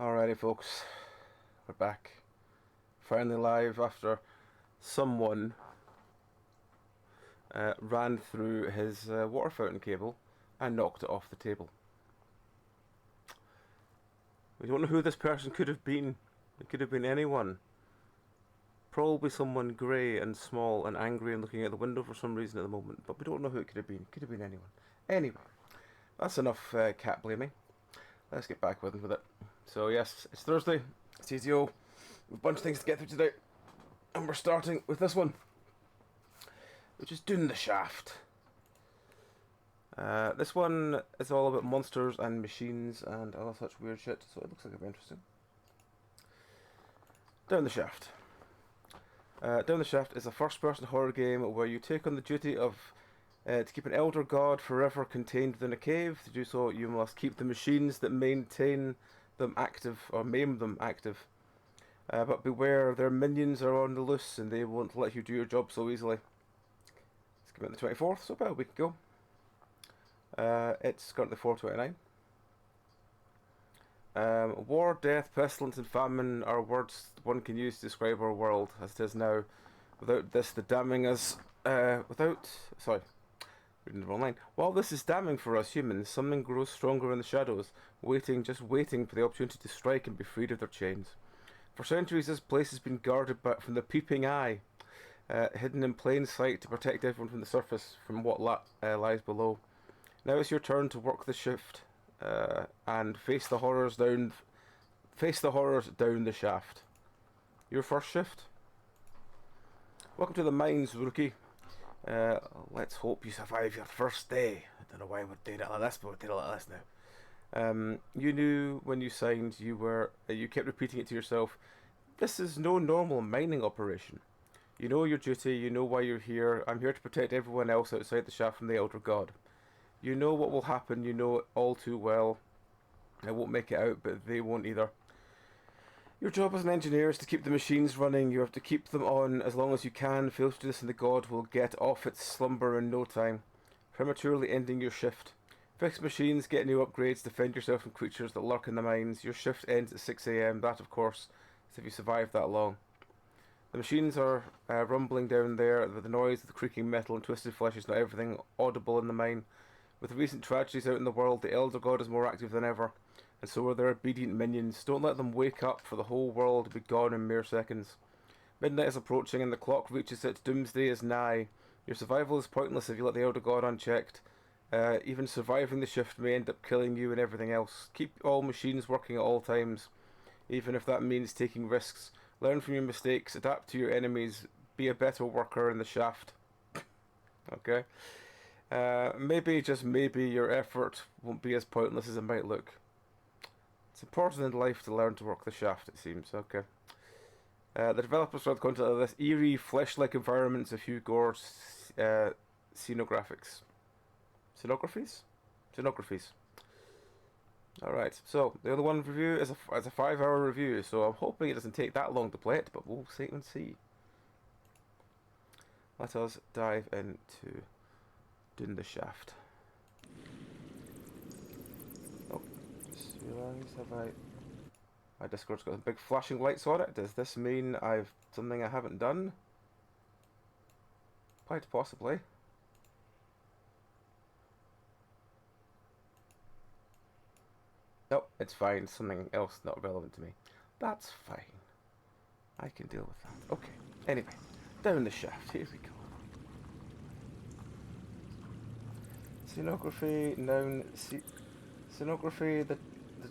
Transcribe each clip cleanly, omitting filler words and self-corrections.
Alrighty folks, we're back. Finally live after someone ran through his water fountain cable and knocked it off the table. We don't know who this person could have been. It could have been anyone. Probably someone grey and small and angry and looking out the window for some reason at the moment, but we don't know who it could have been. It could have been anyone. Anyway, that's enough cat blaming. Let's get back with it. So yes, it's Thursday, it's TTO, we've a bunch of things to get through today, and we're starting with this one, which is Doing the Shaft. This one is all about monsters and machines and all such weird shit, so it looks like it'll be interesting. Down the Shaft. Down the Shaft is a first-person horror game where you take on the duty of to keep an elder god forever contained within a cave. To do so, you must keep the machines that maintain them active, or maim them active. But beware, their minions are on the loose and they won't let you do your job so easily. It's coming out the 24th, so about a week ago. It's currently 4:29. War, death, pestilence and famine are words one can use to describe our world as it is now. Without this, the damning us... reading the wrong line. While this is damning for us humans, something grows stronger in the shadows, just waiting for the opportunity to strike and be freed of their chains. For centuries, this place has been guarded from the peeping eye, hidden in plain sight to protect everyone from the surface, from what lies below. Now it's your turn to work the shift and face the horrors down the shaft. Your first shift. Welcome to the mines, rookie. Let's hope you survive your first day. I don't know why we're doing it like this, but we're doing it like this now. You knew when you signed, you kept repeating it to yourself. This is no normal mining operation. You know your duty, you know why you're here. I'm here to protect everyone else outside the shaft from the Elder God. You know what will happen, you know it all too well. I won't make it out, but they won't either. Your job as an engineer is to keep the machines running. You have to keep them on as long as you can. Fail to do this and the god will get off its slumber in no time, prematurely ending your shift. Fix machines, get new upgrades, defend yourself from creatures that lurk in the mines. Your shift ends at 6 AM. That, of course, is if you survive that long. The machines are rumbling down there. The noise of the creaking metal and twisted flesh is not everything audible in the mine. With the recent tragedies out in the world, the Elder God is more active than ever, and so are their obedient minions. Don't let them wake up, for the whole world will be gone in mere seconds. Midnight is approaching, and the clock reaches its doomsday is nigh. Your survival is pointless if you let the Elder God unchecked. Even surviving the shift may end up killing you and everything else. Keep all machines working at all times, even if that means taking risks. Learn from your mistakes, adapt to your enemies, be a better worker in the shaft. Okay? Maybe, just maybe, your effort won't be as pointless as it might look. It's important in life to learn to work the shaft, it seems. Okay. The developers are the content of this eerie, flesh-like environments, a few gore scenographics. Scenographies? Scenographies. Alright, so the other one review is a 5-hour review, so I'm hoping it doesn't take that long to play it, but we'll wait and see. Let us dive into Doing the Shaft. Oh, just realised, my Discord's got big flashing lights on it. Does this mean I've something I haven't done? Quite possibly. Nope, it's fine. Something else not relevant to me. That's fine. I can deal with that. Okay. Anyway, Down the Shaft. Here we go. Scenography, noun, scenography, the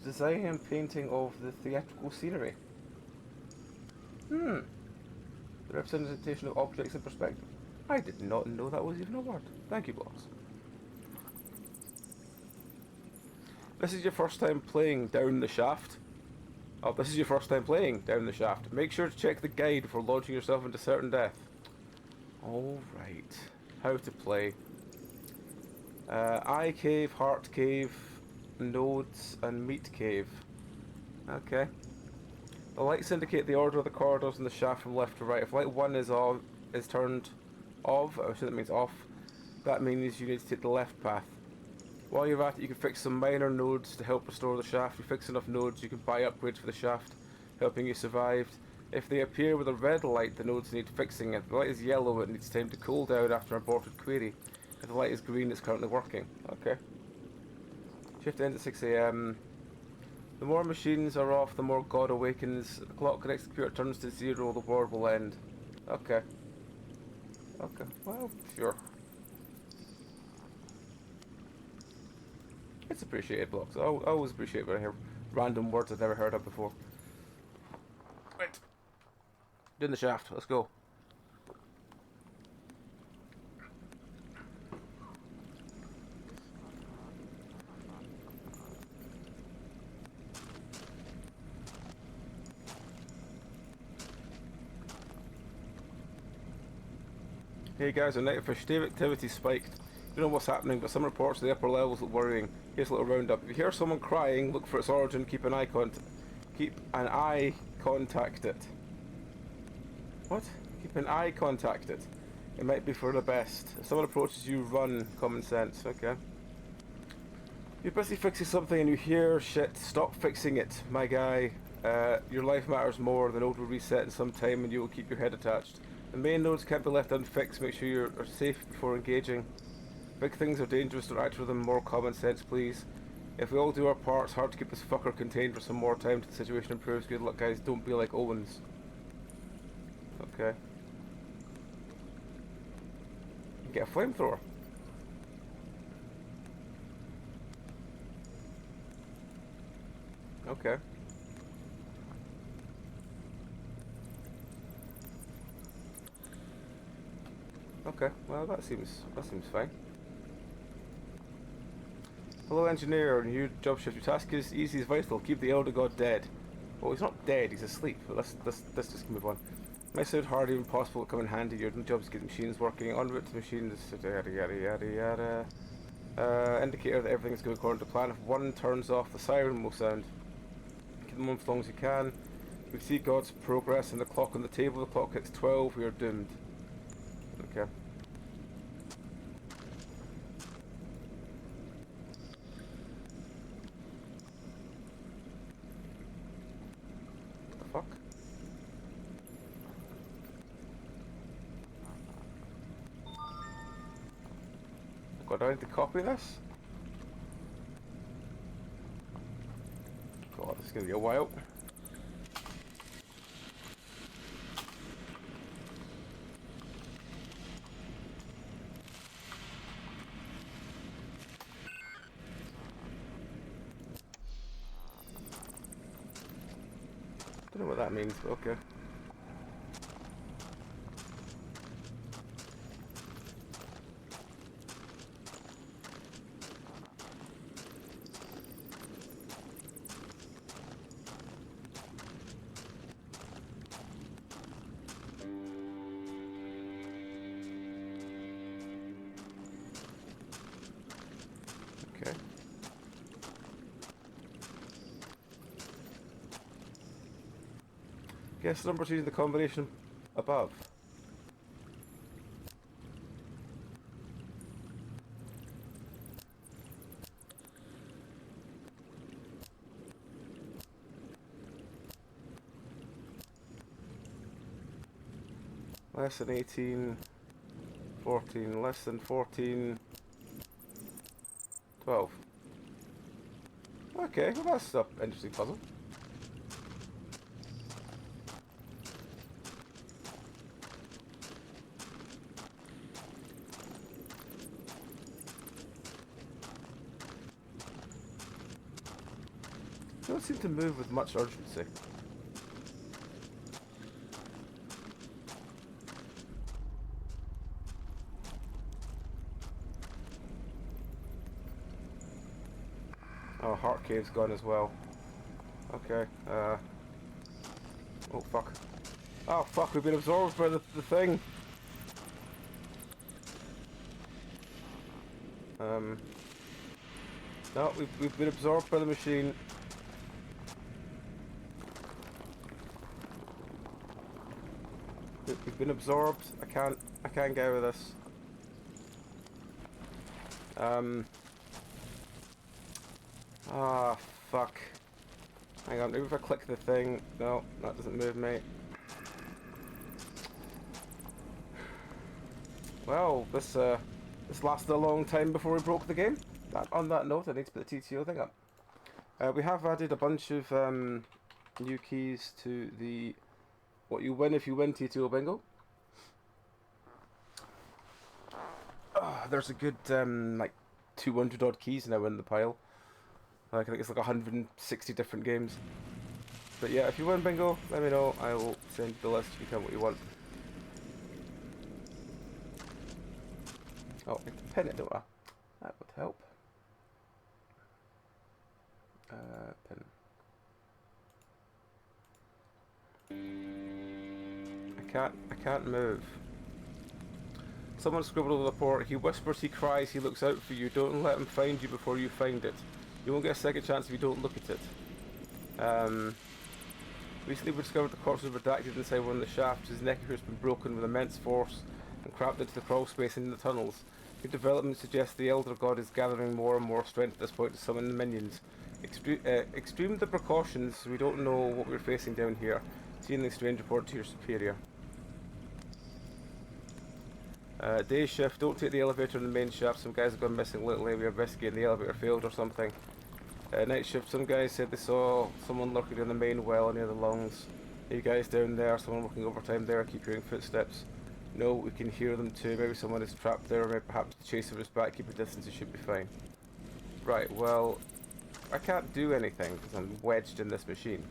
design and painting of the theatrical scenery. The representation of objects in perspective. I did not know that was even a word. Thank you, boss. This is your first time playing Down the Shaft. Oh, this is your first time playing Down the Shaft. Make sure to check the guide before launching yourself into certain death. Alright. How to play. Eye cave, heart cave, nodes, and meat cave. Okay. The lights indicate the order of the corridors in the shaft from left to right. If light 1 is turned off, I assume that means off, that means you need to take the left path. While you're at it, you can fix some minor nodes to help restore the shaft. If you fix enough nodes, you can buy upgrades for the shaft, helping you survive. If they appear with a red light, the nodes need fixing. If the light is yellow, it needs time to cool down after an aborted query. If the light is green, it's currently working. Okay. Shift ends at 6 AM. The more machines are off, the more God awakens. The clock connects the computer turns to 0, the world will end. Okay. Okay, well, sure. It's appreciated blocks. I always appreciate when I hear random words I've never heard of before. Right. Doing the shaft, let's go. Hey guys, our night of fish activity spiked. You don't know what's happening, but some reports at the upper levels look worrying. Here's a little roundup. If you hear someone crying, look for its origin. Keep an eye contact it. What? Keep an eye contact it. It might be for the best. If someone approaches you, run. Common sense. Okay. You're busy fixing something and you hear shit. Stop fixing it, my guy. Your life matters more. The node will reset in some time and you will keep your head attached. The main nodes can't be left unfixed. Make sure you're safe before engaging. Big things are dangerous. Don't act with them. More common sense, please. If we all do our part, it's hard to keep this fucker contained for some more time till the situation improves. Good luck, guys. Don't be like Owens. Okay. Get a flamethrower. Okay. Okay, well that seems fine. Hello engineer, new job shift. Your task is easy as vital. Keep the elder god dead. Well, he's not dead, he's asleep. But let's just move on. Might sound hard, even possible, come in handy. Your job is getting machines working. En route to machines, yada yada yada yada. Indicator that everything's going according to plan. If one turns off, the siren will sound. Keep them on as long as you can. We see God's progress and the clock on the table. The clock hits 12, we are doomed. Okay. What the fuck? God, I need to copy this? God, this is gonna be a while. Don't know what that means, but okay. Okay. Guess the numbers using the combination above. Less than 18, 14, less than 14, 12. Okay, well that's an interesting puzzle. They don't seem to move with much urgency. Oh, Heart Cave's gone as well. Okay, oh fuck. Oh fuck, we've been absorbed by the thing! No, we've been absorbed by the machine. We've been absorbed. I can't get out of this. Ah, fuck. Hang on, maybe if I click the thing... No, that doesn't move me. Well, this lasted a long time before we broke the game. On that note, I need to put the TTO thing up. We have added a bunch of new keys to the what you win if you win TTO bingo. There's a good like 200 odd keys now in the pile. Like, I think it's like 160 different games. But yeah, if you win bingo, let me know. I will send you the list. You can what you want. Oh, I can pin it, don't I? That would help. Pin. I can't move. Someone scribbled over the port. He whispers, he cries, he looks out for you. Don't let him find you before you find it. You won't get a second chance if you don't look at it. Recently we discovered the corpse was redacted inside one of the shafts. His neck has been broken with immense force and cramped into the crawl space in the tunnels. New development suggests the Elder God is gathering more and more strength at this point to summon the minions. Extreme the precautions. We don't know what we're facing down here. See anything strange, report to your superior. Day shift, don't take the elevator in the main shaft. Some guys have gone missing lately. We're investigating the elevator failed or something. Night shift, some guys said they saw someone lurking in the main well near the lungs. You guys down there, someone working overtime there, keep hearing footsteps. No, we can hear them too. Maybe someone is trapped there, or maybe perhaps the chaser is back. Keep a distance, it should be fine. Right, well, I can't do anything because I'm wedged in this machine.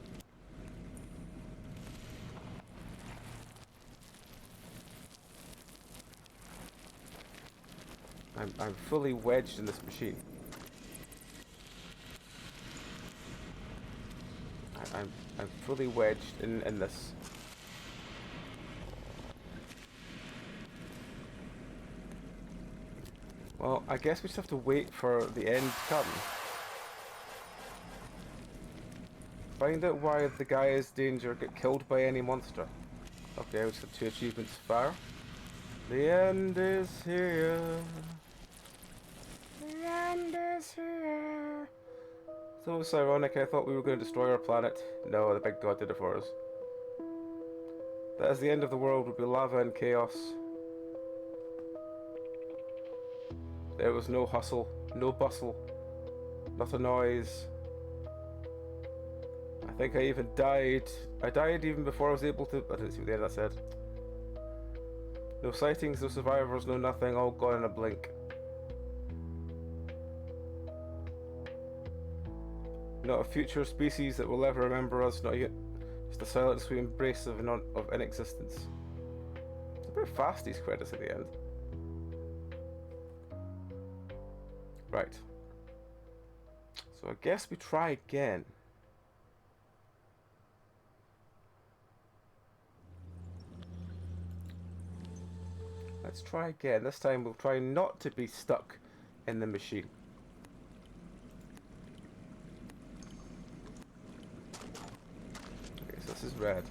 I'm fully wedged in this machine. I'm fully wedged in this. Well, I guess we just have to wait for the end to come. Find out why the guy is danger, get killed by any monster. Okay, we just have 2 achievements. Fire. The end is here. The end is here. So it's ironic, I thought we were going to destroy our planet. No, the big god did it for us. That as the end of the world would be lava and chaos. There was no hustle, no bustle, not a noise. I think I even died. I died even before I was able to... I didn't see what the end that said. No sightings, no survivors, no nothing, all gone in a blink. Not a future species that will ever remember us, not yet. Just a silent sweet embrace of inexistence. It's a bit fast, these credits at the end. Right. So I guess we try again. Let's try again. This time we'll try not to be stuck in the machine. This is red.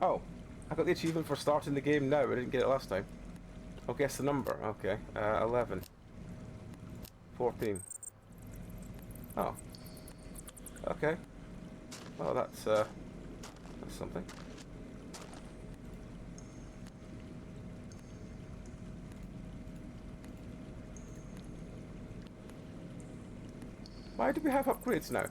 Oh, I got the achievement for starting the game now. I didn't get it last time. Oh, guess the number. Okay, 11. 14. Oh. Okay. Well, that's something. Why do we have upgrades now?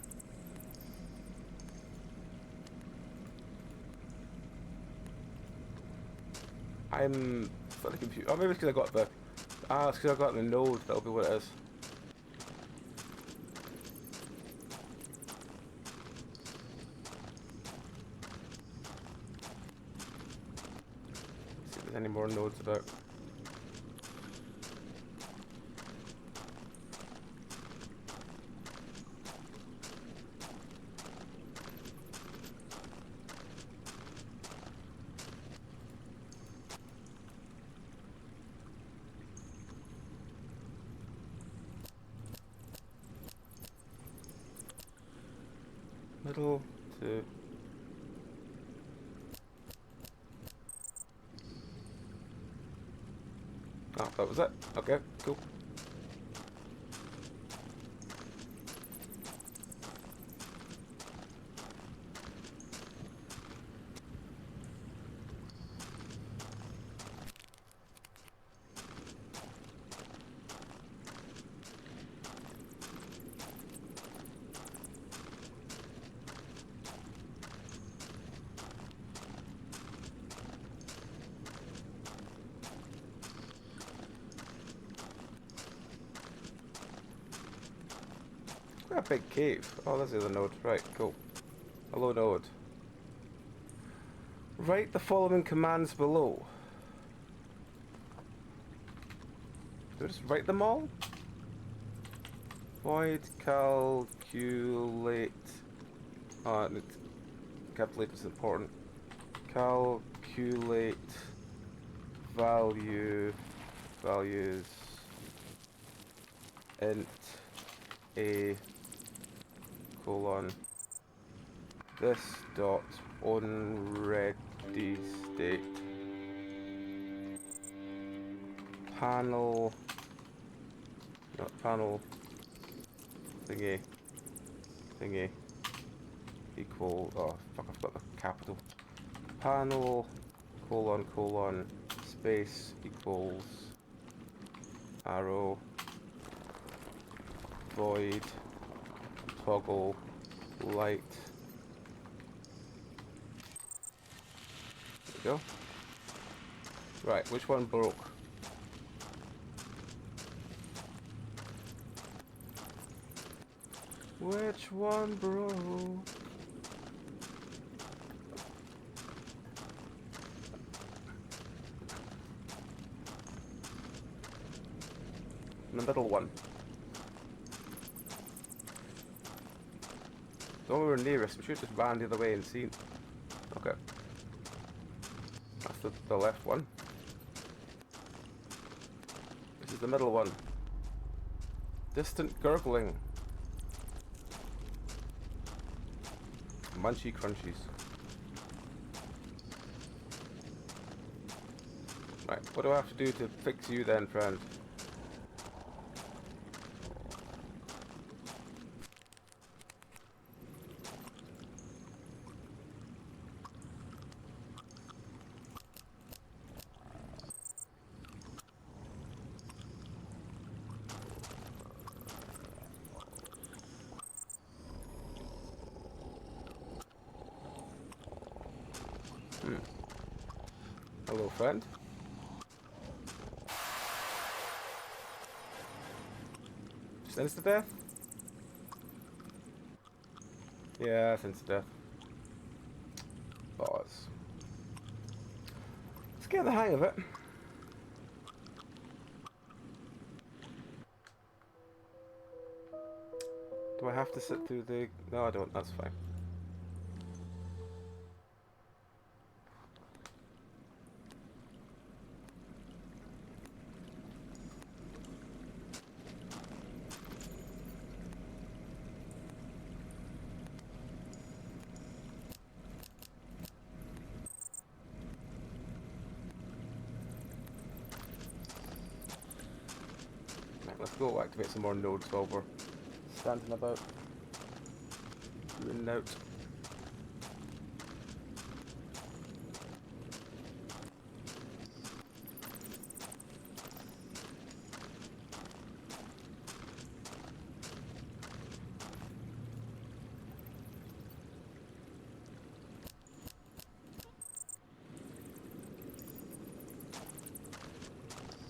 I'm slightly confused. Oh, maybe it's because I got the... Ah, it's because I got the node. That'll be what it is. Let's see if there's any more nodes about. Middle to... Oh, that was it. Okay, cool. got a big cave. Oh, there's the other node. Right, cool. Hello, node. Write the following commands below. Do I just write them all? Void calculate. Calculate is important. Calculate values int a colon this dot on ready state panel, not panel thingy equal, oh fuck, I've got the capital, panel colon space equals arrow void toggle light. There we go. Right, which one broke? Which one broke? The middle one. The one we were nearest, we should have just ran the other way and seen. Okay. That's the left one. This is the middle one. Distant gurgling. Munchy crunchies. Right, what do I have to do to fix you then, friend? Hello, friend. Sense to death? Yeah, sense to death. Pause. Let's get the hang of it. Do I have to sit through the... No, I don't. That's fine. Let's go activate some more nodes while we're standing about. Doing note.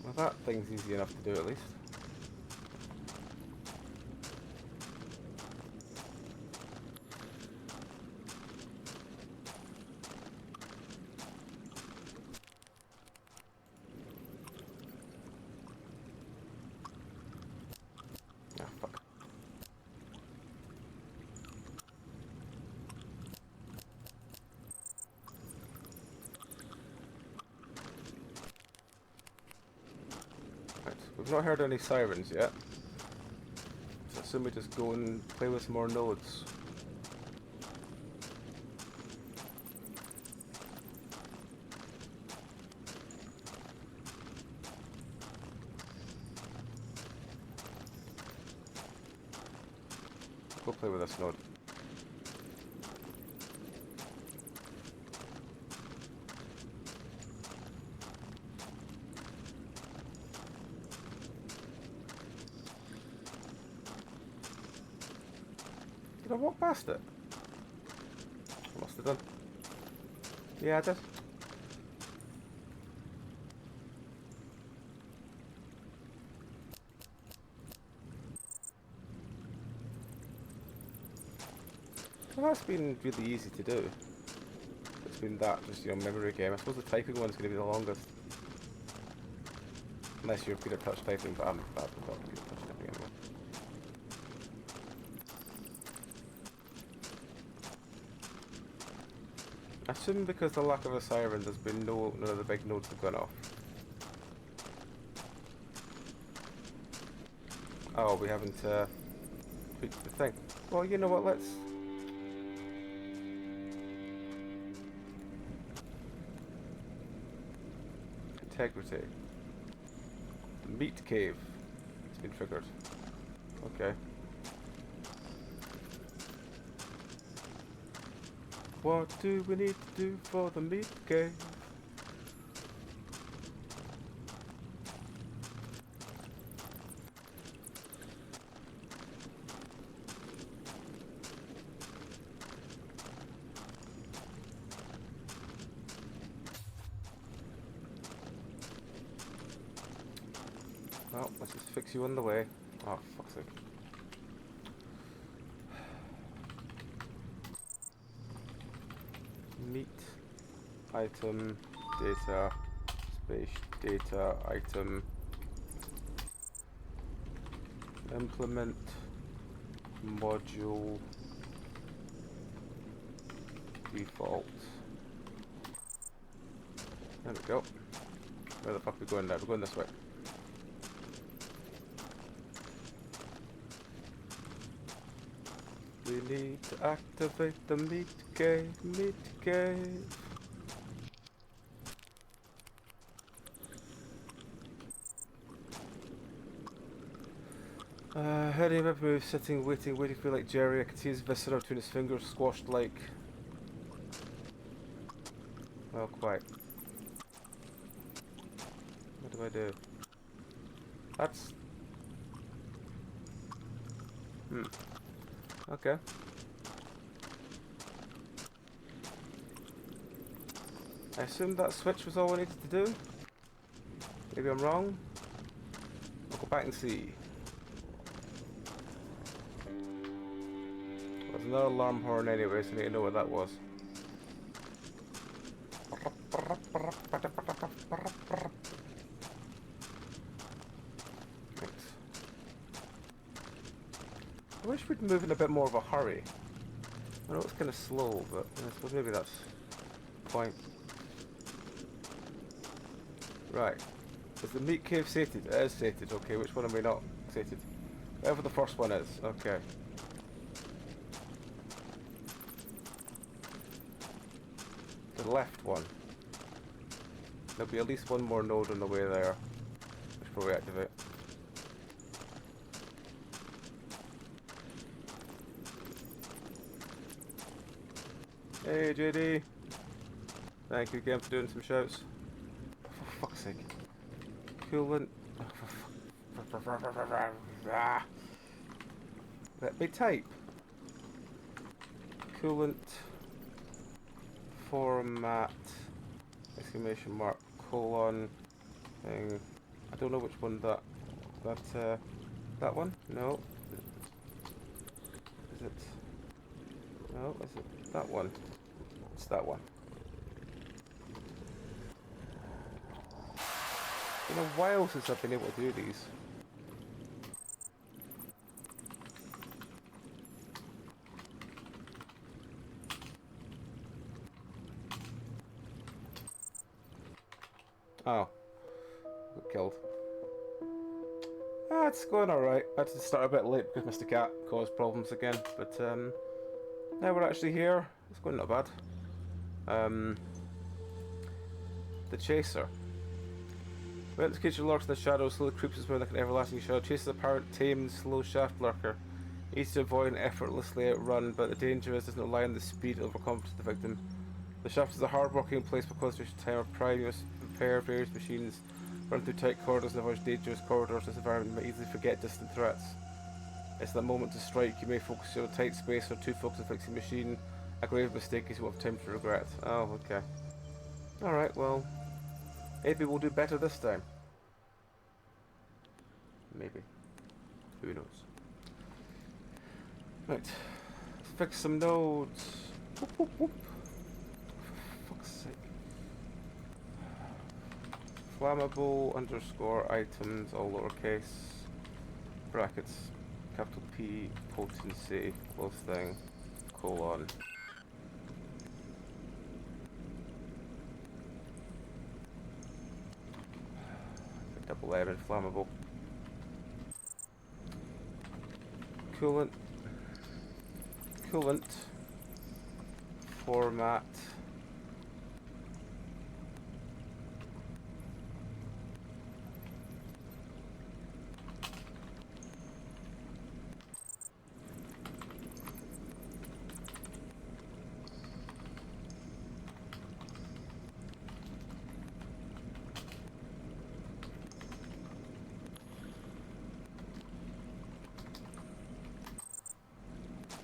Well, that thing's easy enough to do at least. We've not heard any sirens yet, so I assume we just go and play with some more nodes. Go play with this node. Did I walk past it? I must have done. Yeah, I did. Well, that's been really easy to do. It's been that, just, you know, memory game. I suppose the typing one's going to be the longest. Unless you're good at touch typing, but I'm bad at touch typing anyway. I assume because the lack of a siren, there's been none of the big nodes have gone off. Oh, we haven't tweaked the thing. Well, you know what, let's... Integrity. The meat cave. It's been triggered. Okay. What do we need to do for the meat cave? Well, let's just fix you on the way. Oh, fuck's sake. Meat, item, data, space, data, item, implement, module, default. There we go. Where the fuck are we going now? We're going this way. We need to activate the meat cave, meat cave. Heading up, move, sitting, waiting for like Jerry. I can see his viscera between his fingers, squashed like... Well, quite. What do I do? That's... Okay. I assumed that switch was all we needed to do. Maybe I'm wrong. I'll go back and see. There's another alarm horn anyway, so I need to know what that was. Thanks. I wish we'd move in a bit more of a hurry. I know it's kind of slow, but I suppose maybe that's the point. Right. Is the meat cave sated? It is sated. Okay, which one am I not sated? Whatever the first one is. Okay. The left one. There'll be at least one more node on the way there. Which probably activate. Hey JD. Thank you again for doing some shouts. For fuck's sake. Coolant. Let me type. Coolant. Format. Exclamation mark. Colon. Thing. I don't know which one that one? No. Is it? No, is it that one? It's that one. It's been a while since I've been able to do these. Oh. Got killed. Ah, it's going alright. I had to start a bit late because Mr. Cat caused problems again, but now we're actually here. It's going not bad. The Chaser. When the creature lurks in the shadows, slowly creeps his way like an everlasting shadow, chases a apparent tame and slow shaft lurker. Easy to avoid and effortlessly outrun, but the danger is does not lie in the speed overcome to the victim. The shaft is a hard-working place for concentration time of prime. You must prepare various machines, run through tight corridors and avoid dangerous corridors. This environment may easily forget distant threats. It's the moment to strike. You may focus on a tight space or too focused on fixing the machine. A grave mistake is you won't have time to regret. Oh, okay. Alright, well, maybe we'll do better this time. Maybe. Who knows? Right. Let's fix some nodes. Whoop, whoop, whoop. For fuck's sake. Flammable underscore items, all lowercase. Brackets. Capital P, potency, close thing, colon. Double M inflammable. Coolant. Coolant. Format.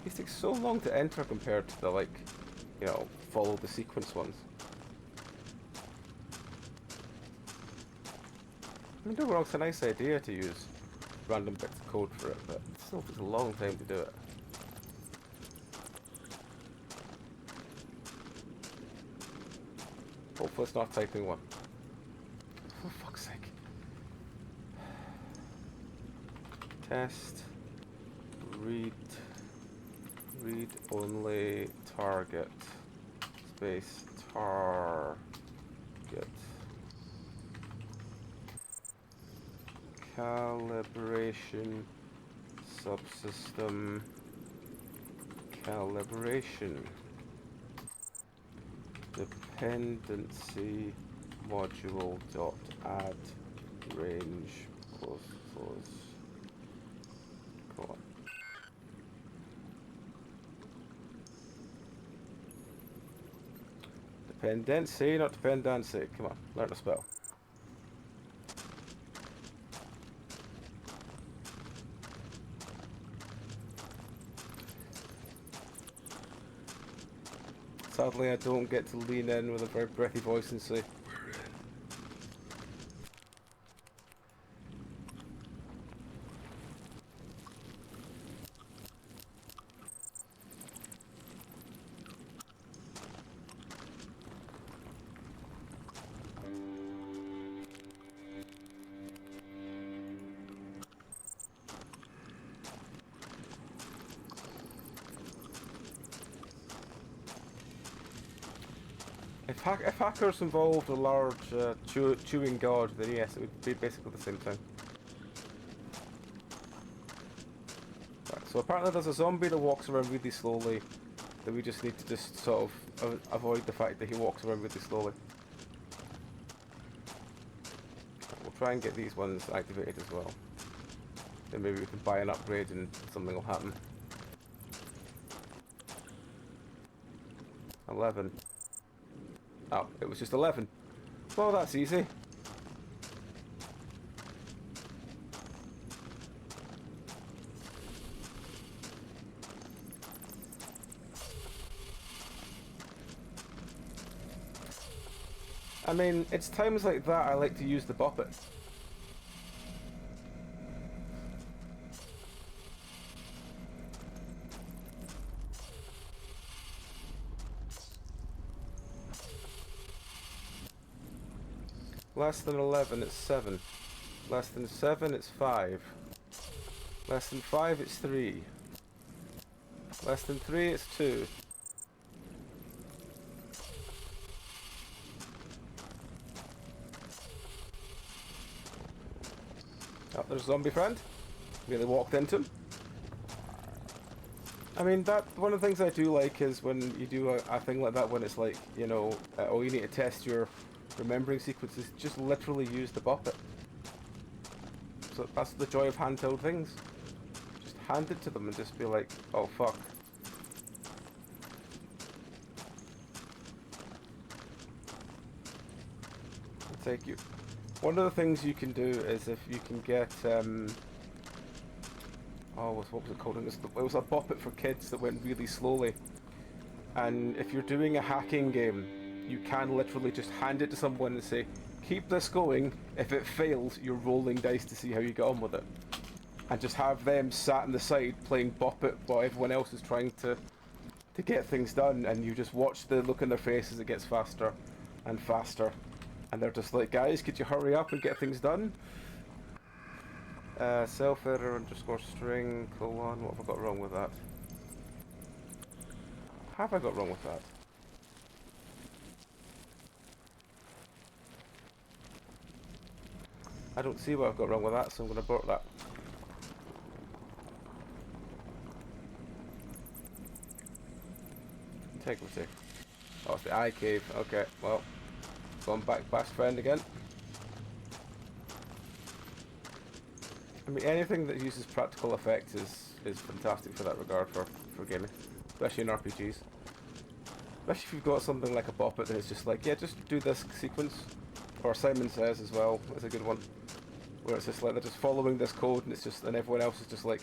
These take so long to enter compared to the, like, you know, follow the sequence ones. I mean, don't get me wrong, it's a nice idea to use random bits of code for it, but it still takes a long time to do it. Hopefully it's not typing one. For fuck's sake. Test. Read only target. Space target. Calibration subsystem calibration dependency module dot add range close. Go on. Dependency, not dependency. Come on, learn a spell. Sadly, I don't get to lean in with a very breathy voice and say, if hackers involved a large chewing god, then yes, it would be basically the same thing. Right, so apparently there's a zombie that walks around really slowly, that we just need to just sort of avoid the fact that he walks around really slowly. We'll try and get these ones activated as well. Then maybe we can buy an upgrade and something will happen. 11. Oh, it was just 11. Well, that's easy. I mean, it's times like that I like to use the boppet. Less than 11, it's 7. Less than 7, it's 5. Less than 5, it's 3. Less than 3, it's 2. Oh, there's a zombie friend. Really walked into him. I mean, that one of the things I do like is when you do a thing like that, when it's like, you know, oh, you need to test your remembering sequences, just literally use the boppet. So that's the joy of handheld things. Just hand it to them and just be like, oh fuck. I'll take you. One of the things you can do is if you can get oh, what was it called? It was a boppet for kids that went really slowly. And if you're doing a hacking game, you can literally just hand it to someone and say, keep this going. If it fails, you're rolling dice to see how you get on with it. And just have them sat on the side playing boppet while everyone else is trying to to get things done, and you just watch the look on their face as it gets faster and faster, and they're just like, guys, could you hurry up and get things done? Self-error underscore string colon. What have I got wrong with that? Have I got wrong with that? I don't see what I've got wrong with that, so I'm going to abort that. Integrity. Oh, it's the eye cave. Okay, well, going back past friend again. I mean, anything that uses practical effects is fantastic for that regard for gaming, especially in RPGs. Especially if you've got something like a Boppet that is just like, yeah, just do this sequence. Or Simon Says as well is a good one, where it's just like they're just following this code, and it's just, and everyone else is just like,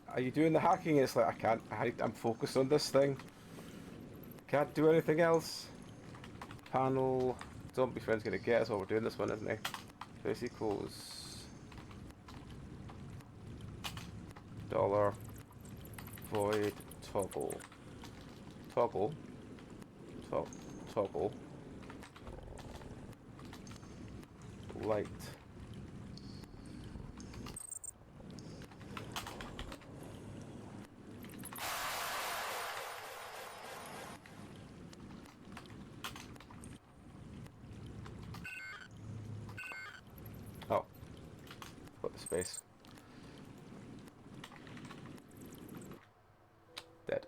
are you doing the hacking? And it's like, I can't. I'm focused on this thing. Can't do anything else. Panel. Zombie friend's gonna get us while we're doing this one, isn't he? This equals dollar void toggle toggle light. Oh, put the space. Dead.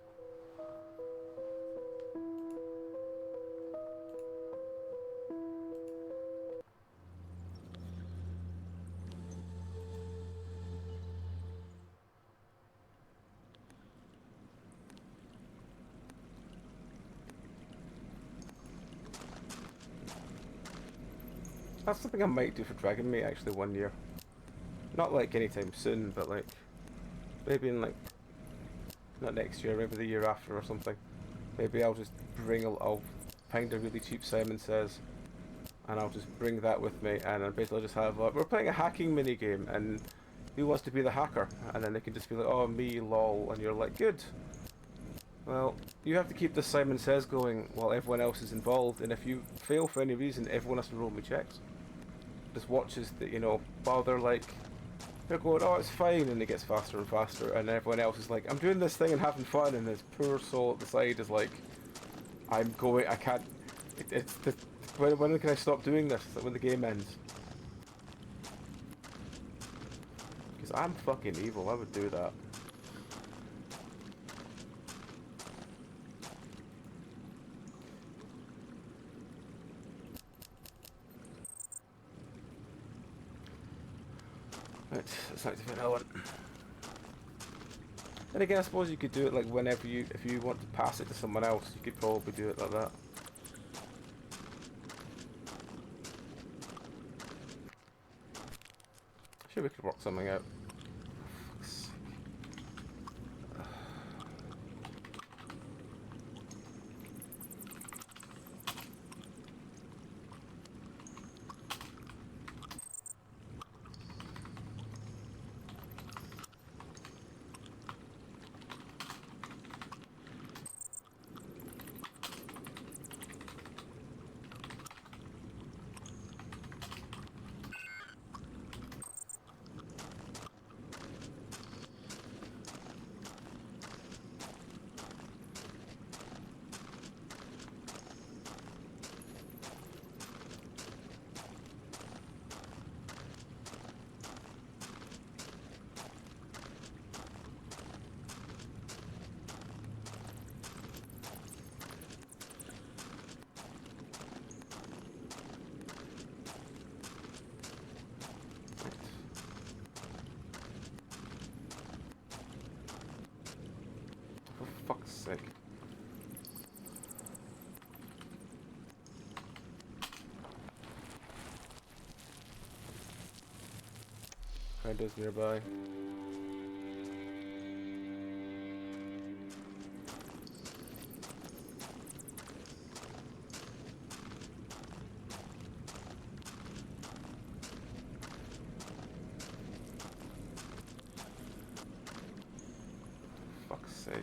That's something I might do for Dragon Mate actually one year. Not like anytime soon, but like maybe in like, not next year, maybe the year after or something. Maybe I'll just bring I'll find a really cheap Simon Says, and I'll just bring that with me, and I'll basically just have we're playing a hacking mini game, and who wants to be the hacker? And then they can just be like, oh, me, lol, and you're like, good. Well, you have to keep the Simon Says going while everyone else is involved, and if you fail for any reason, everyone has to roll me checks. Just watches that, you know, while they're like, they're going, oh, it's fine, and it gets faster and faster, and everyone else is like, I'm doing this thing and having fun, and this poor soul at the side is like, I can't, when can I stop doing this? When the game ends. Because I'm fucking evil, I would do that. Right, let's activate that one. And again, I suppose you could do it like whenever if you want to pass it to someone else, you could probably do it like that. Sure, we could work something out. For fuck's sake. Windows nearby. Fuck's sake.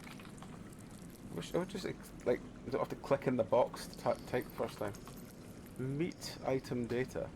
wish I would just like you don't have to click in the box to type the first time. Meet item data.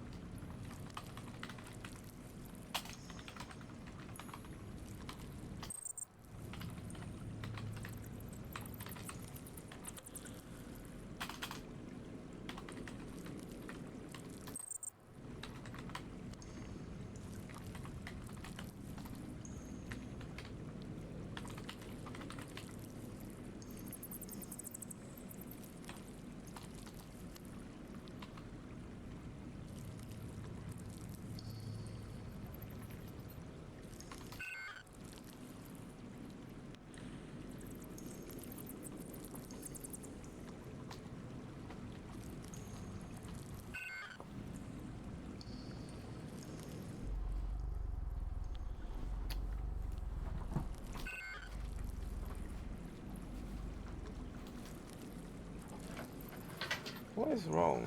What is wrong?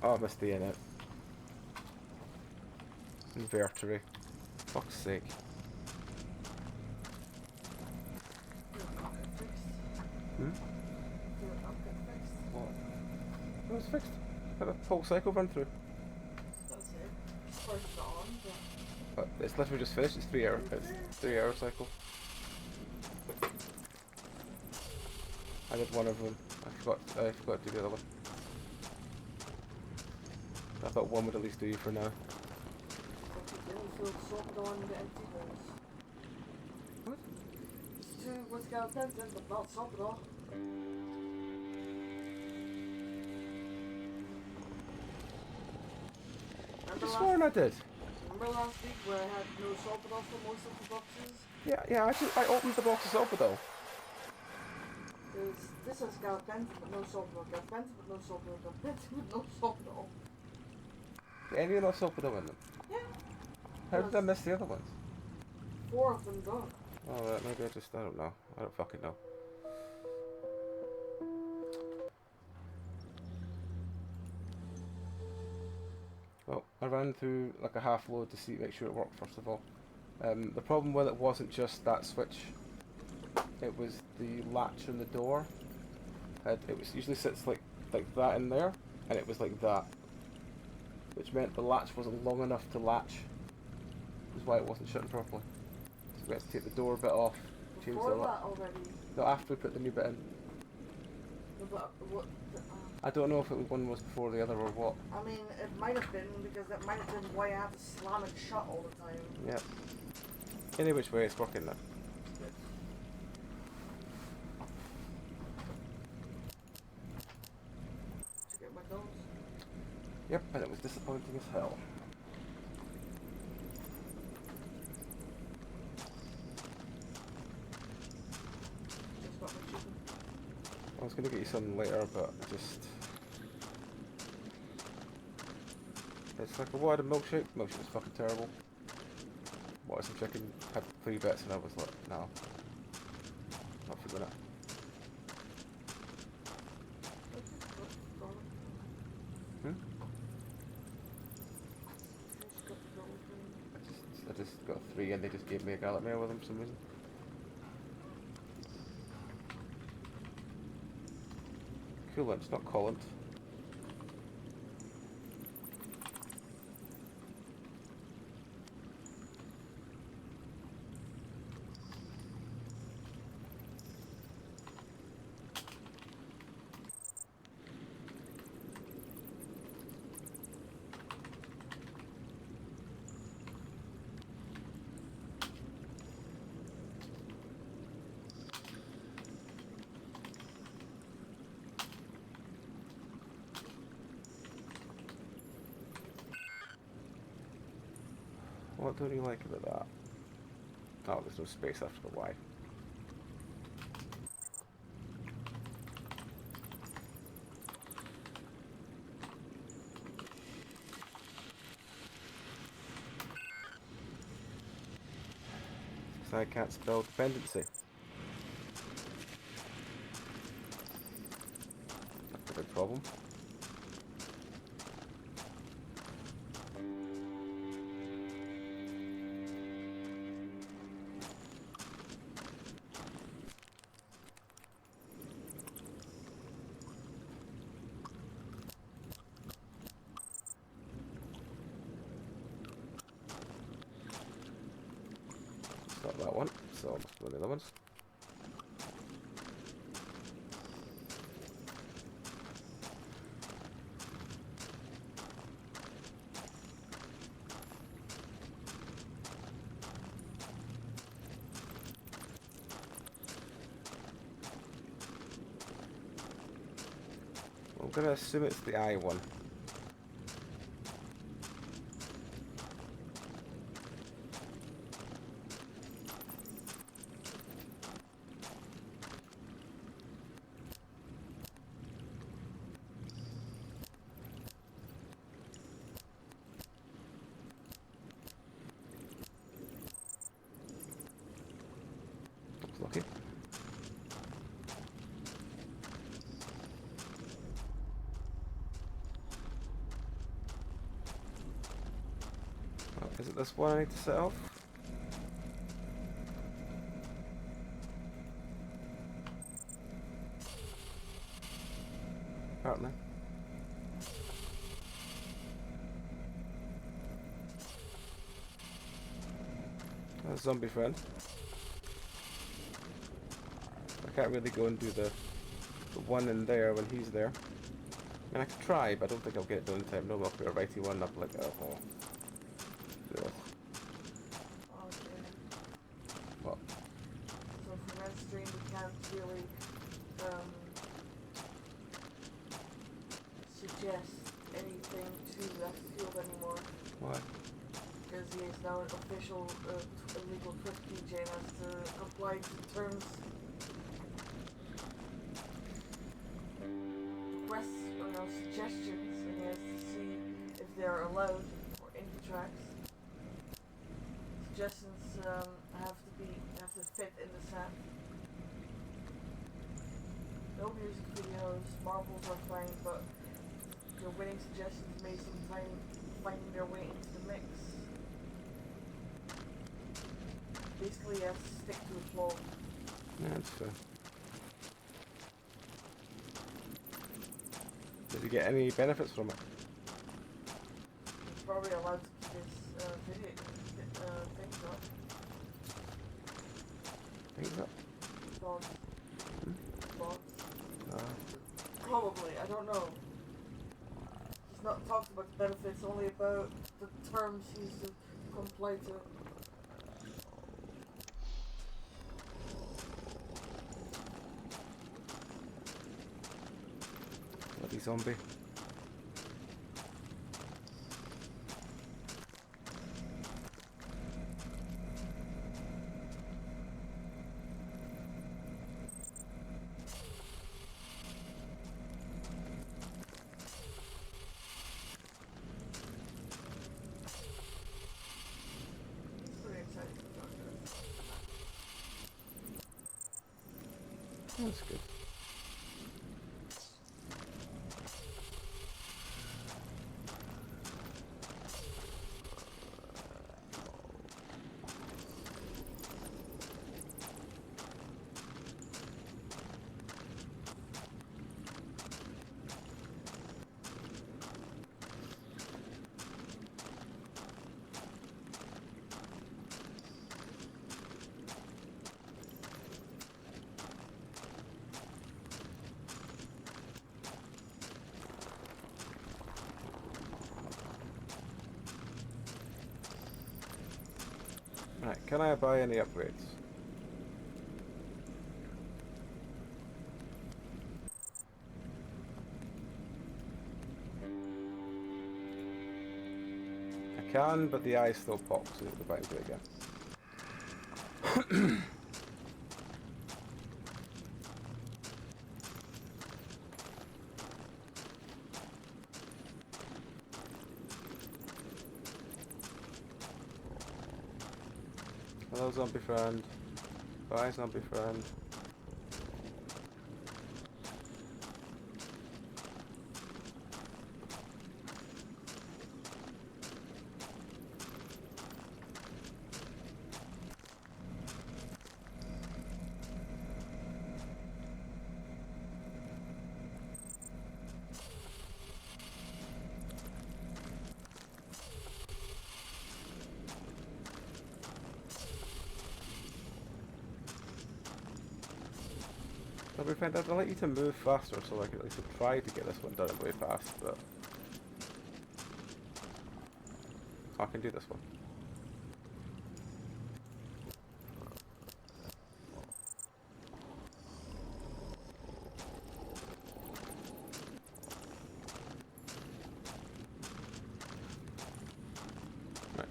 Oh, I missed the init. Invertery. Fuck's sake. Hmm? What? It was fixed. Had a whole cycle run through. That's it. Started it on, But it's literally just finished. It's 3 hour. It's 3 hour cycle. I did one of them. I forgot to do the other one. I thought one would at least do you for now. then you feel sorted on the empty holes. What? It's two what's got tempted, but not sorted on. I sworn I did. Remember last week where I had no sorted off for most of the boxes? Yeah. I opened the boxes up though. Because this has got tempted but no sorted on, got tempted but no sorted on, got tempted but no sorted on. Any of those Sopadom in them? Yeah. How did I miss the other ones? 4 of them done. Oh, maybe I don't know. I don't fucking know. Well, I ran through like a half load to make sure it worked first of all. The problem with it wasn't just that switch. It was the latch on the door. It was usually sits like that in there, and it was like that. Which meant the latch wasn't long enough to latch. Which is why it wasn't shutting properly. So we had to take the door bit off, change Before the that lock. already. No, after we put the new bit in. No, but what? I don't know if one was before the other or what. I mean, it might have been because that might have been why I had to slam it shut all the time. Yeah. Any which way, it's working now. To get my nose. Yep, and it was disappointing as hell. Just got my chicken. I was going to get you some later, but I just... It's like, what, a milkshake? Milkshake was fucking terrible. What, some chicken? Had 3 bits and I was like, no. Not for that. Hmm? I just got 3 and they just gave me a garlic mayo with them for some reason. Coolant, not coolant. What don't you like about that? Oh, there's no space after the Y. Because I can't spell dependency. That's a big problem. that one, so I'll just put the other ones. I'm going to assume it's the eye one. That's lucky. Is it this one I need to set off? Apparently. A zombie friend. I can't really go and do the one in there when he's there. I mean, I could try, but I don't think I'll get it done in time. No, I'll put a righty one up like, oh. Yeah. Okay. What? So for red stream, we can't really suggest anything to that field anymore. Why? Because he is now an official illegal Twitch DJ and has to comply to terms. Requests or no suggestions, and he has to see if they are allowed or indie tracks. Suggestions have to fit in the set. No music videos, marbles are fine, but your winning suggestions may sometime finding their way into the mix. Basically, you have to stick to a flow. Yeah, that's fair. Does he get any benefits from it? He's probably allowed to keep his video things up. Things up? Dogs. Dogs. Probably, I don't know. He's not talked about the benefits, only about the terms he's to comply to. Bloody zombie. Pretty excited about that. That's good. Right, can I buy any upgrades? I can, but the eye still pops, so I have to buy into it again. Hello, zombie friend. Bye, zombie friend. I'll be friend, I'd like you to move faster so I can at least try to get this one done way fast, but I can do this one. Right.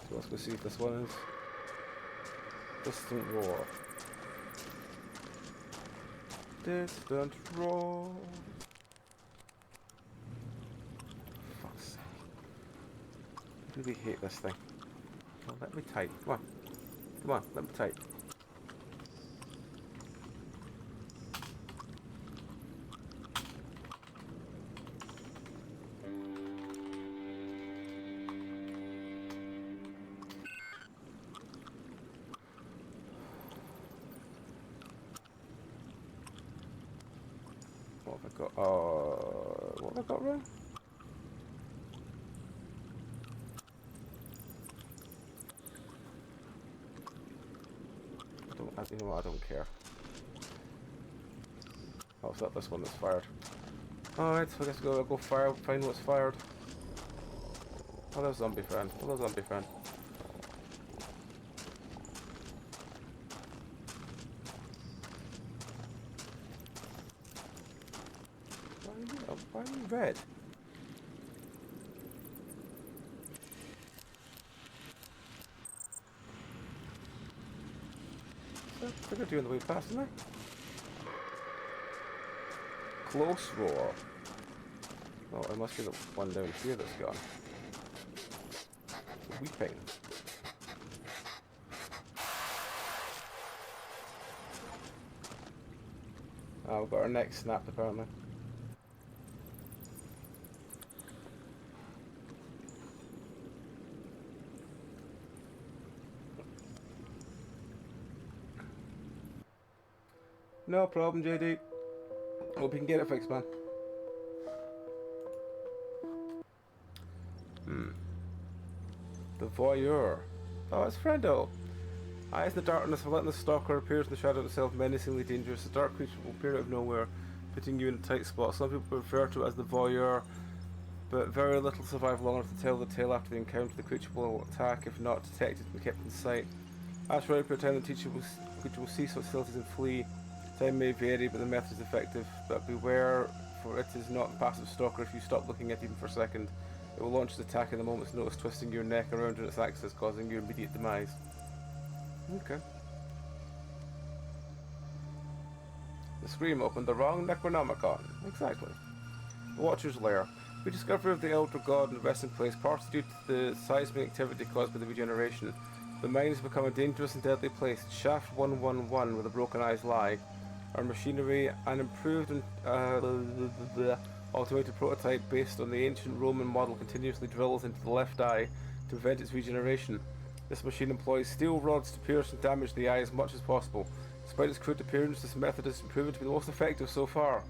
So let's go see if this one is distant roar. Distant roar. Fuck's sake. I really hate this thing. Oh, let me type. Come on. Come on, let me type. What have I got? What have I got wrong? You know what, I don't care. Oh, it's not this one that's fired. Alright, so I guess I'll go fire, find what's fired. Hello, zombie friend. Hello, zombie friend. Why are you red? I think they're doing the way past, isn't I? Close roar. Oh, it must be the one down here that's gone. Weeping. Oh, we've got our neck snapped apparently. No problem, JD. Hope you can get it fixed, man. The voyeur. Oh, it's Friendo. Eyes in the darkness, relentless stalker appears in the shadow of itself, menacingly dangerous. The dark creature will appear out of nowhere, putting you in a tight spot. Some people refer to it as the voyeur, but very little survive long enough to tell the tale after the encounter. The creature will attack if not detected and kept in sight. After a period of time, the creature will cease hostilities and flee. Time may vary, but the method is effective. But beware, for it is not a passive stalker. If you stop looking at it even for a second, it will launch its attack in a moment's notice, twisting your neck around in its axis, causing your immediate demise. Okay. The scream opened the wrong Necronomicon. Exactly. The Watcher's Lair. Rediscovery of the Elder God and resting place, partly due to the seismic activity caused by the regeneration. The mine has become a dangerous and deadly place. Shaft 111, where the broken eyes lie. Our machinery, an improved automated prototype based on the ancient Roman model, continuously drills into the left eye to prevent its regeneration. This machine employs steel rods to pierce and damage the eye as much as possible. Despite its crude appearance, this method has proven to be the most effective so far.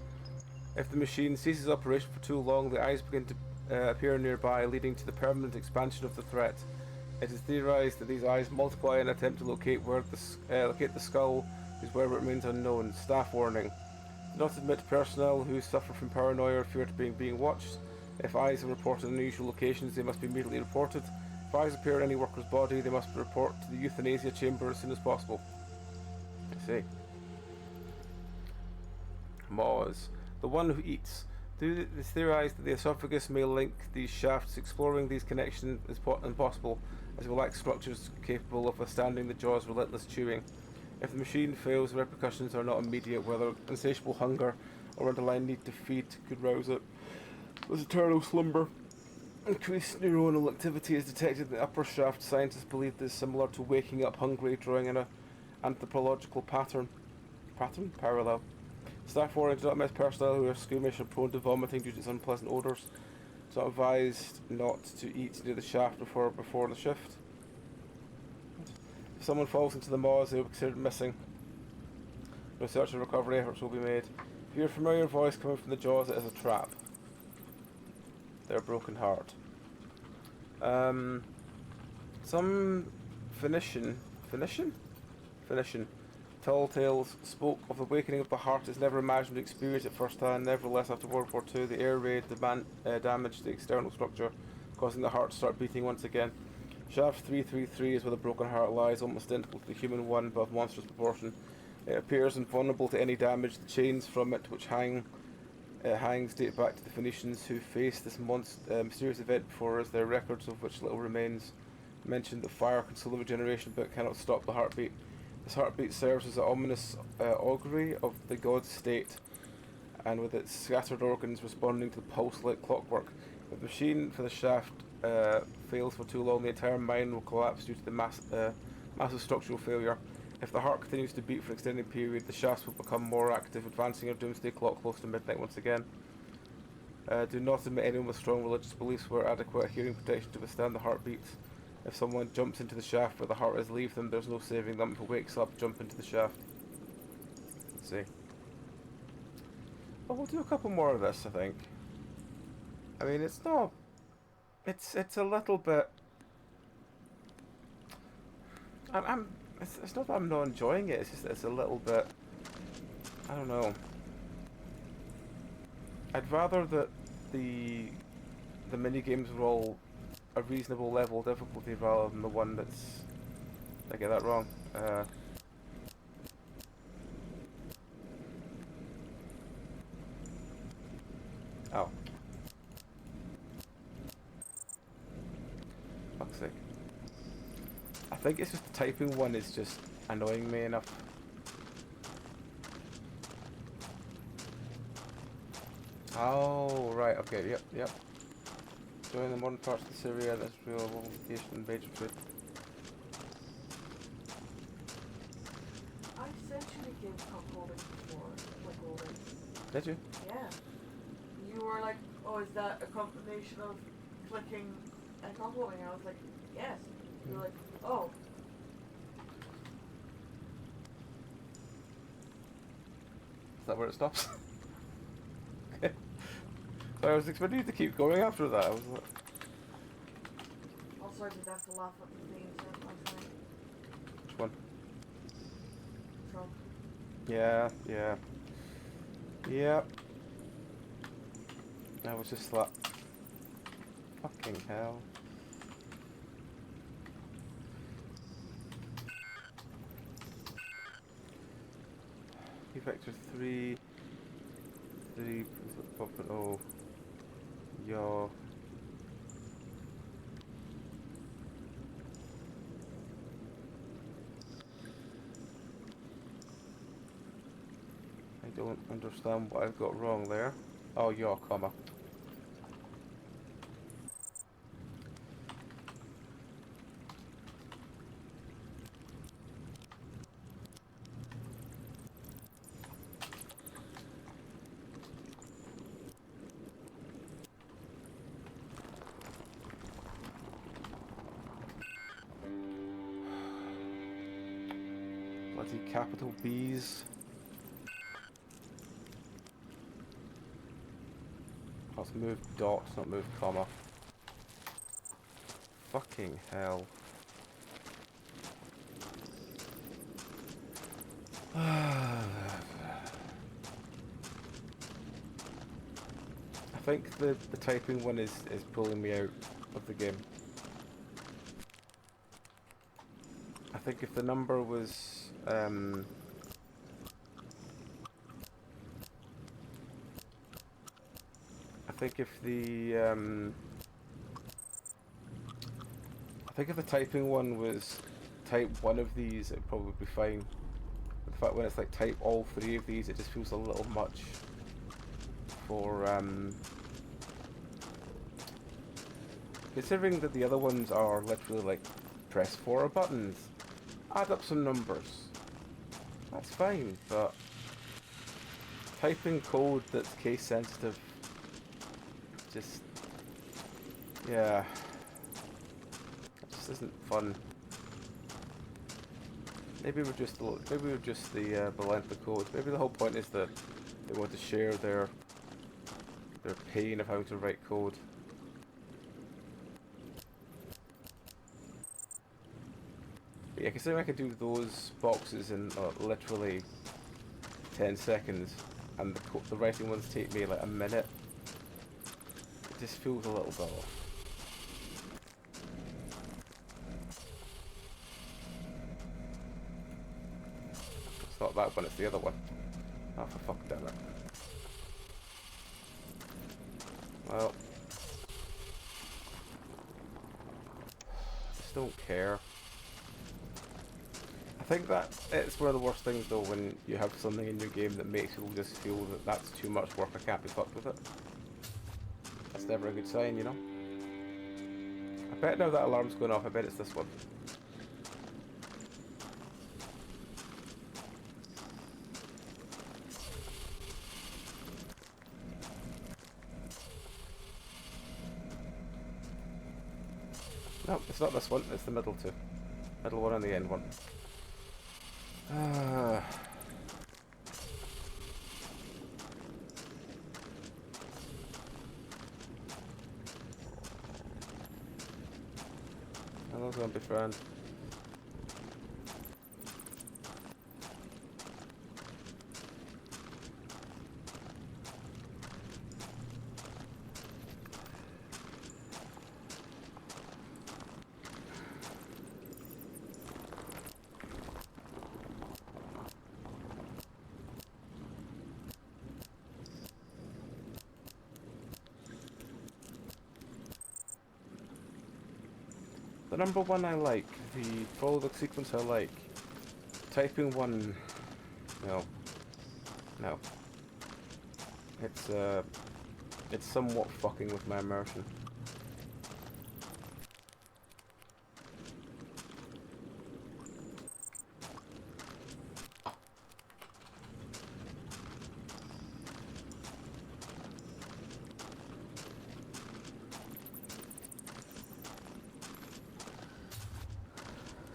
If the machine ceases operation for too long, the eyes begin to appear nearby, leading to the permanent expansion of the threat. It is theorized that these eyes multiply in an attempt to locate the skull, whose wherever it remains unknown. Staff warning. Do not admit personnel who suffer from paranoia or fear to being watched. If eyes are reported in unusual locations, they must be immediately reported. If eyes appear in any worker's body, they must report to the euthanasia chamber as soon as possible. I see. Maws. The one who eats. It is theorized that the esophagus may link these shafts. Exploring these connections is impossible, as it will lack structures capable of withstanding the jaw's relentless chewing. If the machine fails, the repercussions are not immediate, whether insatiable hunger or underlying need to feed could rouse it. As eternal slumber. Increased neuronal activity is detected in the upper shaft. Scientists believe this is similar to waking up hungry, drawing in an anthropological pattern. pattern parallel. Staff warning: do not mess personnel who are squeamish or prone to vomiting due to its unpleasant odours. It's not advised not to eat near the shaft before the shift. If someone falls into the maws, they will be considered missing. No search and recovery efforts will be made. If you hear a familiar voice coming from the jaws, it is a trap. Their broken heart. Some Phoenician tall tales spoke of the awakening of the heart as never imagined to experience it firsthand. Nevertheless, after World War II, the air raid damaged the external structure, causing the heart to start beating once again. Shaft 333 is where the broken heart lies, almost identical to the human one, but of monstrous proportion. It appears invulnerable to any damage. The chains from it, which hangs, date back to the Phoenicians who faced this mysterious event before us. There are records of which little remains. Mentioned that fire can slow the regeneration, but cannot stop the heartbeat. This heartbeat serves as an ominous augury of the god's state, and with its scattered organs responding to the pulse like clockwork. If the machine for the shaft fails for too long, the entire mine will collapse due to the massive structural failure. If the heart continues to beat for an extended period, the shafts will become more active, advancing our doomsday clock close to midnight once again. Do not admit anyone with strong religious beliefs where adequate hearing protection to withstand the heartbeats. If someone jumps into the shaft where the heart is, leave them. There's no saving them. If it wakes up, jump into the shaft. Let's see. Well, we'll do a couple more of this, I think. I mean, it's not... It's a little bit... It's not that I'm not enjoying it, it's just that it's a little bit... I don't know. I'd rather that the mini-games were all a reasonable level of difficulty rather than the one that's... Did I get that wrong? Oh. Fuck's sake. I think it's just the typing one is just annoying me enough. Oh, right, okay, yep. Join the modern parts of Syria and Israel location invasion trade. I sent you the game cup holding before, like holding. Did you? Yeah. You were like, oh, is that a combination of clicking and cup holding? I was like, yes. You were like, oh. Is that where it stops? Okay. I was expecting you to keep going after that. I was like... Also, I did have to laugh at the thing you said last night. Which one? Trump. Yeah. I was just like... Fucking hell. Vector 3... 3.0... Yaw... I don't understand what I've got wrong there. Oh, yaw, comma. Bloody capital B's. Let's move dots, not move comma. Fucking hell. I think the typing one is pulling me out of the game. I think if the number was I think if the typing one was type one of these, it'd probably be fine. In fact, when it's like type all three of these, it just feels a little much for considering that the other ones are literally like press 4 buttons, add up some numbers. That's fine, but Typing code that's case sensitive. Just, yeah, it just isn't fun. Maybe we're just the length of code. Maybe the whole point is that they want to share their pain of having to write code. But yeah, considering I could do those boxes in literally 10 seconds, and the writing ones take me like a minute, it just feels a little bit off. It's not that one, it's the other one. Oh, for fuck, damn it. Well, I just don't care. I think that it's one of the worst things though when you have something in your game that makes people just feel that that's too much work, I can't be fucked with it. That's never a good sign, you know? I bet now that alarm's going off, I bet it's this one. No, it's not this one, it's the middle two. Middle one and the end one. Hello, zombie friend. The number one I like, the follow the sequence I like. Typing one, no. No. It's somewhat fucking with my immersion.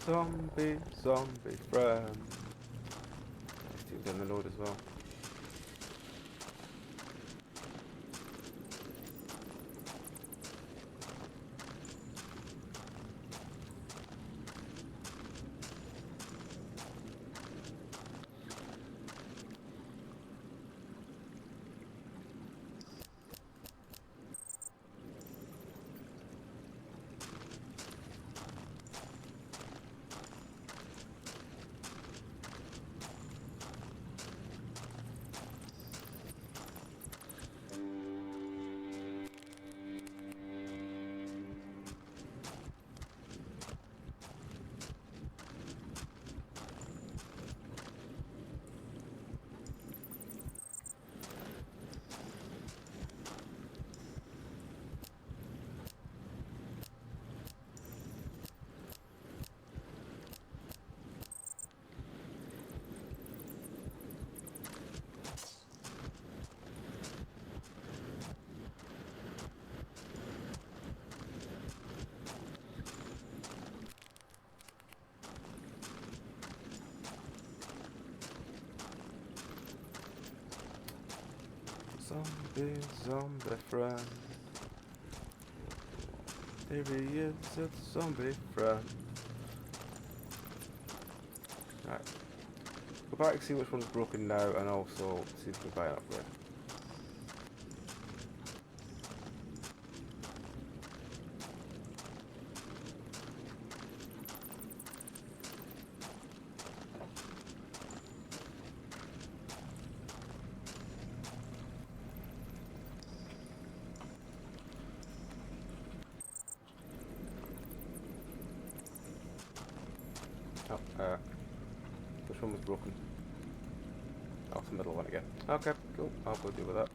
Zombie, zombie friend. Let's do down the load as well. Zombie, zombie friend. There he is, it's zombie friend. Right. Go back and see which one's broken now, and also see if we can buy an upgrade. Oh, which one was broken? Oh, it's the middle one again. Okay, cool. I'll go deal with that.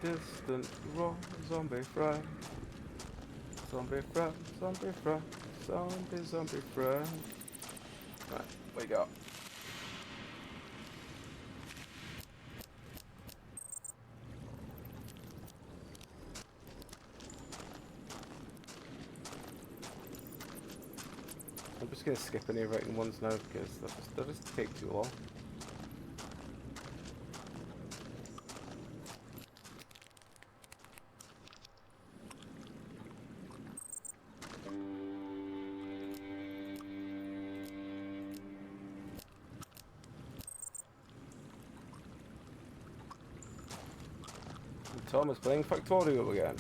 distant roar, zombie friend. Zombie friend, zombie friend, zombie friend. Right, wake up. I'm just going to skip any writing ones now because they'll just take too long. And Tom is playing Factorio again.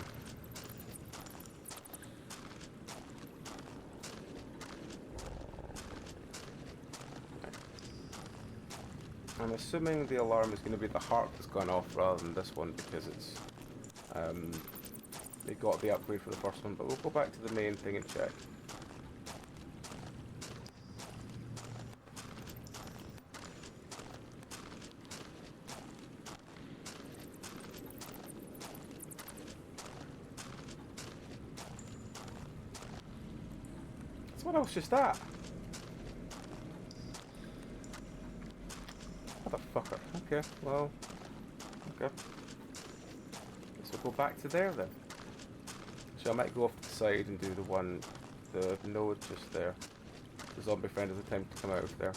I'm assuming the alarm is going to be the heart that's gone off rather than this one because it's they got the upgrade for the first one, but we'll go back to the main thing and check. So what else just that? Motherfucker. Okay, well, okay. Guess we'll go back to there then. So I might go off to the side and do the node just there. The zombie friend has a time to come out of there.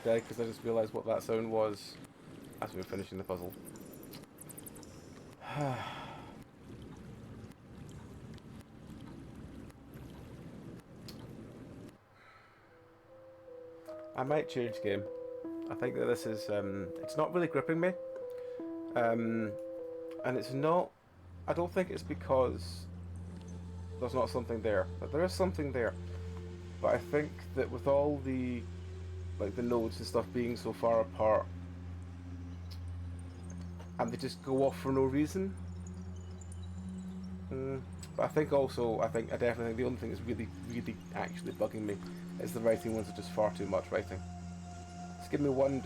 Okay, because I just realised what that sound was as we were finishing the puzzle. I might change game. I think that this is, it's not really gripping me. And it's not, I don't think it's because there's not something there. But there is something there. But I think that with all the the nodes and stuff being so far apart and they just go off for no reason. But I think also, I definitely think the only thing that's really actually bugging me is the writing ones are just far too much writing. Just give me one,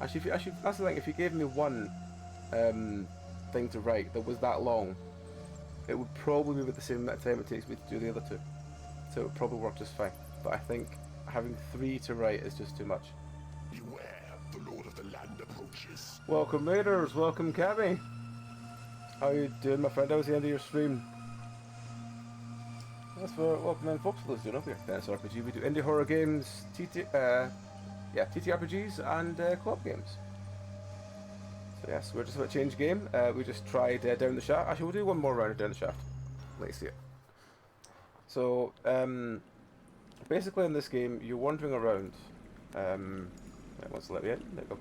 actually that's the thing, if you gave me one thing to write that was that long, it would probably be about the same amount of time it takes me to do the other two. So it would probably work just fine. But I think having 3 to write is just too much. Beware, the Lord of the Land approaches. Welcome raiders, welcome Cabby. How you doing, my friend? How was the end of your stream? That's for welcome in folks. Let's do it up here. Penancerpg. We do indie horror games, TTRPGs and co-op games. So yes, we're just about to change game. We just tried down the shaft. Actually, we'll do one more round of down the shaft. Let's see it. So basically, in this game, you're wandering around. It wants to let me in. There we go.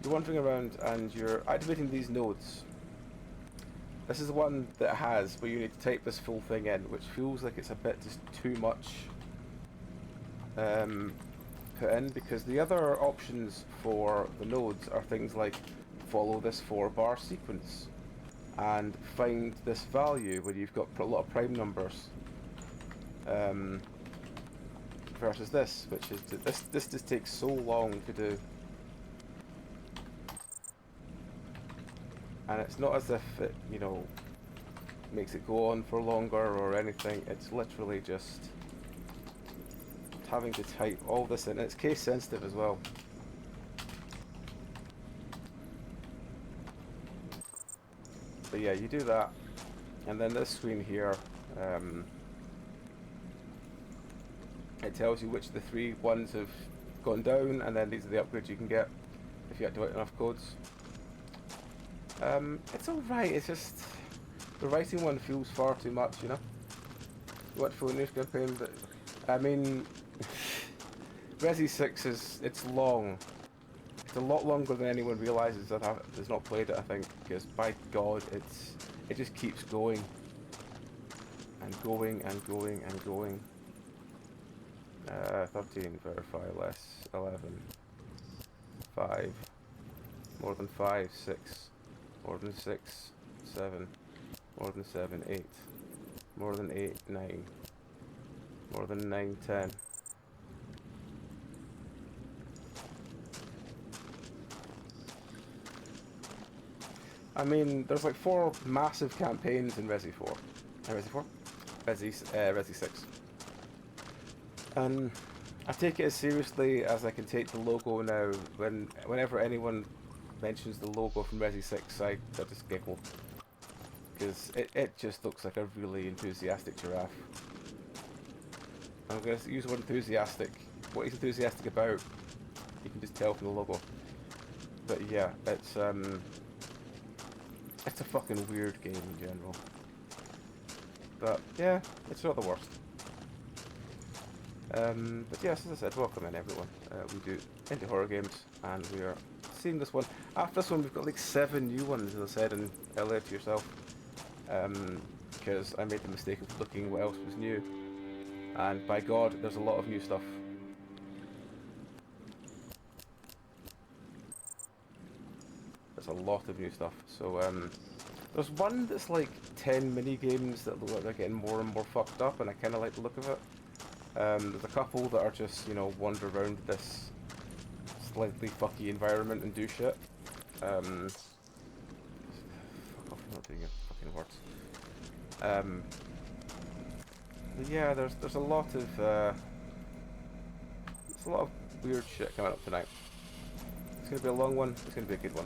You're wandering around and you're activating these nodes. This is the one that has where you need to type this full thing in, which feels like it's a bit just too much put in, because the other options for the nodes are things like follow this 4-bar sequence and find this value where you've got a lot of prime numbers. Versus this, which is this just takes so long to do, and it's not as if it makes it go on for longer or anything. It's literally just having to type all this in. It's case sensitive as well. But yeah, you do that, and then this screen here. It tells you which of the 3 ones have gone down, and then these are the upgrades you can get if you activate enough codes. It's alright, it's just the writing one feels far too much, you know? What for news campaign, but I mean Resi 6 it's long. It's a lot longer than anyone realises that has not played it, I think, because by God it just keeps going. And going, and going, and going. 13, verify, less 11. 5. More than 5, 6. More than 6, 7. More than 7, 8. More than 8, 9. More than 9, 10. I mean, there's like 4 massive campaigns in Resi 4. Resi 4? Resi 6. And I take it as seriously as I can take the logo now. Whenever anyone mentions the logo from Resi 6, I just giggle. Because it just looks like a really enthusiastic giraffe. I'm going to use the word enthusiastic. What he's enthusiastic about, you can just tell from the logo. But yeah, it's a fucking weird game in general. But yeah, it's not the worst. But yes, as I said, welcome in everyone. We do indie horror games, and we are seeing this one. After this one, we've got like 7 new ones, as I said earlier to yourself. Because I made the mistake of looking what else was new. And by God, there's a lot of new stuff. There's a lot of new stuff. So, there's one that's like 10 mini games that look like they're getting more and more fucked up, and I kind of like the look of it. There's a couple that are just, you know, wander around this slightly fucky environment and do shit. Fuck off, I'm not doing your fucking words. But yeah, there's a lot of weird shit coming up tonight. It's gonna be a long one. It's gonna be a good one.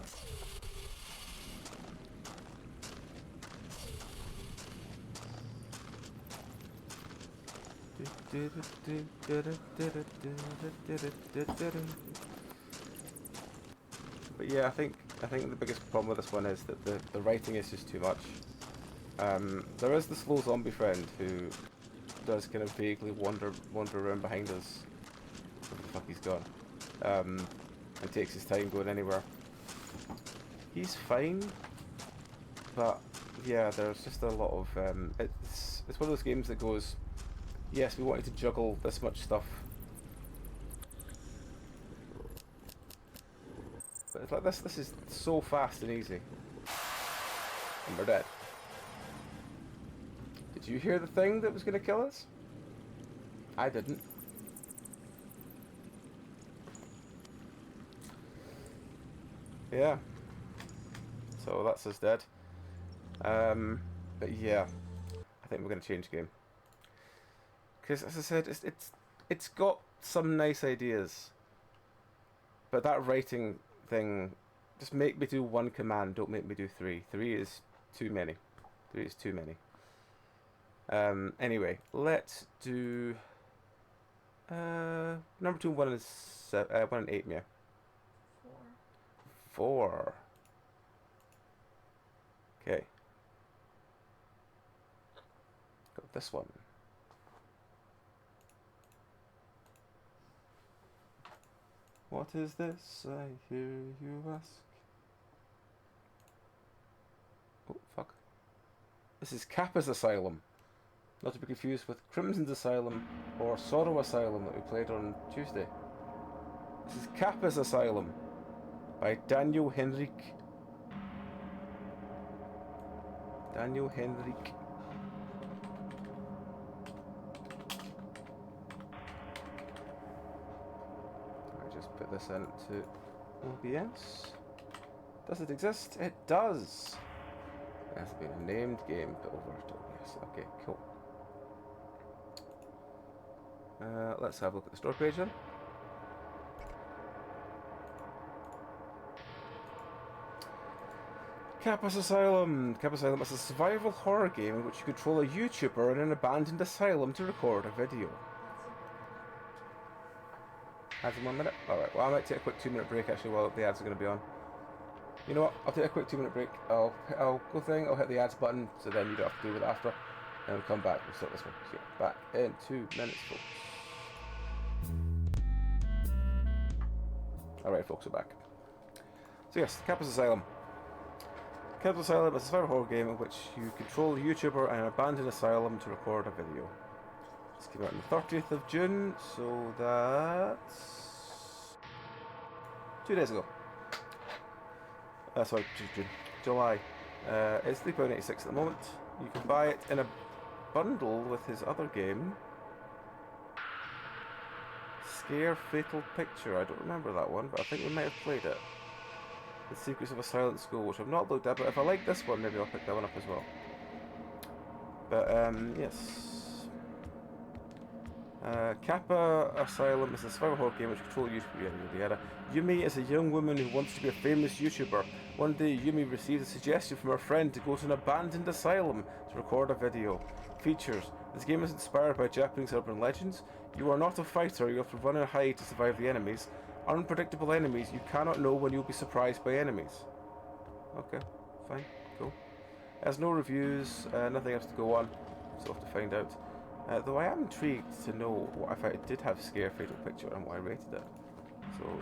But yeah, I think the biggest problem with this one is that the writing is just too much. There is the slow zombie friend who does kind of vaguely wander around behind us. Where the fuck he's gone? And takes his time going anywhere. He's fine, but yeah, there's just a lot of it's one of those games that goes, yes, we wanted to juggle this much stuff, but it's like this is so fast and easy, and we're dead. Did you hear the thing that was going to kill us? I didn't. Yeah. So that's us dead. But yeah, I think we're going to change game. Because as I said, it's got some nice ideas. But that writing thing, just make me do 1 command, don't make me do 3. 3 is too many. 3 is too many. Anyway, let's do number 2, 1 and 1 and 8, yeah. 4. Okay. Got this one. What is this? I hear you ask. Oh, fuck. This is Kappa's Asylum. Not to be confused with Crimson's Asylum or Sorrow Asylum that we played on Tuesday. This is Kappa's Asylum by Daniel Henrique. Daniel Henrique. I just put this into OBS. Does it exist? It does! It has been a named game put over to OBS. Okay, cool. Let's have a look at the store page then. Kappa's Asylum. Kappa's Asylum is a survival horror game in which you control a YouTuber in an abandoned asylum to record a video. Ads in 1 minute? Alright, well I might take a quick 2-minute break actually while the ads are going to be on. You know what, I'll take a quick 2-minute break. I'll hit the ads button so then you don't have to deal with it after. And we'll come back, we'll start this one. So yeah, back in 2 minutes, folks. Alright folks, we're back. So yes, Kappa's Asylum. Kappa Asylum is a survival horror game in which you control a YouTuber in an abandoned asylum to record a video. This came out on the 30th of June, so that's 2 days ago. Sorry, June. July. It's £3.86 at the moment. You can buy it in a bundle with his other game, Scare Fatal Picture. I don't remember that one, but I think we might have played it. The Secrets of a Silent School, which I've not looked at, but if I like this one, maybe I'll pick that one up as well. But, yes. Kappa Asylum is a survival horror game which controls YouTuber. Yumi is a young woman who wants to be a famous YouTuber. One day, Yumi receives a suggestion from her friend to go to an abandoned asylum to record a video. Features: this game is inspired by Japanese urban legends. You are not a fighter, you have to run and hide to survive the enemies. Unpredictable enemies, you cannot know when you'll be surprised by enemies. Okay, fine, cool. Has no reviews, nothing else to go on, so I'll have to find out. Though I am intrigued to know what if I did have Scare Fatal Picture and what I rated it. So,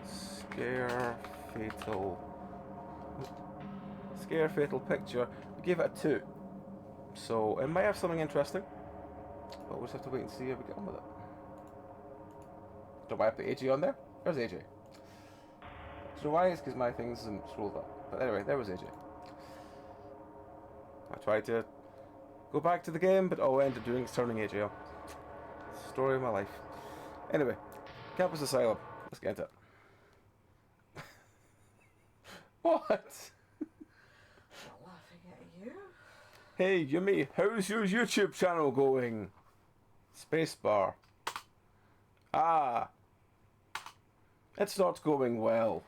Scare Fatal Picture, we gave it a 2. So, it might have something interesting, but we'll just have to wait and see how we get on with it. Do I have the AJ on there? There's AJ. So why? It's because my things isn't scrolled up. But anyway, there was AJ. I tried to go back to the game, but all I ended up doing is turning AJ off. Story of my life. Anyway, Campus Asylum. Let's get into it. What? Not laughing at you. Hey, Yumi, how's your YouTube channel going? Spacebar. Ah. It's not going well.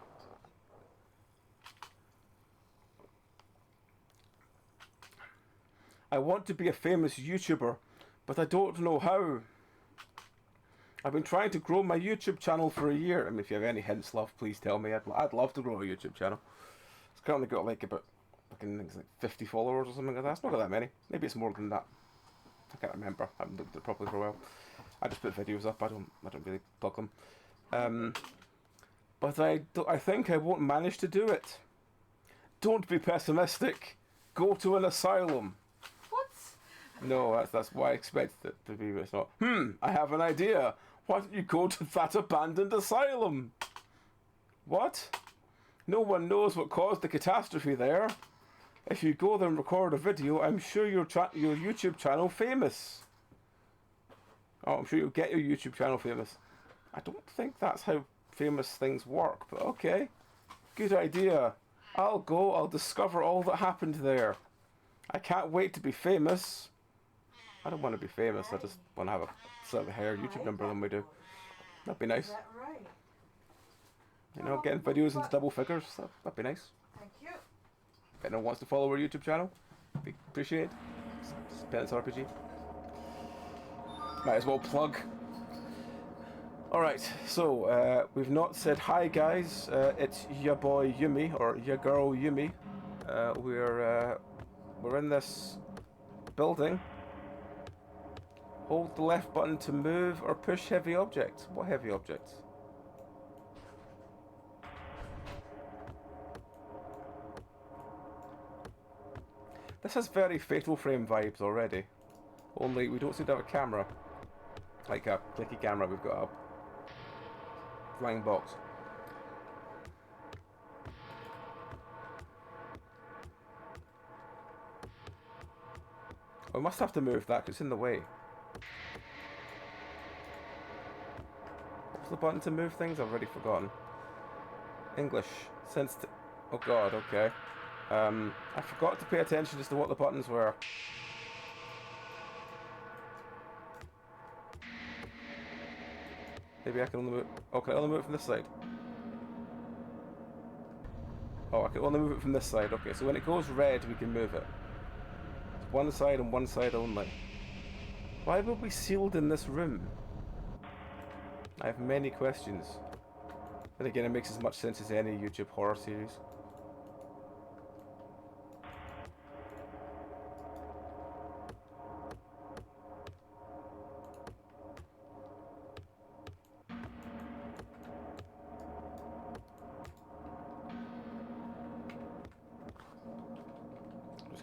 I want to be a famous YouTuber, but I don't know how. I've been trying to grow my YouTube channel for a year. I mean, if you have any hints, love, please tell me. I'd love to grow a YouTube channel. It's currently got like about like 50 followers or something like that. It's not got that many. Maybe it's more than that. I can't remember. I haven't looked at it properly for a while. I just put videos up. I don't really plug them. But I think I won't manage to do it. Don't be pessimistic. Go to an asylum. What? No, that's why I expected it to be. It's not. I have an idea. Why don't you go to that abandoned asylum? What? No one knows what caused the catastrophe there. If you go there and record a video, I'm sure your YouTube channel famous. Oh, I'm sure you'll get your YouTube channel famous. I don't think that's how famous things work, but okay. Good idea. I'll go, I'll discover all that happened there. I can't wait to be famous. I don't want to be famous, I just want to have a slightly higher YouTube number than we do. That'd be nice. Is that right? You know, getting videos into double figures, that'd be nice. Thank you. If anyone wants to follow our YouTube channel, we appreciate it. It's Penancerpg. Might as well plug. Alright, so we've not said hi guys, it's ya boy Yumi, or ya girl Yumi. We're in this building. Hold the left button to move or push heavy objects. What heavy objects? This has very Fatal Frame vibes already. Only we don't seem to have a camera. Like a clicky camera, we've got a flying box. We must have to move that because it's in the way. What's the button to move things? I've already forgotten. English. Oh god, okay. I forgot to pay attention as to what the buttons were. Maybe I can only move... Oh, can I only move it from this side? Oh, I can only move it from this side. Okay, so when it goes red, we can move it. It's one side and one side only. Why were we sealed in this room? I have many questions. And again, it makes as much sense as any YouTube horror series.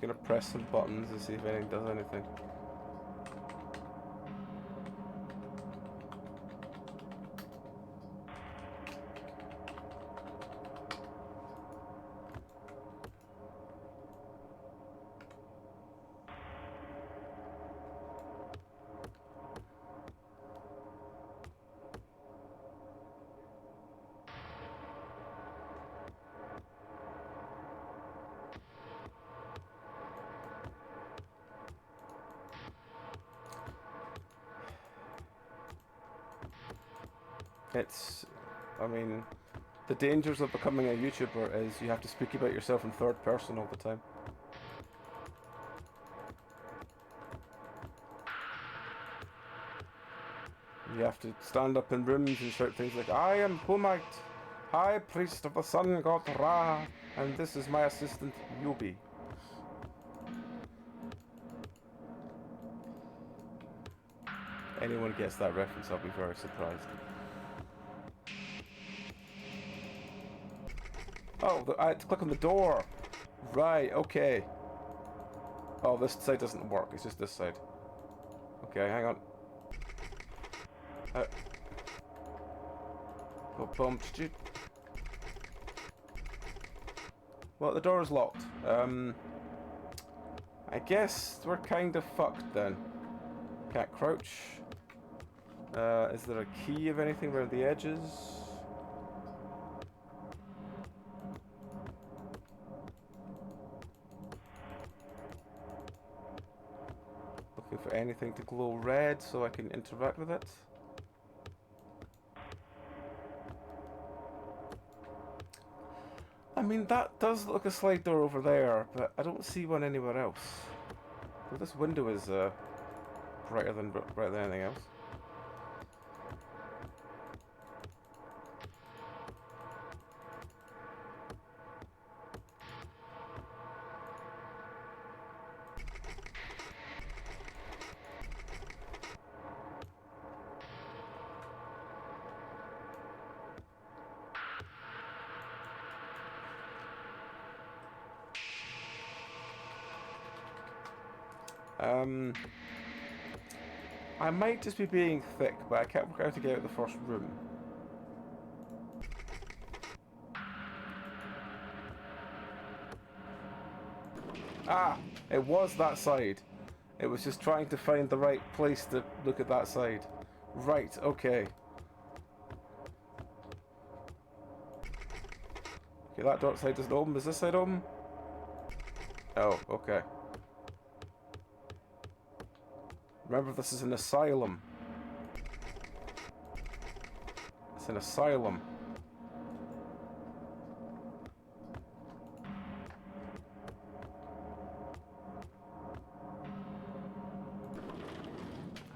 Just gonna press some buttons and see if anything does anything. It's, I mean, the dangers of becoming a YouTuber is you have to speak about yourself in third person all the time. You have to stand up in rooms and shout things like, I am Humite, High Priest of the Sun God Ra, and this is my assistant, Yubi. Anyone gets that reference, I'll be very surprised. Oh, I had to click on the door. Right, okay. Oh, this side doesn't work, it's just this side. Okay, hang on. Got bumped. Well, the door is locked. I guess we're kind of fucked then. Can't crouch. Is there a key of anything around the edges? Looking for anything to glow red so I can interact with it. I mean, that does look like a slide door over there, but I don't see one anywhere else. Well, this window is brighter than anything else. I might just be being thick, but I can't work out how to get out of the first room. Ah! It was that side. It was just trying to find the right place to look at that side. Right, okay. Okay, that dark side doesn't open. Is this side open? Oh, okay. Remember, this is an asylum. It's an asylum.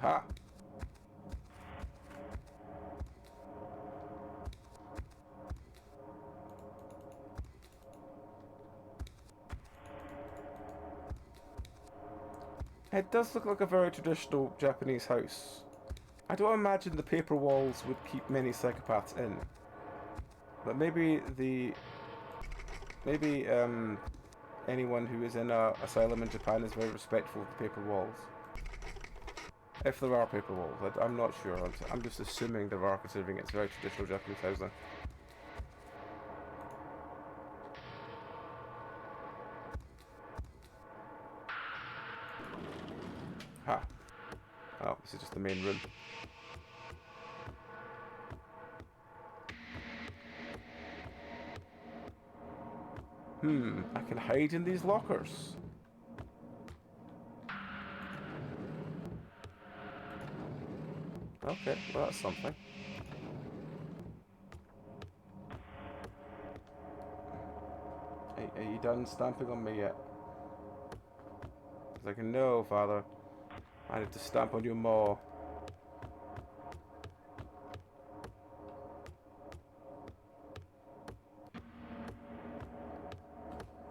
Ha! It does look like a very traditional Japanese house. I don't imagine the paper walls would keep many psychopaths in. But maybe anyone who is in an asylum in Japan is very respectful of the paper walls. If there are paper walls, I'm not sure. I'm just assuming there are, considering it's very traditional Japanese housing. Ha! Oh, this is just the main room. I can hide in these lockers. Okay, well that's something. Are you done stamping on me yet? It's like, no, Father. I need to stamp on you more.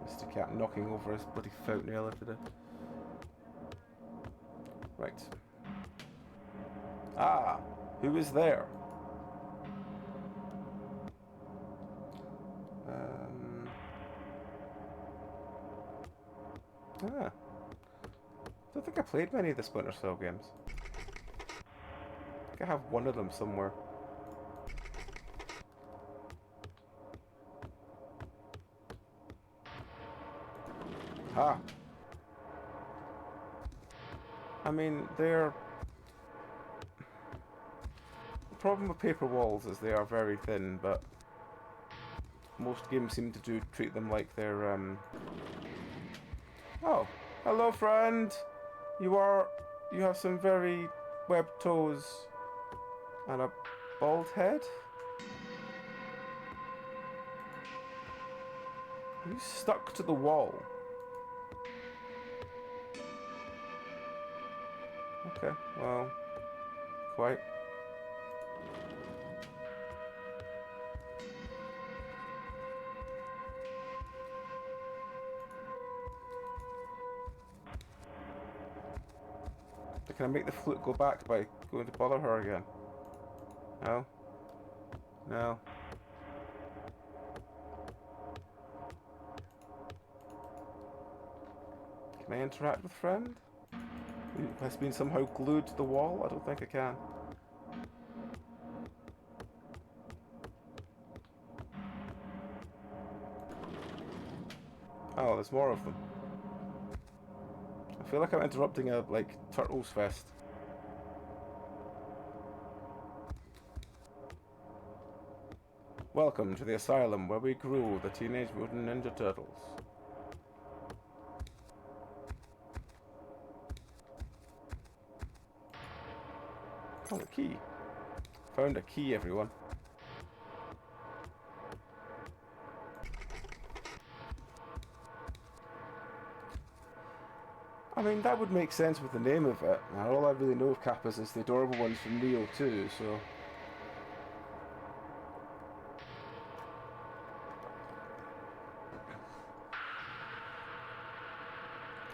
Mr. Cat knocking over his bloody fountain earlier today. Right. Ah, who is there? Ah. Don't think I played many of the Splinter Cell games. I think I have one of them somewhere. Ah. I mean, they're... The problem with paper walls is they are very thin, but most games seem to treat them like they're, Oh, hello friend! You have some very webbed toes and a bald head? Are you stuck to the wall? Okay, well, quite. Can I make the flute go back by going to bother her again? No? No. Can I interact with friend? Has been somehow glued to the wall? I don't think I can. Oh, there's more of them. I feel like I'm interrupting a, Turtles Fest. Welcome to the Asylum, where we grew the Teenage Mutant Ninja Turtles. Oh, a key. Found a key, everyone. I mean, that would make sense with the name of it. Now, all I really know of Kappas is the adorable ones from Neo 2, so...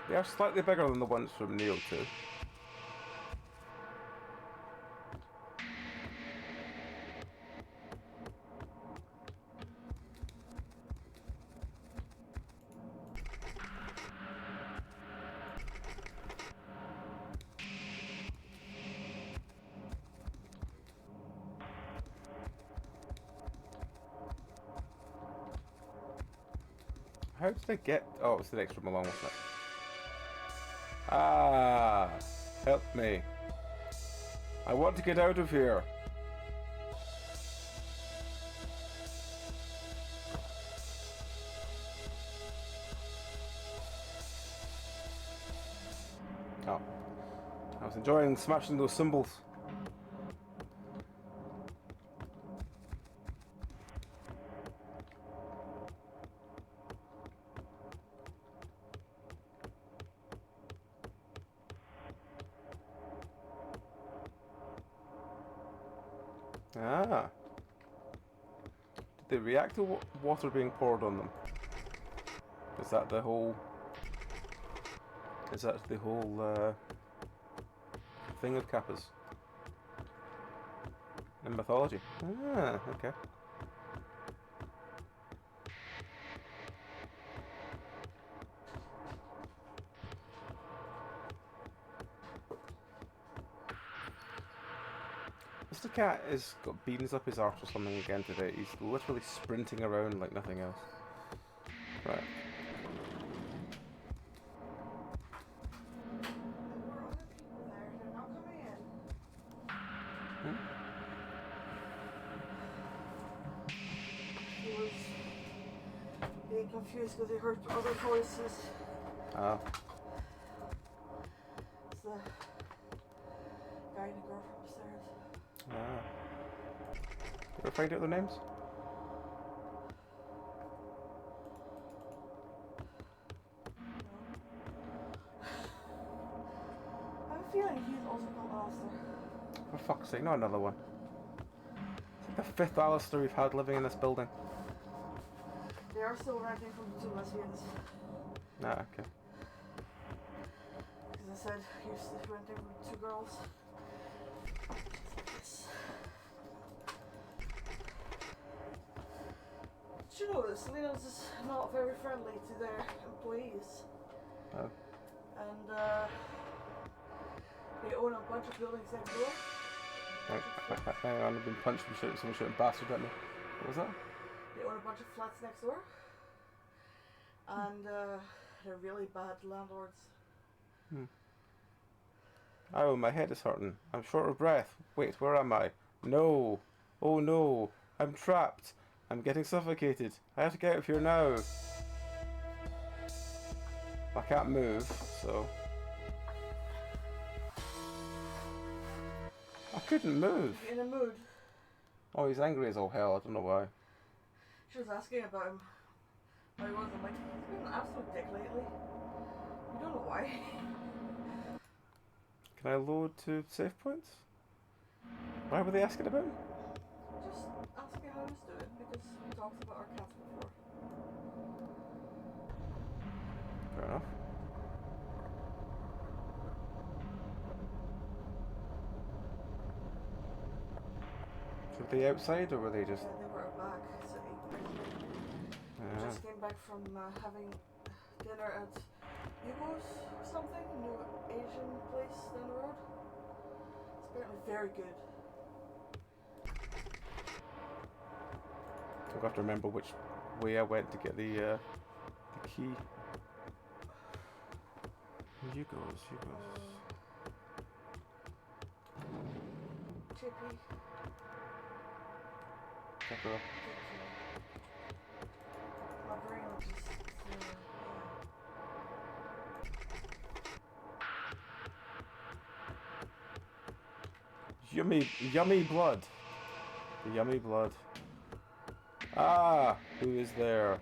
They are slightly bigger than the ones from Neo 2. How did I get... Oh, it's the next room along with it. Ah! Help me. I want to get out of here. Oh. I was enjoying smashing those symbols. Ah. Did they react to water being poured on them? Is that the whole... Is that the whole, thing of Kappas? In mythology? Ah, okay. Mr. Cat has got beans up his arse or something again today. He's literally sprinting around like nothing else. Right. There were other people there. They're not coming in. Hmm? He was being confused because he heard other voices. Ah. It's the guy and the girl from upstairs. Ah. You ever find out their names? I have a feeling he's also called Alistair. For fuck's sake, not another one. It's like the fifth Alistair we've had living in this building. They are still renting from the two lesbians. Ah, okay. Because I said he was renting from two girls. Yes. Did you notice Selena's is not very friendly to their employees? Oh. And they own a bunch of buildings next door. Hang on, I've been punched from someone shooting bastard at me. What was that? They own a bunch of flats next door. And they're really bad landlords. Oh, my head is hurting. I'm short of breath. Wait, where am I? No. Oh no. I'm trapped. I'm getting suffocated. I have to get out of here now. I can't move, so... I couldn't move. In a mood. Oh, he's angry as all hell. I don't know why. She was asking about him. How he was. I'm like, he's been an absolute dick lately. We don't know why. Can I load to save points? Why were they asking about him? Just asking how he's doing because we talked about our cats before. Fair enough. Were they outside or were they just... Yeah, they were back sitting. Just came back from having dinner at Hugo's or something, a new Asian place down the road. It's apparently very good. I'll have to remember which way I went to get the key. Hugo's. Chippy. Kappa. My brain was just Yummy blood. The yummy blood. Ah, who is there?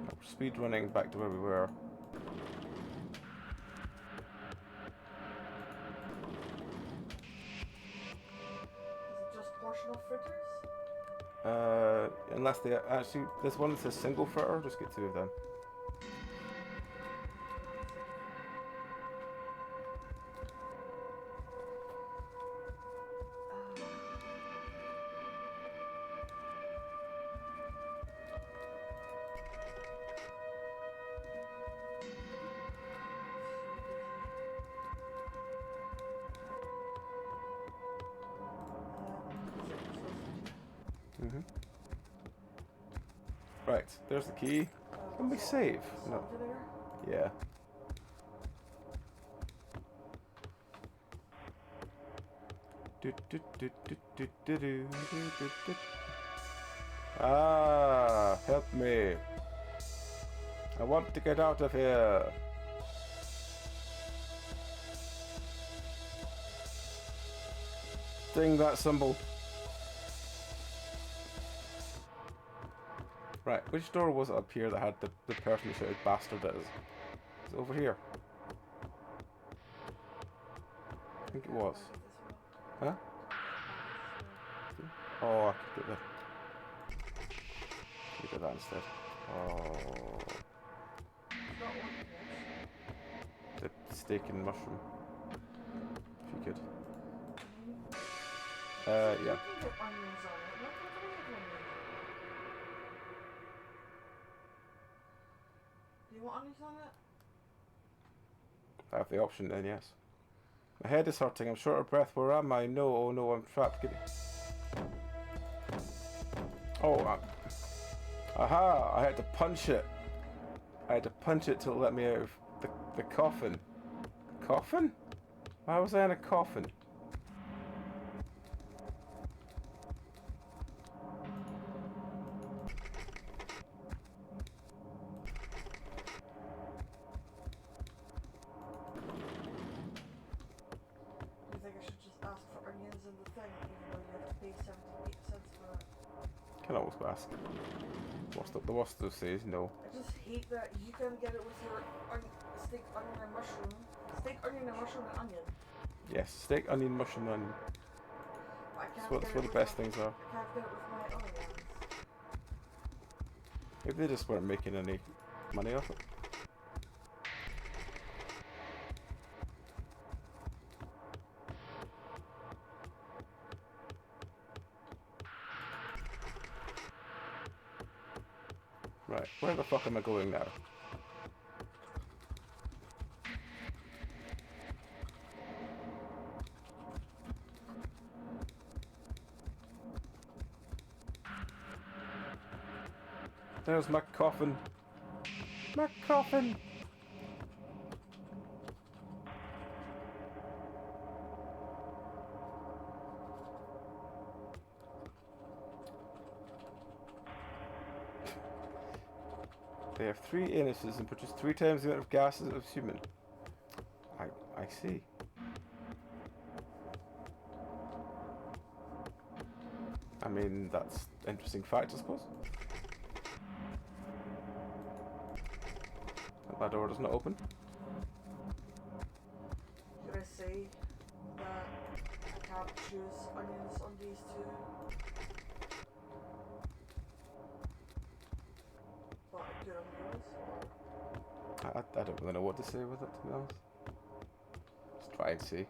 We're speed running back to where we were. Is it just portional fritters? Unless they actually, there's one that says single fritter. Just get 2 of them. Right, there's the key. Can we save? No. Yeah. Ah, help me. I want to get out of here. Ding that symbol. Right, which door was it up here that had the person who shouted bastard at us? Is it over here? I think it was. Huh? Oh, I could get that instead. Oh. The steak and mushroom. If you could. Yeah. Do you want onions on it? If I have the option, then yes. My head is hurting. I'm short of breath. Where am I? No, oh no, I'm trapped. Oh, aha! I had to punch it. I had to punch it till it let me out of the coffin. Coffin? Why was I in a coffin? Can always ask. The worst they'll say is no. I just hate that you can get it with your steak, onion, and mushroom. Steak, onion, and mushroom, and onion. Yes, steak, onion, mushroom, and onion. That's what the best things are. I can't get it with my other ones. Maybe they just weren't making any money off it. Right. Where the fuck am I going now? There's my coffin. My coffin! They have 3 anuses and produce 3 times the amount of gases of human. I see. I mean, that's an interesting fact, I suppose. That door does not open. Should I say that I can't choose onions on these 2? But good on yours? I don't really know what to say with it, to be honest. Just try and see.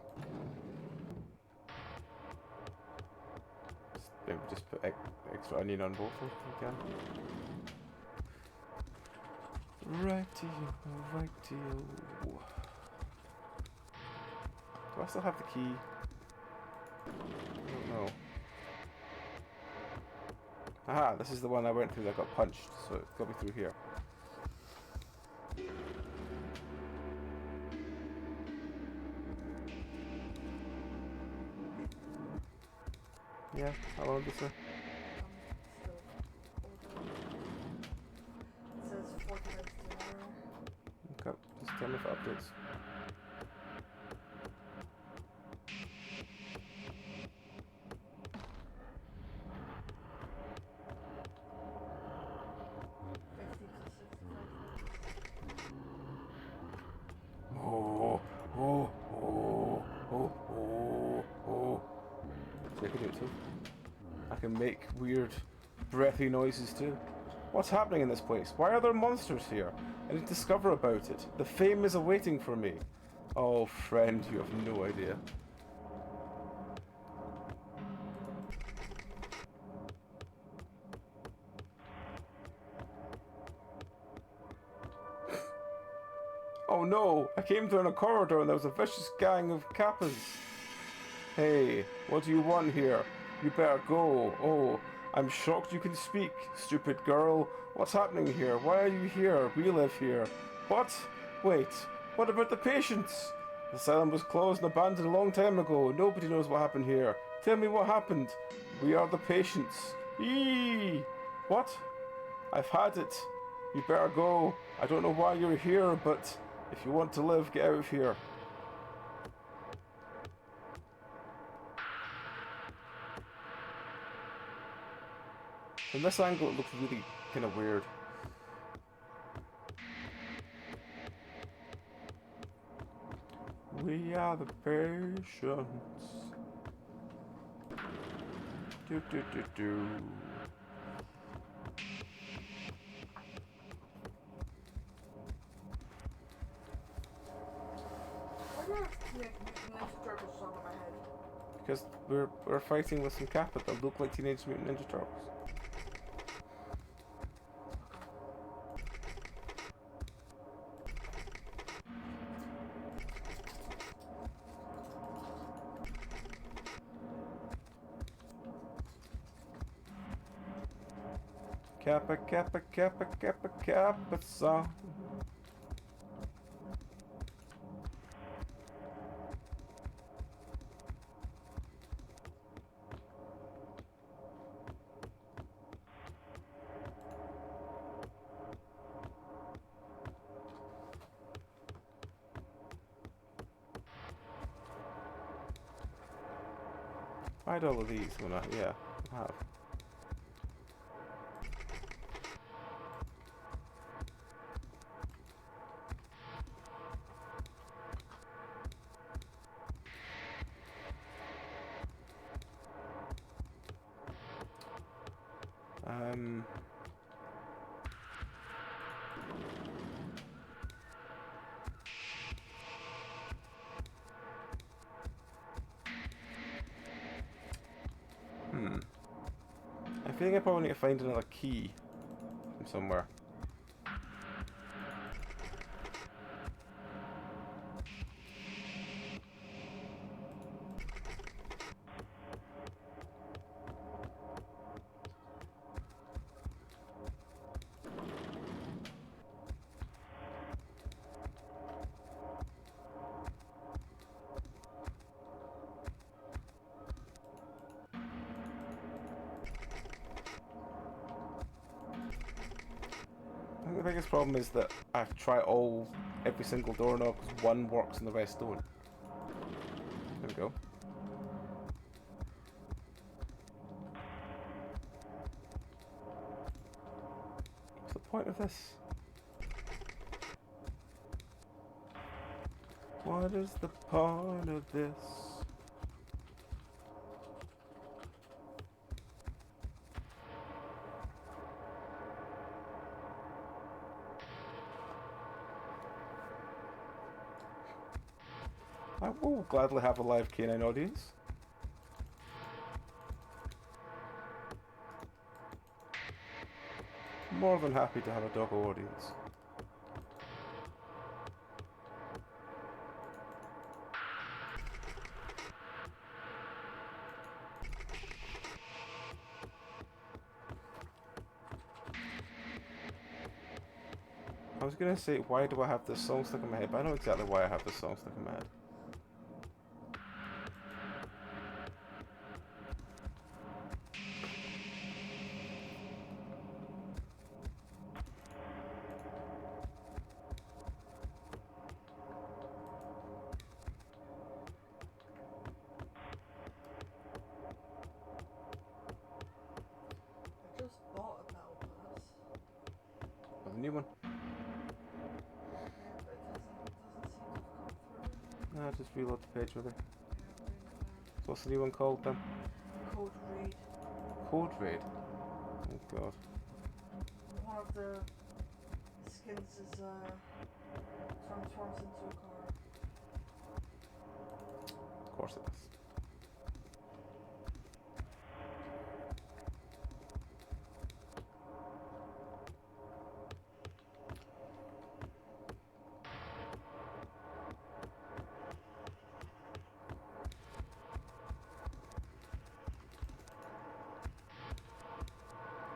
Maybe just put extra onion on both if we can. Rightio. Do I still have the key? I don't know. Aha, this is the one I went through that got punched, so it's got me through here. Yeah, how long is it? It says 40 minutes to an hour. Okay, just tell me if it updates. So I can do it too. I can make weird breathy noises too. What's happening in this place? Why are there monsters here? I need to discover about it. The fame is awaiting for me. Oh, friend, you have no idea. Oh no! I came down a corridor and there was a vicious gang of Kappas. Hey, what do you want here? You better go. Oh, I'm shocked you can speak, stupid girl. What's happening here? Why are you here? We live here. What? Wait, what about the patients? The asylum was closed and abandoned a long time ago. Nobody knows what happened here. Tell me what happened. We are the patients. Eee! What? I've had it. You better go. I don't know why you're here, but if you want to live, get out of here. From this angle, it looks really kind of weird. We are the patients. Do do do do. Why do I have Teenage Mutant Ninja Turtles song in my head? Because we're fighting with some Kappa that look like Teenage Mutant Ninja Turtles. Kappa, Kappa, Kappa, Kappa, Kappa song. Find all of these when yeah, I have. I think I probably need to find another key from somewhere. the biggest problem is that I have to try every single doorknob because one works and the rest don't. There we go. What's the point of this? What is the point of this? I will gladly have a live canine audience. More than happy to have a doggo audience. I was gonna say, why do I have this song stuck in my head? But I know exactly why I have this song stuck in my head. I just bought a battle pass. With a new one. Yeah, but it doesn't seem to have come through. Nah, just reload the page with it. Yeah, I'm reading it now. So what's the new one called then? Code Raid. Code Raid. Oh god. One of the skins is transforms into a car. Of course it is.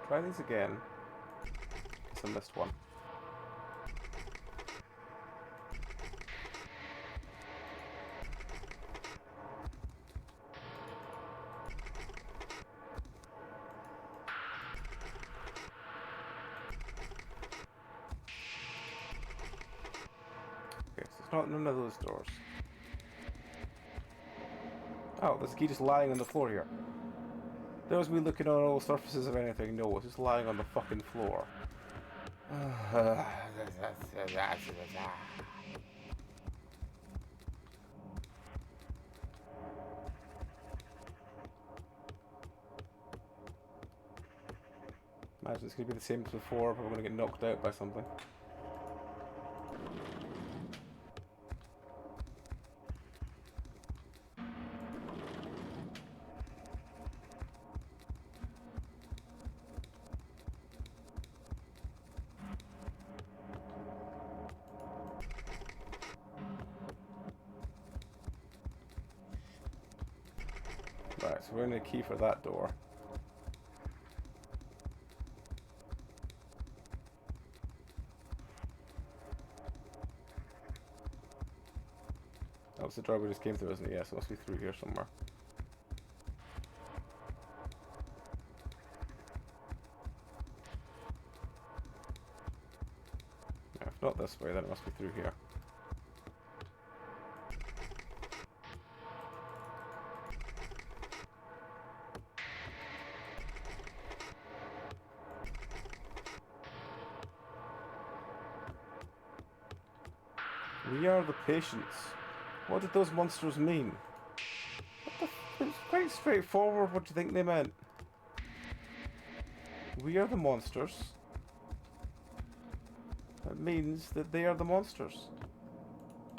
Try these again. Guess I missed one. Okay, so it's not none of those doors. Oh, there's a key just lying on the floor here. There was me looking on all surfaces of anything. No, it's just lying on the fucking floor. Imagine it's going to be the same as before, but we're going to get knocked out by something. Right, so we're going to key for that door. That was the door we just came through, isn't it? Yes, it must be through here somewhere. Yeah, if not this way, then it must be through here. We are the patients. What did those monsters mean? It was quite straightforward. What do you think they meant? We are the monsters. That means that they are the monsters.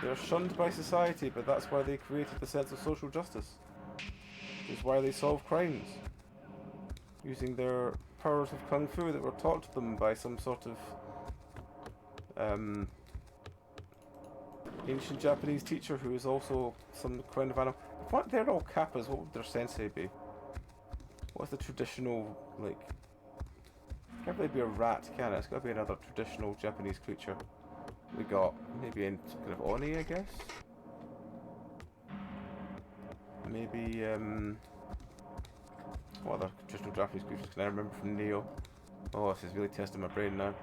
They are shunned by society, but that's why they created the sense of social justice. It's why they solve crimes. Using their powers of kung fu that were taught to them by some sort of ancient Japanese teacher who is also some kind of animal. What? They're all kappas. What would their sensei be? What's the traditional, like... Can't really be a rat, can it? It's got to be another traditional Japanese creature. We got maybe in kind of Oni, I guess? Maybe, what other traditional Japanese creatures can I remember from Neo? Oh, this is really testing my brain now.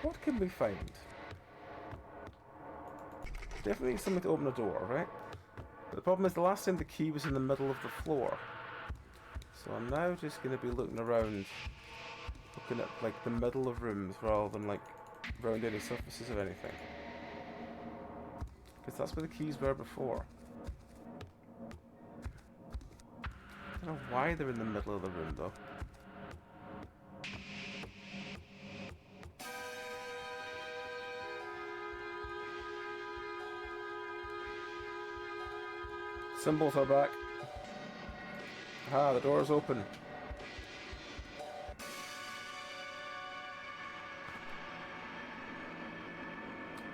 What can we find? Definitely something to open a door, right? But the problem is the last time the key was in the middle of the floor. So I'm now just going to be looking around, looking at like the middle of rooms rather than like around any surfaces of anything. Because that's where the keys were before. I don't know why they're in the middle of the room though. Symbols are back. Ah, the door's open.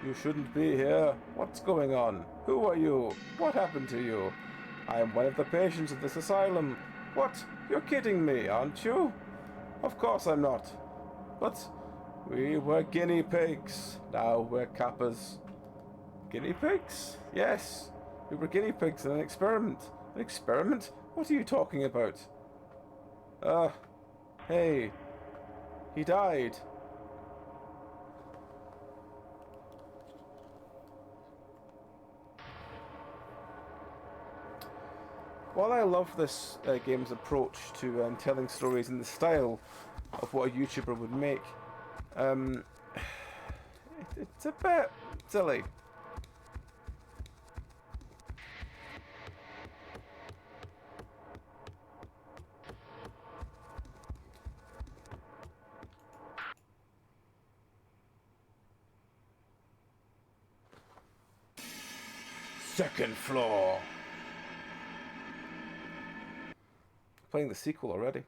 You shouldn't be here. What's going on? Who are you? What happened to you? I am one of the patients of this asylum. What? You're kidding me, aren't you? Of course I'm not. But we were guinea pigs. Now we're Kappas. Guinea pigs? Yes. We were guinea pigs in an experiment. An experiment? What are you talking about? Hey. He died. While I love this game's approach to telling stories in the style of what a YouTuber would make, it's a bit silly. Second floor. Playing the sequel already.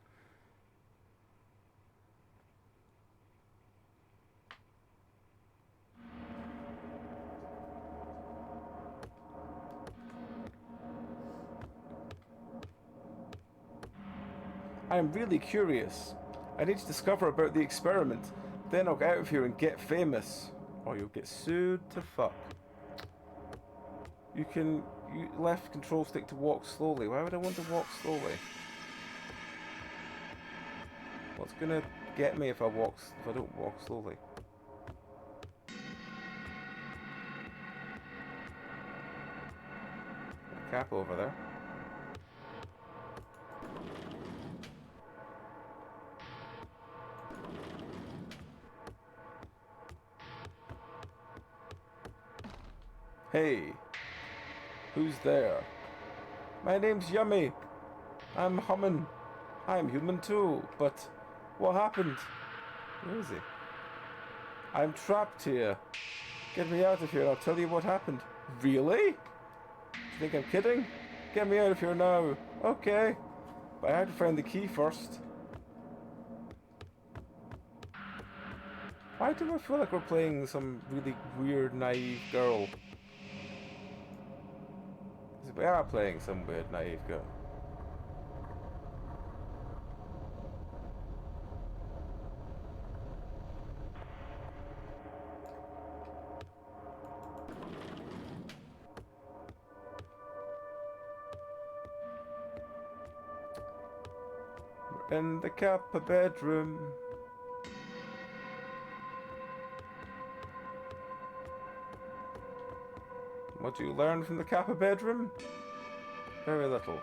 I'm really curious. I need to discover about the experiment. Then I'll get out of here and get famous. Or you'll get sued to fuck. You left control stick to walk slowly. Why would I want to walk slowly? What's gonna get me if I don't walk slowly? A Kappa over there. Hey, who's there? My name's Yummy. I'm humming. I'm human too, but what happened? Where is he? I'm trapped here. Get me out of here and I'll tell you what happened. Really? Do you think I'm kidding? Get me out of here now. Okay. But I had to find the key first. Why do I feel like we're playing some really weird, naive girl? We are playing some weird, naive girl. We're in the Kappa bedroom. What do you learn from the Kappa bedroom? Very little.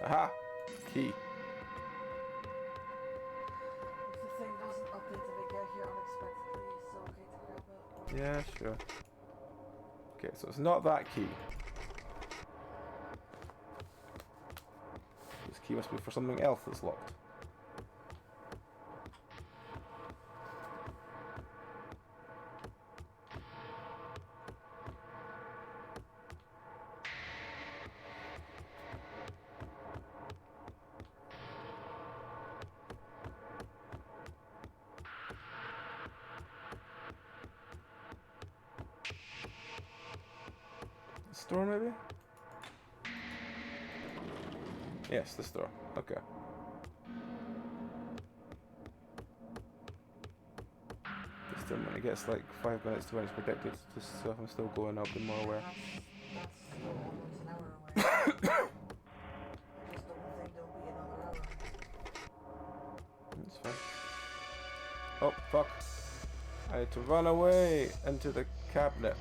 Aha! Key. If the thing doesn't update if I get here unexpectedly, it's okay to grab it. Yeah, sure. Okay, so it's not that key. This key must be for something else that's locked. Store maybe? Yes, the store. Okay. Just when it gets like 5 minutes to when it's predicted, just so if I'm still going, I'll be more aware. That's still almost an hour away. I just don't think there'll be another hour. Oh, fuck. I had to run away into the cabinet.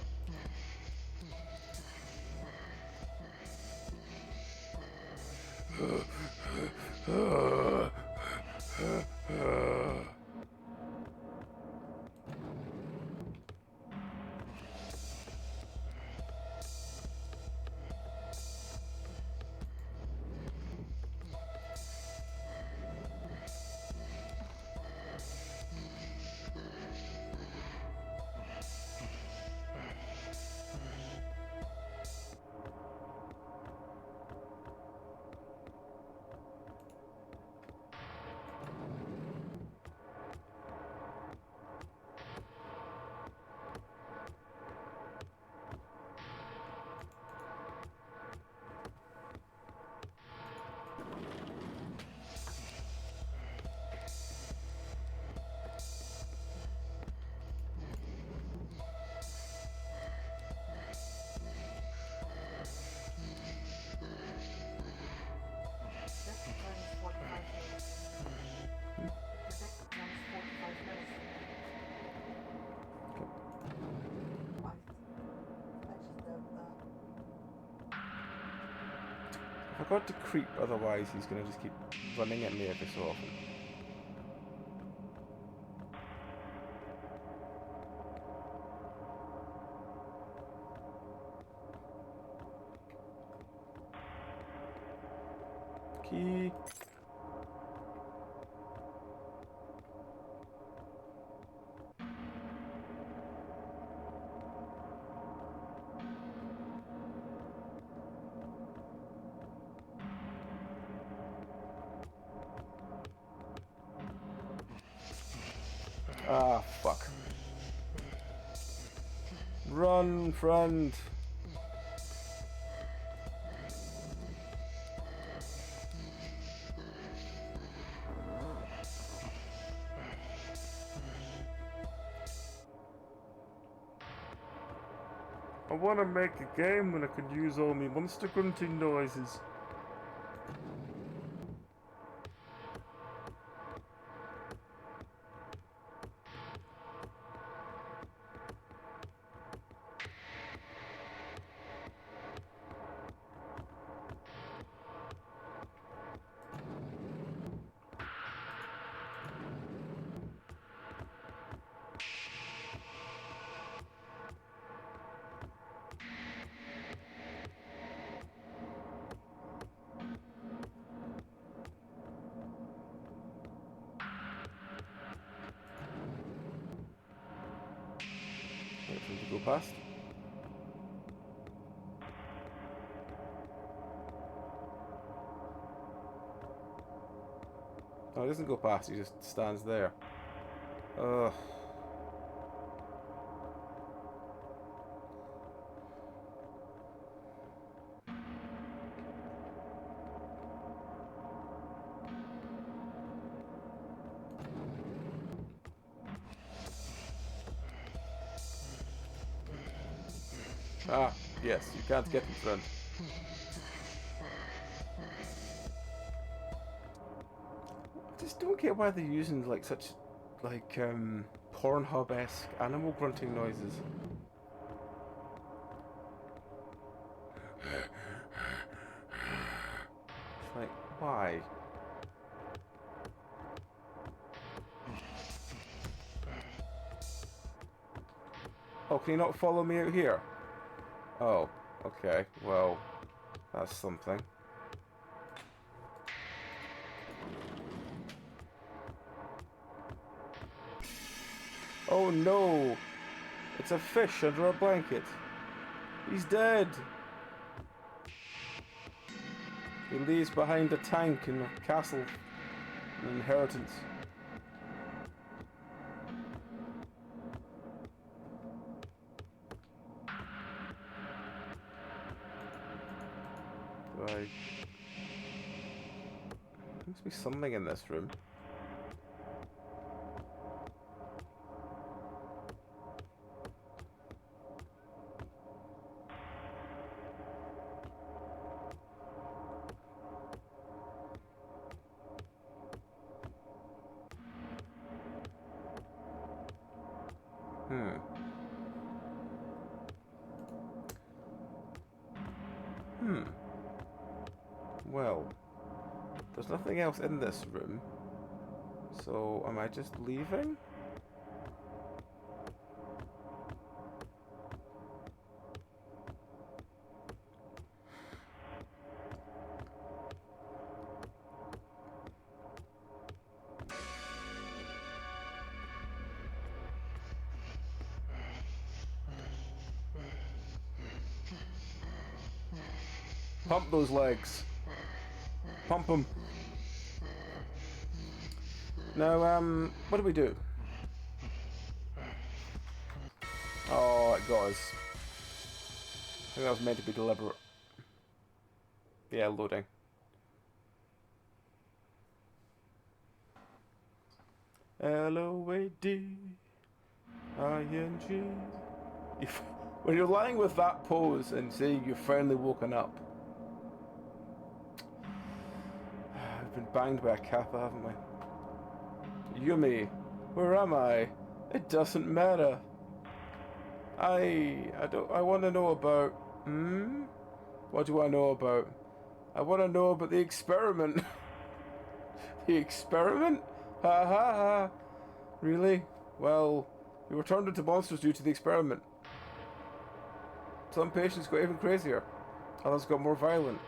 I got to creep, otherwise he's going to just keep running at me every so often. Key. Ah, fuck. Run, friend. I want to make a game when I can use all my monster grunting noises. Wait for him to go past. No, he doesn't go past, he just stands there. Ugh. Ah, yes, you can't get in front. I just don't get why they're using like such like Pornhub-esque animal grunting noises. It's like, why? Oh, can you not follow me out here? Oh, okay, well, that's something. Oh no! It's a fish under a blanket. He's dead! He leaves behind a tank and a castle, an inheritance. Right. There must be something in this room. Well, there's nothing else in this room. So, am I just leaving? Pump those legs. Pump them. Now, what do we do? Oh, it got us. I think that was meant to be deliberate. Yeah, loading. L-O-A-D-I-N-G. When you're lying with that pose and saying you've finally woken up. We've been banged by a Kappa, haven't we? Yumi, where am I? It doesn't matter. I want to know about... What do I know about? I want to know about the experiment. The experiment? Ha ha ha. Really? Well, we were turned into monsters due to the experiment. Some patients got even crazier. Others got more violent.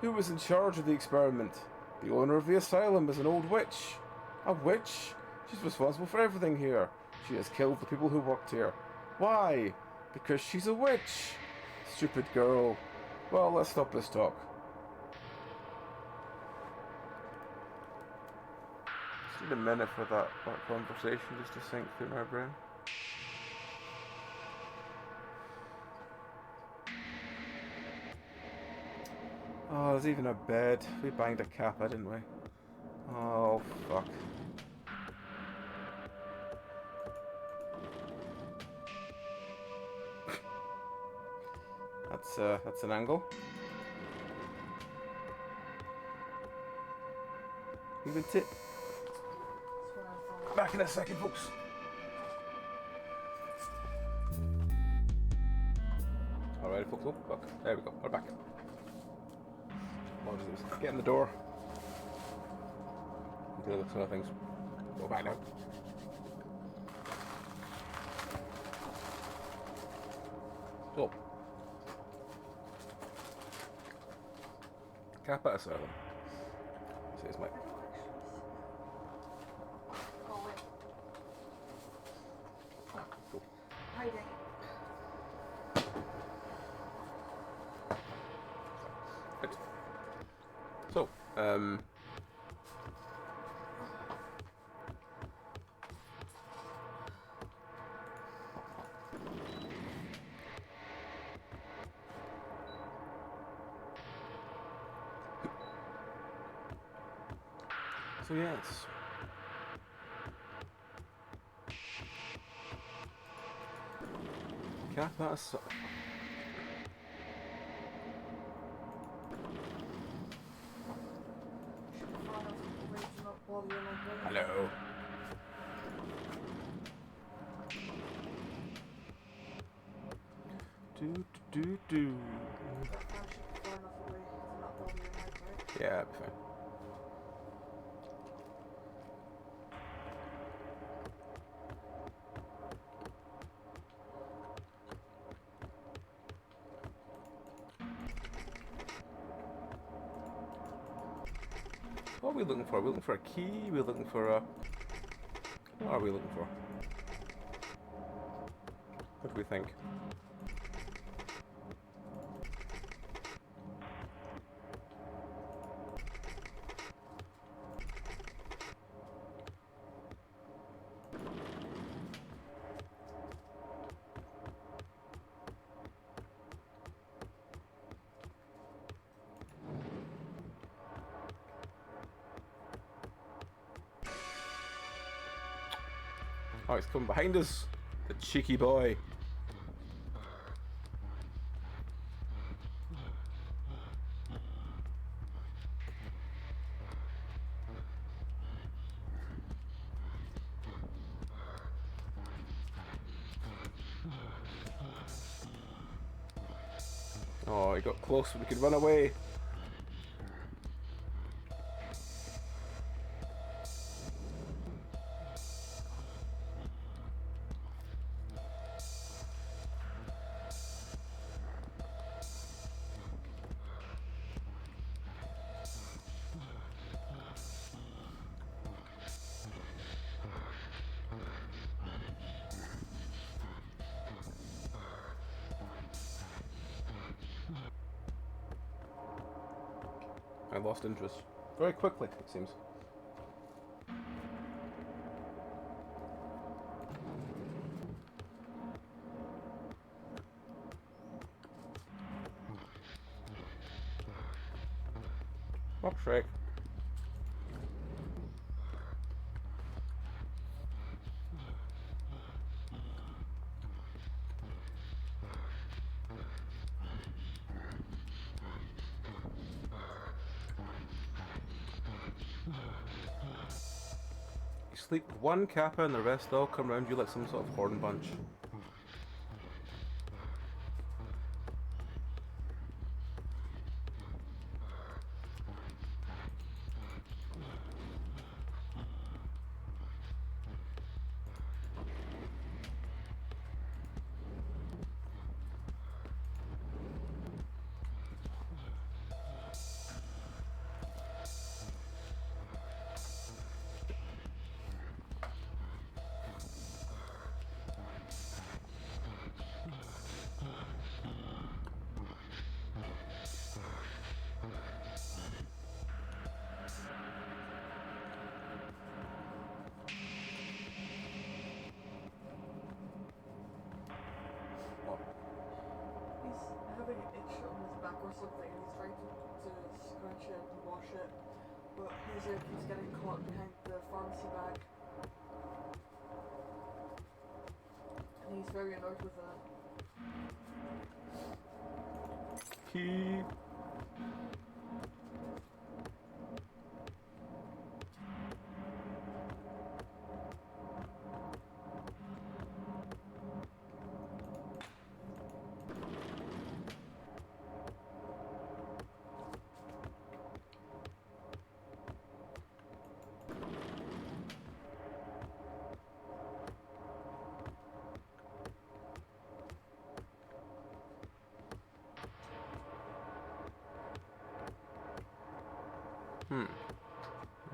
Who was in charge of the experiment? The owner of the asylum is an old witch. A witch? She's responsible for everything here. She has killed the people who worked here. Why? Because she's a witch. Stupid girl. Well, let's stop this talk. Just need a minute for that conversation just to sink through my brain. Oh, there's even a bed. We banged a Kappa, didn't we? Oh, fuck. That's an angle. Even tip. Back in a second, folks. Alright, folks. Oh, look. There we go. We're back. Get in the door. Deal with some other things. Go back now. So. Kappa Asylum. Says Mike. Oh, wait. Cool. Hiding. Right. So, so yes. Kappa Asylum. Hello. Do. Yeah, that'd be fine. What are we looking for? Are we looking for a key? Are we looking for a... What are we looking for? What do we think? Oh, he's coming behind us. The cheeky boy. Oh, he got close when he could run away. I lost interest. Very quickly, it seems. Oh, Shrek. You sleep with one Kappa and the rest all come around you like some sort of horn bunch. He's having an itch on his back or something, and he's trying to scratch it and wash it, but his ear keeps getting caught behind the pharmacy bag. And he's very annoyed with that. Key.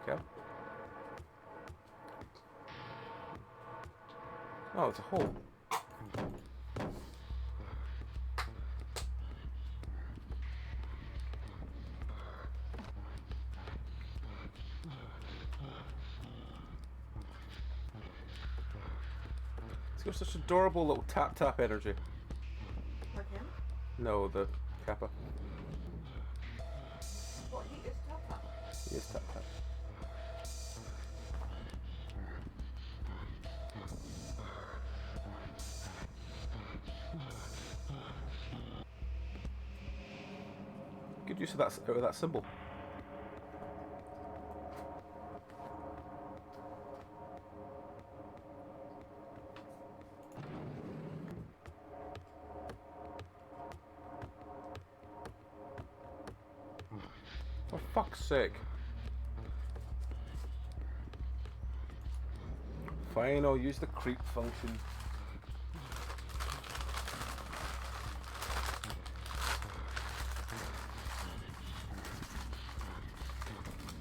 Okay. Oh, it's a hole. It's got such adorable little tap energy. Like him? No, the Kappa. What, he is Kappa? He is tap. Good use of that symbol. For fuck's sake. Fine, I'll use the creep function.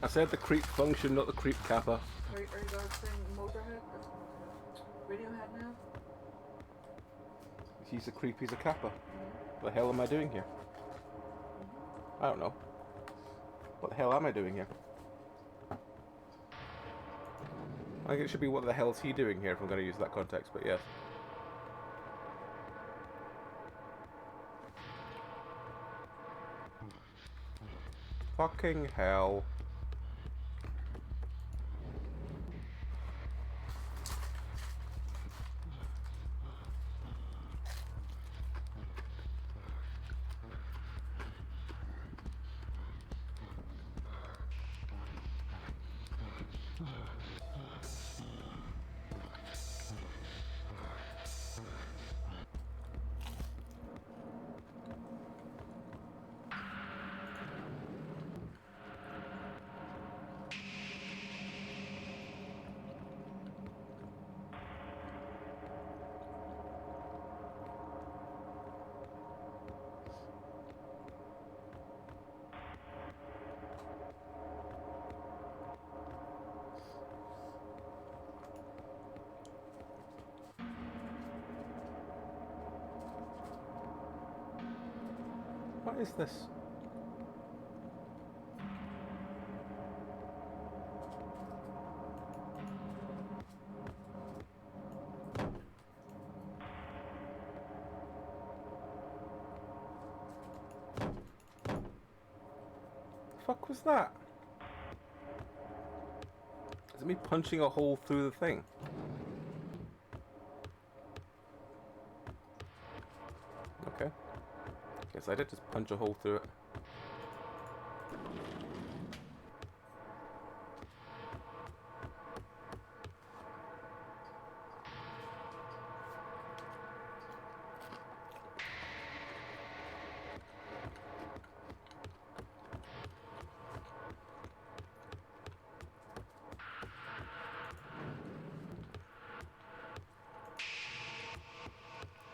I said the creep function, not the creep Kappa. Are you guys saying Motorhead? Radiohead now? He's a creep, he's a Kappa. What the hell am I doing here? I don't know. What the hell am I doing here? I think it should be what the hell is he doing here if I'm going to use that context, but yes. Fucking hell. What is this? The fuck was that? Is it me punching a hole through the thing? Okay. Guess I did just punch a hole through it.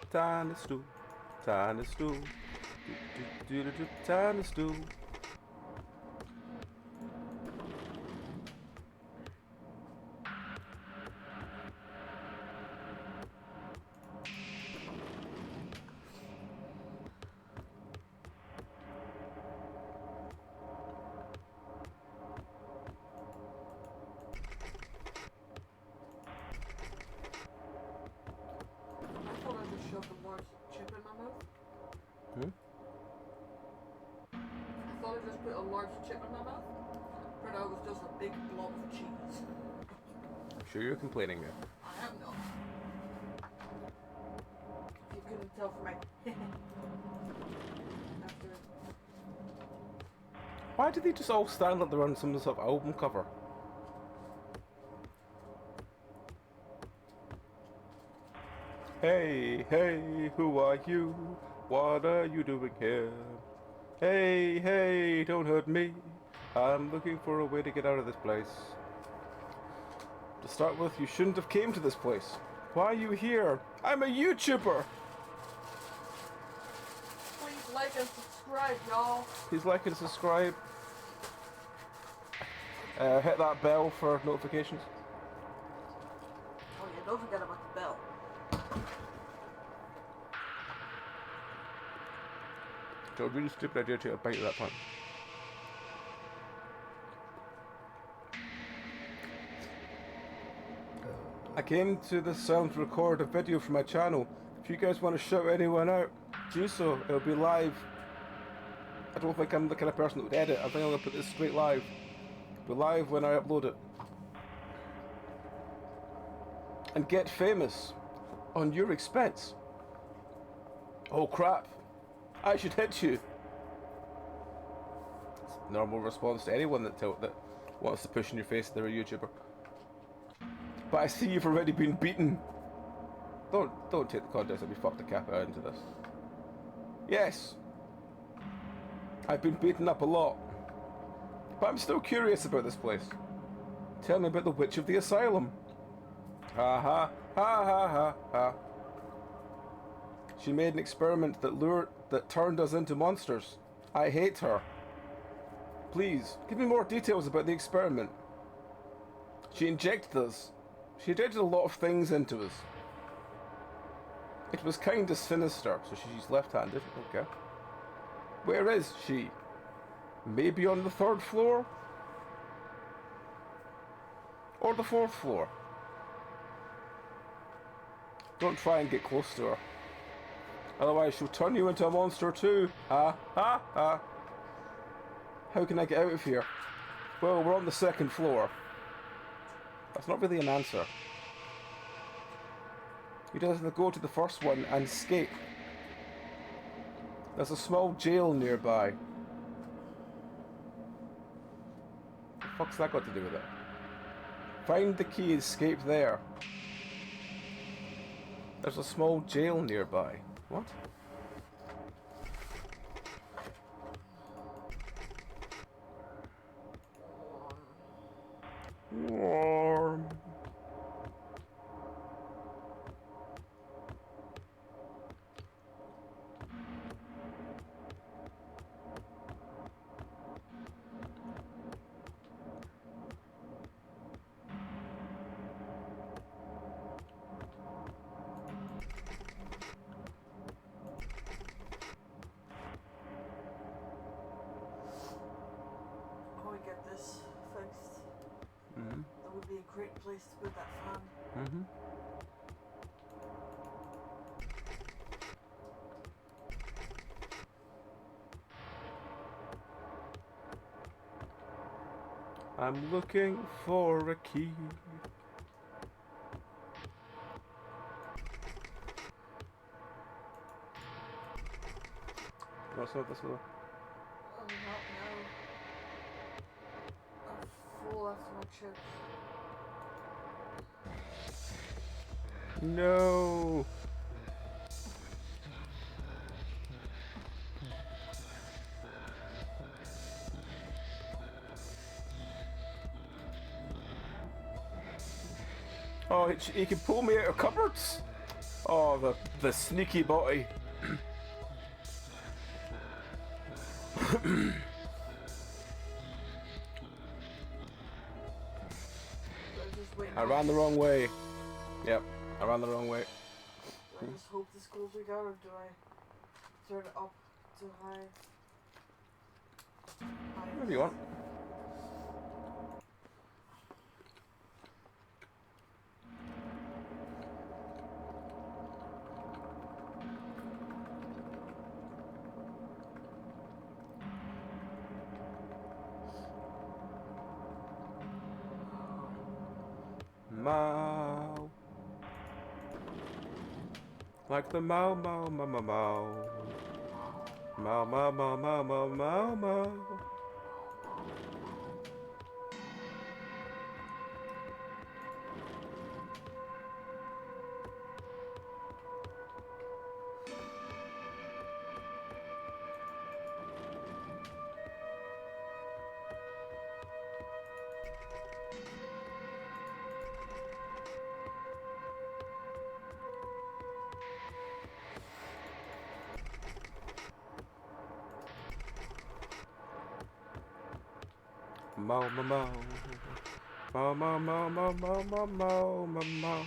Tiny stool, tiny stool, tiny stool. Shoved a large chip in my mouth. Hmm? I thought I just put a large chip in my mouth. But it was just a big blob of cheese. I'm sure you're complaining now. I am not. If you couldn't tell from my after. Why did they just all stand like they're on some sort of album cover? Hey, hey, who are you? What are you doing here? Hey, hey, don't hurt me. I'm looking for a way to get out of this place. To start with, you shouldn't have came to this place. Why are you here? I'm a YouTuber! Please like and subscribe, y'all. Please like and subscribe. Hit that bell for notifications. Oh yeah, don't forget about the bell. So a really stupid idea to bite at that point. I came to this sound to record a video for my channel. If you guys want to shout anyone out, do so. It'll be live. I don't think I'm the kind of person that would edit. I think I'm going to put this straight live. It'll be live when I upload it. And get famous on your expense. Oh crap. I should hit you. It's a normal response to anyone that wants to push in your face that they're a YouTuber. But I see you've already been beaten. Don't take the contest and we fucked the Kappa into this. Yes. I've been beaten up a lot. But I'm still curious about this place. Tell me about the Witch of the Asylum. Ha ha ha ha ha ha. She made an experiment that turned us into monsters. I hate her. Please, give me more details about the experiment. She injected us. She did a lot of things into us. It was kind of sinister, so she's left-handed, okay. Where is she? Maybe on the 3rd floor? Or the 4th floor? Don't try and get close to her. Otherwise she'll turn you into a monster too. Ha ha ha. How can I get out of here? Well, we're on the 2nd floor. That's not really an answer. You just have to go to the first one and escape. There's a small jail nearby. What the fuck's that got to do with it? Find the key, escape there. There's a small jail nearby. What? Warm. would be a great place to put that fan. Mm-hmm. I'm looking for a key. What's up this way? Oh, not now. I'm full after my chips. No. Oh, he can pull me out of cupboards. Oh, the sneaky body. I ran the wrong way. Yep, I ran the wrong way. Do I just hope this goes back out, or do I turn it up too high? Whatever you want. Mow. Like the mow, mow, mow, mow, mow. Mow, mow, mow, mow, mow, mow, mow. Mow, mow, mow. Mow, mow, mow, mow, mow, mow, mow, mow, mow.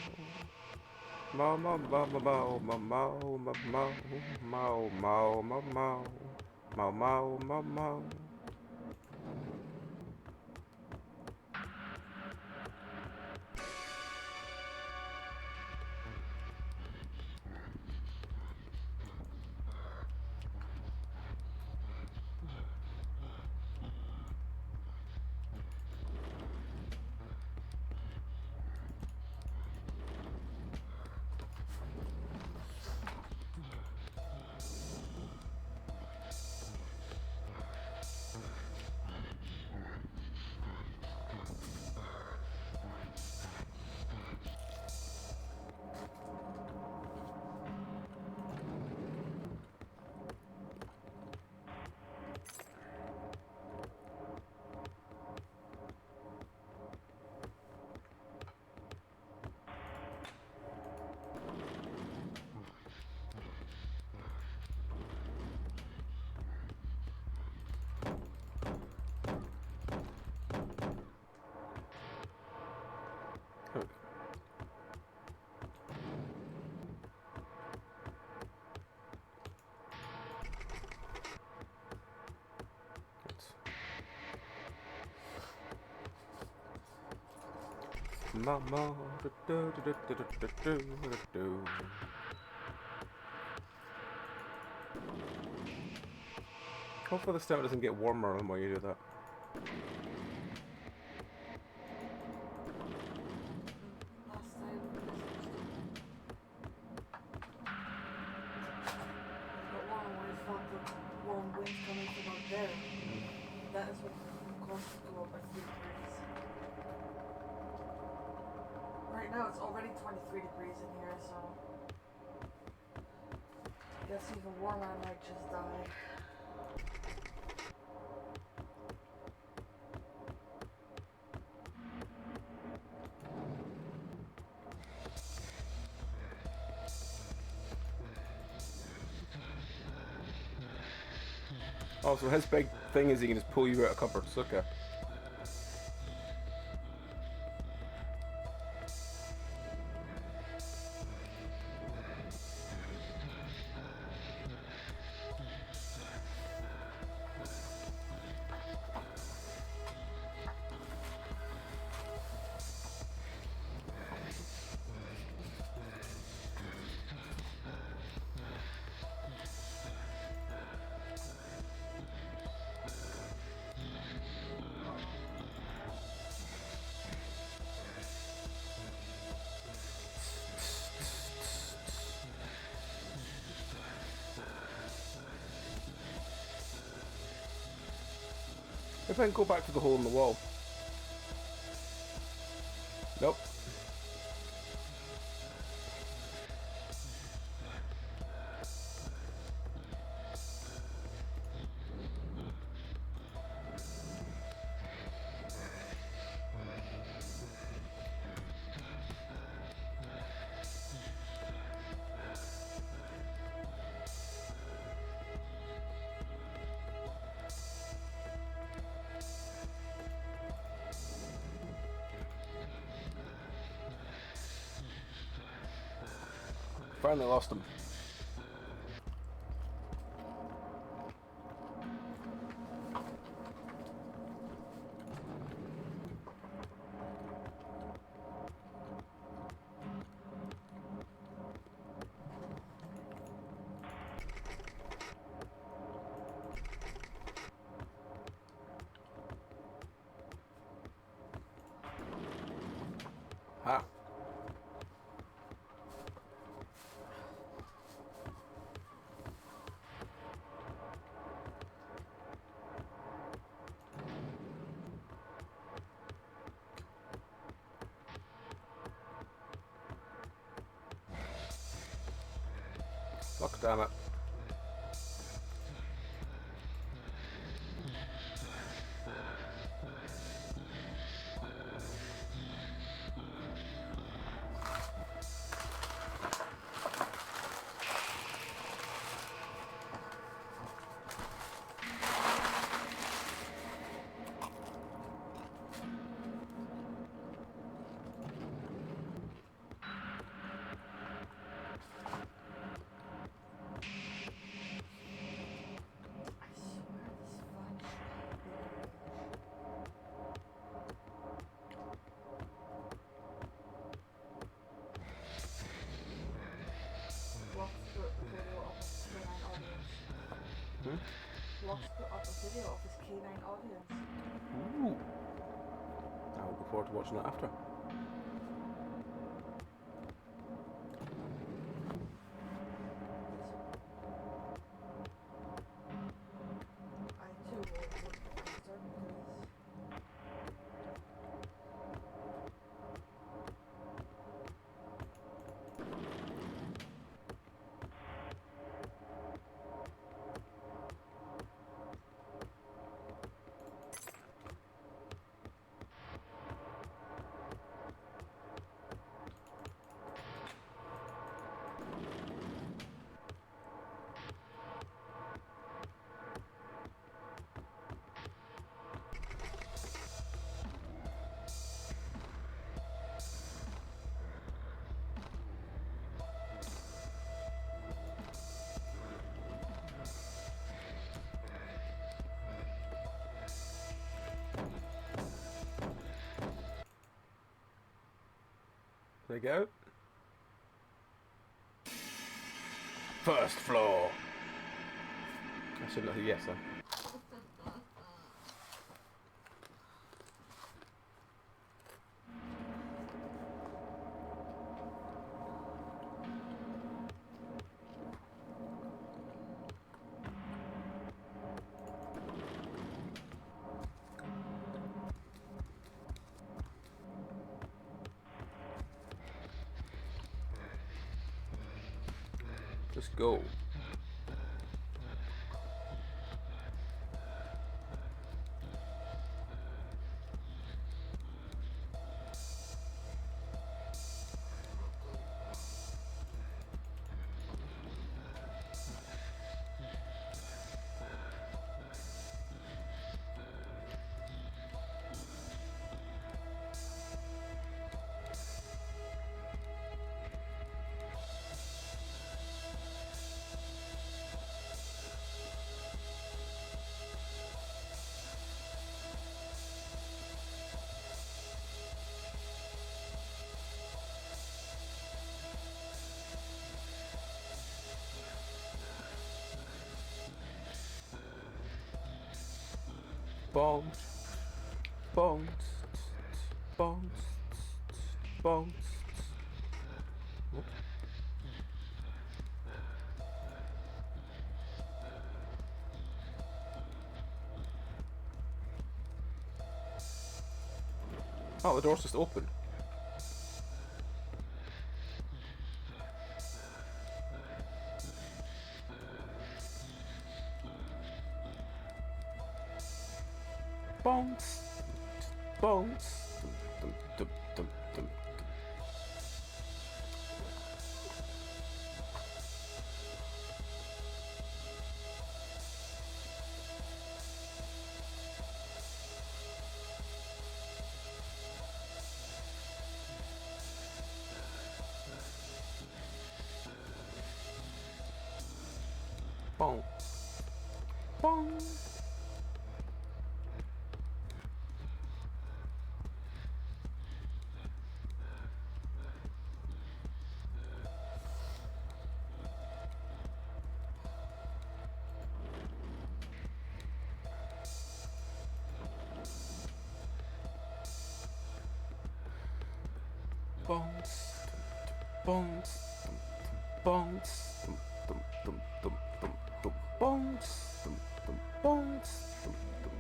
Mow, mow, mow, mow, mow, mow, mow, mow, mow, mow, mow, mow. Mow, mow, mow, mow. Mama, hopefully the stomach doesn't get warmer the more you do that. Last time, but warm when I felt the warm wind coming from out there. That is what caused it to go up by 3 degrees. Right now it's already 23 degrees in here, so it gets even warmer, I might just die. Oh, so his big thing is he can just pull you out of cupboards, okay. Maybe I can go back to the hole in the wall. Nope. Finally lost him. Ha. Fuck, damn it. Lots put up a video of his canine audience. Ooh. I'll look forward to watching that after. I too will look at Penancerpg. There you go. First floor. I shouldn't have. Yes, sir. Just go. Bones, bones, bones, bones. Oh, the door's just open. Bounce. Bounce. Dum, dum, dum, dum, dum. Boom. Boom. Bounce. Bounce. Bounce. Dum, dum, dum, dum, dum, bounce. Dum, dum, bounce. Dum, dum.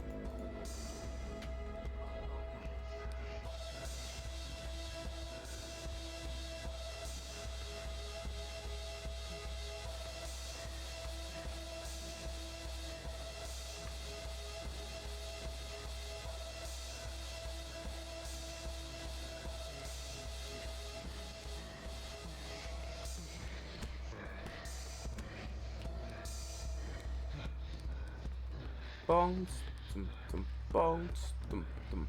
Bounce, dum, dum, bounce, dum, dum.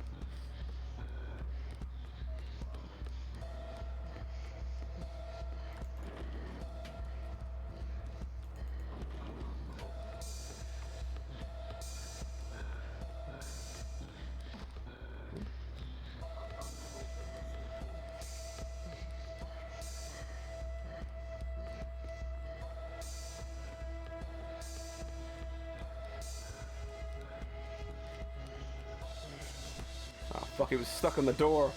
Ah, fuck, he was stuck on the door.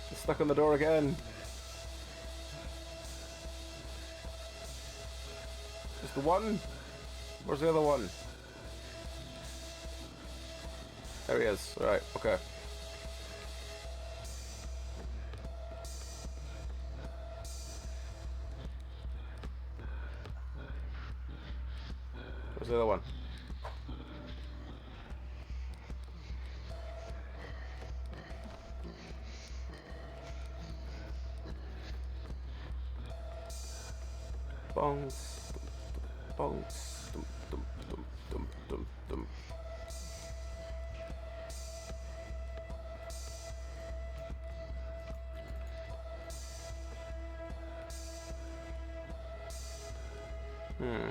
He's stuck on the door again. Just the one? Where's the other one? There he is. Alright, okay. Where's the other one? Bounce, bounce, dum, dum, dum, dum, dum, dum. Hmm.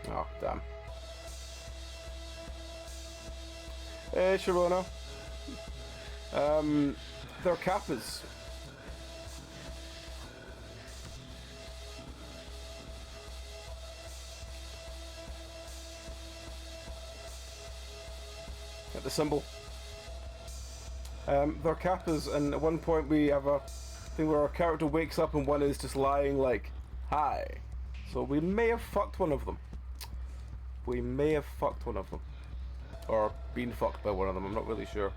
Oh, damn. Hey, Sharona. They're Kappas. Get the symbol. They're Kappas, and at one point we have a thing where our character wakes up and one is just lying like, hi. So we may have fucked one of them. We may have fucked one of them. Or been fucked by one of them, I'm not really sure.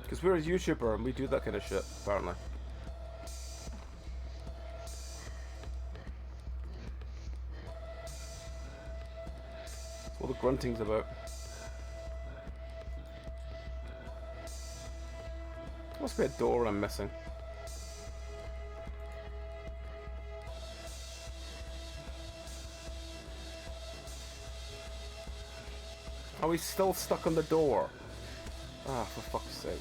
Because we're a YouTuber and we do that kind of shit, apparently. That's what the grunting's about. Must be a door I'm missing. Oh, he's still stuck on the door. Ah, for fuck's sake.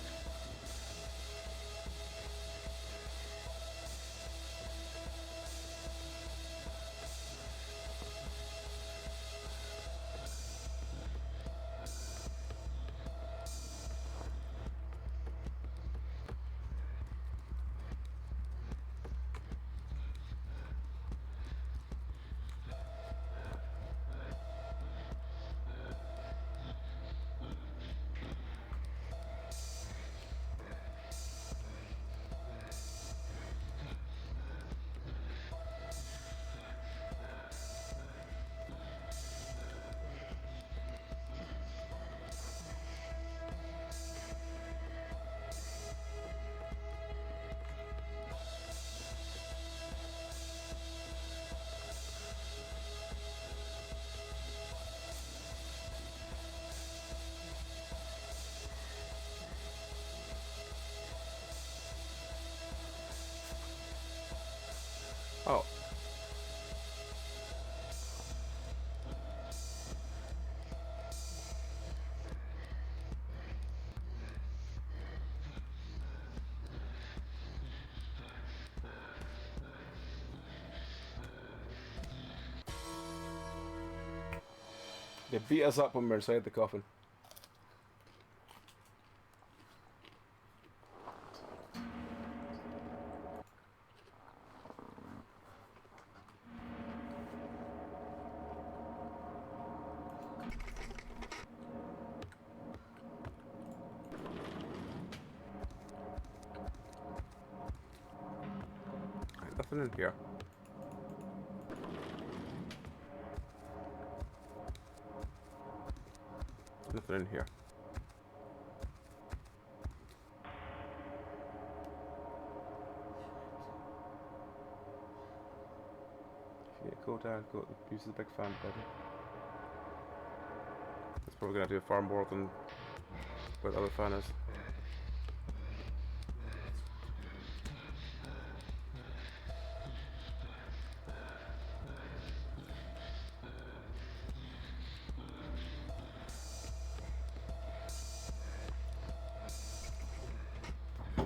Oh. They beat us up when we were inside the coffin. Nothing in here. Nothing in here. Okay, go down, go use the big fan, baby. That's probably gonna do far more than what the other fan is.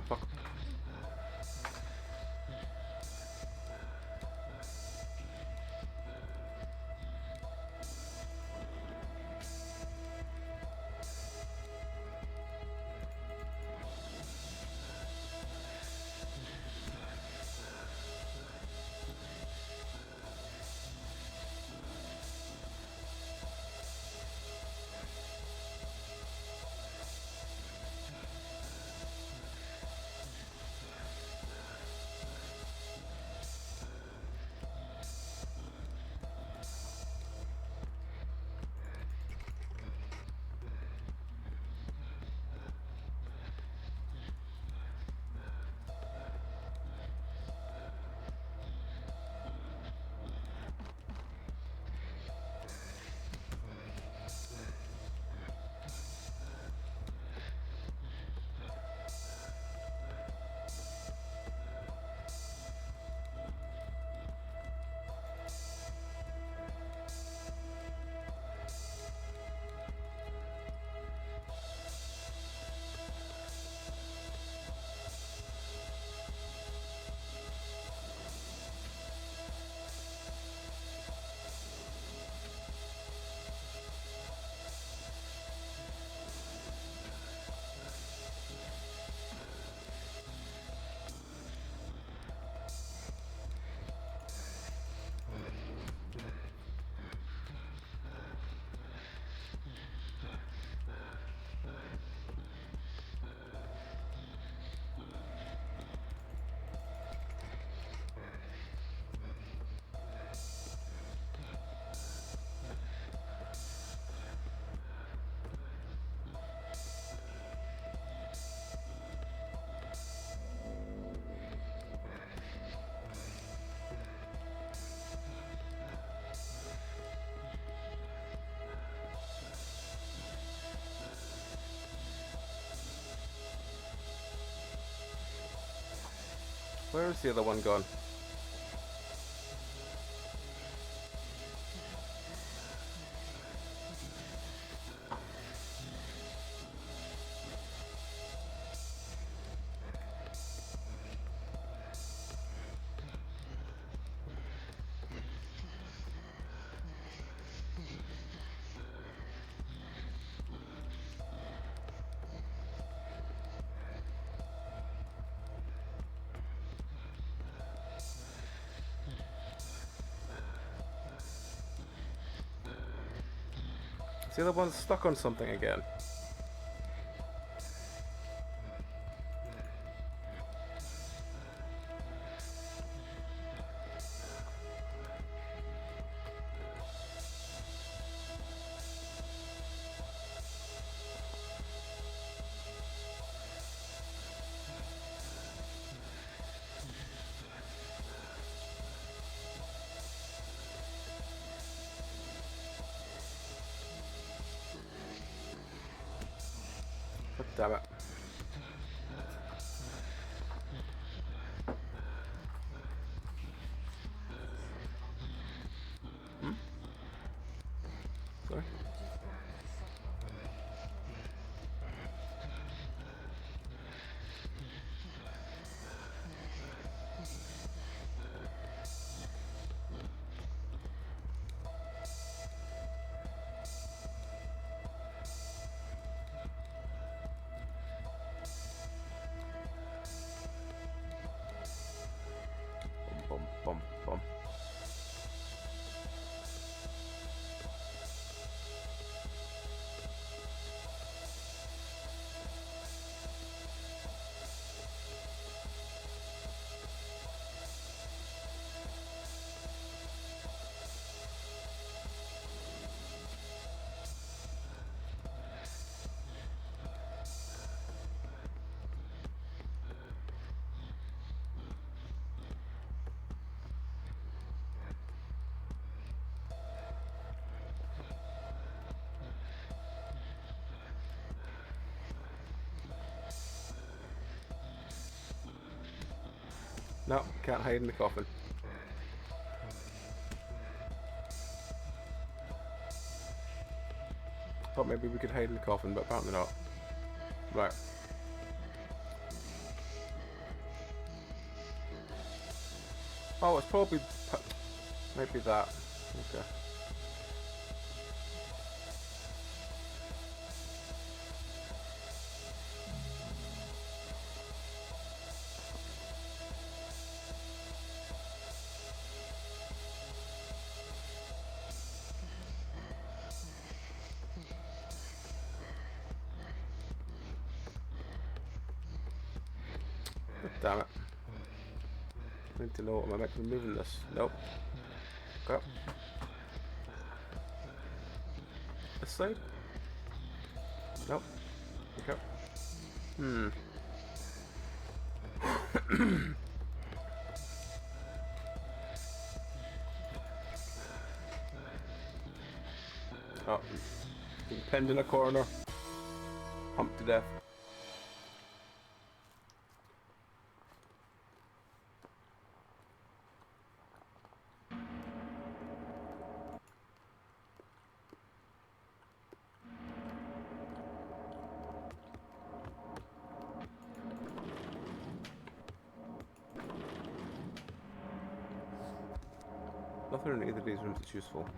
Fuck. Where is the other one gone? Is the other one stuck on something again? God damn it. Sorry? Bum, bum, bum. No, can't hide in the coffin. Thought maybe we could hide in the coffin, but apparently not. Right. Oh, it's probably... maybe that. Okay. God damn it. I need to know, am I meant to be moving this? Nope. Okay. This side? Nope. Okay. Hmm. Oh. Being pinned in a corner. Humped to death. Nothing in either of these rooms that's useful.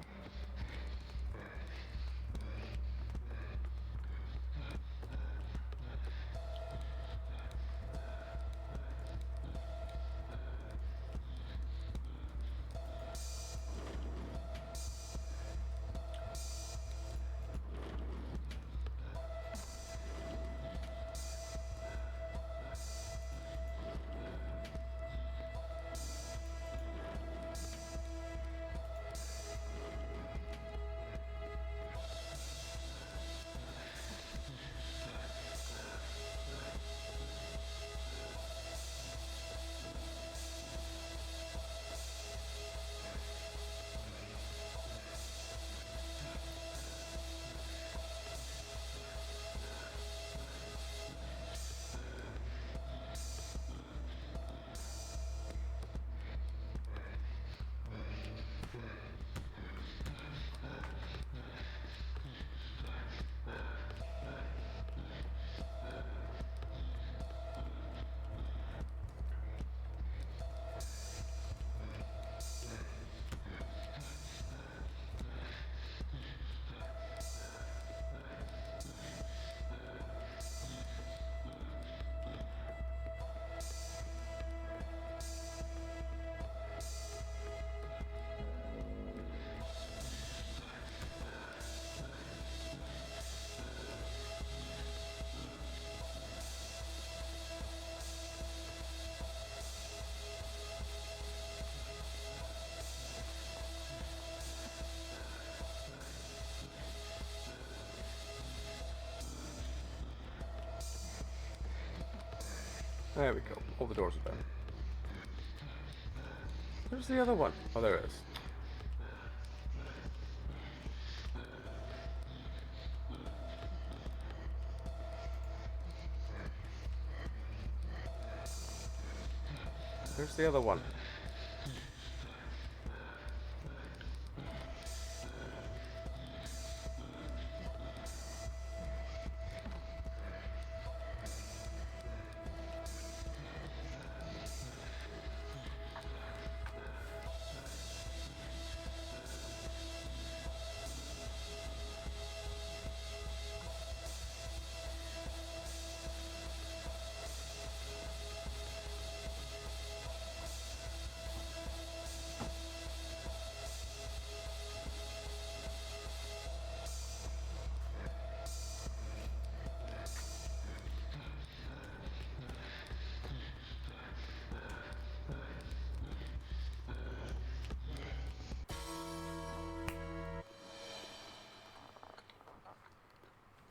There we go. All the doors are down. Where's the other one? Oh, there it is. Where's the other one?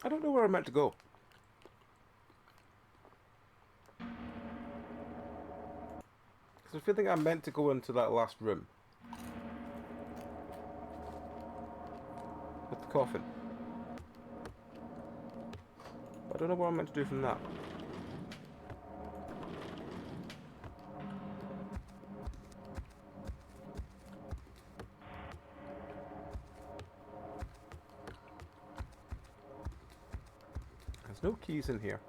I don't know where I'm meant to go. Because I feel like I'm meant to go into that last room. With the coffin. But I don't know what I'm meant to do from that. There's no keys in here.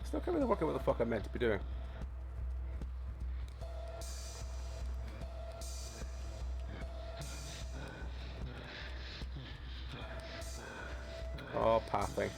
Still can't really work out what the fuck I'm meant to be doing. Oh, pathing.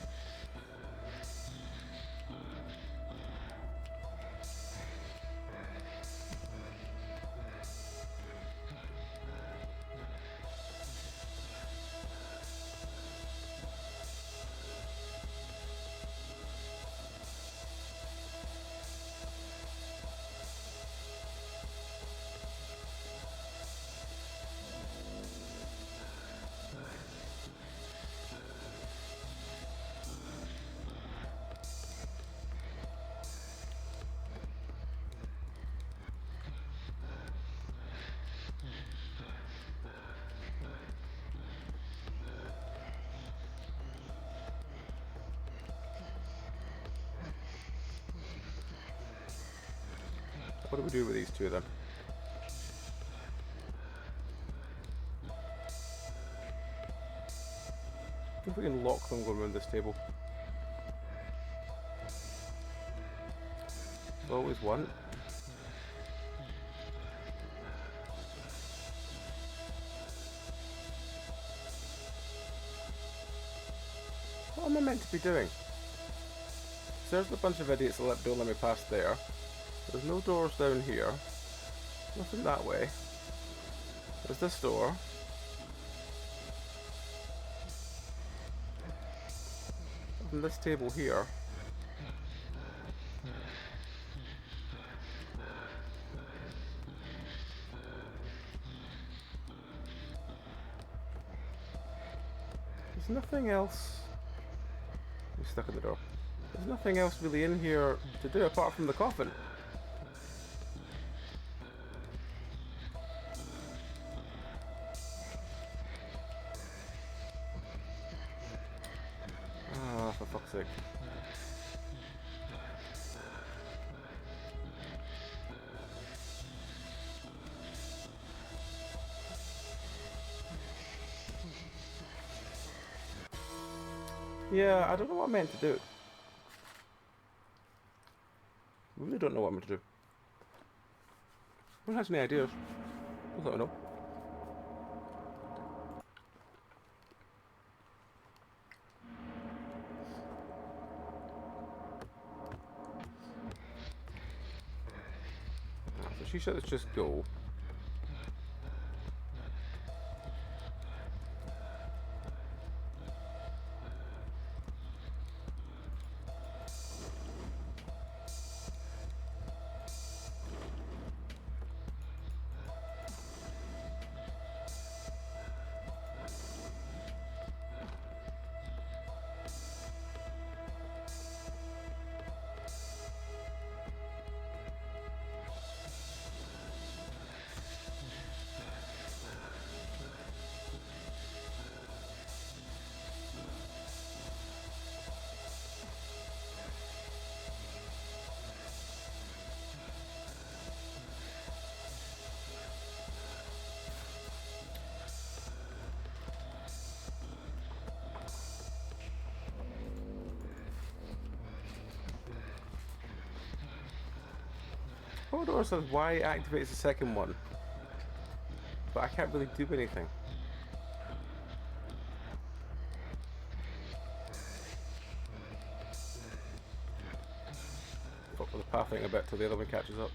What do we do with these two then? If we can lock them going around this table. Always one. What am I meant to be doing? So there's a bunch of idiots that don't let me pass there. There's no doors down here. Nothing that way. There's this door. And this table here. There's nothing else. I'm stuck in the door. There's nothing else really in here to do apart from the coffin. sake. Yeah, I don't know what I'm meant to do. I really don't know what I'm meant to do. Who has any ideas? I don't know. So she said let's just go. Hodor says why it activates the second one, but I can't really do anything. Fuck with the pathing a bit till the other one catches up.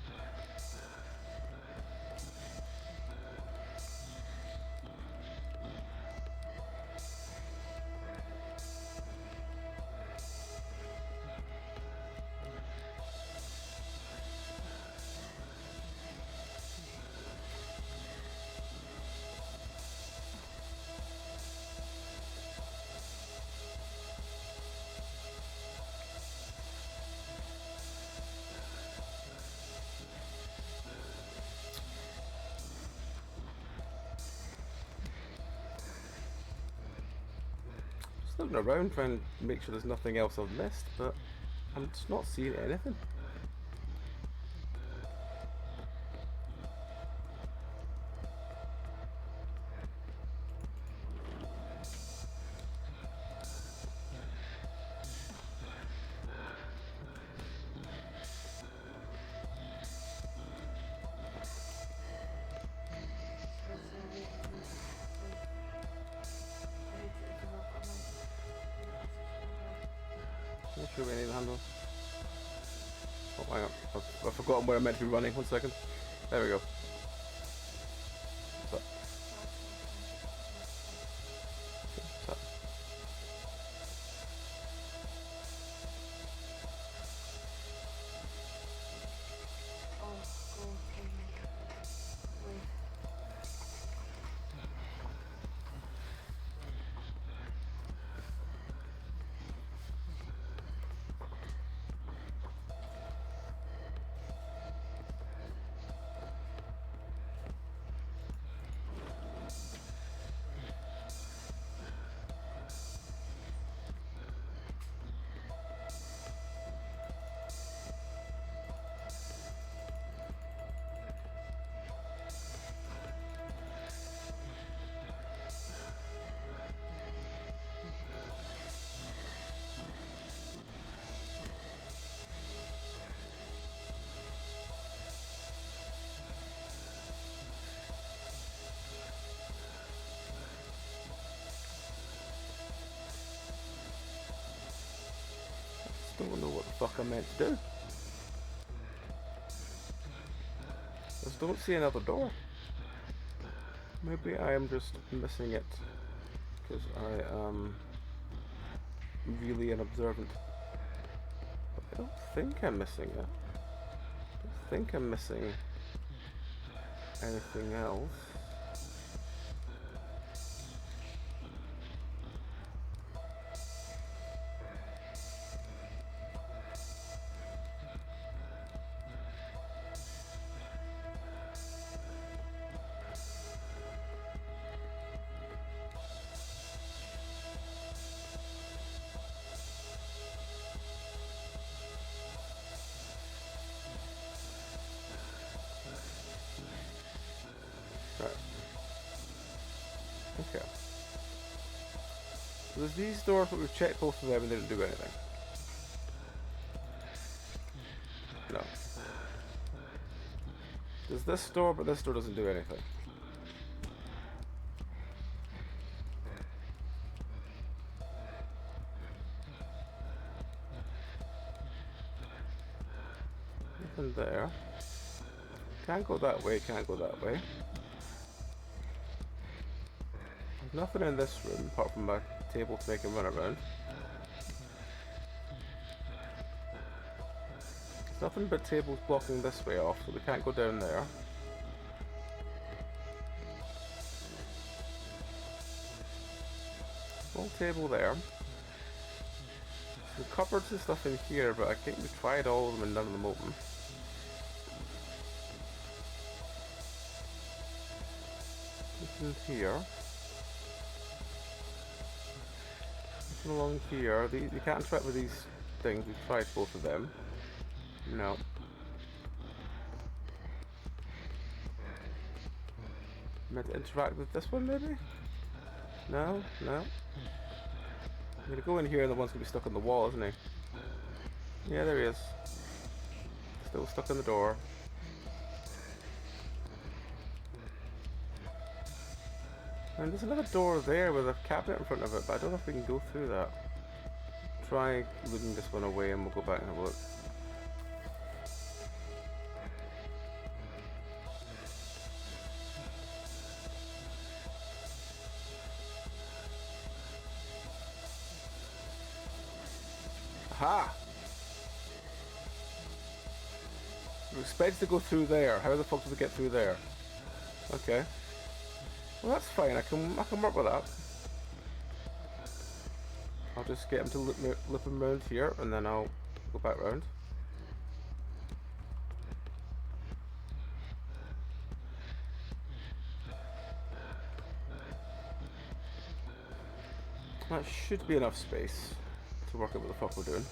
Just looking around trying to make sure there's nothing else I've missed, but I'm just not seeing anything. Not sure we need the handle. Oh, hang on. I've forgotten where I'm meant to be running. 1 second. There we go. What's up? What's up? Don't know what the fuck I'm meant to do. I just don't see another door. Maybe I am just missing it because I am really unobservant. But I don't think I'm missing it. I don't think I'm missing anything else. Okay. So there's these doors, but we've checked both of them and they didn't do anything. No. There's this door, but this door doesn't do anything. Nothing there. Can't go that way, can't go that way. There's nothing in this room apart from a table to make him run around. There's nothing but tables blocking this way off, so we can't go down there. Small table there. Some cupboards and stuff in here, but I think we tried all of them and none of them open. Nothing here. Nothing along here. You can't interact with these things. We've tried both of them. No. Meant to interact with this one maybe? No? No? I'm gonna go in here and the one's gonna be stuck on the wall, isn't he? Yeah, there he is. Still stuck in the door. And there's another door there with a cabinet in front of it, but I don't know if we can go through that. Try looking this one away and we'll go back and have a look. Aha! We're expected to go through there. How the fuck did we get through there? Okay. Well, that's fine. I can work with that. I'll just get him to lip him round here, and then I'll go back round. That should be enough space to work out what the fuck we're doing.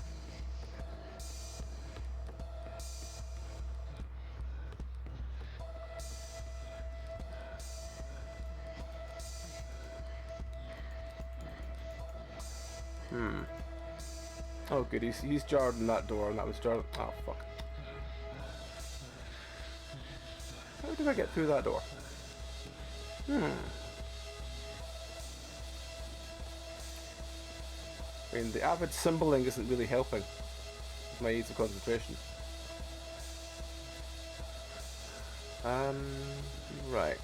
Oh good, he's jarred in that door and that was jarred. Oh fuck. How did I get through that door? I mean, the avid symboling isn't really helping my aids of concentration. Right.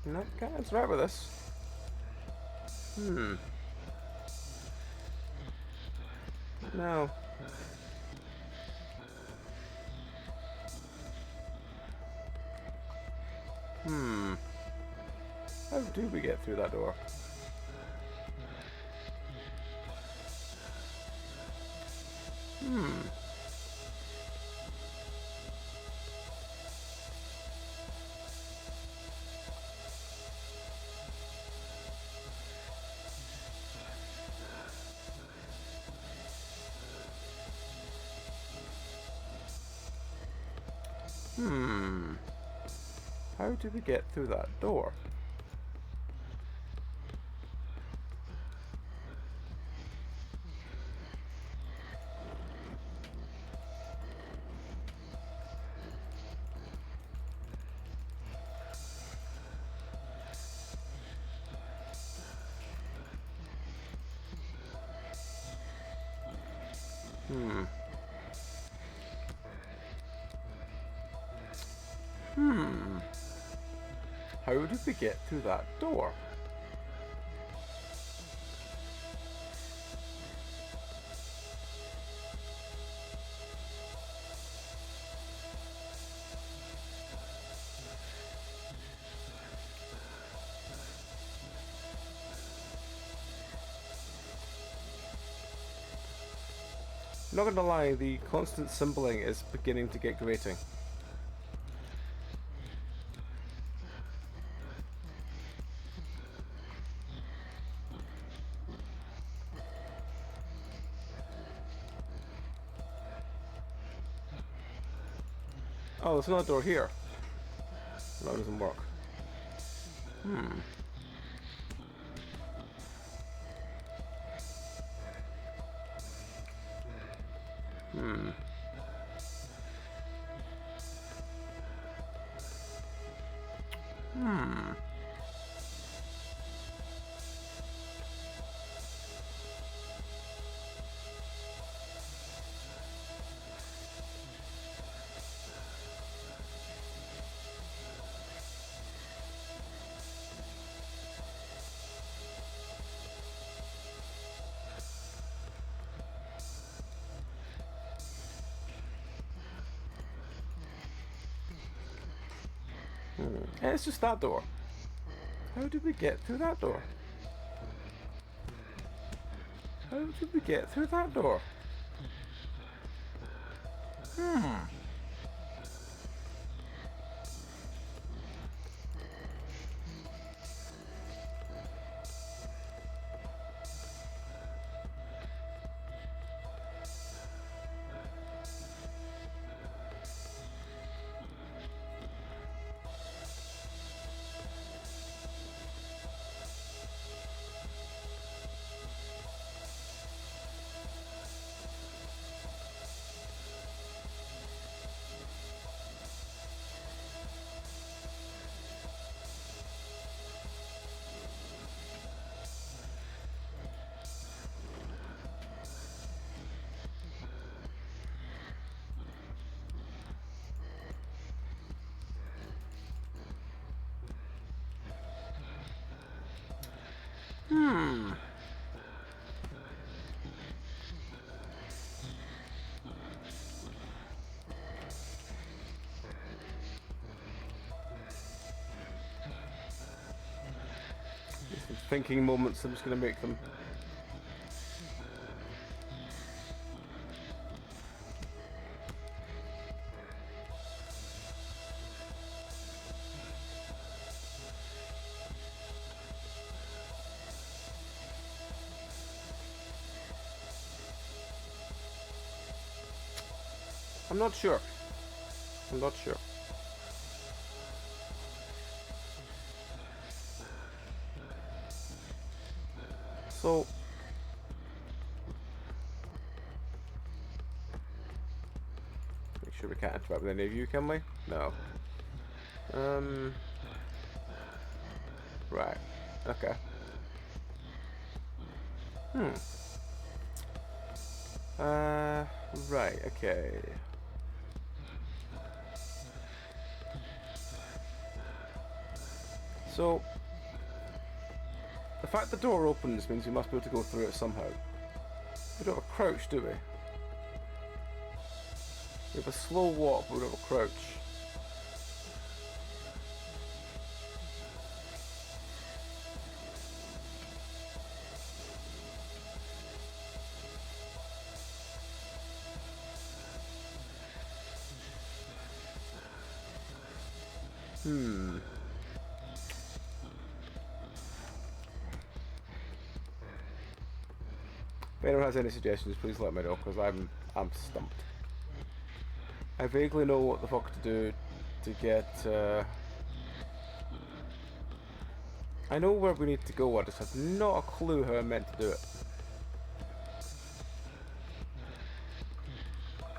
Nope, can't interact with this. No. How do we get through that door? How do we get through that door? How did we get through that door? Not gonna lie, the constant symboling is beginning to get grating. Oh, there's another door here. No, it doesn't work. Hmm. Hmm. Hmm. And it's just that door. How did we get through that door? How did we get through that door? Hmm. Hmm. Some thinking moments, I'm just going to make them. I'm not sure. I'm not sure. So, make sure we can't interact with any of you, can we? No. Right. Okay. Right, okay. So, the fact the door opens means we must be able to go through it somehow. We don't have a crouch, do we? We have a slow walk, but we don't have a crouch. If anyone has any suggestions, please let me know, because I'm stumped. I vaguely know what the fuck to do to get. I know where we need to go. I just have not a clue how I'm meant to do it.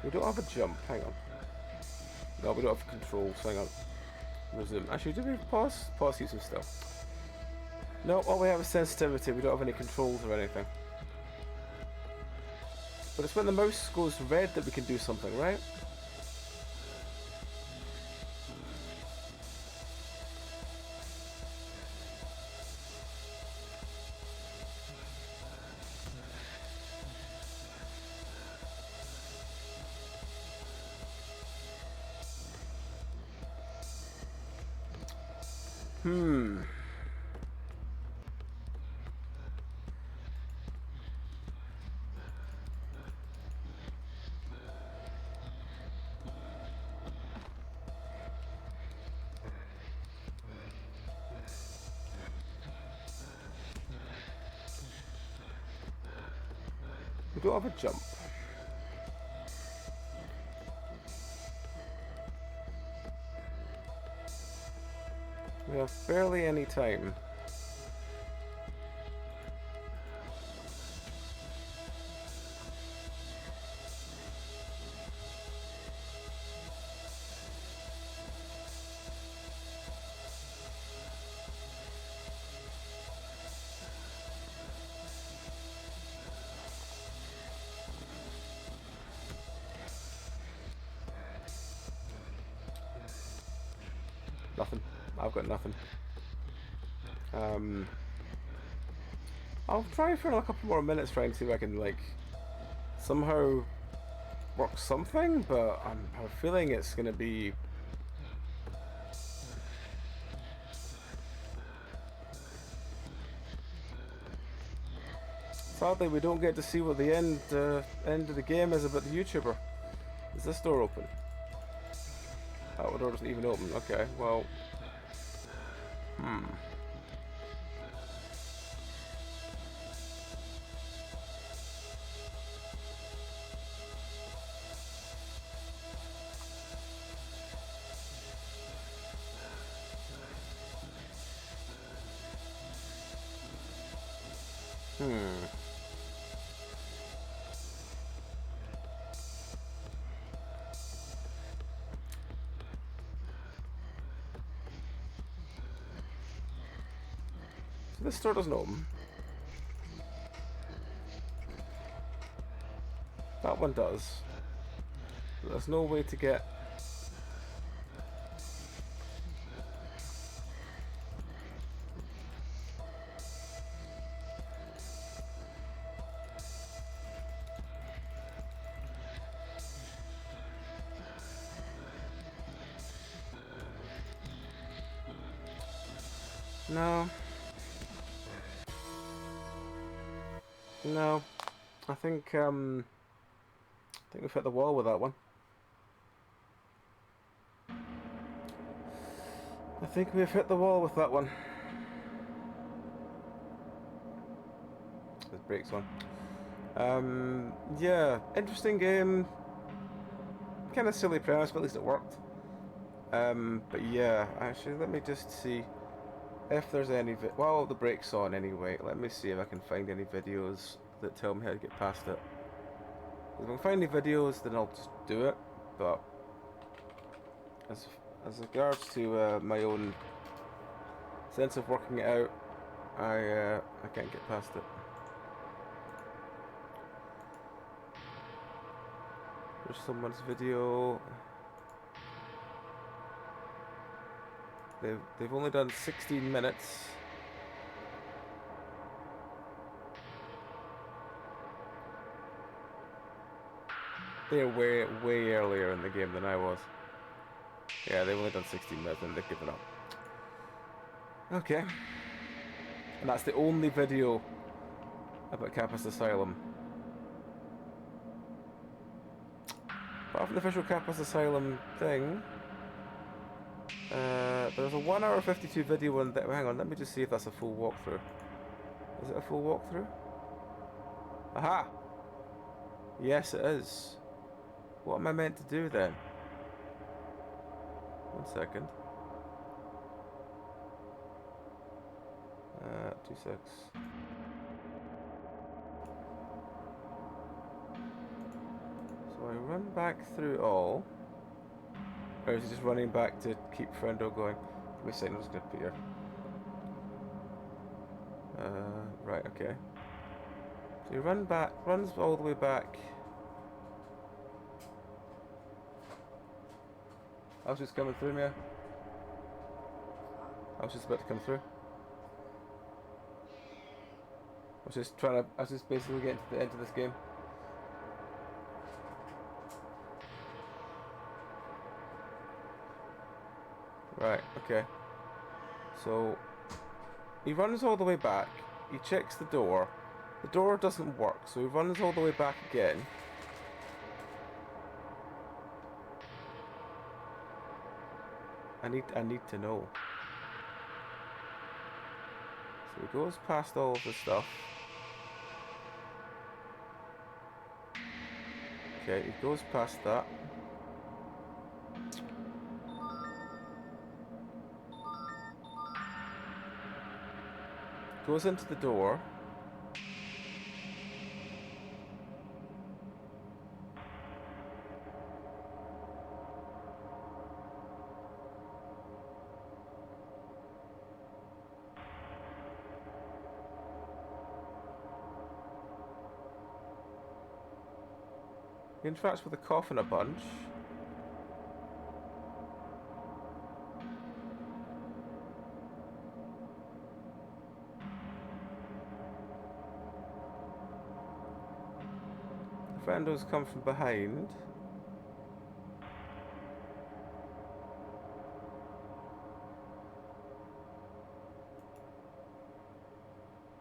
We don't have a jump. Hang on. No, we don't have controls. Hang on. Resume. Actually, do we pause? Pause using stuff. No, all we have is sensitivity. We don't have any controls or anything. But it's when the mouse goes red that we can do something, right? We don't have a jump. We have barely any time. Nothing. I've got nothing. I'll try for a couple more minutes trying to see if I can, like, somehow work something, but I'm feeling it's going to be... Sadly, we don't get to see what the end of the game is about the YouTuber. Is this door open? That door doesn't even open. Okay, well... So this door doesn't open. That one does. But there's no way to get... No. No. I think we've hit the wall with that one. I think we've hit the wall with that one. There's brakes on. Yeah, interesting game. Kind of silly premise, but at least it worked. But yeah, actually, let me just see if there's any... Well, the brake's on anyway. Let me see if I can find any videos that tell me how to get past it. If I can find any videos, then I'll just do it. But as regards to my own sense of working it out, I can't get past it. There's someone's video. They've only done 16 minutes. They're way earlier in the game than I was. Yeah, they've only done 16 minutes and they've given up. Okay. And that's the only video about Kappa's Asylum. Apart from the official Kappa's Asylum thing, there's a 1 hour 52 video on that. Hang on, let me just see if that's a full walkthrough. Is it a full walkthrough? Aha! Yes, it is. What am I meant to do then? 1 second. 26. So I run back through all. Or is he just running back to keep Friendo going? Give me a second, I'm just going to put here. Right, okay. So he runs all the way back. I was just coming through, Mia. I was just about to come through. I was just basically getting to the end of this game. Right, okay. So, he runs all the way back, he checks the door doesn't work, so he runs all the way back again. I need to know. So he goes past all of the stuff. Okay, he goes past that. Goes into the door. He interacts with the coffin a bunch. Friendos come from behind.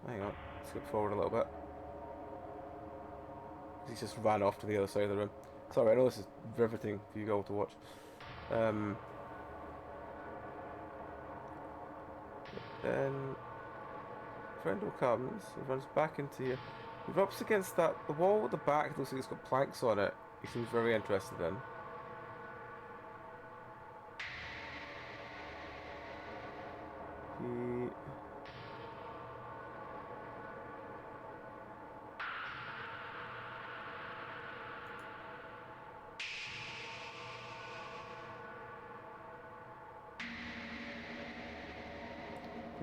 Hang on, skip forward a little bit. He just ran off to the other side of the room. Sorry, I know this is riveting for you all to watch. Then Friendo comes, he runs back into you. He rubs against the wall at the back, looks like it's got planks on it. He seems very interested in.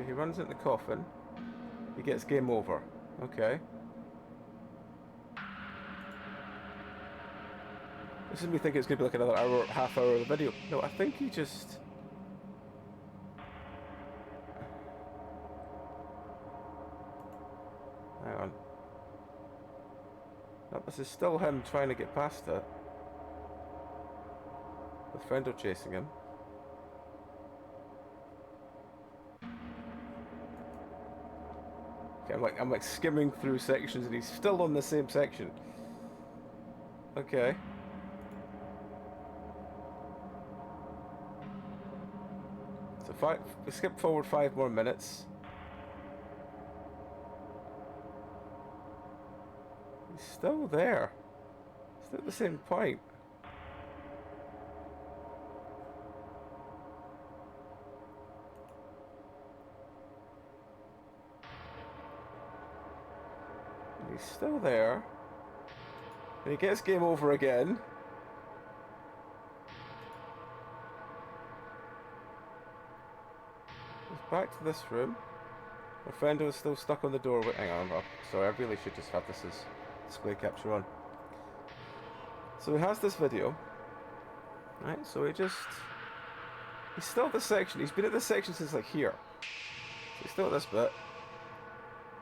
He runs into the coffin. He gets game over. Okay. This is me thinking it's going to be like another hour, half hour of the video. No, I think he just... Hang on. No, this is still him trying to get past it. With Friendo chasing him. Okay, I'm like skimming through sections and he's still on the same section. Okay. So we skip forward 5 more minutes. He's still there. Still at the same point. He's still there. And he gets game over again. He's back to this room. My friend is still stuck on the doorway. Hang on, sorry, I really should just have this as display capture on. So he has this video. Right, so he's still at this section. He's been at this section since like here. So he's still at this bit.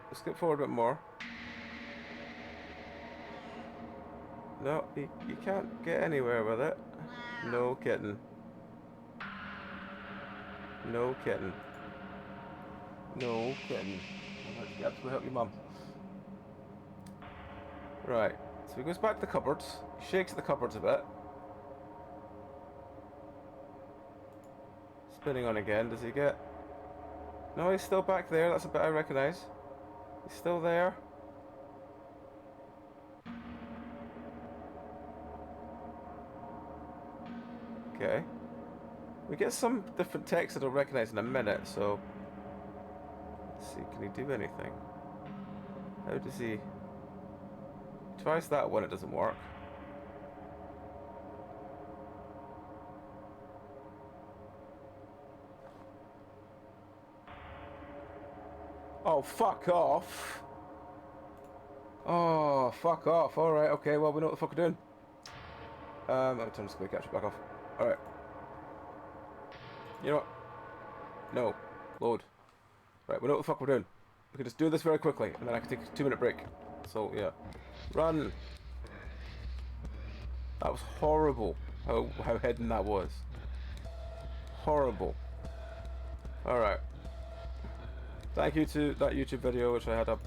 We'll skip forward a bit more. No, he can't get anywhere with it. No kidding. No kidding. No kidding. You have to go help your mum. Right, so he goes back to the cupboards. He shakes the cupboards a bit. Spinning on again, does he get... No, he's still back there, that's a bit I recognise. He's still there. Okay. We get some different text that I'll recognise in a minute, so... Let's see, can he do anything? How does he... Tries that one, it doesn't work. Oh, fuck off! Oh, fuck off. Alright, okay, well, we know what the fuck we're doing. Let me turn the display capture back off. Alright. You know what? No. Load. Right, we know what the fuck we're doing. We can just do this very quickly, and then I can take a 2-minute break. So, yeah. Run! That was horrible, how hidden that was. Horrible. Alright. Thank you to that YouTube video which I had up.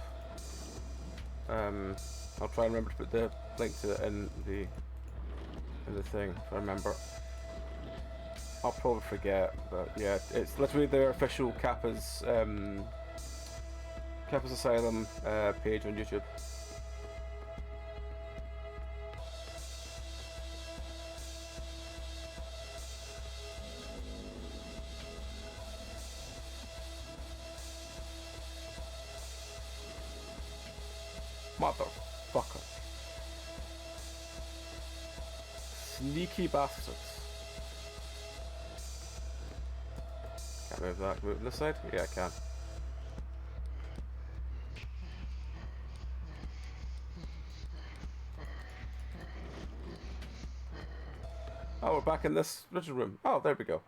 I'll try and remember to put the link to it in the thing, if I remember. I'll probably forget, but yeah, it's literally their official Kappa's Asylum page on YouTube. Motherfucker. Sneaky bastards. Can't move that. Move this side? Yeah, I can. Oh, we're back in this rigid room. Oh, there we go.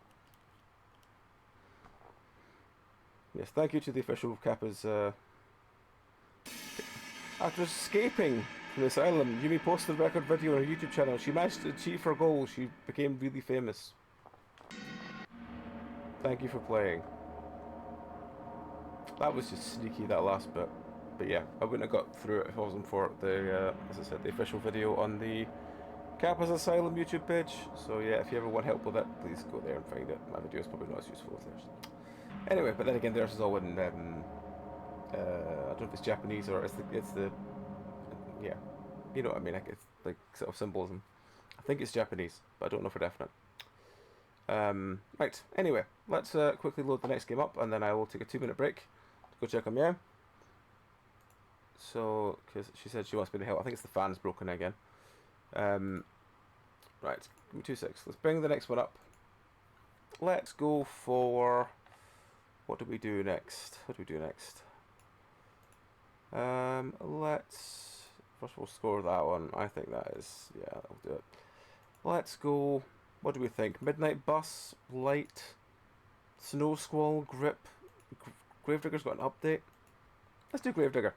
Yes, thank you to the official Kappa's, After escaping from the asylum, Yumi posted a record video on her YouTube channel. She managed to achieve her goal. She became really famous. Thank you for playing. That was just sneaky, that last bit. But yeah, I wouldn't have got through it if it wasn't for the, as I said, the official video on the Kappa's Asylum YouTube page. So yeah, if you ever want help with it, please go there and find it. My video is probably not as useful as theirs. Anyway, but then again, theirs is all in, I don't know if it's Japanese or it's the yeah, you know what I mean, like, it's like sort of symbolism. I think it's Japanese, but I don't know for definite. Right, anyway, let's quickly load the next game up, and then I will take a 2-minute break to go check on Meow. So, because she said she wants me to help. I think it's the fan's broken again. Right, give me 2 seconds. Let's bring the next one up. Let's go for... What do we do next? What do we do next? Let's... First we'll score that one. I think that is... Yeah, I'll do it. Let's go... What do we think? Midnight Bus, Light, Snow Squall, Grip. Gravedigger's got an update. Let's do Gravedigger.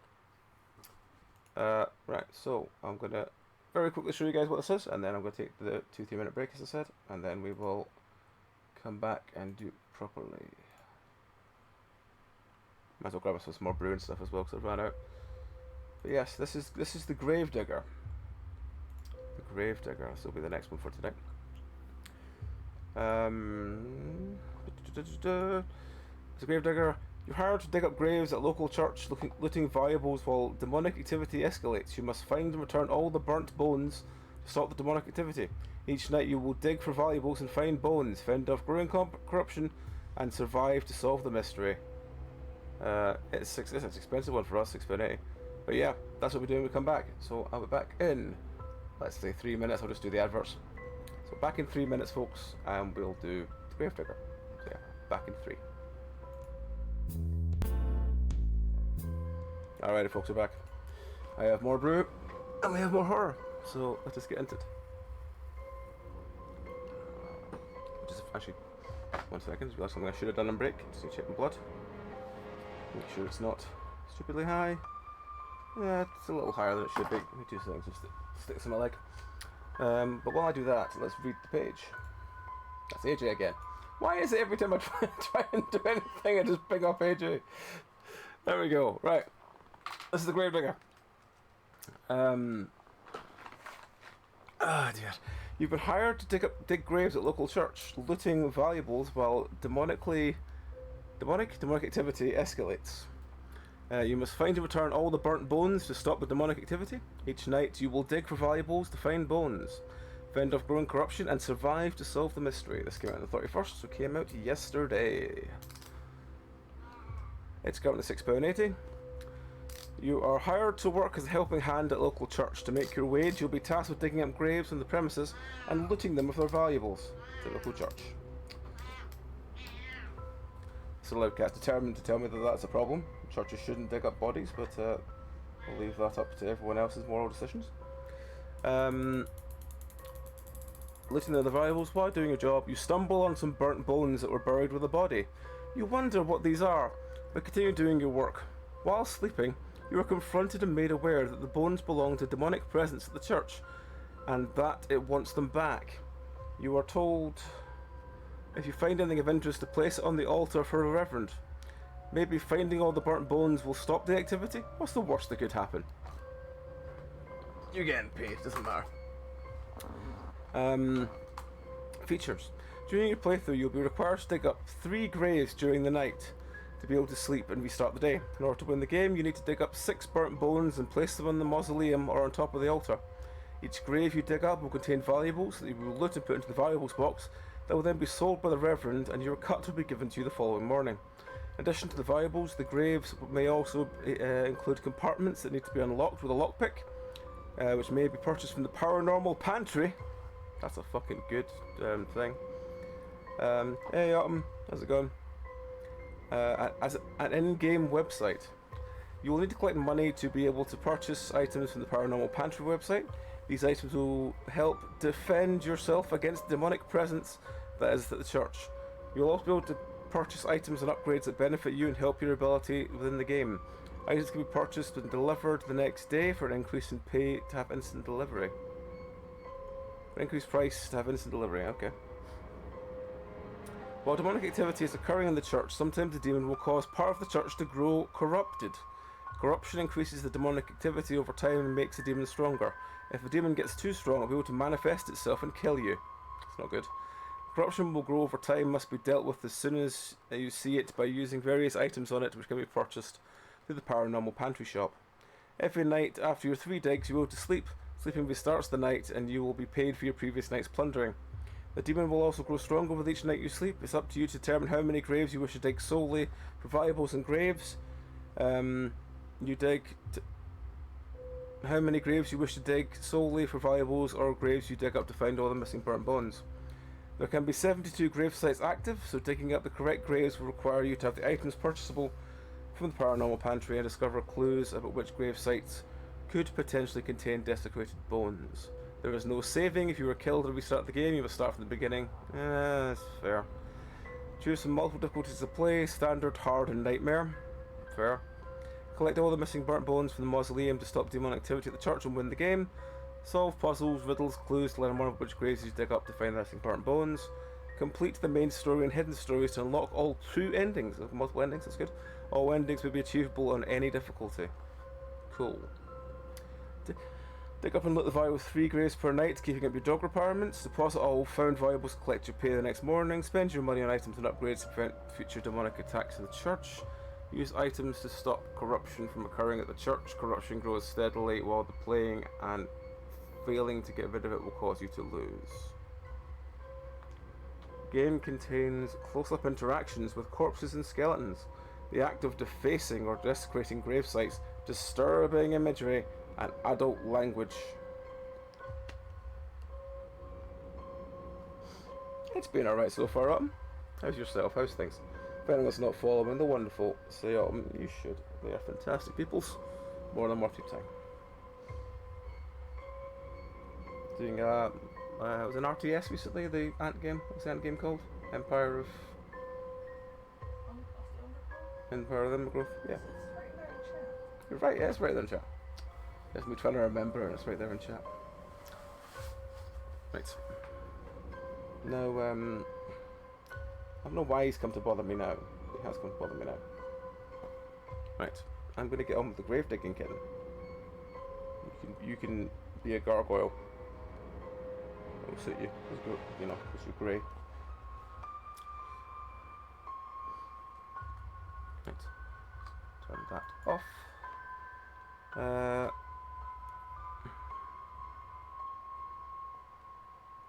Right, so I'm going to very quickly show you guys what this is, and then I'm going to take the 2-3 minute break, as I said, and then we will come back and do it properly. Might as well grab us some more brew and stuff as well, because I've run out. But yes, this is the Gravedigger. The Gravedigger. This will be the next one for today. It's a Gravedigger. You're hired to dig up graves at a local church, looting valuables while demonic activity escalates. You must find and return all the burnt bones to stop the demonic activity. Each night you will dig for valuables and find bones, fend off growing corruption, and survive to solve the mystery. It's an expensive one for us, £6.80. But yeah, that's what we're doing when we come back. So I'll be back in, let's say 3 minutes. I'll just do the adverts. So back in 3 minutes, folks, and we'll do the Gravedigger. So yeah, back in 3. Alrighty, folks, we're back. I have more brew, and we have more horror. So let's just get into it. Just actually, 1 second. That's something I should have done on break. Just need to check my blood. Make sure it's not stupidly high. Yeah, it's a little higher than it should be. Give me 2 seconds just to stick this in my leg. But while I do that, let's read the page. That's AJ again. Why is it every time I try and do anything, I just pick up AJ? There we go. Right. This is the Gravedigger. Dear. You've been hired to dig graves at local church, looting valuables while demonic activity escalates. You must find and return all the burnt bones to stop the demonic activity. Each night you will dig for valuables to find bones, fend off growing corruption, and survive to solve the mystery. This came out on the 31st, so it came out yesterday. It's currently £6.80. You are hired to work as a helping hand at local church. To make your wage, you'll be tasked with digging up graves on the premises and looting them of their valuables to the local church. So Loudcat's determined to tell me that that's a problem. Churches shouldn't dig up bodies, but I'll leave that up to everyone else's moral decisions. Looting the valuables while doing your job, you stumble on some burnt bones that were buried with a body. You wonder what these are, but continue doing your work. While sleeping, you are confronted and made aware that the bones belong to demonic presence at the church, and that it wants them back. You are told if you find anything of interest to place it on the altar for a reverend. Maybe finding all the burnt bones will stop the activity? What's the worst that could happen? You're getting paid, doesn't matter. Features. During your playthrough, you'll be required to dig up 3 graves during the night to be able to sleep and restart the day. In order to win the game, you need to dig up 6 burnt bones and place them in the mausoleum or on top of the altar. Each grave you dig up will contain valuables that you will loot and put into the valuables box that will then be sold by the reverend, and your cut will be given to you the following morning. In addition to the viables, the graves may also include compartments that need to be unlocked with a lockpick, which may be purchased from the paranormal pantry. That's a fucking good thing. Hey Autumn, how's it going? As an in-game website, you will need to collect money to be able to purchase items from the paranormal pantry website. These items will help defend yourself against demonic presence that is at the church. You'll also be able to purchase items and upgrades that benefit you and help your ability within the game. Items can be purchased and delivered the next day for an increase in pay to have instant delivery. For increased price to have instant delivery, okay. While demonic activity is occurring in the church, sometimes the demon will cause part of the church to grow corrupted. Corruption increases the demonic activity over time and makes the demon stronger. If a demon gets too strong, it'll be able to manifest itself and kill you. It's not good. Corruption will grow over time, must be dealt with as soon as you see it by using various items on it which can be purchased through the paranormal pantry shop. Every night after your 3 digs, you will go to sleep. Sleeping restarts the night and you will be paid for your previous night's plundering. The demon will also grow stronger with each night you sleep. It's up to you to determine how many graves you wish to dig solely for viables and graves. How many graves you wish to dig solely for viables, or graves you dig up to find all the missing burnt bones. There can be 72 grave sites active, so digging up the correct graves will require you to have the items purchasable from the paranormal pantry and discover clues about which grave sites could potentially contain desecrated bones. There is no saving. If you were killed at the restart of the game, you must start from the beginning. That's fair. Choose from multiple difficulties to play: standard, hard, and nightmare. Fair. Collect all the missing burnt bones from the mausoleum to stop demonic activity at the church and win the game. Solve puzzles, riddles, clues to learn more of which graves you dig up to find the missing burnt bones. Complete the main story and hidden stories to unlock all 2 endings. Multiple endings, that's good. All endings will be achievable on any difficulty. Cool. Dig up and loot the vial with 3 graves per night, keeping up your dog requirements. Deposit all found viables, collect your pay the next morning. Spend your money on items and upgrades to prevent future demonic attacks in the church. Use items to stop corruption from occurring at the church. Corruption grows steadily while the playing, and failing to get rid of it will cause you to lose. Game contains close-up interactions with corpses and skeletons. The act of defacing or desecrating grave sites, disturbing imagery, and adult language. It's been alright so far, Autumn. How's yourself? How's things? If anyone's not following the wonderful Say Autumn, you should. They are fantastic peoples. More than worth your time. Doing it was an RTS recently, the Ant game. What's the Ant game called? Empire of the Undergrowth? Yeah. You're right, yeah, it's right there in chat. That's me trying to remember, and it's right there in chat. Right. Now, I don't know why he's come to bother me now. He has come to bother me now. Right. I'm going to get on with the grave digging, kitten. You can be a gargoyle. It'll suit you. You know, because you're grey. Right. Turn that off.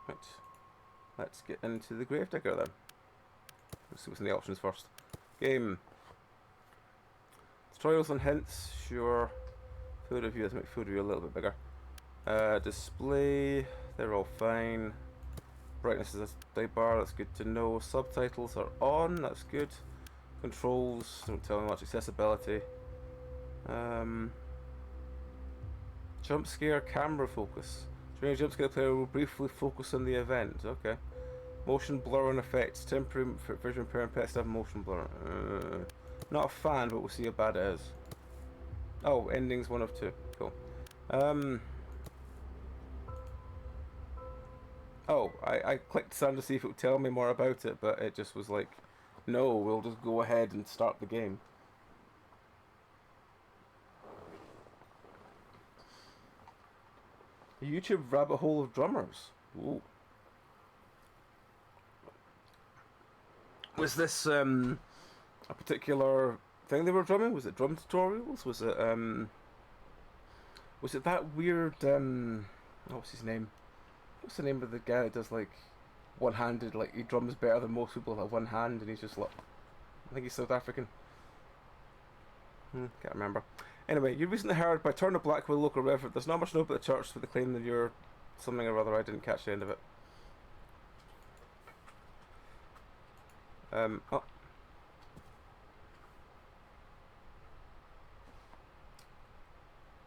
Right. Let's get into the Gravedigger then. Let's see what's in the options first. Game. Tutorials and hints, sure. Food review, let's make food review a little bit bigger. Display, they're all fine. Brightness is a die bar, that's good to know. Subtitles are on, that's good. Controls, don't tell me much. Accessibility. Jump scare camera focus. During a jump scare, the player will briefly focus on the event. Okay. Motion blur and effects. Temporary vision impairment pets have motion blur. Not a fan, but we'll see how bad it is. Oh, endings 1 of 2. Cool. Oh, I clicked sound to see if it would tell me more about it, but it just was like, no, we'll just go ahead and start the game. A YouTube rabbit hole of drummers. Ooh. Was this a particular thing they were drumming? Was it drum tutorials? Was it that weird what's his name? What's the name of the guy that does like one-handed, like he drums better than most people with one hand, and he's just like, I think he's South African. Can't remember. Anyway, you recently heard by Turner Blackwell local reverend. There's not much known about the church, but they claim that you're something or other. I didn't catch the end of it. Oh.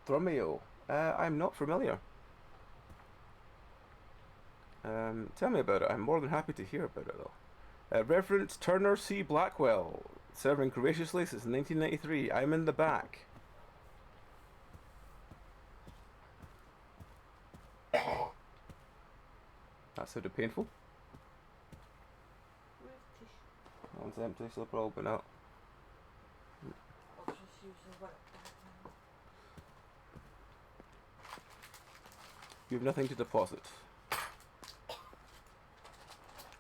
Thrumio. I'm not familiar. Tell me about it. I'm more than happy to hear about it, though. Reverend Turner C. Blackwell, serving graciously since 1993. I'm in the back. That sounded painful. That one's empty, so they'll probably not. I'll just use the wet. You have nothing to deposit.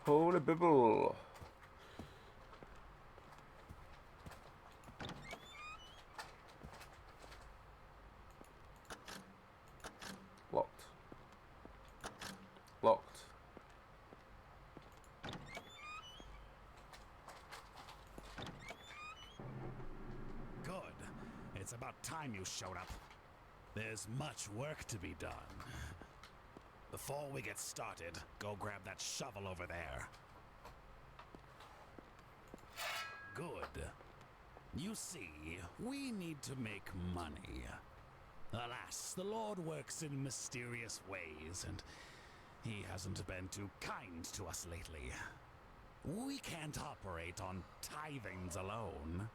Holy Bible. Locked. Locked. Good. It's about time you showed up. There's much work to be done. Before we get started, go grab that shovel over there. Good. You see, we need to make money. Alas, the Lord works in mysterious ways, and he hasn't been too kind to us lately. We can't operate on tithings alone.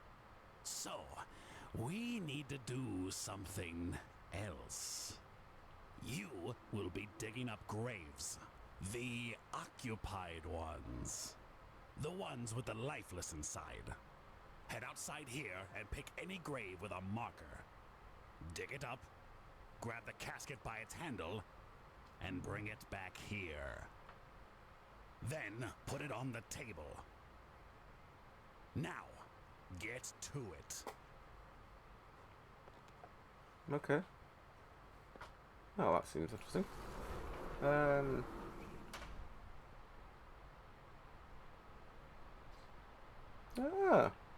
So, we need to do something else. You will be digging up graves. The occupied ones. The ones with the lifeless inside. Head outside here and pick any grave with a marker. Dig it up, grab the casket by its handle, and bring it back here. Then put it on the table. Now, get to it. Okay. Oh, that seems interesting.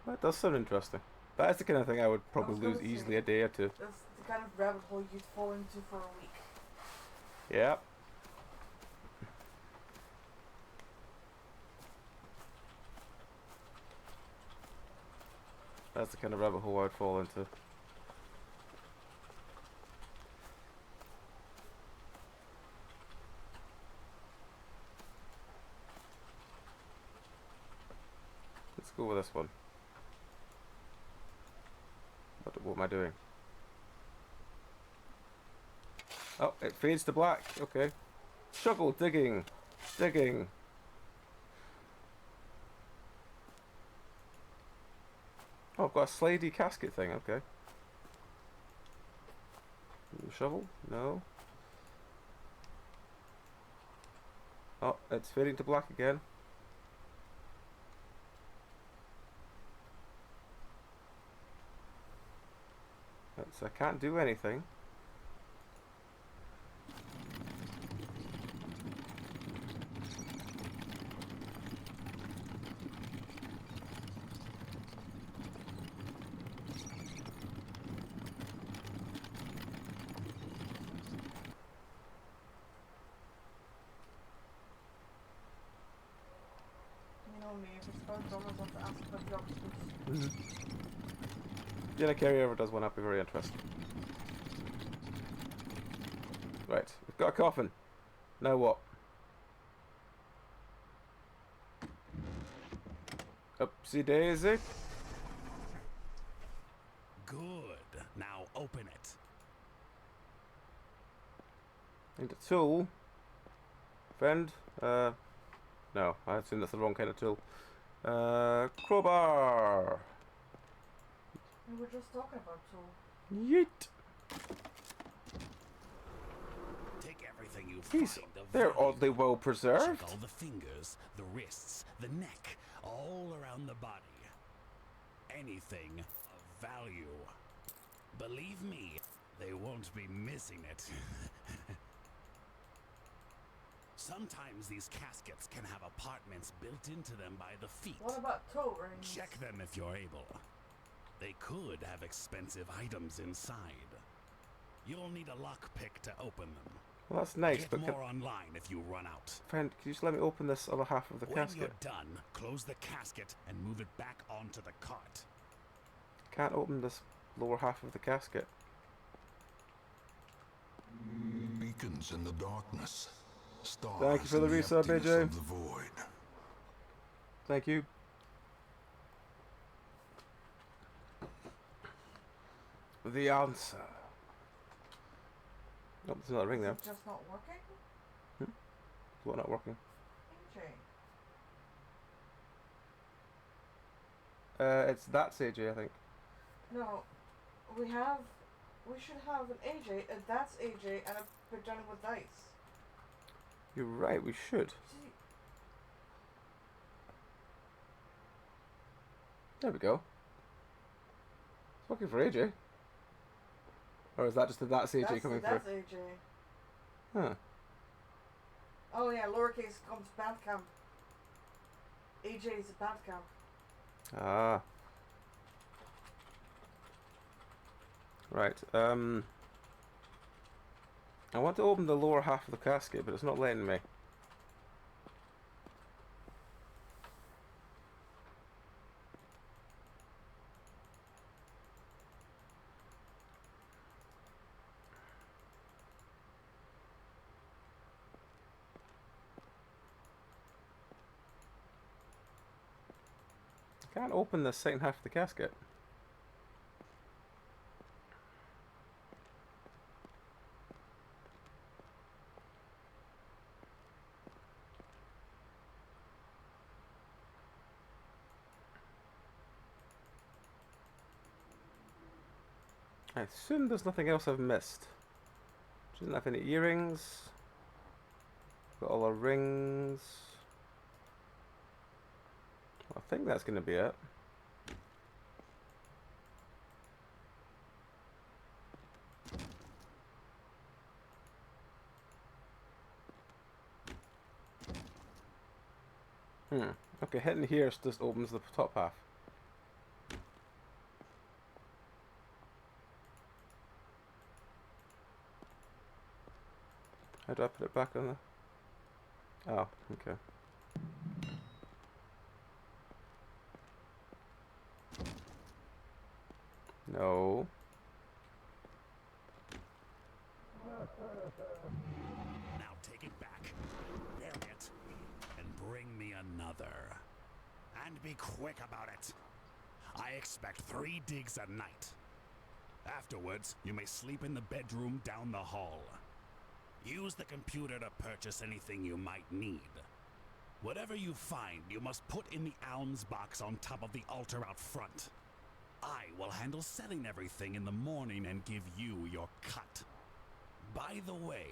That does sound interesting. That's the kind of thing I would probably lose easily a day or two. That's the kind of rabbit hole you'd fall into for a week. Yeah. That's the kind of rabbit hole I'd fall into. Let's go with this one. What am I doing? Oh, it fades to black. Okay. Shovel, digging. Digging. Oh, I've got a slidey casket thing. Okay. Shovel? No. Oh, it's fading to black again. I can't do anything. You know me, if it's about dollars, I have to ask for jobs. Yeah, the carrier ever does one, I'd be very interested. Right, we've got a coffin. Now what? Oopsie daisy. Good. Now open it. Need a tool. Friend. No, I assume that's the wrong kind of tool. Crowbar. We were just talking about tool. Yeet. Take everything you These, find of they're value. oddly well preserved. Check all the fingers, the wrists, the neck, all around the body. Anything of value. Believe me, they won't be missing it. Sometimes these caskets can have apartments built into them by the feet. What about toe rings? Check them if you're able. They could have expensive items inside. You'll need a lockpick to open them. Well, that's nice, Get but more online if you run out. friend, can you just let me open this other half of the When casket? you're done, close the casket and move it back onto the cart. Can't open this lower half of the casket. Beacons in the darkness. Stars Thank you for the in resub, emptiness AJ. of the void. Thank you. The answer. Oh, there's another ring there. Is it just not working? What, not working? AJ. That's AJ, I think. No. We should have an AJ, and that's AJ, and a vagina with dice. You're right, we should. See, There we go. It's working for AJ. Or is that just that's AJ coming through? that's AJ. Huh. Oh yeah, lowercase comes Bandcamp. AJ is a Bandcamp. Ah. Right, I want to open the lower half of the casket, but it's not letting me. I can't open the second half of the casket. I assume there's nothing else I've missed. Doesn't have any earrings. Got all our rings. I think that's going to be it. Okay, hitting here just opens the top half. How do I put it back on the... Oh, okay. No. Now take it back, bury it, and bring me another. And be quick about it. I expect 3 digs a night. Afterwards, you may sleep in the bedroom down the hall. Use the computer to purchase anything you might need. Whatever you find, you must put in the alms box on top of the altar out front. I will handle selling everything in the morning and give you your cut. By the way,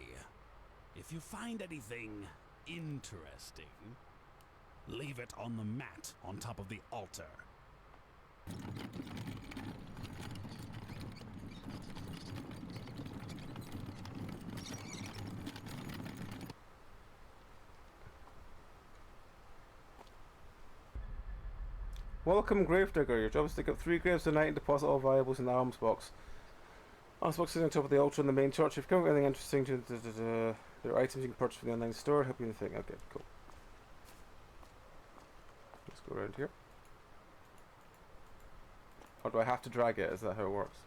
if you find anything interesting, leave it on the mat on top of the altar. Welcome, Gravedigger. Your job is to dig up 3 graves a night and deposit all valuables in the alms box. Alms box is on top of the altar in the main church. If you come up with anything interesting, there are items you can purchase from the online store. Help you in the thing. Okay, cool. Let's go around here. Or do I have to drag it? Is that how it works?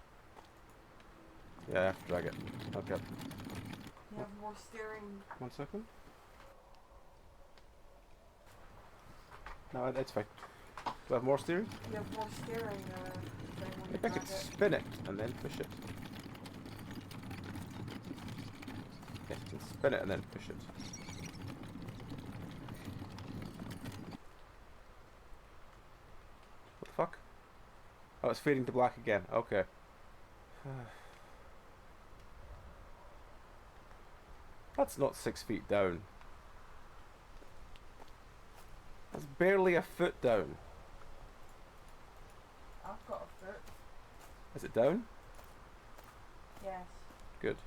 Yeah, I have to drag it. Okay. You have more steering. 1 second. No, it's fine. Do I have more steering? You have more steering thing when you Maybe I drag could it. spin it and then push it. Yes, you can spin it and then push it. What the fuck? Oh, it's fading to black again. Okay. That's not 6 feet down. That's barely a foot down. I've got a foot. Is it down? Yes. Good.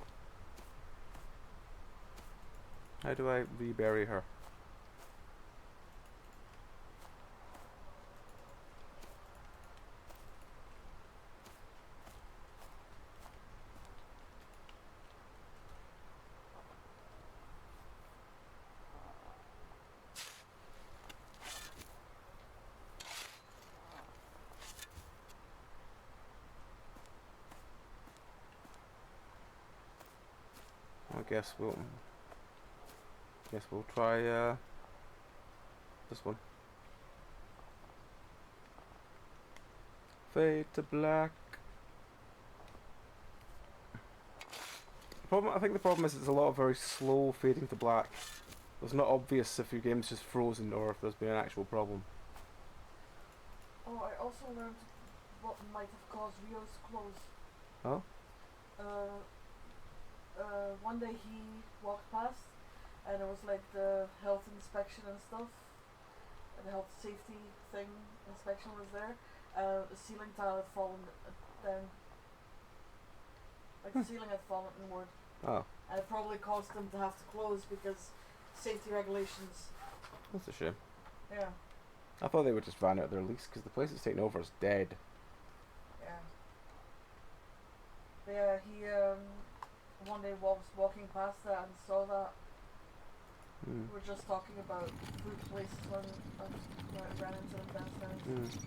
How do I rebury her? guess we'll try this one. Fade to black. I think the problem is it's a lot of very slow fading to black. It's not obvious if your game's just frozen or if there's been an actual problem. Oh, I also learned what might have caused Rio's close. Oh? One day he walked past and it was like the health inspection and stuff. And the health safety thing inspection was there. The ceiling tile had fallen down. Like the ceiling had fallen inward. Oh. And it probably caused them to have to close because safety regulations. That's a shame. Yeah. I thought they would just ran out their lease because the place it's taken over is dead. Yeah. But yeah, he one day was walking past that and saw that. We were just talking about food places when I ran into them downstairs.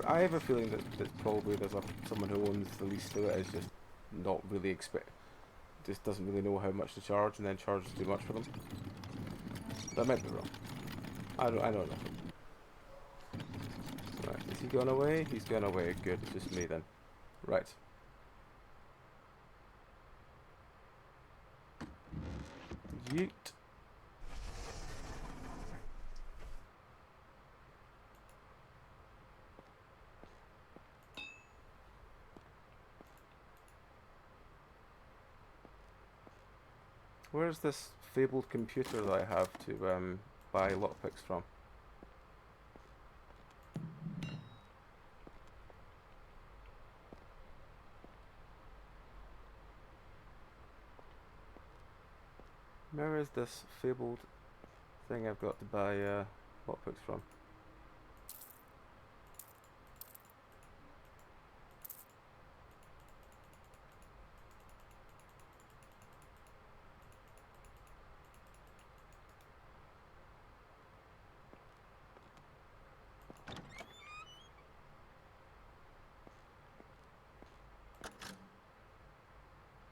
I have a feeling that probably there's someone who owns the lease to it is just not really just doesn't really know how much to charge and then charges too much for them. That might be wrong. I know nothing. Right, is he gone away? He's gone away. Good, it's just me then. Right. Yeet. Where's this fabled computer that I have to buy lockpicks from? Where is this fabled thing I've got to buy lockpicks from?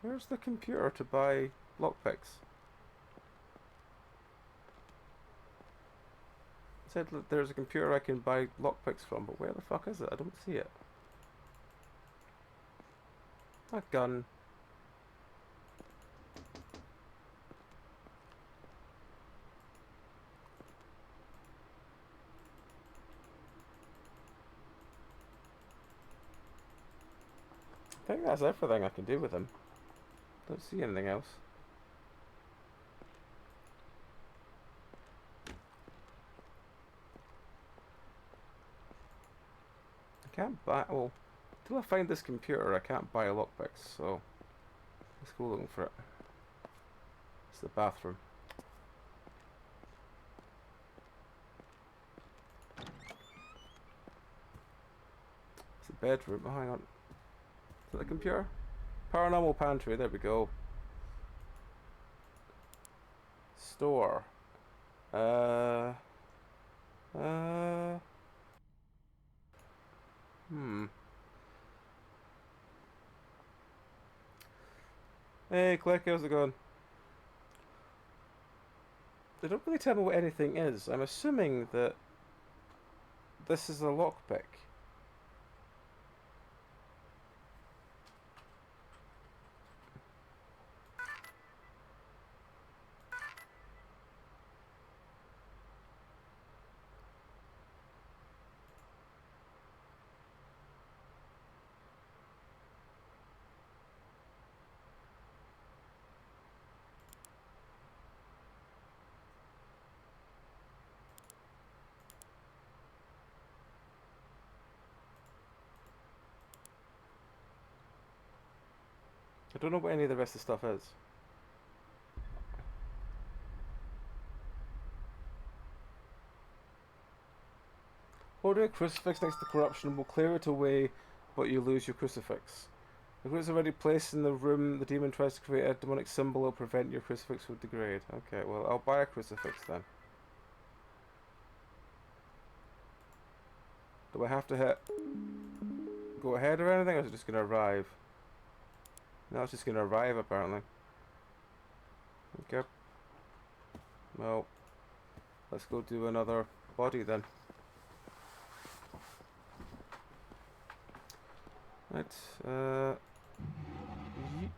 Where's the computer to buy lockpicks? It said that there's a computer I can buy lockpicks from, but where the fuck is it? I don't see it. A gun. I think that's everything I can do with him. Don't see anything else. I can't buy, well, until I find this computer I can't buy lockpicks, so let's go looking for it. It's the bathroom. It's the bedroom. Oh, hang on. Is that the computer? Paranormal pantry, there we go. Store. Hey, Click, how's it going? They don't really tell me what anything is. I'm assuming that this is a lockpick. I don't know what any of the rest of the stuff is. Holding a crucifix next to corruption will clear it away, but you lose your crucifix. If it's already placed in the room, the demon tries to create a demonic symbol that will prevent your crucifix from degrade. Okay, well, I'll buy a crucifix then. Do I have to go ahead or anything, or is it just going to arrive? Now it's just gonna arrive apparently. Okay. Well, let's go do another body then. Right, yeet.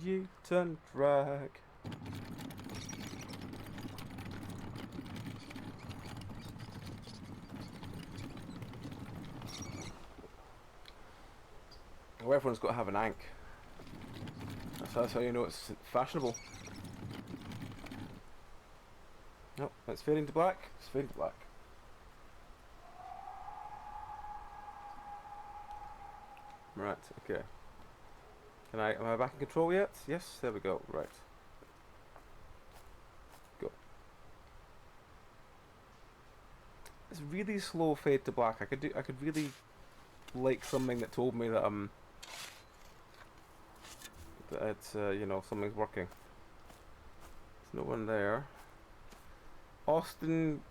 Yeet and drag. Well, everyone's got to have an ank. That's how you know it's fashionable. Nope, it's fading to black. It's fading to black. Right, okay. Am I back in control yet? Yes, there we go. Right. Go. It's really slow fade to black. I could really like something that told me that that it's you know, something's working. There's no one there. Austin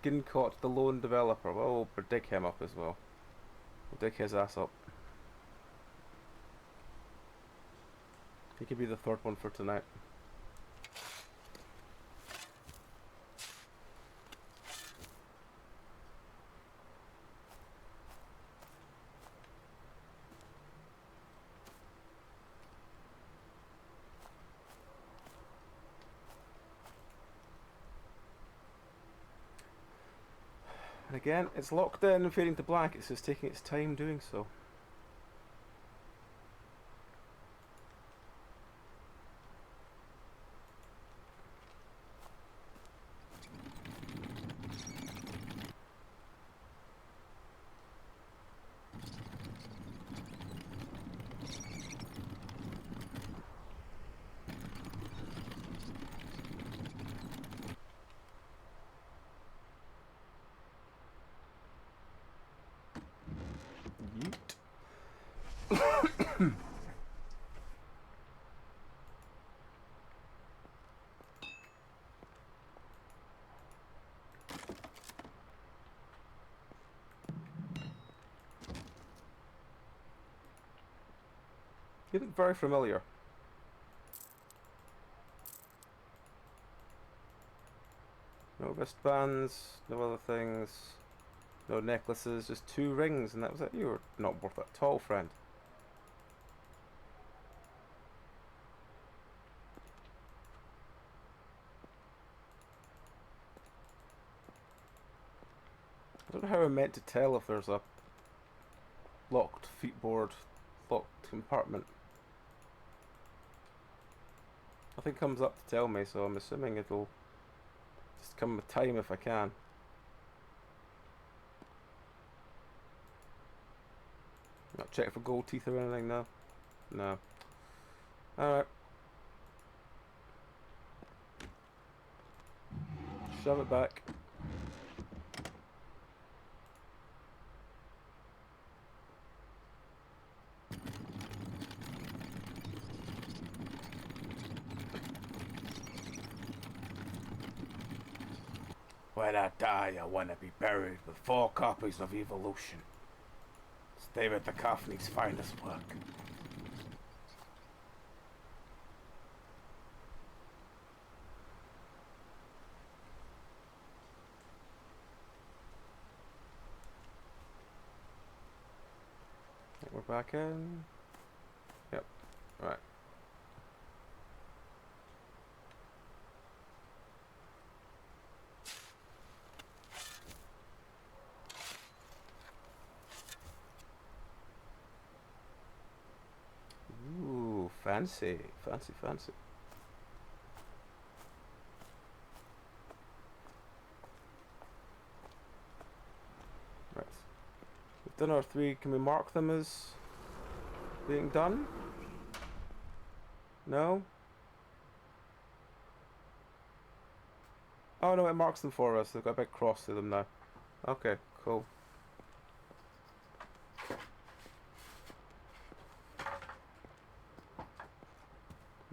Gincott, the lone developer. Well, we'll dig him up as well. We'll dig his ass up. He could be the third one for tonight. And again, it's locked in and fading to black. It's just taking its time doing so. Yeet. You look very familiar. No wristbands, no other things, no necklaces, just 2 rings, and that was it. You were not worth it at all, friend. I don't know how I'm meant to tell if there's a locked feetboard, locked compartment. Nothing comes up to tell me, so I'm assuming it'll just come with time if I can. Not check for gold teeth or anything, no? No. Alright. Shove it back. When I die, I want to be buried with 4 copies of Evolution. It's David Duchovny's finest work. We're back in. Yep. Right. Ooh, fancy, fancy, fancy. Right. We've done our 3. Can we mark them as being done? No? Oh no, it marks them for us. They've got a big cross to them now. Okay, cool.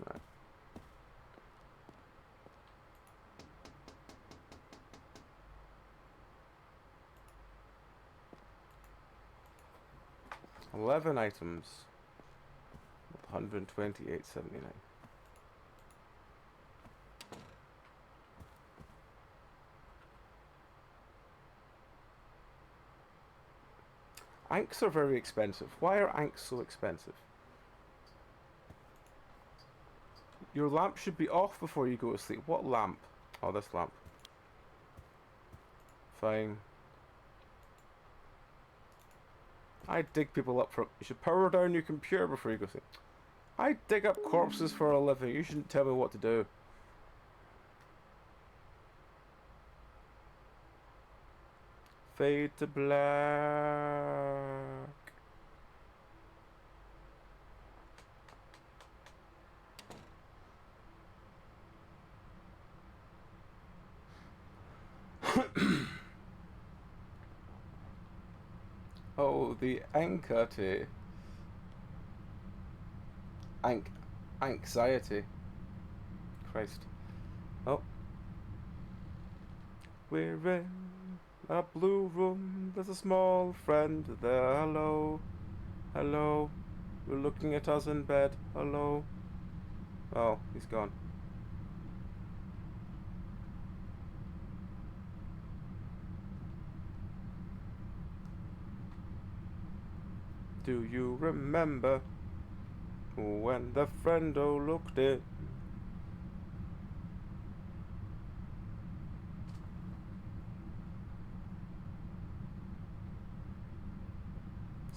Right. 11 items. 128.79. Anks are very expensive. Why are anks so expensive? Your lamp should be off before you go to sleep. What lamp? Oh, this lamp. Fine. I dig people up for... You should power down your computer before you go to sleep. I dig up corpses for a living. You shouldn't tell me what to do. Fade to black. Oh, the anxiety. Anxiety. Christ. Oh. We're in a blue room. There's a small friend there. Hello. Hello. You're looking at us in bed. Hello. Oh, he's gone. Do you remember when the friendo looked in?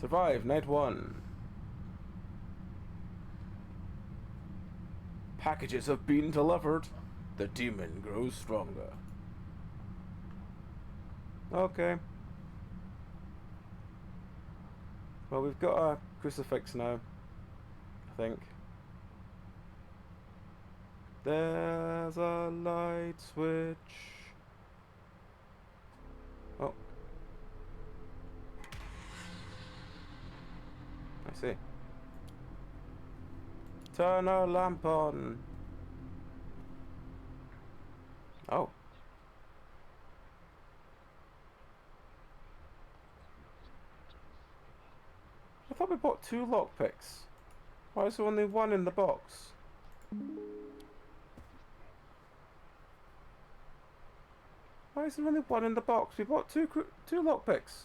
Survive night 1. Packages have been delivered. The demon grows stronger. Okay. Well, we've got a crucifix now, I think. There's a light switch. Oh. I see. Turn our lamp on. Oh. I thought we bought 2 lockpicks. Why is there only 1 in the box? Why is there only 1 in the box? We bought 2 lockpicks.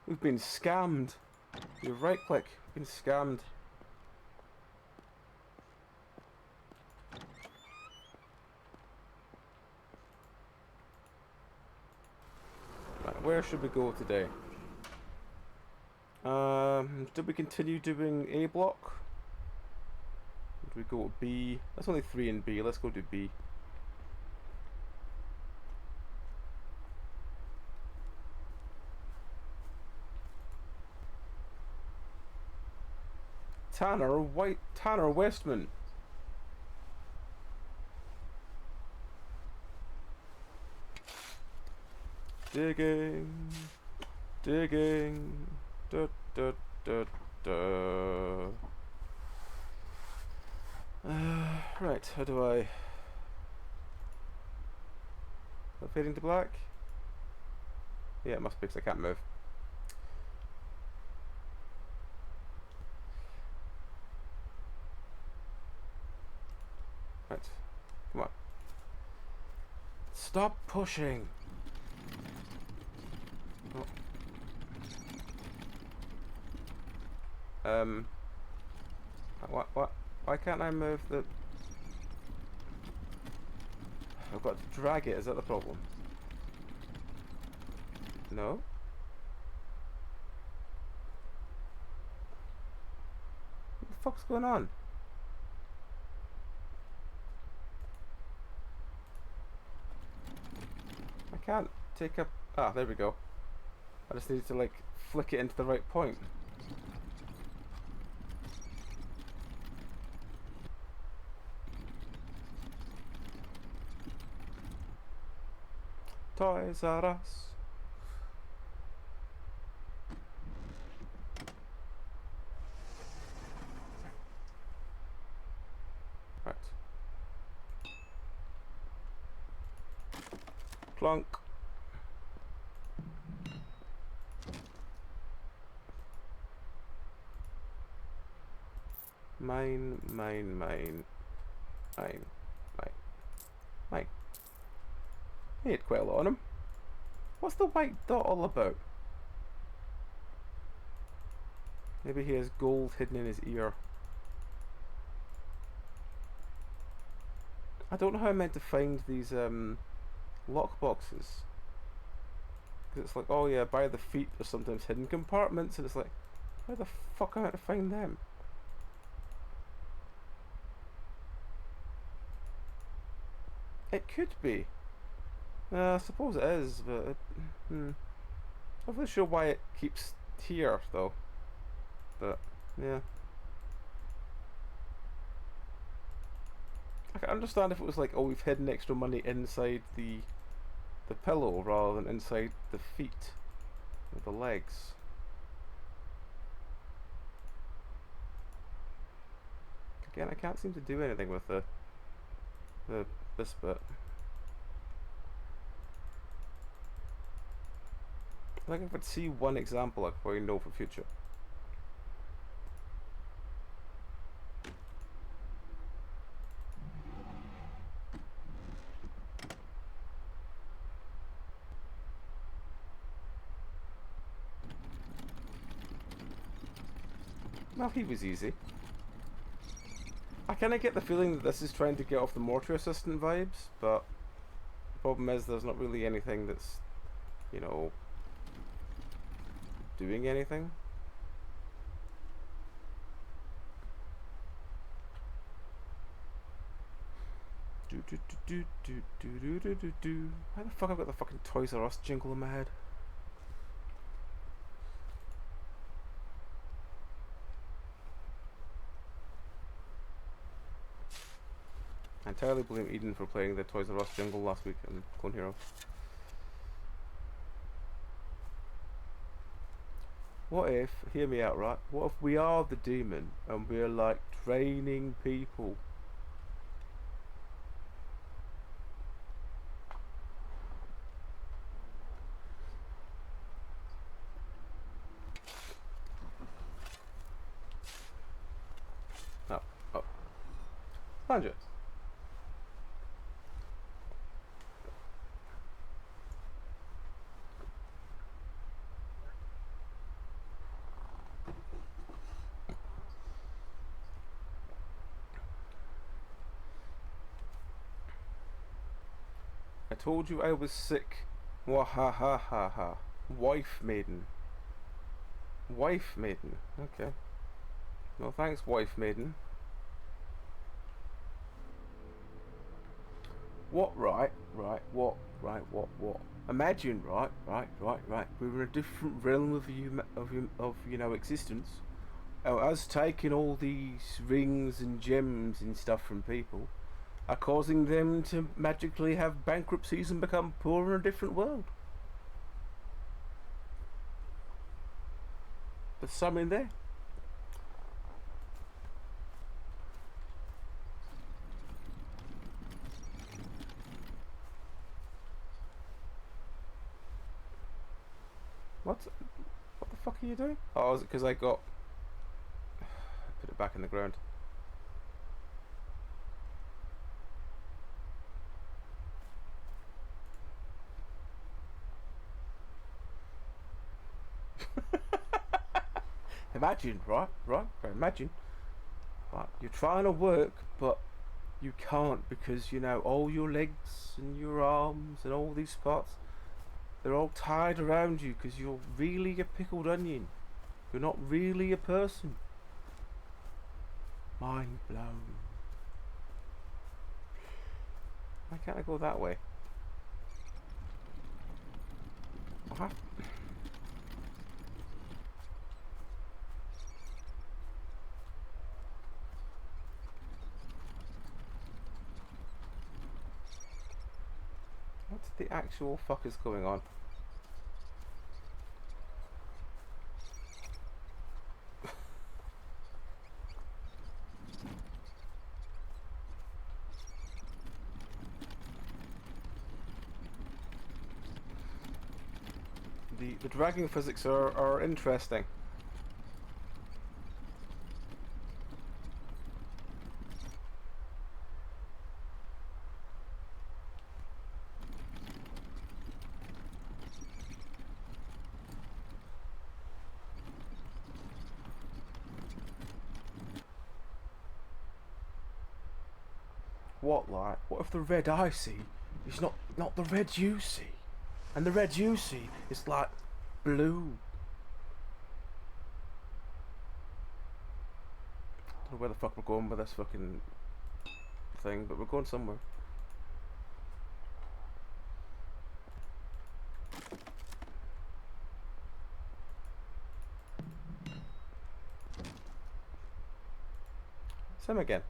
We've been scammed. You right click. Been scammed. Right, where should we go today? Did we continue doing A block? Did we go to B? That's only 3 in B. Let's go to B. Tanner Westman. Digging. Da, da, da, da. Right, how do I... Am I fading to black? Yeah, it must be because I can't move. Right, come on. Stop pushing! Oh. What? Why can't I move the... I've got to drag it, is that the problem? No? What the fuck's going on? I can't take up... Ah, there we go. I just need to, like, flick it into the right point. Toys R Us. Right. Plunk. Mine, mine, mine, mine, mine, mine. He had quite a lot on him. What's the white dot all about? Maybe he has gold hidden in his ear. I don't know how I'm meant to find these lock boxes. Because it's like, oh yeah, by the feet there's sometimes hidden compartments, and it's like, how the fuck am I meant to find them? It could be. I suppose it is, but I'm not really sure why it keeps here though. But yeah, I can understand if it was like, oh, we've hidden extra money inside the pillow rather than inside the feet or the legs. Again, I can't seem to do anything with this bit. I think if I'd see one example, I could probably know for future. Well, he was easy. I kind of get the feeling that this is trying to get off the mortuary assistant vibes, but the problem is there's not really anything that's, you know, doing anything. Why the fuck I've got the fucking Toys R Us jingle in my head? I entirely blame Eden for playing the Toys R Us jingle last week in Clone Hero. What if, hear me out, right? What if we are the demon and we're like training people? Oh. Hundreds. I told you I was sick. Wahahaha. Wife maiden. Wife maiden. Okay. Well, thanks, wife maiden. What? Right. What? Imagine, right. We were in a different realm of you know, existence. Us taking all these rings and gems and stuff from people are causing them to magically have bankruptcies and become poor in a different world. There's some in there. What the fuck are you doing? Oh, is it because I got... Put it back in the ground. Imagine, right, imagine. Right, you're trying to work, but you can't because, you know, all your legs and your arms and all these parts, they're all tied around you because you're really a pickled onion. You're not really a person. Mind blown. Why can't I go that way? I'll have... What the actual fuck is going on? The dragging physics are interesting. what, like? What if the red I see is not the red you see? And the red you see is like blue. I don't know where the fuck we're going with this fucking thing, but we're going somewhere. Same again.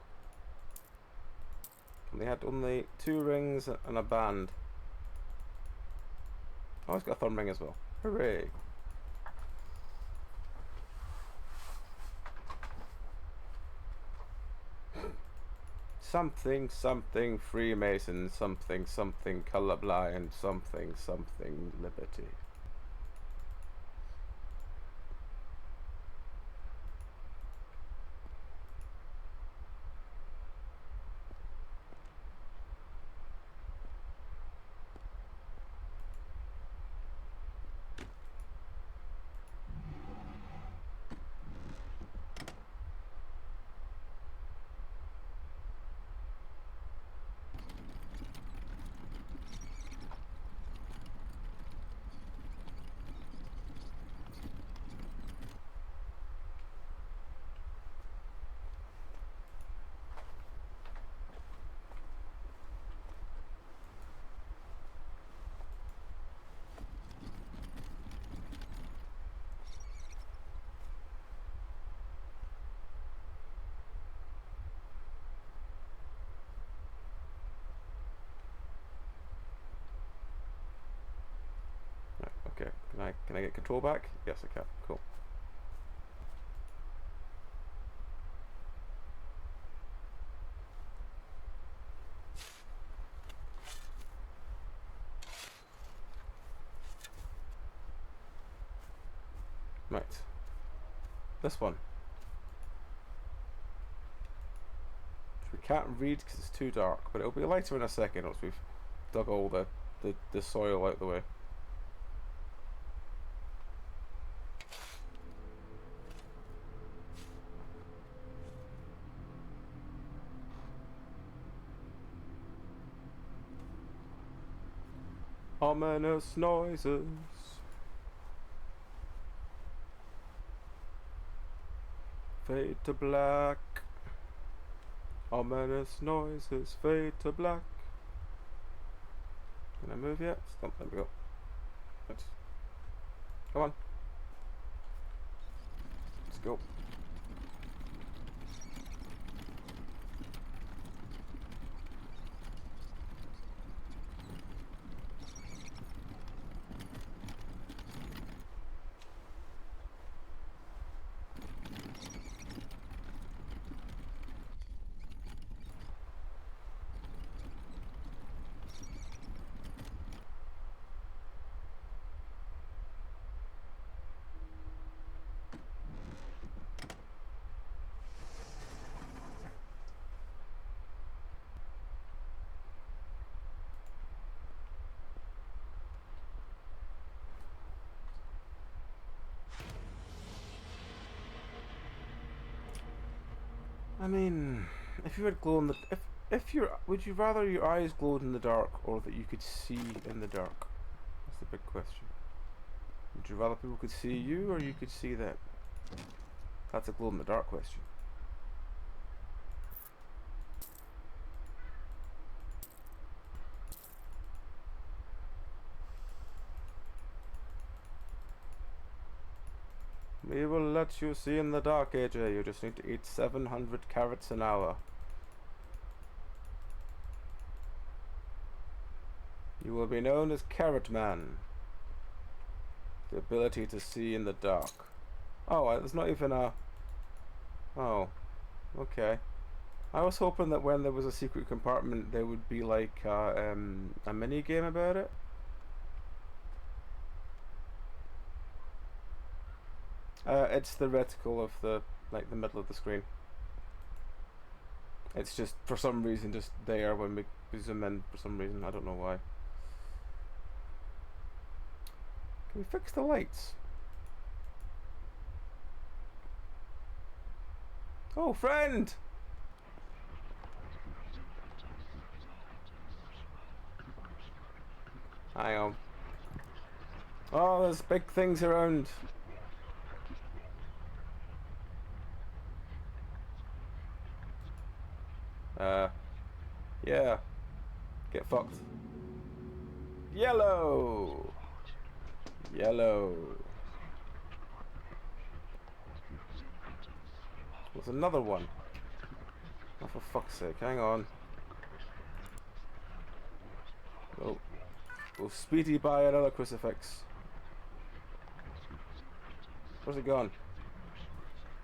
And they had only 2 rings and a band. Oh, it's got a thumb ring as well. Hooray! Something, something Freemason, something, something colorblind, something, something liberty. Okay, can I get control back? Yes, I can. Cool. Right. This one. Which we can't read because it's too dark, but it'll be lighter in a second once we've dug all the soil out the way. Ominous noises. Fade to black. Ominous noises fade to black. Can I move yet? Stop, there we go. Right. Come on. Let's go. I mean, if you had glow in the if you're would you rather your eyes glowed in the dark or that you could see in the dark? That's the big question. Would you rather people could see you or you could see them? That's a glow in the dark question. We will let you see in the dark, AJ. You just need to eat 700 carrots an hour. You will be known as Carrot Man. The ability to see in the dark. Oh, there's not even a... Oh, okay. I was hoping that when there was a secret compartment there would be like a mini game about it. It's the reticle of the middle of the screen. It's just for some reason just there when we zoom in for some reason. I don't know why. Can we fix the lights? Oh, friend! Hang on. Oh, there's big things around. Yeah. Get fucked. Yellow. Yellow. There's another one. Oh, for fuck's sake, hang on. Oh. We'll speedy by another crucifix. Where's it gone?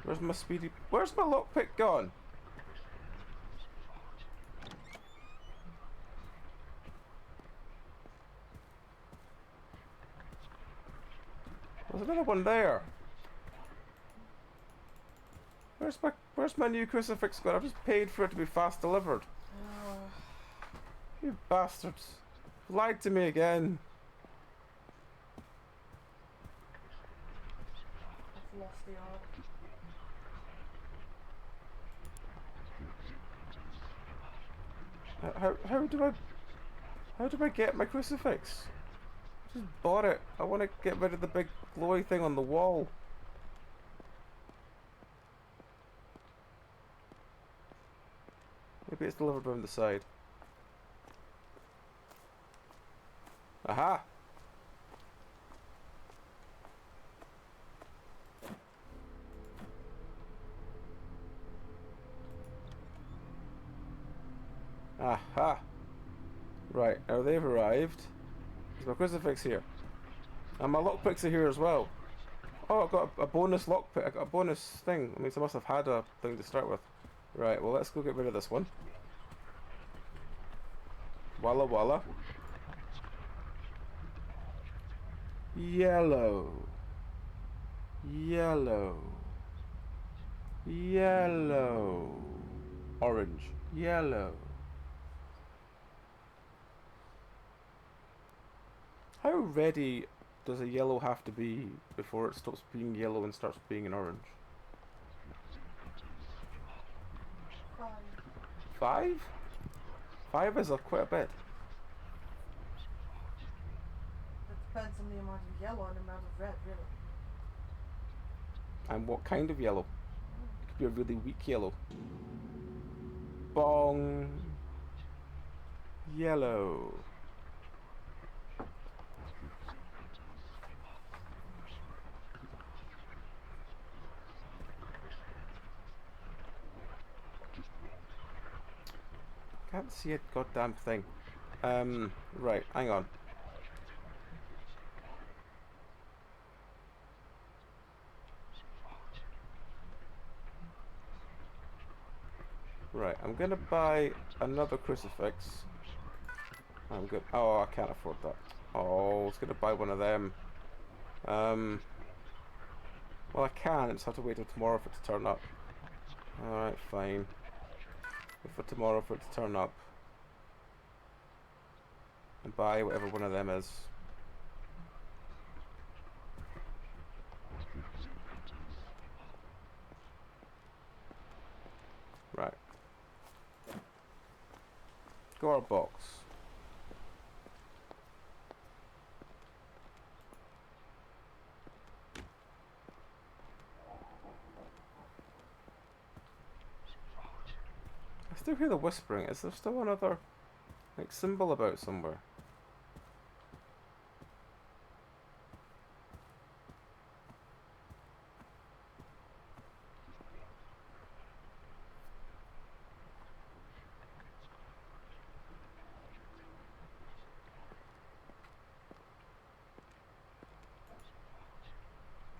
Where's my speedy... Where's my lockpick gone? There's another one there. Where's my new crucifix gone? I've just paid for it to be fast delivered. You bastards. Lied to me again. I've lost the art. How do I get my crucifix? I just bought it. I want to get rid of the big glowy thing on the wall. Maybe it's delivered around the side. Aha! Aha! Right, now they've arrived. There's my crucifix here. And my lockpicks are here as well. Oh, I've got a bonus lockpick. I got a bonus thing. That means I must have had a thing to start with. Right, well, let's go get rid of this one. Walla walla. Yellow. Yellow. Yellow. Orange. Yellow. How ready does a yellow have to be before it stops being yellow and starts being an orange? 5. 5? 5 is quite a bit. It depends on the amount of yellow and the amount of red, really. And what kind of yellow? It could be a really weak yellow. Bong. Yellow. Can't see a goddamn thing. Right, hang on. Right, I'm gonna buy another crucifix. I'm good. Oh, I can't afford that. Oh, I was gonna buy one of them. Well, I can. I just have to wait till tomorrow for it to turn up. Alright, fine. Wait for tomorrow for it to turn up. And buy whatever one of them is. Right. Go our box. I still hear the whispering. Is there still another like symbol about somewhere?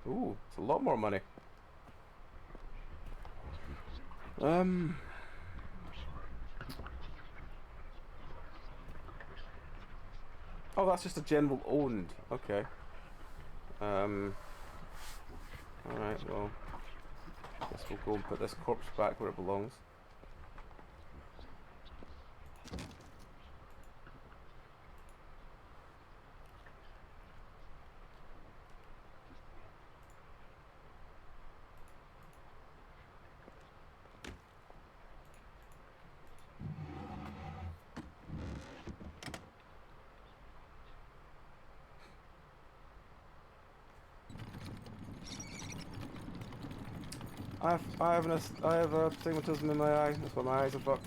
Ooh, it's a lot more money. Oh, that's just a general owned. Okay. Alright, well. Guess we'll go and put this corpse back where it belongs. I have a astigmatism in my eye. That's why my eyes are fucked.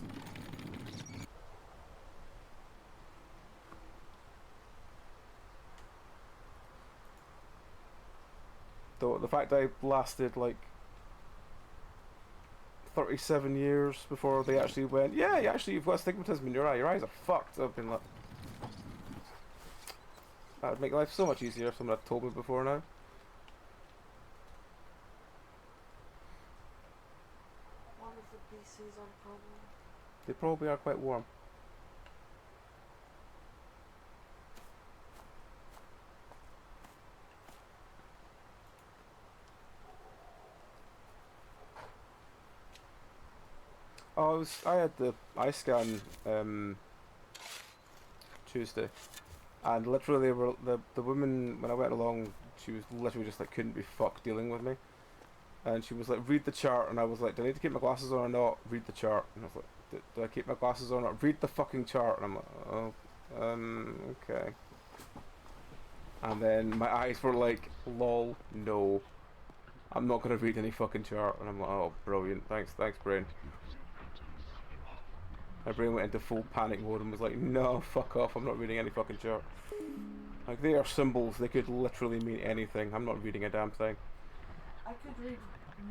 Though the fact I lasted like 37 years before they actually went, yeah, you've got astigmatism in your eye. Your eyes are fucked. I've been like, that would make life so much easier if someone had told me before now. What if the PCs are a problem? They probably are quite warm. Oh, I had the eye scan Tuesday, and literally the woman, when I went along, she was literally just like couldn't be fucked dealing with me, and she was like, read the chart, and I was like, do I need to keep my glasses on or not? Read the chart. And I was like, do I keep my glasses on or not? Read the fucking chart. And I'm like, oh, okay. And then my eyes were like, lol, no, I'm not gonna read any fucking chart. And I'm like, oh, brilliant, thanks brain. My brain went into full panic mode and was like, no, fuck off, I'm not reading any fucking chart. Like, they are symbols, they could literally mean anything. I'm not reading a damn thing. I could read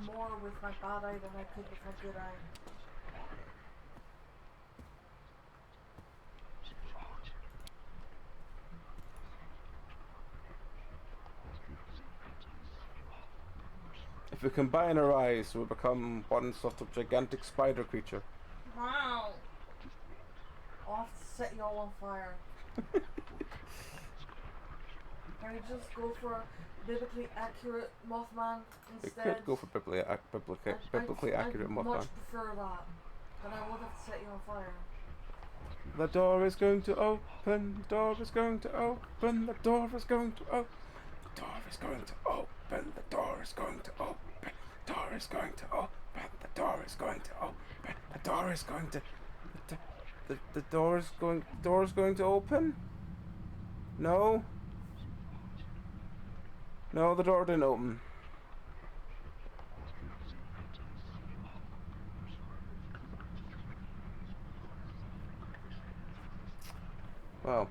more with my bad eye than I could with my good eye. If we combine our eyes, we'll become one sort of gigantic spider creature. Wow! I'll have to set you all on fire. Can we just go for a biblically accurate Mothman We instead? could go for biblically accurate I'd Mothman. much prefer that. But I would have to set you on fire. The door is going to open, the door is going to open, the door is going to open, the door is going to open, the door is going to open, the door is going to open, the door is going to open, the door is going to... The door is going to open? No? No, the door didn't open. Well.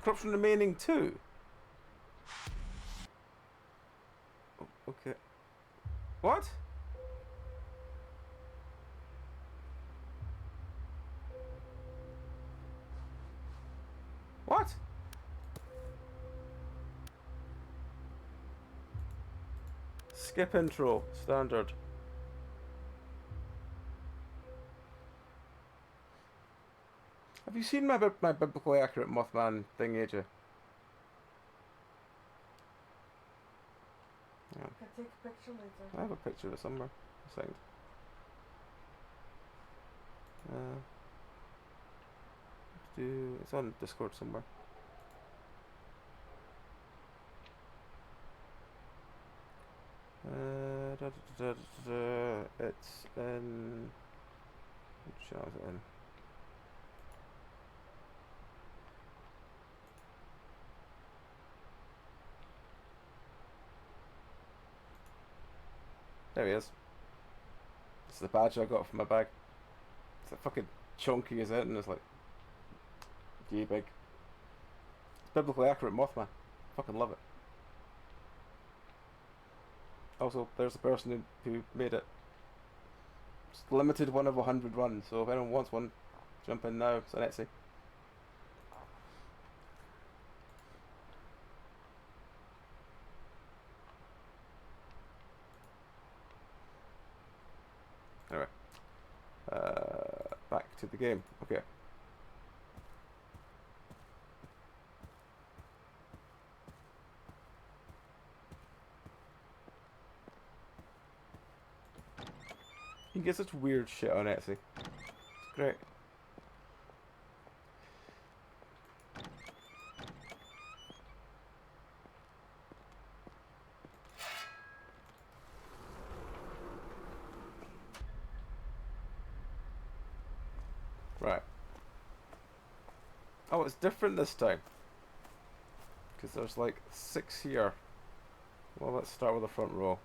Corruption remaining 2. Okay. What? What? Skip intro, standard. Have you seen my biblically accurate Mothman thing, AJ? Yeah. Can I take a picture later? I have a picture of it somewhere. A second. It's on Discord somewhere. It's in... What channel is it in? There he is. This is the badge I got from my bag. It's like fucking chunky as it, and it's like gee big. It's biblically accurate Mothman. Fucking love it. Also, there's the person who made it. It's limited 1 of 100 runs, so if anyone wants one, jump in now. It's on Etsy. Anyway, back to the game. Okay. You can get such weird shit on Etsy. It's great. Right. Oh, it's different this time. Because there's like 6 here. Well, let's start with the front row.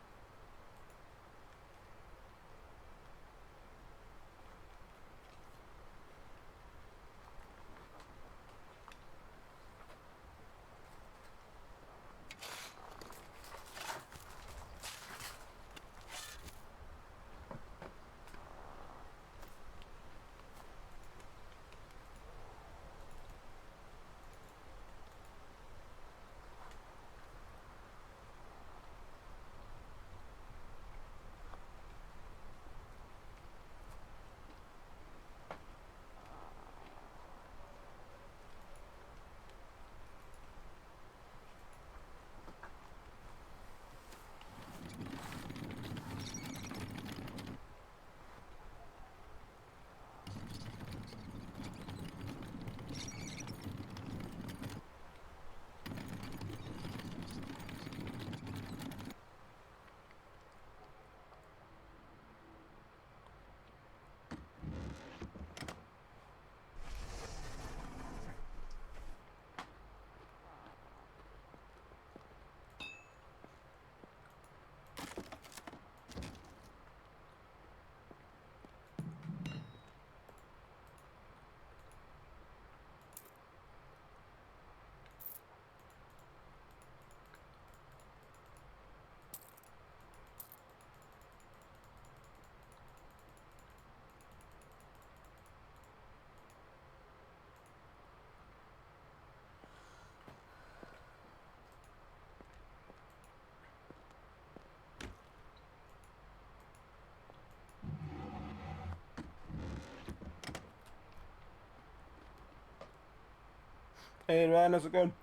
Hey Ryan, how's it going?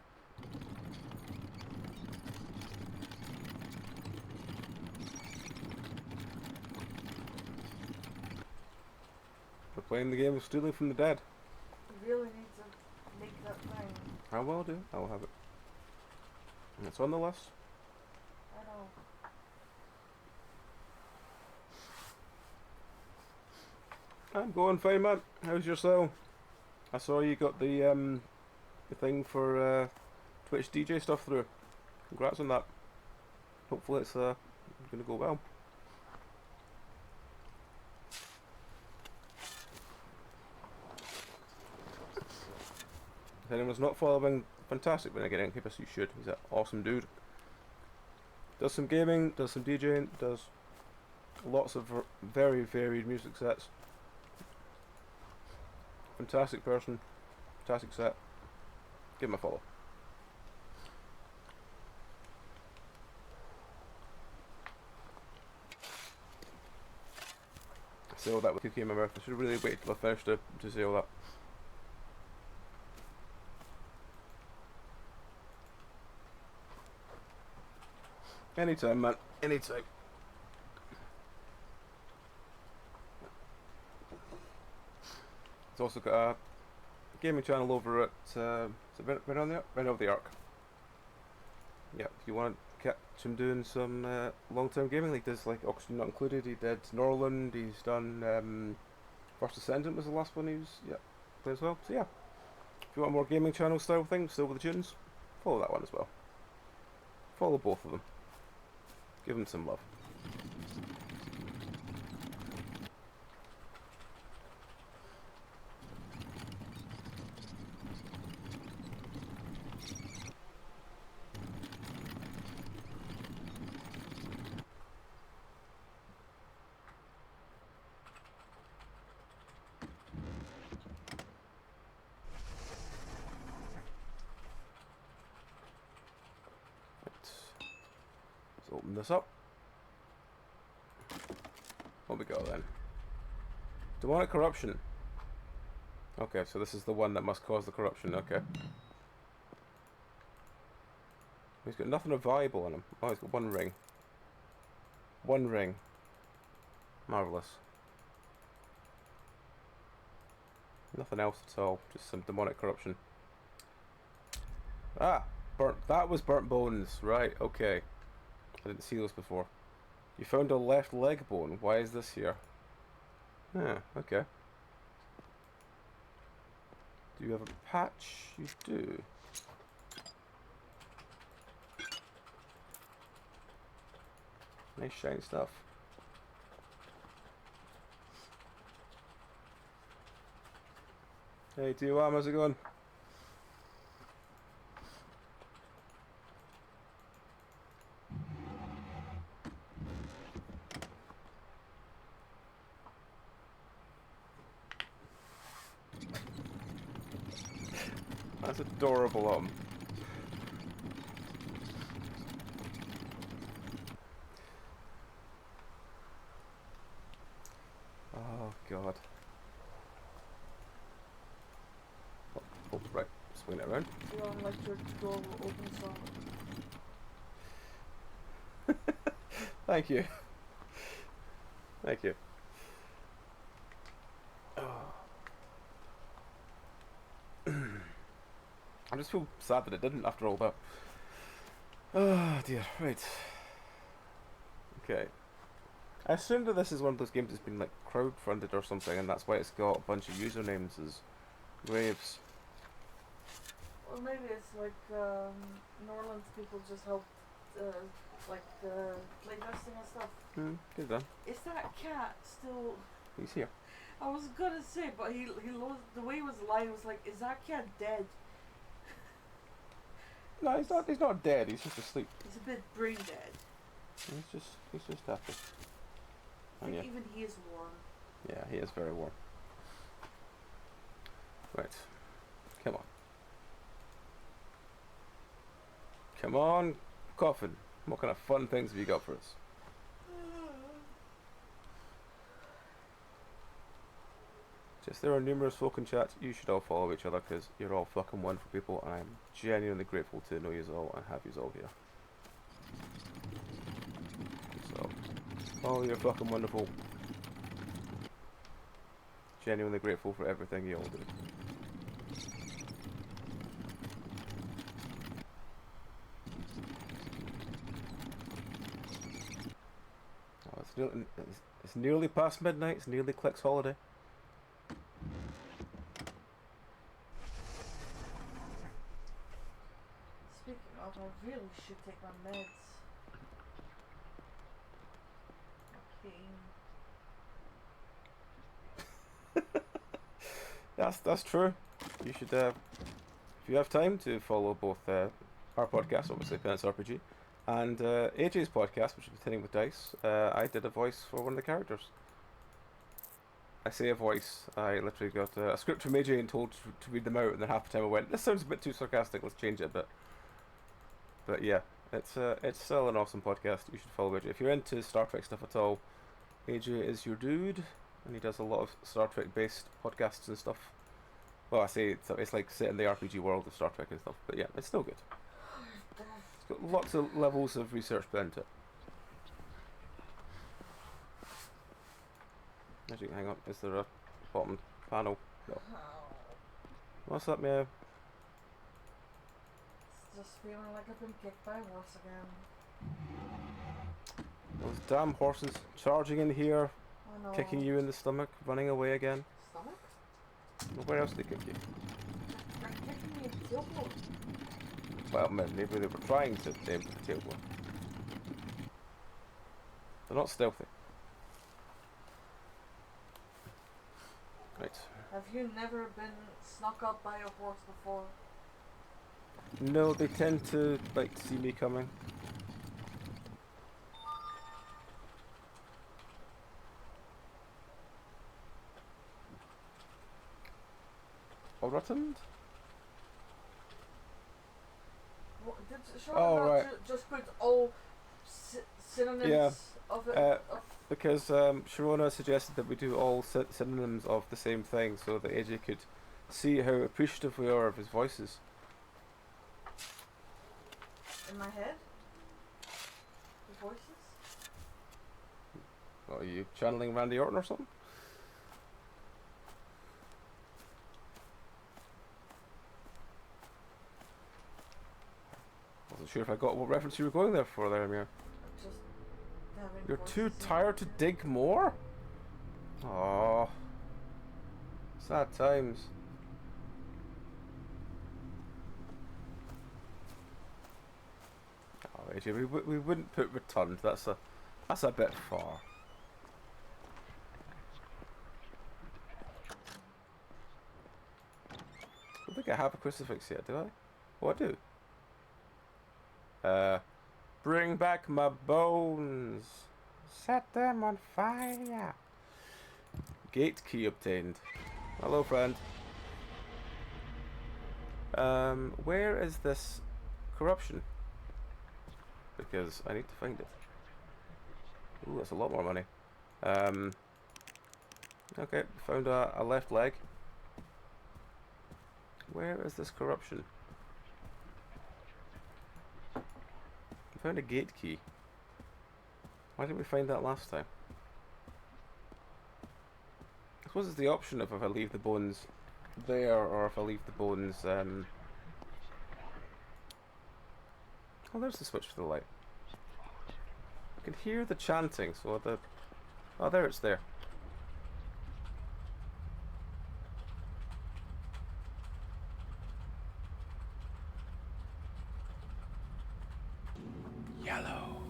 We're playing the game of Stealing from the Dead. You really need to make that thing. I will do. I will have it. And it's on the list. I know. I'm going fine, man. How's yourself? I saw you got the thing for Twitch DJ stuff through. Congrats on that. Hopefully it's gonna go well. If anyone's not following, fantastic when I get in Kappa, you should. He's an awesome dude. Does some gaming, does some DJing, does lots of very varied music sets. Fantastic person, fantastic set. Give him a follow. Say all that with cookie in my mouth. I should really wait till I finish to say all that. Anytime, man. Anytime. It's also got a gaming channel over at Been Over the Arc. Yeah, if you want to catch him doing some long-term gaming, like this, like Oxygen Not Included. He did Norland. He's done First Ascendant was the last one he was playing as well. So yeah, if you want more gaming channel style things, still with the tunes, follow that one as well. Follow both of them. Give them some love. Let's open this up. What we got then? Demonic corruption. Okay, so this is the one that must cause the corruption. Okay. He's got nothing valuable on him. Oh, he's got one ring. One ring. Marvellous. Nothing else at all. Just some demonic corruption. Ah! Burnt. That was burnt bones. Right, okay. I didn't see those before. You found a left leg bone. Why is this here? Ah, okay. Do you have a patch? You do. Nice shiny stuff. Hey T1, how's it going? That's adorable, Oh god. Oh, right. Swing it around. You don't like your door will open so. Thank you. Thank you. I just feel sad that it didn't after all that. Oh dear, right. Okay. I assume that this is one of those games that's been like crowdfunded or something, and that's why it's got a bunch of usernames as graves. Or maybe it's like Norland's people just help like playtesting and stuff. Good done. Is that cat still? He's here. I was gonna say, but he lost the way he was lying. Was like, is that cat dead? No, he's not. He's not dead. He's just asleep. He's a bit brain dead. He's just happy. I think even he is warm. Yeah, he is very warm. Right. Come on. Come on, coffin. What kind of fun things have you got for us? Just there are numerous folk in chat. You should all follow each other because you're all fucking wonderful people, and I'm genuinely grateful to know you all and have you all here. So, oh, you're fucking wonderful. Genuinely grateful for everything you all do. Oh, it's nearly past midnight. It's nearly Click's holiday. Speaking of, I really should take my meds. Okay. That's true. You should, if you have time, to follow both our podcast, obviously Penancerpg, and AJ's podcast, which is Pretending with Dice. I did a voice for one of the characters. I say a voice. I literally got a script from AJ and told to read them out, and then half the time I went, "This sounds a bit too sarcastic. Let's change it a bit." But yeah, it's still an awesome podcast. You should follow AJ if you're into Star Trek stuff at all. AJ is your dude, and he does a lot of Star Trek based podcasts and stuff. Well, I say it's like set in the RPG world of Star Trek and stuff, but yeah, it's still good. It's got lots of levels of research put into it. Actually, hang on, is there a bottom panel? No. What's up, meow? It's just feeling like I've been kicked by a horse again. Those damn horses charging in here, I know. kicking you in the stomach, running away again. Stomach? Well, where else did they kick you? They're kicking me in the tailbone. Well, maybe they were trying to aim for the tailbone. They're not stealthy. Right. Have you never been snuck up by a horse before? No, they tend to like to see me coming. Rotund? What, Oh, right. Just put all synonyms Yeah. of it. Because Sharona suggested that we do all synonyms of the same thing so that AJ could see how appreciative we are of his voices. In my head? The voices? What, are you channeling Randy Orton or something? Wasn't sure if I got what reference you were going there for there, Amir. Just having You're too voices in tired to dig more? Aww. Sad times. Oh, AJ, we wouldn't put returned. That's That's a bit far. I don't think I have a crucifix yet, do I? Oh, I do. Bring back my bones. Set them on fire. Gate key obtained. Hello, friend. Where is this corruption? Because I need to find it. Ooh, that's a lot more money. Okay, found a left leg. Where is this corruption? We found a gate key. Why didn't we find that last time? I suppose it's the option of if I leave the bones there or if I leave the bones. Oh, there's the switch for the light. I can hear the chanting, so the. Oh, there it's there. Yellow.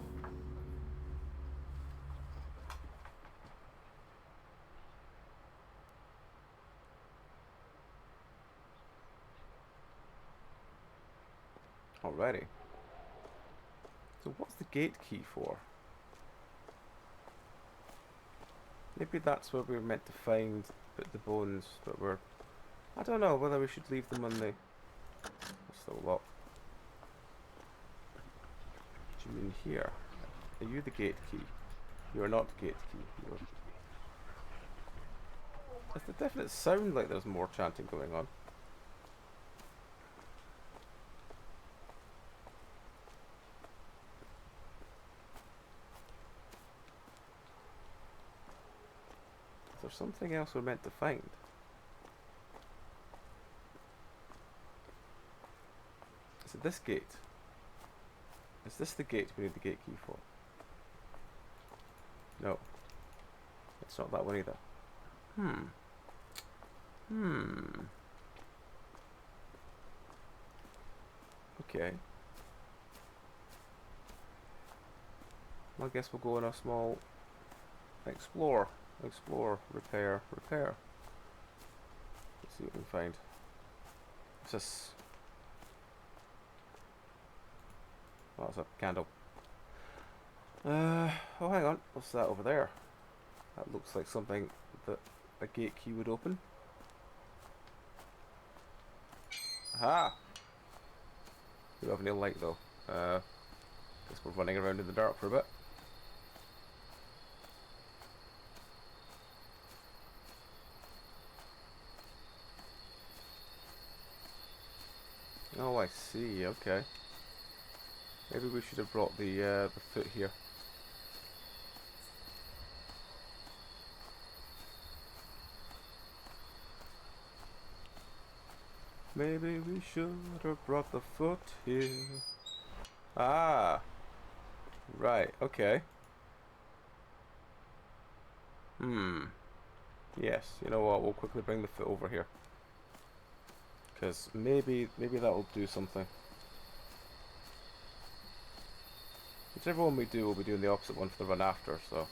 Alrighty. So what's the gate key for? Maybe that's where we were meant to put the bones, but we're... I don't know whether we should leave them on the... What's the lock? What do you mean here? Are you the gate key? You are not the gate key. You are... Does the definite sound like there's more chanting going on? Is there something else we're meant to find? Is it this gate? Is this the gate we need the gate key for? No. It's not that one either. Okay. I guess we'll go on a small explore, repair. Let's see what we can find. What's this? Oh, it's a candle. Oh, hang on. What's that over there? That looks like something that a gate key would open. Aha! We don't have any light though. Guess we're running around in the dark for a bit. Oh, I see. Okay. Maybe we should have brought the foot here. Maybe we should have brought the foot here. Ah! Right, okay. Yes, you know what, we'll quickly bring the foot over here. Because maybe that'll do something. Whichever one we do, we'll be doing the opposite one for the run after, so.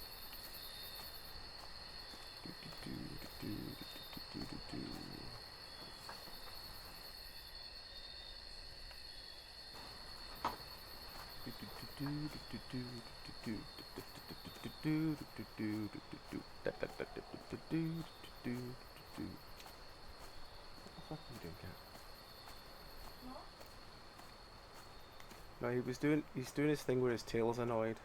No, he's doing his thing where his tail's annoyed.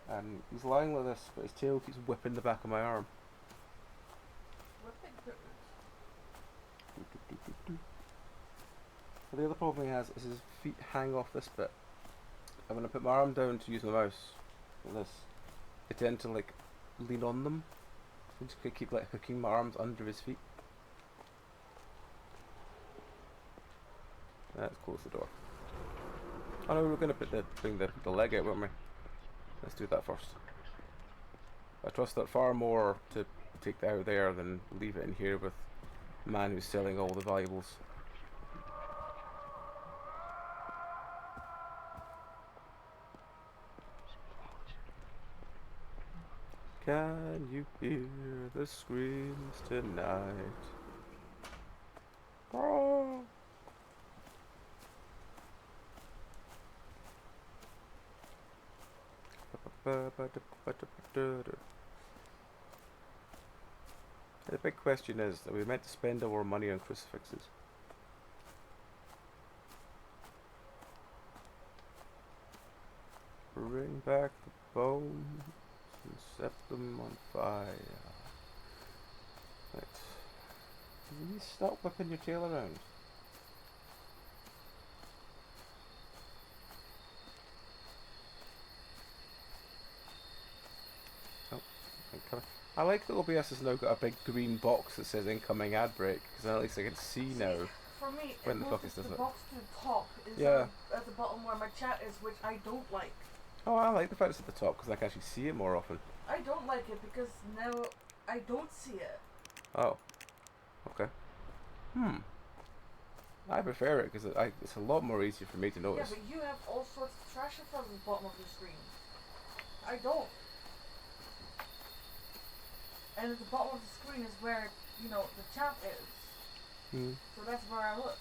And he's lying like this, but his tail keeps whipping the back of my arm. But the other problem he has is his feet hang off this bit. And when I put my arm down to use my mouse, like this, I tend to like lean on them. I just keep like hooking my arms under his feet. Let's close the door. Oh no, we were going to bring the leg out, weren't we? Let's do that first. I trust that far more to take that out there than leave it in here with the man who's selling all the valuables. Can you hear the screams tonight? Oh. The big question is, are we meant to spend our money on crucifixes? Bring back the bones and set them on fire. Right. Can you stop whipping your tail around? Oh, incoming. I like that OBS has now got a big green box that says incoming ad break, because then at least I can see now. For me, when the fuck is this? The box to the top is Yeah. at the bottom where my chat is, which I don't like. Oh, I like the fact it's at the top because I can actually see it more often. I don't like it because now I don't see it. Oh. Okay. I prefer it because it's a lot more easy for me to Yeah, notice. but you have all sorts of trash in front of the bottom of your screen. I don't. And at the bottom of the screen is where, you know, the chat is. So that's where I look.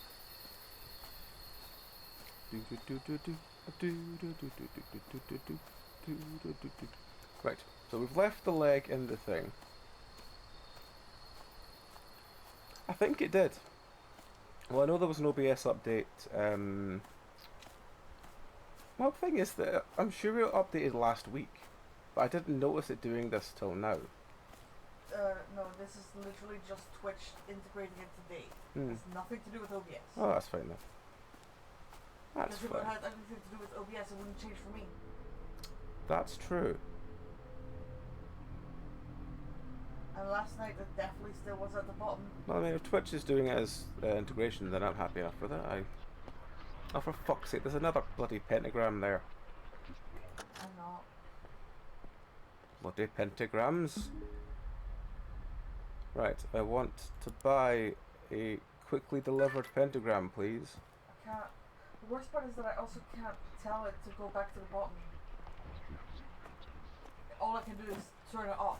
Right, so we've left the leg in the thing. I think it did. Well, I know there was an OBS update. Well, the thing is that I'm sure it updated last week, but I didn't notice it doing this till now. No, this is literally just Twitch integrating it today. It's nothing to do with OBS. Oh, that's fine then. That's Because if it fine. had anything to do with OBS, it wouldn't change for me. That's true. And last night, it definitely still was at the bottom. Well, I mean, if Twitch is doing it as integration, then I'm happy enough for that. Oh, for fuck's sake, there's another bloody pentagram there. I'm not. Bloody pentagrams. Right, I want to buy a quickly delivered pentagram, please. I can't. The worst part is that I also can't tell it to go back to the bottom. All I can do is turn it off.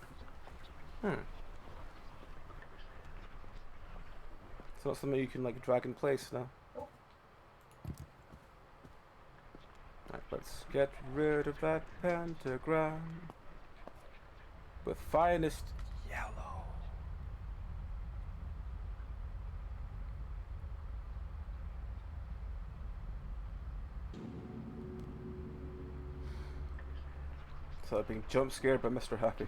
It's not something you can like drag in place now. Nope. Right, let's get rid of that pentagram with finest yellow. So I've been jump scared by Mr. Happy.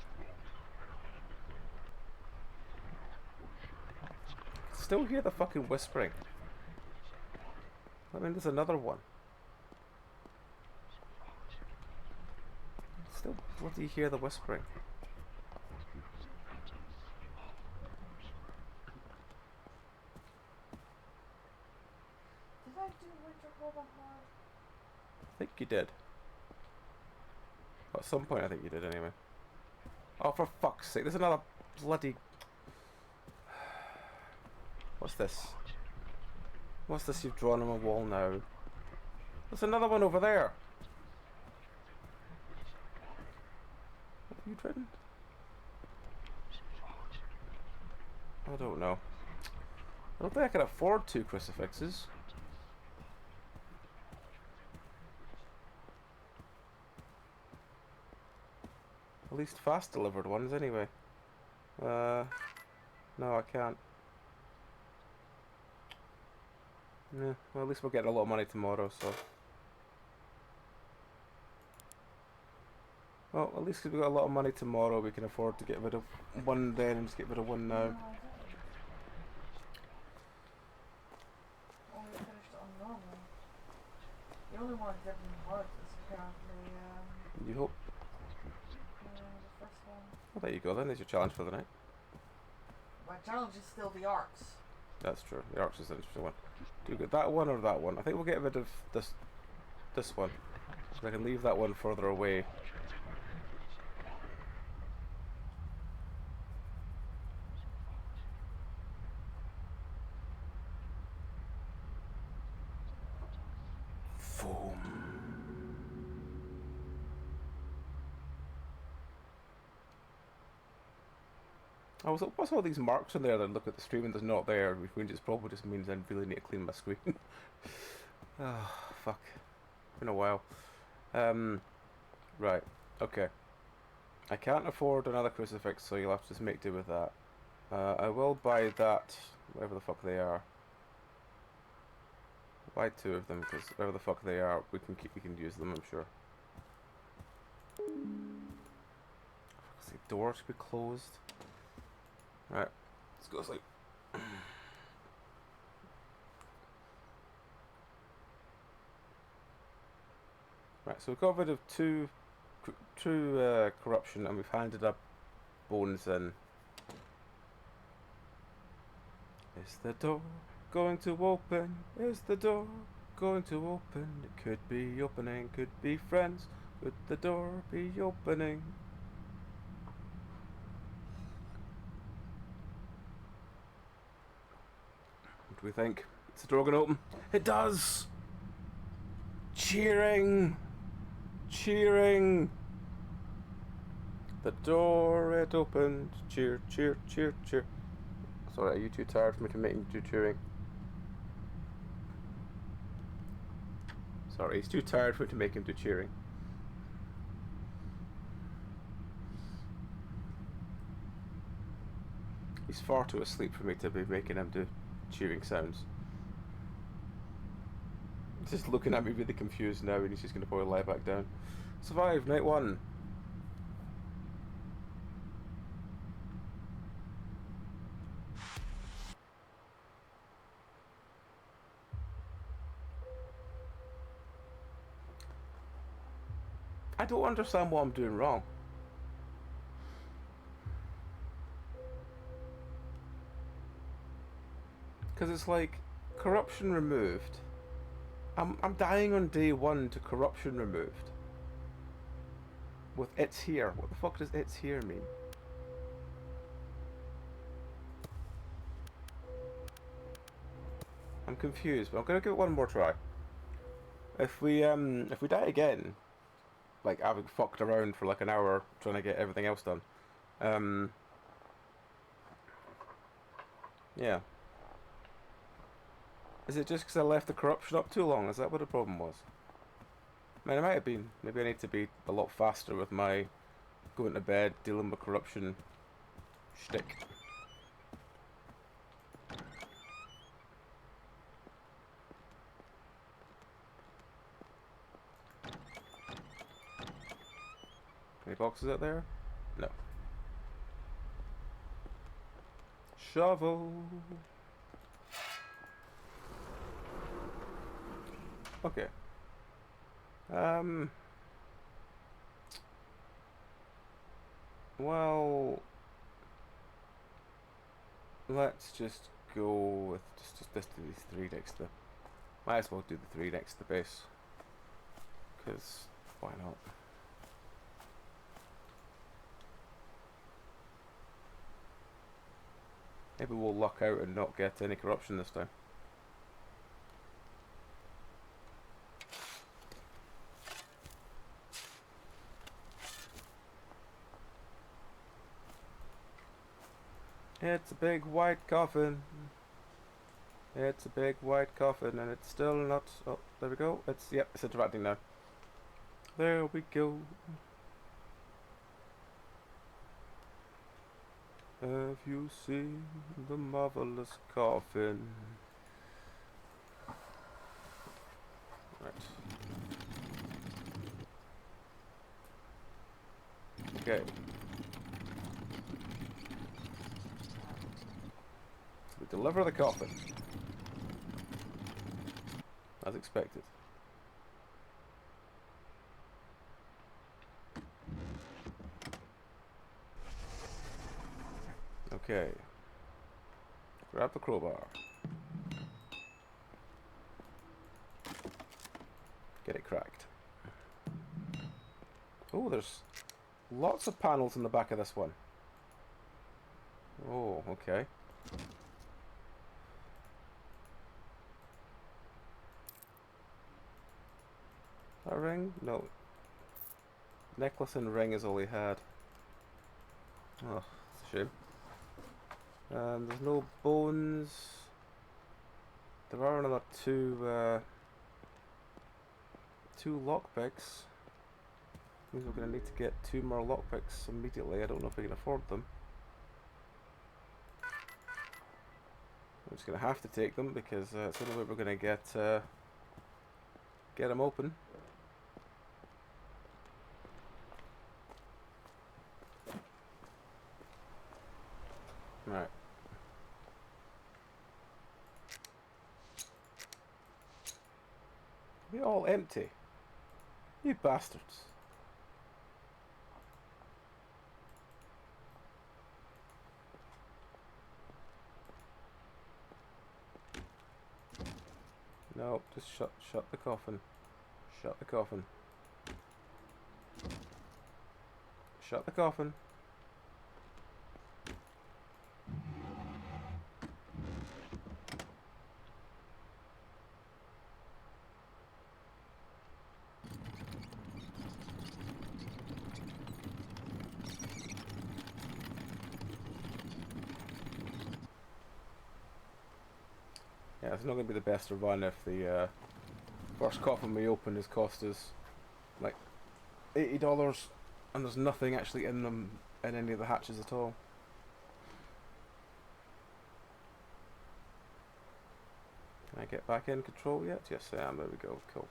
Still hear the fucking whispering. I mean, there's another one. Still bloody hear the whispering. Did I do Winter Global Hard? I think you did. At some point I think you did anyway. Oh, for fuck's sake, there's another bloody... What's this? What's this you've drawn on a wall now? There's another one over there. What have you written? I don't know. I don't think I can afford 2 crucifixes. At least fast delivered ones anyway. No, I can't. Yeah, well, at least we're getting a lot of money tomorrow, so. Well, at least because we got a lot of money tomorrow, we can afford to get rid of one then and just get rid of one now. Only finished on normal. The only one that didn't hard is apparently You hope. the first one. Well, there you go then, there's your challenge for the night. My challenge is still the arcs. That's true, the arch is an interesting one. Do you get that one or that one? I think we'll get rid of this one. So I can leave that one further away. Foam. I was like, what's all these marks in there? Then look at the screen and there's not there, which means it probably just means I really need to clean my screen. Oh, fuck. Been a while. Right. Okay. I can't afford another crucifix, so you'll have to just make do with that. I will buy that, whatever the fuck they are. Buy 2 of them, because whatever the fuck they are, we can use them, I'm sure. The door should be closed. Right, let's go sleep. Right, so we got rid of two corruption, and we've handed up bones in. Is the door going to open? Is the door going to open? It could be opening, could be friends. Could the door be opening? What do we think? Is the door going to open? It does! Cheering! Cheering! The door, it opened. Cheer, cheer, cheer, cheer. Sorry, are you too tired for me to make him do cheering? Sorry, he's too tired for me to make him do cheering. He's far too asleep for me to be making him do cheering sounds. He's just looking at me really confused now, and he's just going to probably lie back down. Survive, night 1. I don't understand what I'm doing wrong. Because it's like, corruption removed. I'm dying on day 1 to corruption removed. With it's here. What the fuck does it's here mean? I'm confused, but I'm gonna give it one more try. If we die again, like having fucked around for like an hour trying to get everything else done, yeah. Is it just because I left the corruption up too long? Is that what the problem was? I mean, it might have been. Maybe I need to be a lot faster with my going to bed, dealing with corruption shtick. Any boxes out there? No. Shovel. Okay. Well, let's just go with just do these 3 next to. Might as well do the 3 next to the base. Because why not? Maybe we'll luck out and not get any corruption this time. It's a big white coffin. It's a big white coffin, and it's still not. Oh, there we go. Yep, it's interacting now. There we go. Have you seen the marvelous coffin? Right. Okay. We deliver the coffin. As expected. Okay. Grab the crowbar. Get it cracked. Oh, there's lots of panels in the back of this one. Oh, okay. That ring? No. Necklace and ring is all he had. Oh, it's a shame. There's no bones. There are another two lockpicks. Means we're gonna need to get 2 more lockpicks immediately. I don't know if we can afford them. I'm just gonna have to take them because it's the only way we're gonna get them open. Right. They're all empty. You bastards. No, just shut the coffin. Shut the coffin. Shut the coffin. Yeah, it's not going to be the best of run if the first coffin we open has cost us like $80 and there's nothing actually in them in any of the hatches at all. Can I get back in control yet? Yes I am, there we go, cool.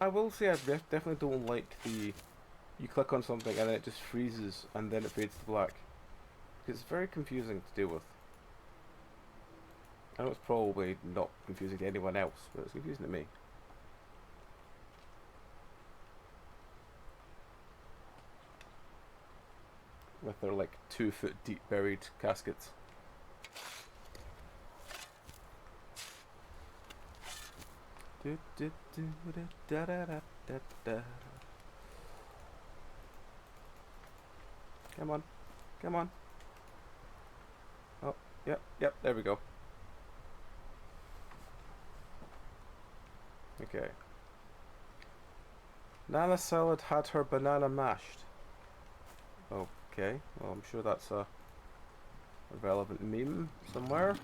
I will say I definitely don't like the, you click on something and then it just freezes and then it fades to black. It's very confusing to deal with. I know it's probably not confusing to anyone else, but it's confusing to me. With their like 2 foot deep buried caskets. Come on, come on. Oh, yep, there we go. Okay. Nana Salad had her banana mashed. Okay, well I'm sure that's a relevant meme somewhere,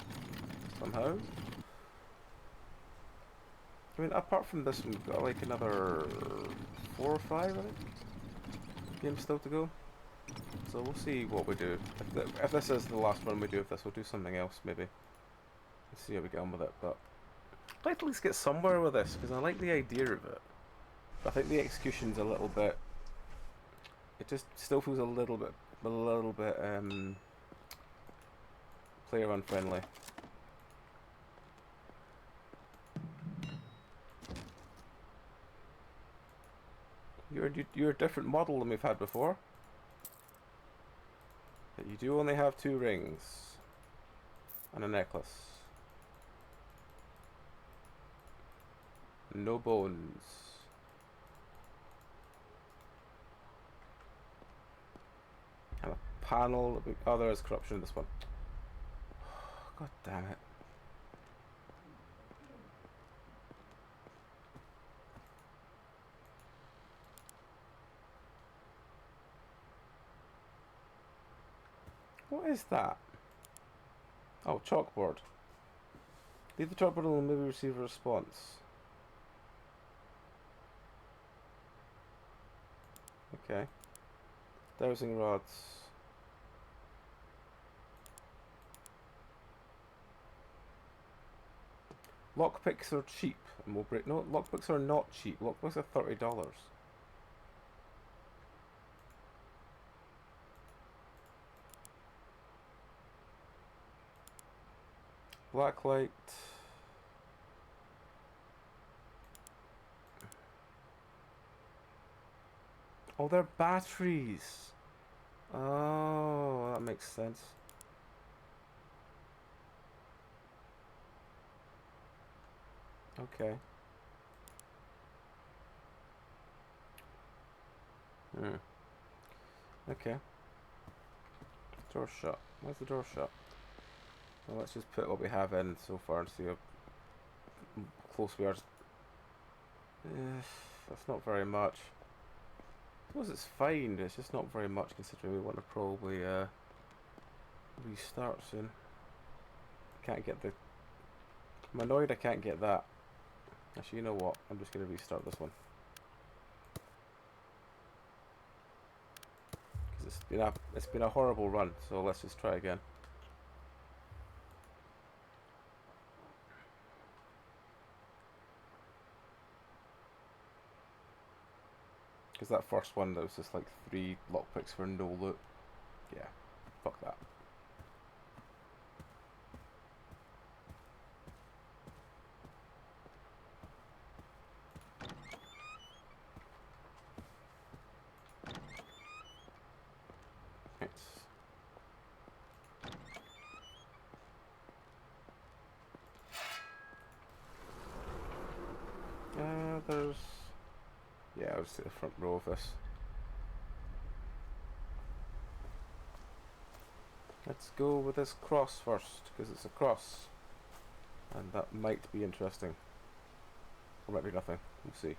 somehow. I mean, apart from this, we've got like another 4 or 5, I think, games still to go. So we'll see what we do. If this is the last one we do, if this, we'll do something else maybe. Let's see how we get on with it, but I'd like to at least get somewhere with this, because I like the idea of it. But I think the execution's a little bit, it just still feels a little bit player unfriendly. You're a different model than we've had before. But you do only have 2 rings and a necklace. No bones. And a panel. Oh, there is corruption in this one. God damn it. What is that? Oh, chalkboard. Leave the chalkboard and maybe receive a response. Okay. Dowsing rods. Lockpicks are cheap, and we'll break. No, lockpicks are not cheap. Lockpicks are $30. Blacklight. Oh, they're batteries. Oh, that makes sense. Okay. Okay. Door shut. Where's the door shut? Well, let's just put what we have in so far and see how close we are. That's not very much. suppose it's fine, it's just not very much considering we want to probably restart soon. Can't get the... I'm annoyed I can't get that. Actually, you know what? I'm just going to restart this one. Because it's been a horrible run, so let's just try again. Because that first one, there was just like 3 lockpicks for no loot. Yeah, fuck that. There's... Yeah, I was to the front row of this. Let's go with this cross first, because it's a cross. And that might be interesting. Or might be nothing. We'll see.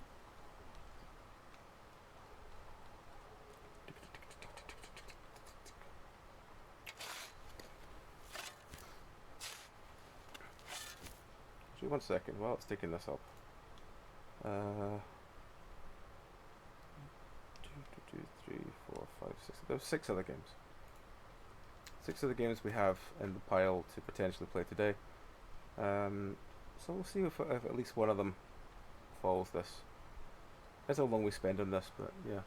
Actually, 1 second while it's taking this up. 2, 3, 4, 5, 6. There's 6 other games. 6 other games we have in the pile to potentially play today. So we'll see if at least one of them follows this. That's how long we spend on this, but yeah.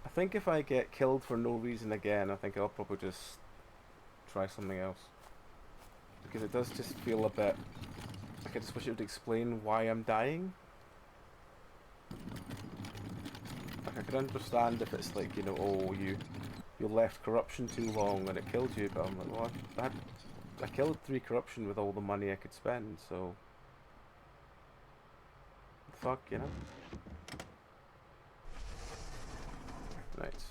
I think if I get killed for no reason again, I think I'll probably just try something else. Because it does just feel a bit... Like I just wish it would explain why I'm dying. Like I could understand if it's like, you know, oh, you left corruption too long and it killed you, but I'm like, well, I killed 3 corruption with all the money I could spend, so... Fuck, you know? Right.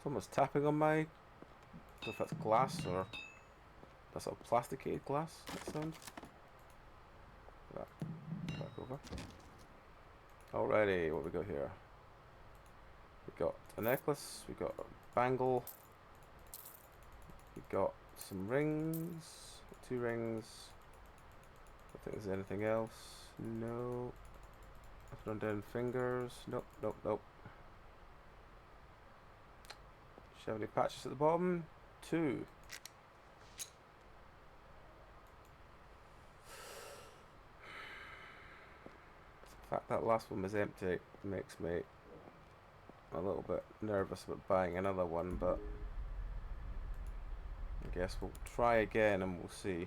Someone's tapping on my... I don't know if that's glass or... That's a plasticated glass, that sound. Back over. Alrighty, what we got here? We got a necklace, we got a bangle, we got some rings, 2 rings. I don't think there's anything else. No. I've run down fingers. Nope, nope, nope. Do you have any patches at the bottom? 2. The fact that last one was empty makes me a little bit nervous about buying another one, but I guess we'll try again and we'll see.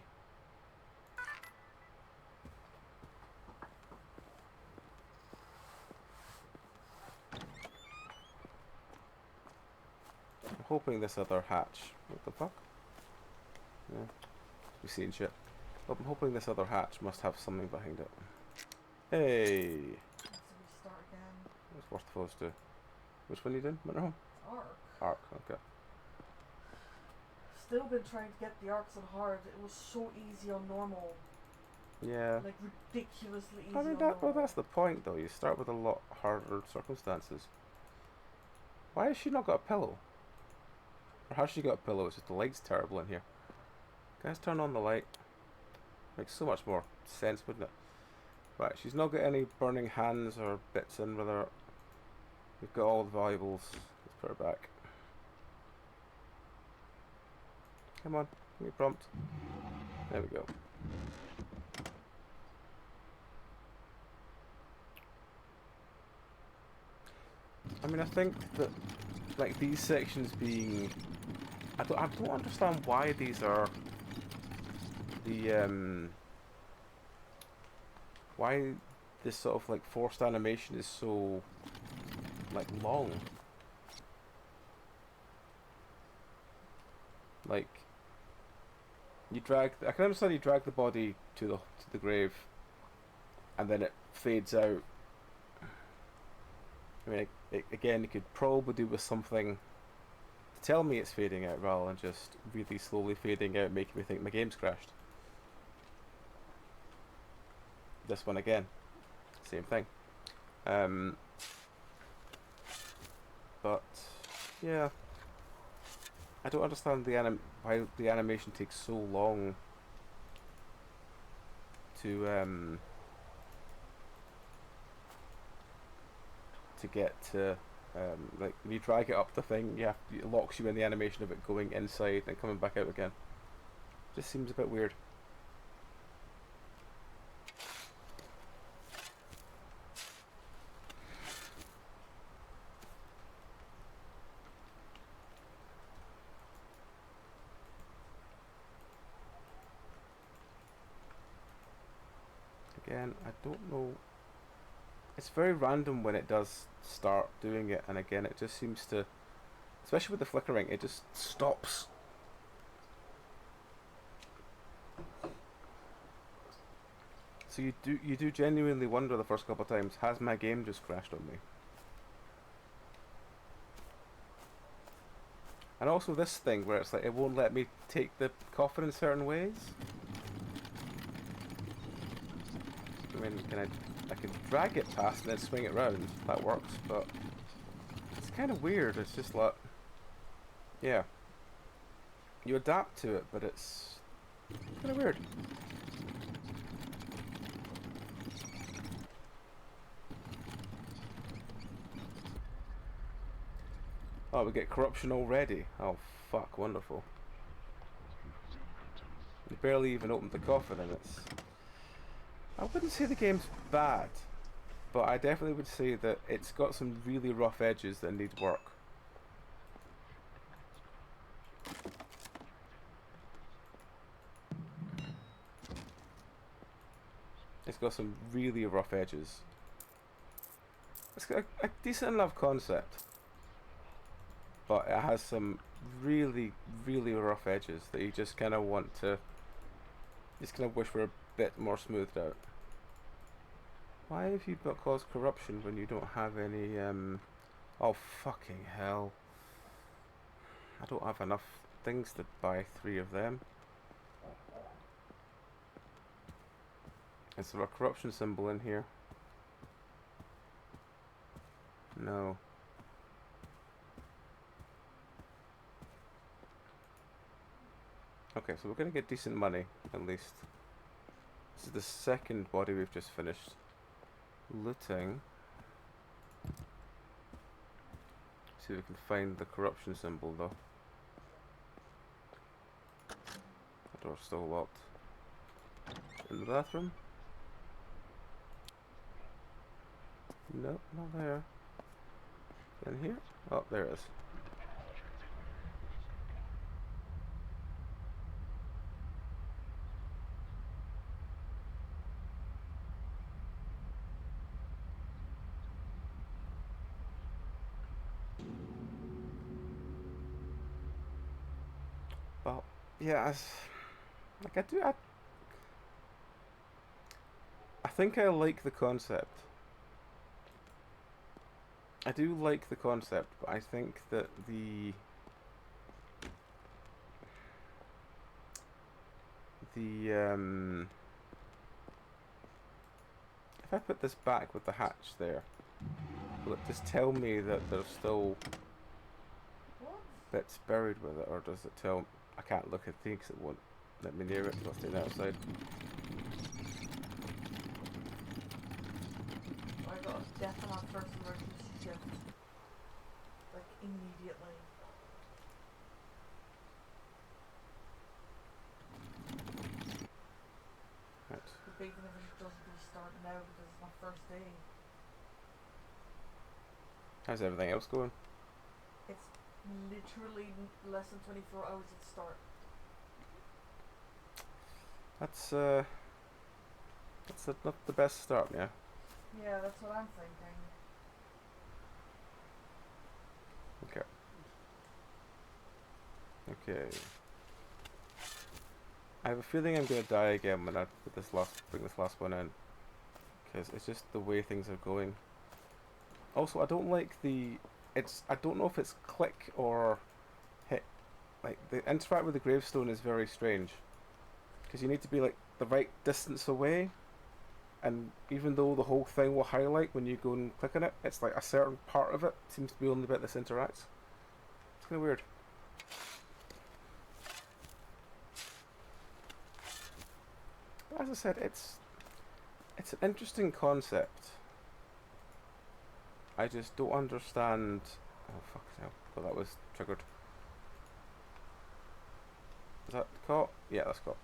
I'm hoping this other hatch... What the fuck? Yeah, we've seen shit. But I'm hoping this other hatch must have something behind it. Hey! Let's restart again. What's worth those 2? Which one are you doing? Monroe? Arc. Arc, okay. Still been trying to get the arcs on hard. It was so easy on normal. Yeah. Like ridiculously easy I mean, on normal. that's the point though. You start with a lot harder circumstances. Why has she not got a pillow? Or has she got a pillow? It's just the light's terrible in here. Guys, turn on the light. Makes so much more sense, wouldn't it? Right, she's not got any burning hands or bits in with her. We've got all the valuables. Let's put her back. Come on, give me a prompt. There we go. I mean, I think that, like, these sections being... I don't understand why these are the, why this sort of, like, forced animation is so, like, long. Like, you drag... I can understand you drag the body to the grave, and then it fades out. I mean, again, you could probably do with something to tell me it's fading out rather than just really slowly fading out, making me think my game's crashed. This one again. same thing. But yeah, I don't understand why the animation takes so long to get to like when you drag it up the thing, it locks you in the animation of it going inside and coming back out again. Just seems a bit weird. Again, I don't know. It's very random when it does start doing it, and again, it just seems to, especially with the flickering, it just stops. So you do genuinely wonder the first couple of times, has my game just crashed on me? And also this thing where it's like it won't let me take the coffin in certain ways. I mean, I can drag it past and then swing it round. That works, but it's kind of weird. It's just like, yeah, you adapt to it, but it's kind of weird. Oh, we get corruption already. Oh, fuck, wonderful. We barely even opened the coffin and it's... I wouldn't say the game's bad, but I definitely would say that it's got some really rough edges that need work. It's got some really rough edges. It's got a decent enough concept, but it has some really, really rough edges that you just kind of want to... just kind of wish were a bit more smoothed out. Why have you not caused corruption when you don't have any, oh fucking hell. I don't have enough things to buy 3 of them. Is there a corruption symbol in here? No. Okay, so we're gonna get decent money, at least. This is the second body we've just finished looting. See if we can find the corruption symbol though. The door's still locked. In the bathroom? Nope, not there. In here? Oh, there it is. Well, yeah, like I think I like the concept. I do like the concept, but I think that if I put this back with the hatch there, will it just tell me that there's still bits buried with it, or does it tell... I can't look at things, it won't let me near it, so I'll stay outside. I got a death on my first emergency shift. Like, immediately. Right. The big thing is it doesn't restart now because it's my first day. How's everything else going? It's literally less than 24 hours at start. That's not the best start, yeah. Yeah, that's what I'm thinking. Okay. I have a feeling I'm gonna die again when I put bring this last one in, because it's just the way things are going. Also, I don't like I don't know if it's click or hit. Like, the interact with the gravestone is very strange, because you need to be like the right distance away, and even though the whole thing will highlight when you go and click on it, it's like a certain part of it seems to be the only bit this interacts. It's kind of weird. As I said, it's an interesting concept. I just don't understand. Oh fuck! No, thought that was triggered. Is that caught? Yeah, that's caught.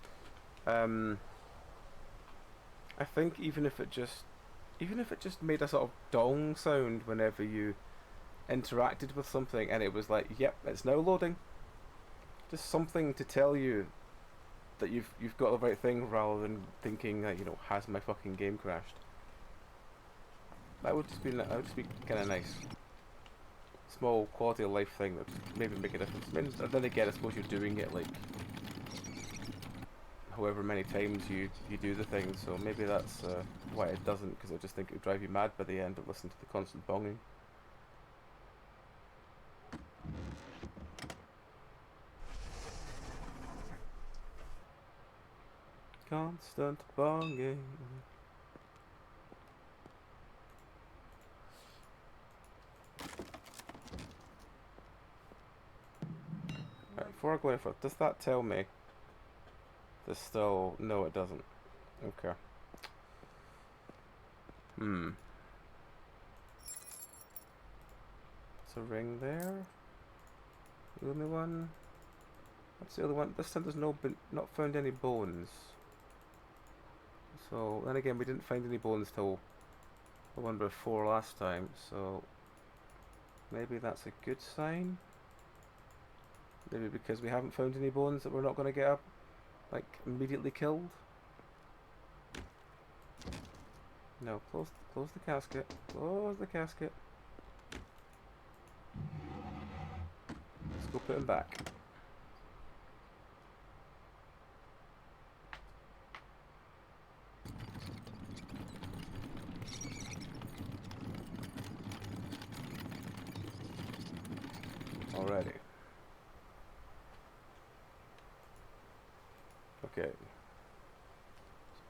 I think even if it just made a sort of dong sound whenever you interacted with something, and it was like, yep, it's now loading. Just something to tell you that you've got the right thing, rather than thinking that, you know, has my fucking game crashed. That would just be kind of nice. Small quality of life thing that would maybe make a difference. I mean, then again, I suppose you're doing it like however many times you do the thing, so maybe that's why it doesn't, because I just think it would drive you mad by the end of listening to the constant bonging. Constant bonging. Right, before I go any further, does that tell me there's still... No, it doesn't. Okay. There's a ring there. The only one. That's the other one. This time there's not found any bones. So then again, we didn't find any bones till the one before last time. So maybe that's a good sign. Maybe because we haven't found any bones that we're not going to get up, like, immediately killed. No, close the casket. Close the casket. Let's go put him back. Alrighty. Okay.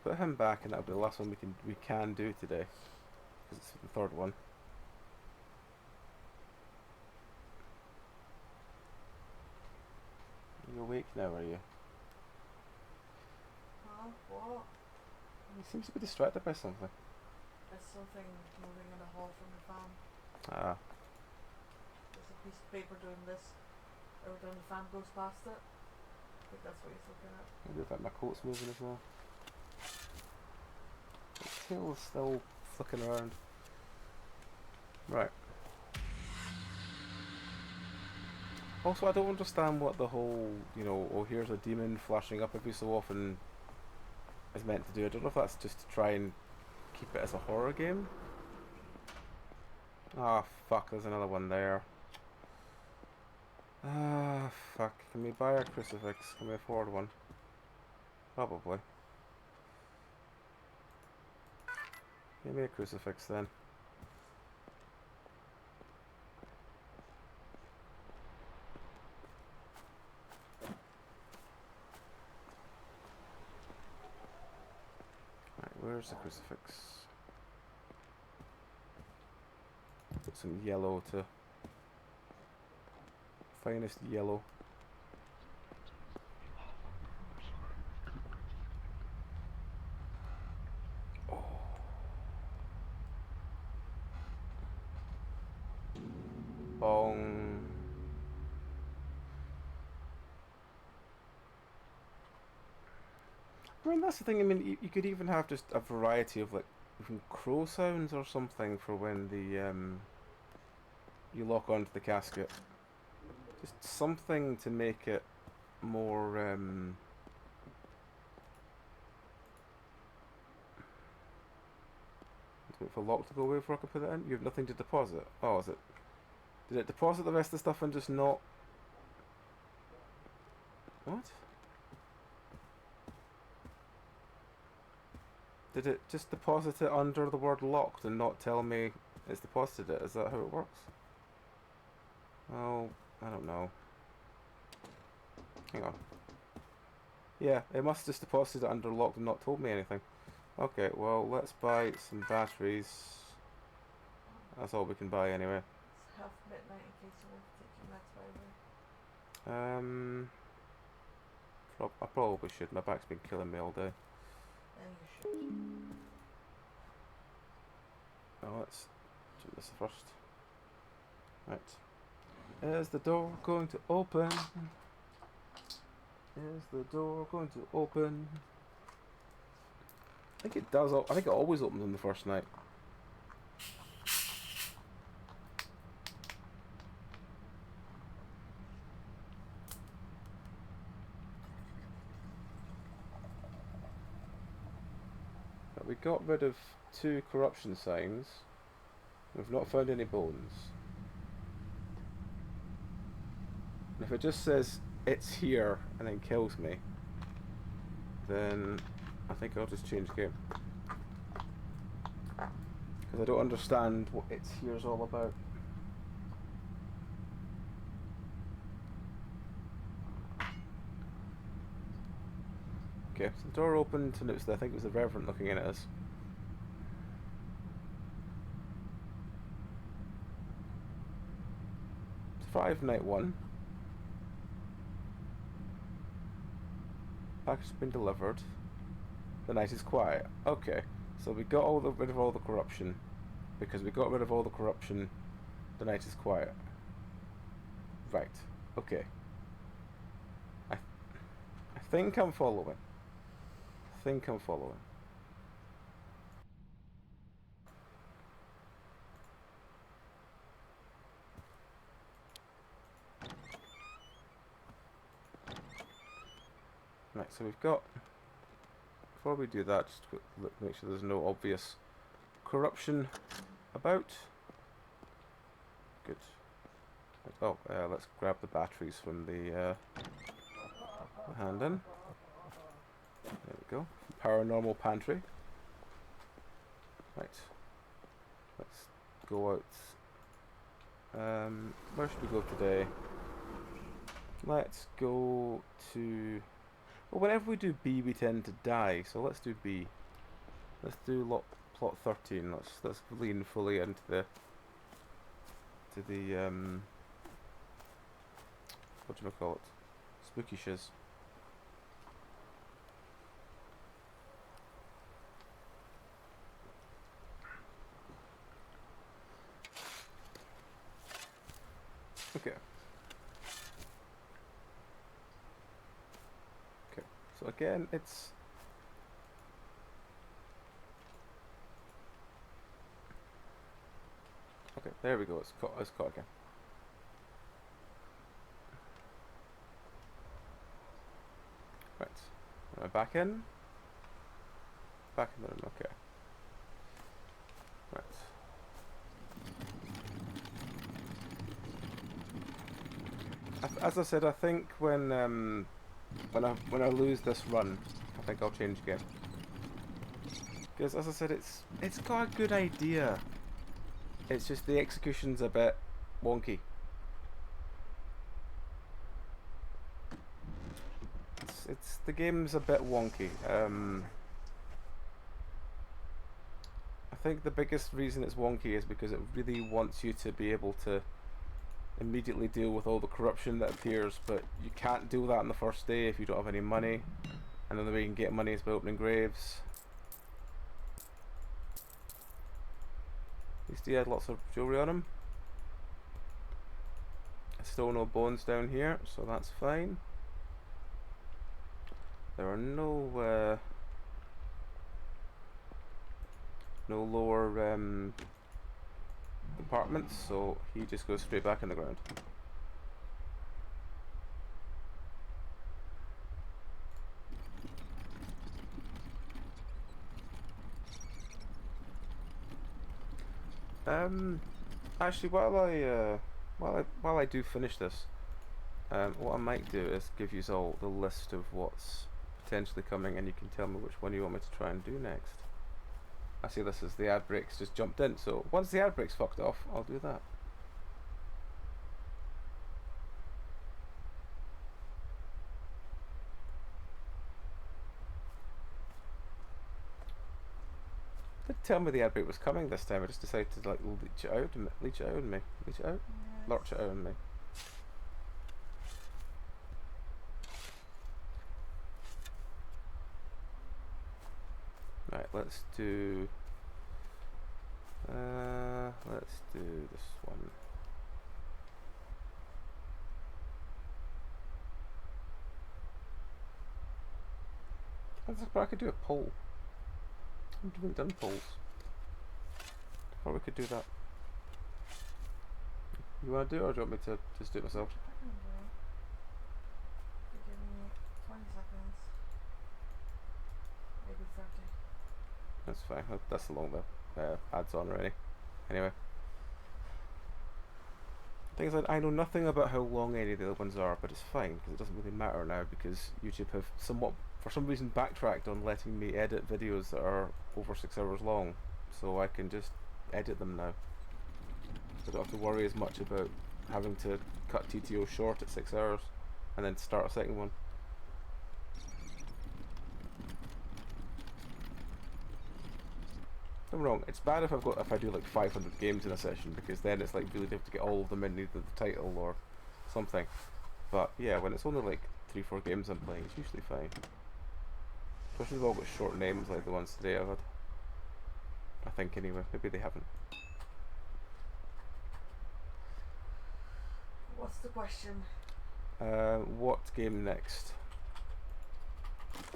Put him back, and that'll be the last one we can do today, because it's the third one. Are you awake now, are you? Huh? What? He seems to be distracted by something. There's something moving in the hall from the fan. Ah. There's a piece of paper doing this. Every time the fan goes past it. I think that's what he's looking at. Maybe if my coat's moving as well. The tail's still flicking around. Right. Also, I don't understand what the whole, you know, oh, here's a demon flashing up every so often is meant to do. I don't know if that's just to try and keep it as a horror game. Ah, fuck, there's another one there. Ah, fuck. Can we buy a crucifix? Can we afford one? Probably. Give me a crucifix then. Right, where's the crucifix? Put some yellow to... Finest yellow. Oh. Bong. I mean, that's the thing. I mean, you could even have just a variety of, like, even crow sounds or something for when the you lock onto the casket. Just something to make it more wait for lock to go away before I can put it in. You have nothing to deposit. Oh, is it? Did it deposit the rest of the stuff and just not? What? Did it just deposit it under the word locked and not tell me it's deposited it? Is that how it works? Oh, I don't know. Hang on. Yeah, it must have just deposited it under locked and not told me anything. Okay, well, let's buy some batteries. That's all we can buy anyway. It's half midnight in case you want to take your meds, by the way. I probably should. My back's been killing me all day. And you should. Now let's do this first. Right. Is the door going to open? Is the door going to open? I think it does. I think it always opens on the first night. But we got rid of 2 corruption signs. We've not found any bones. And if it just says it's here and then kills me, then I think I'll just change game. Because I don't understand what it's here's all about. Okay, so the door opened and it was I think it was the Reverend looking in at us. Survive night 1. Package has been delivered. The night is quiet. Okay, so we got rid of all the corruption. Because we got rid of all the corruption, the night is quiet. Right. Okay. I think I'm following. Right, so we've got. Before we do that, just quick look, make sure there's no obvious corruption about. Good. Oh, let's grab the batteries from the hand in. There we go. Paranormal pantry. Right. Let's go out. Where should we go today? Let's go to. Well, whenever we do B, we tend to die. So let's do B. Let's do plot 13. Let's lean fully into the whatchamacallit? Spooky shiz. Okay. Okay. So again, it's okay. There we go. It's caught again. Right. Am I back in? Back in the room. Okay. Right. As I said, I think when I lose this run, I think I'll change game. Because as I said, it's got a good idea. It's just the execution's a bit wonky. It's the game's a bit wonky. I think the biggest reason it's wonky is because it really wants you to be able to immediately deal with all the corruption that appears, but you can't do that on the first day if you don't have any money. And the way you can get money is by opening graves. At least he had lots of jewelry on him. Still no bones down here, so that's fine. There are no lower compartments, so he just goes straight back in the ground. Actually, while I do finish this, what I might do is give you all the list of what's potentially coming, and you can tell me which one you want me to try and do next. I see this as the ad breaks just jumped in, so once the ad breaks fucked off, I'll do that. tell me the ad break was coming this time. I just decided to like leech it out and leech it out on me. Leech it out? Yes. Lurch it out on me. Right, let's do this one. I could do a poll. I haven't done polls. Or we could do that. You want to do it, or do you want me to just do it myself? I can do it. You give me 20 seconds. Maybe 30. That's fine. That's the long ad's on already. Anyway. The thing is that I know nothing about how long any of the other ones are, but it's fine because it doesn't really matter now because YouTube have somewhat, for some reason, backtracked on letting me edit videos that are over 6 hours long, so I can just edit them now. I don't have to worry as much about having to cut TTO short at 6 hours and then start a second one. Don't get me wrong, it's bad if I do like 500 games in a session because then it's like really difficult to get all of them in either the title or something. But yeah, when it's only like 3-4 games I'm playing, it's usually fine. Especially if they've all got short names like the ones today I've had. I think anyway, maybe they haven't. What's the question? What game next? It's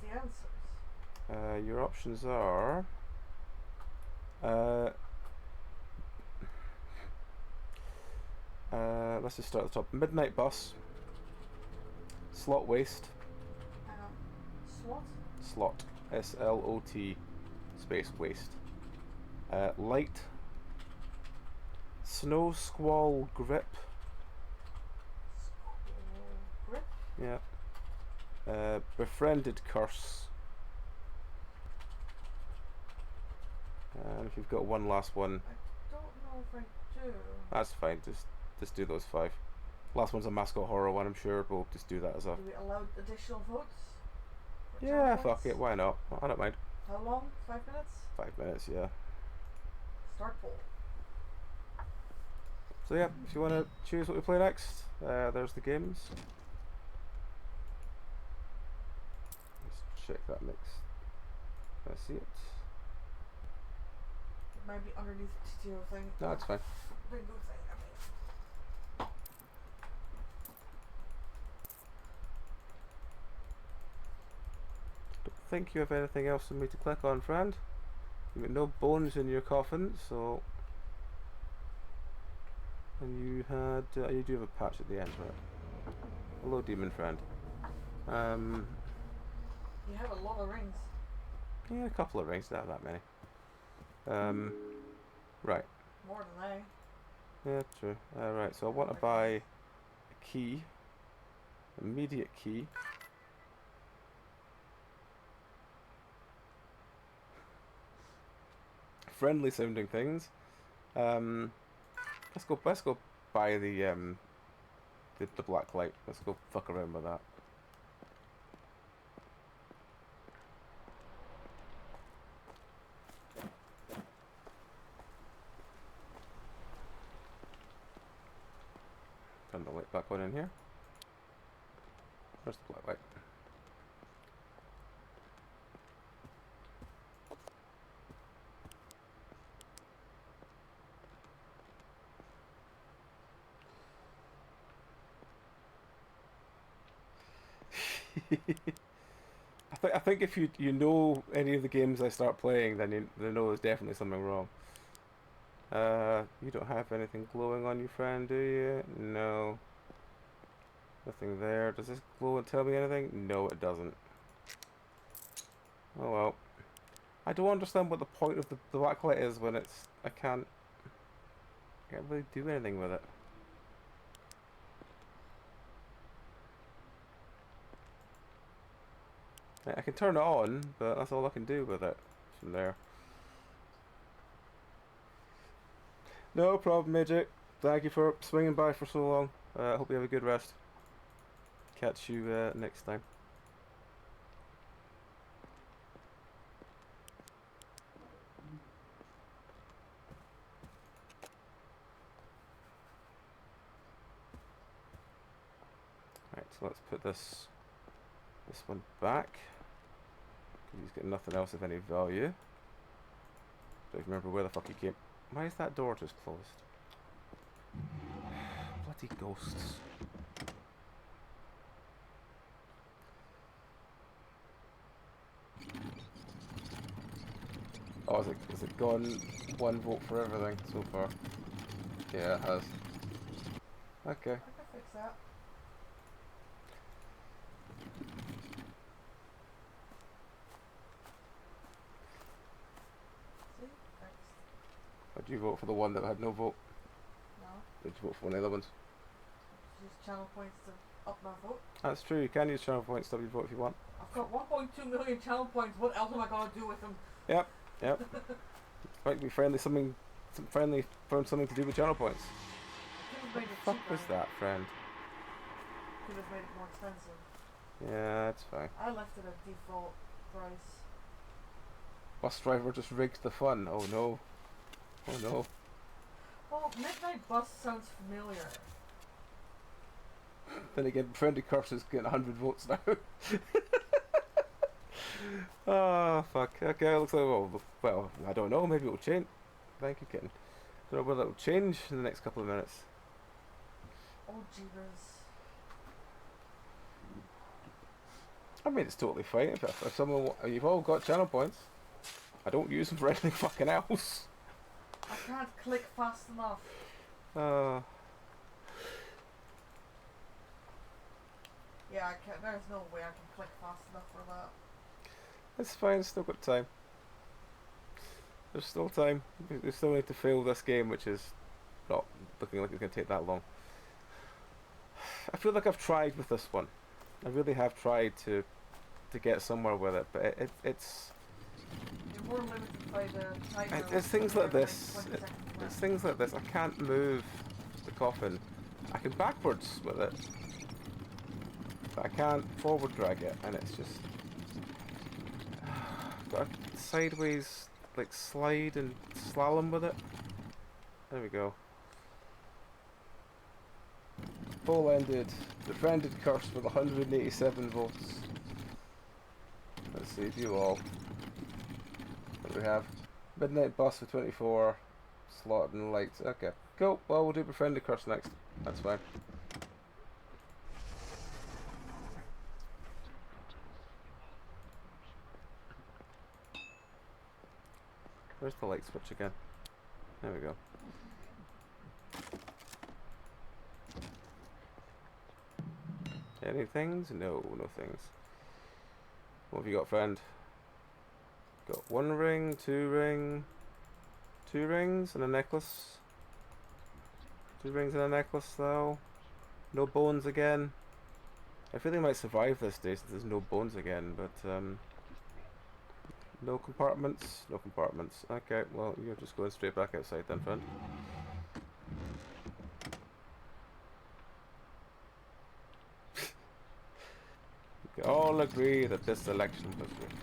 the answers. Your options are let's just start at the top. Midnight Bus, Slot Waste, SWAT? Slot, S-L-O-T space waste, Light, Snow Squall Grip, Grip? yeah, Befriended Curse, and if you've got one last one, I don't know if I do. that's fine, just do those 5. Last one's a mascot horror one, I'm sure, but we'll just do that as a... Do we allow additional votes? For Yeah, jump fuck points? it, why not? I don't mind. How long? 5 minutes? 5 minutes, yeah. Start poll. So yeah, if you want to choose what we play next, there's the games. Let's check that mix. Can I see it? It might be underneath the TTO thing. No, it's fine. Bingo thing, I mean. Don't think you have anything else for me to click on, friend. You've got no bones in your coffin, so... And you had... you do have a patch at the end, right? Hello, demon friend. You have a lot of rings. Yeah, a couple of rings, not that many. Right. More than I. Yeah, true. Right, so I want to buy a key. Immediate key. Friendly sounding things. Let's go buy the black light. Let's go fuck around with that. Turn the light back on in here. Where's the black light? I think if you know any of the games I start playing, then you know there's definitely something wrong. You don't have anything glowing on you, friend, do you? No. Nothing there. Does this glow and tell me anything? No, it doesn't. Oh well. I don't understand what the point of the black light is when it's... I can't really do anything with it. I can turn it on, but that's all I can do with it from there. No problem, Midget. Thank you for swinging by for so long. I hope you have a good rest. Catch you next time. So let's put this one back. He's got nothing else of any value. Don't remember where the fuck he came. Why is that door just closed? Bloody ghosts. Oh, is it gone 1 vote for everything so far? Yeah, it has. Okay. I can fix that. See? Fixed. Did you vote for the one that had no vote? No. Did you vote for one of the other ones? Use channel points to up my vote. That's true, you can use channel points to vote if you want. I've got 1.2 million channel points. What else am I gonna do with them? Yep. Might be friendly, found something to do with channel points. Could have What made the it fuck cheaper. was that, friend? Could have made it more expensive. Yeah, that's fine. I left it at default price. Bus driver just rigged the fun. Oh no. Oh no. Oh, Midnight Bus sounds familiar. Then again, Befriended Curse is getting 100 votes now. Oh, fuck. Okay, looks like, well, I don't know. Maybe it'll change. Thank you, kitten. Don't know whether it'll change in the next couple of minutes. Oh, jeebers. I mean, it's totally fine. If someone, you've all got channel points. I don't use them for anything fucking else. I can't click fast enough. Yeah, I can't. There's no way I can click fast enough for that. It's fine. Still got time. There's still time. We still need to fail this game, which is not looking like it's going to take that long. I feel like I've tried with this one. I really have tried to get somewhere with it, but it's You're more limited by the timer. it's things like this. 20 seconds It's left. things like this. I can't move the coffin. I can backwards with it, but I can't forward drag it, and it's just got a sideways like slide and slalom with it. There we go. Full-ended, Befriended Curse with 187 votes. Let's see, view all. What do we have? Midnight Bus with 24. Slot and lights. Okay, cool. Well, we'll do Befriended Curse next. That's fine. Where's the light switch again? There we go. Any things? No, no things. What have you got, friend? Got 1 ring, 2 rings and a necklace. 2 rings and a necklace though. No bones again. I feel they might survive this day since there's no bones again, but no compartments, no compartments. Okay, well you're just going straight back outside then, friend. We all agree that this selection was rigged.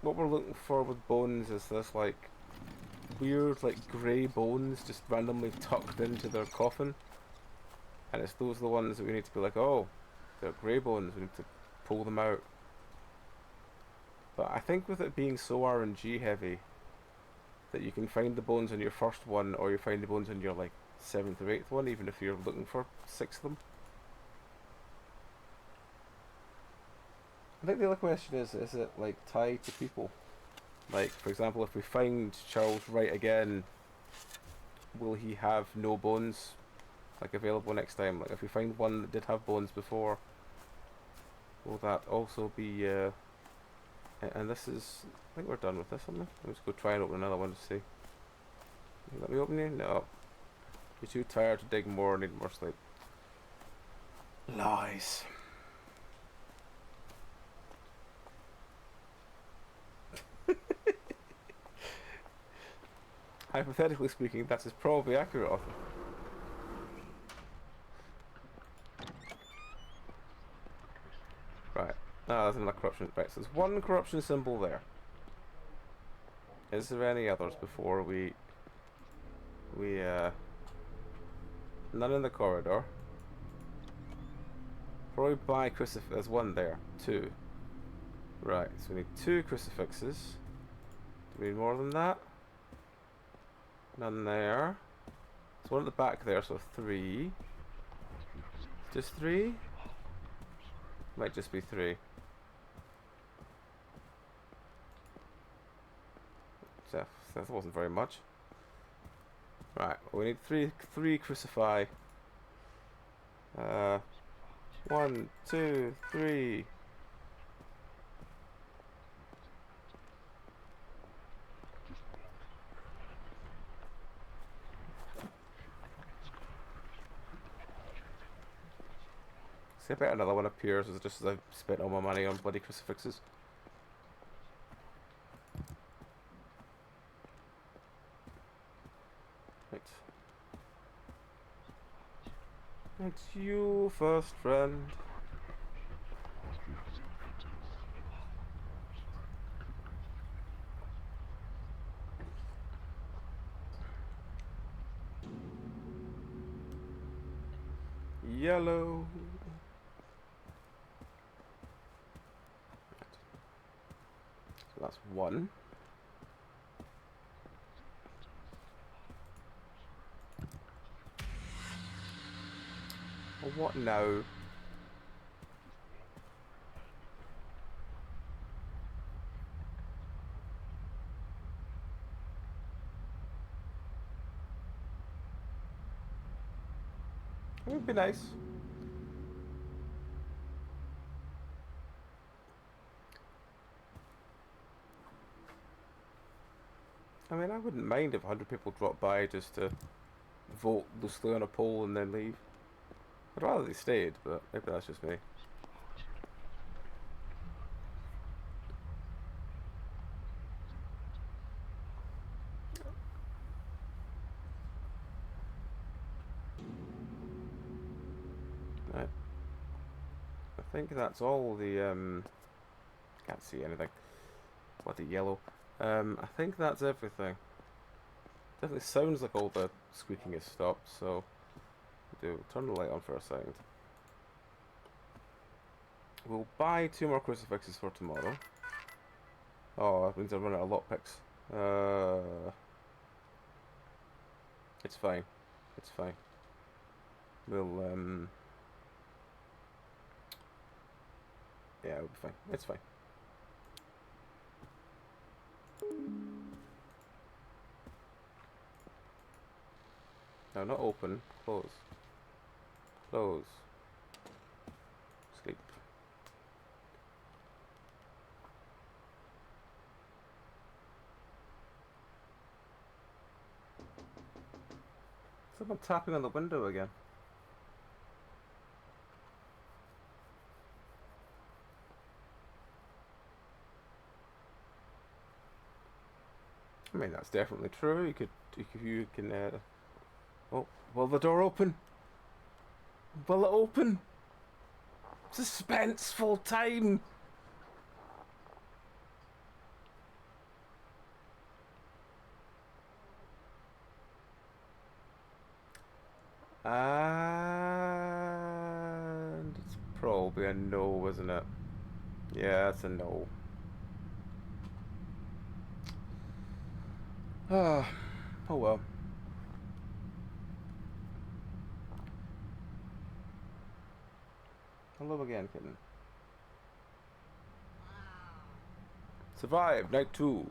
What we're looking for with bones is this like weird like grey bones just randomly tucked into their coffin, and it's those are the ones that we need to be like, oh, they're grey bones, we need to pull them out. But I think with it being so RNG heavy that you can find the bones on your first one, or you find the bones on your like 7th or 8th one, even if you're looking for 6 of them. I think the other question is it like tied to people? Like, for example, if we find Charles Wright again, will he have no bones like available next time? Like, if we find one that did have bones before, will that also be and this is, I think we're done with this, haven't we? Let's go try and open another one to see. Let me open you? No. You're too tired to dig more, need more sleep. Lies. Hypothetically speaking, that is probably accurate, Arthur. Right. Ah, there's another corruption. Right, so there's 1 corruption symbol there. Is there any others before we none in the corridor. Probably buy there's one there. 2. Right, so we need 2 crucifixes. Do we need more than that? None there. There's one at the back there, so 3. Just 3? Might just be 3. That wasn't very much. Right, we need 3 crucify. 1, 2, 3. See, I bet another one appears just as I've spent all my money on bloody crucifixes. Right. It's you first, friend. Yellow. So that's 1. Well, what now? It would be nice. I mean, I wouldn't mind if 100 people dropped by just to vote loosely on a poll and then leave. I'd rather they stayed, but maybe that's just me. Right. I think that's all the, can't see anything. Bloody yellow. I think that's everything. Definitely sounds like all the squeaking has stopped, so we'll turn the light on for a second. We'll buy 2 more crucifixes for tomorrow. Oh, that means I'm running out of lockpicks. It's fine. It's fine. We'll, yeah, it'll be fine. It's fine. No, not open. Close. Close. Sleep. Someone tapping on the window again. I mean, that's definitely true. You can, oh, will the door open? Will it open? Suspenseful time! And it's probably a no, isn't it? Yeah, it's a no. Oh well. Hello again, kitten. Survive, night 2.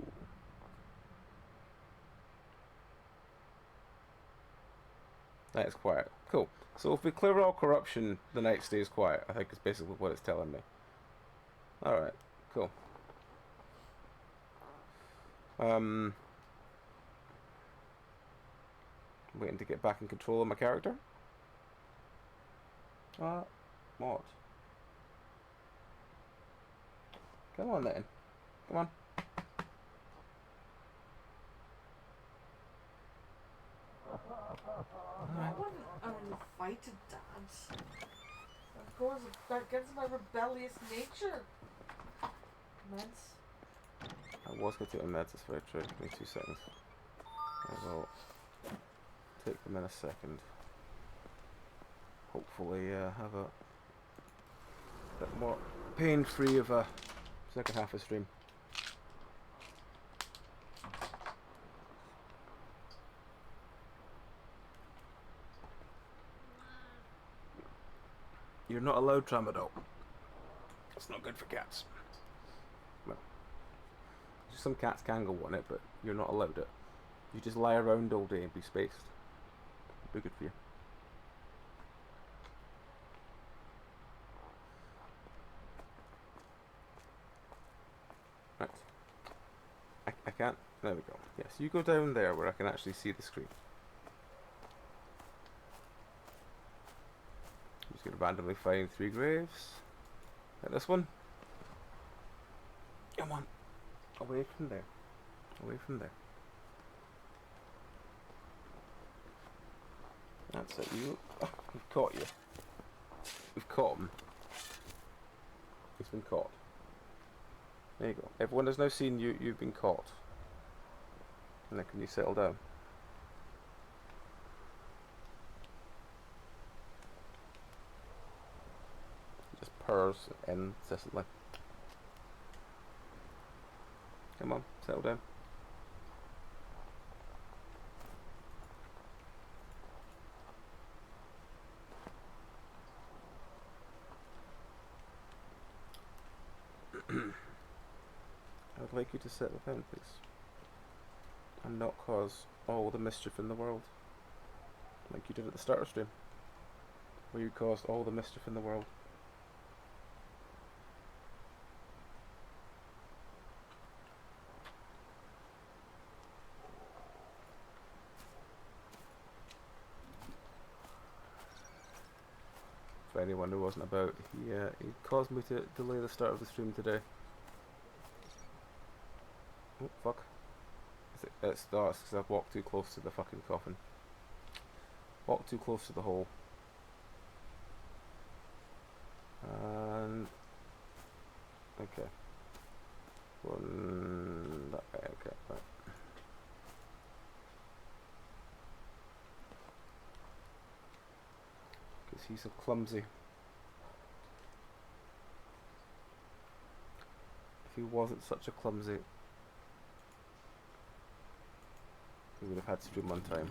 Night is quiet. Cool. So if we clear all corruption, the night stays quiet. I think is basically what it's telling me. Alright, cool. Waiting to get back in control of my character. What? Come on then. Come on. What an uninvited dance. Of course, that gets my rebellious nature. Commence. I was going to take my meds, that's very true. Give me 2 seconds. I will take them in a second. Hopefully have a bit more pain-free of a second half of stream. You're not allowed tramadol. It's not good for cats. Well, some cats can go on it, but you're not allowed it. You just lie around all day and be spaced. It'd be good for you. Right. I can't. There we go. Yes, you go down there where I can actually see the screen. I'm just going to randomly find 3 graves. Like this one. Come on. Away from there. Away from there. That's it. We've caught you. We've caught him. He's been caught. There you go. Everyone has now seen you. You've been caught. And then can you settle down? Just purrs incessantly. Come on, settle down. I would like you to settle down, please. And not cause all the mischief in the world. Like you did at the start of stream. Where you caused all the mischief in the world. For anyone who wasn't about, he caused me to delay the start of the stream today. Oh fuck. It's because I've walked too close to the fucking coffin. Walked too close to the hole. And... okay. One... that way, okay, right. Because he's so clumsy. If he wasn't such a clumsy... we would have had stream on time.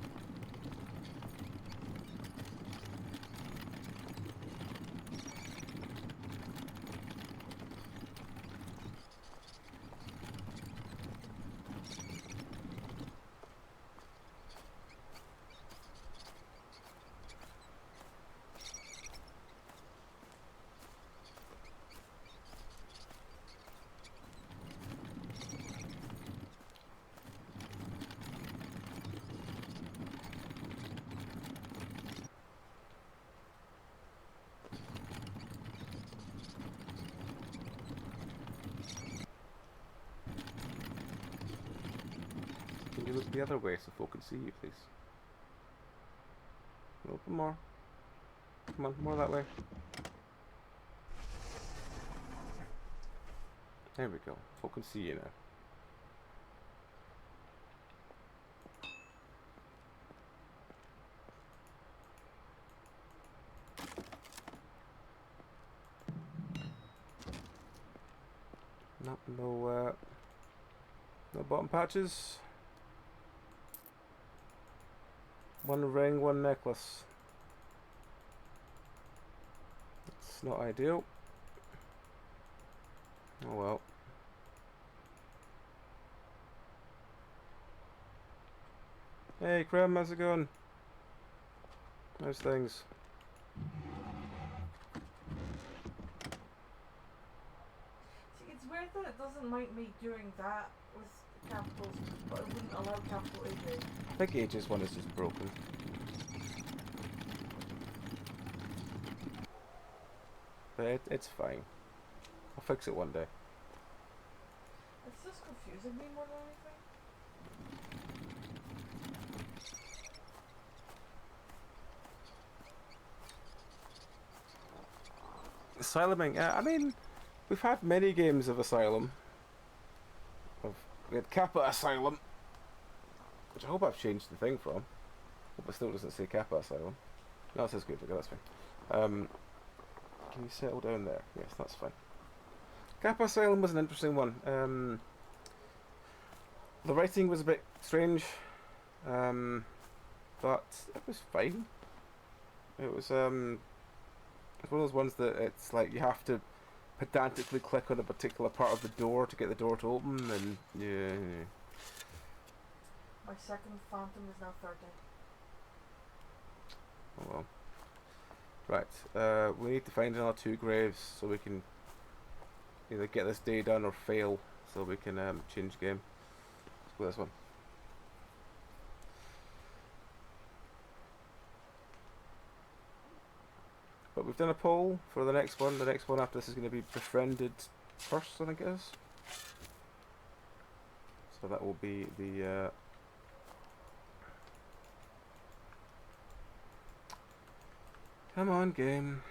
Can you look the other way so folk can see you, please? A little bit more. Come on, more that way. There we go. Folk can see you now. No bottom patches. One ring, one necklace. It's not ideal. Oh well. Hey Krem, how's it going? How's things? See, it's weird that it doesn't mind me doing that with capitals, but it wouldn't allow capital AJ. I think Age's one is just broken. But it's fine. I'll fix it one day. It's just confusing me more than anything. Asyluming, I mean, we've had many games of Asylum. Of We had Kappa Asylum, which I hope I've changed the thing from. Hope it still doesn't say Kappa Asylum. No, it says Gravedigger, that's fine. Can you settle down there? Yes, that's fine. Kappa Asylum was an interesting one. The writing was a bit strange, but it was fine. It was it's one of those ones that it's like you have to pedantically click on a particular part of the door to get the door to open, and yeah. My second phantom is now 30. Oh well. Right, we need to find another 2 graves so we can either get this day done or fail, so we can change game. Let's go this one. But we've done a poll for the next one. The next one after this is going to be Befriended Curse, I think it is. So that will be the come on, game.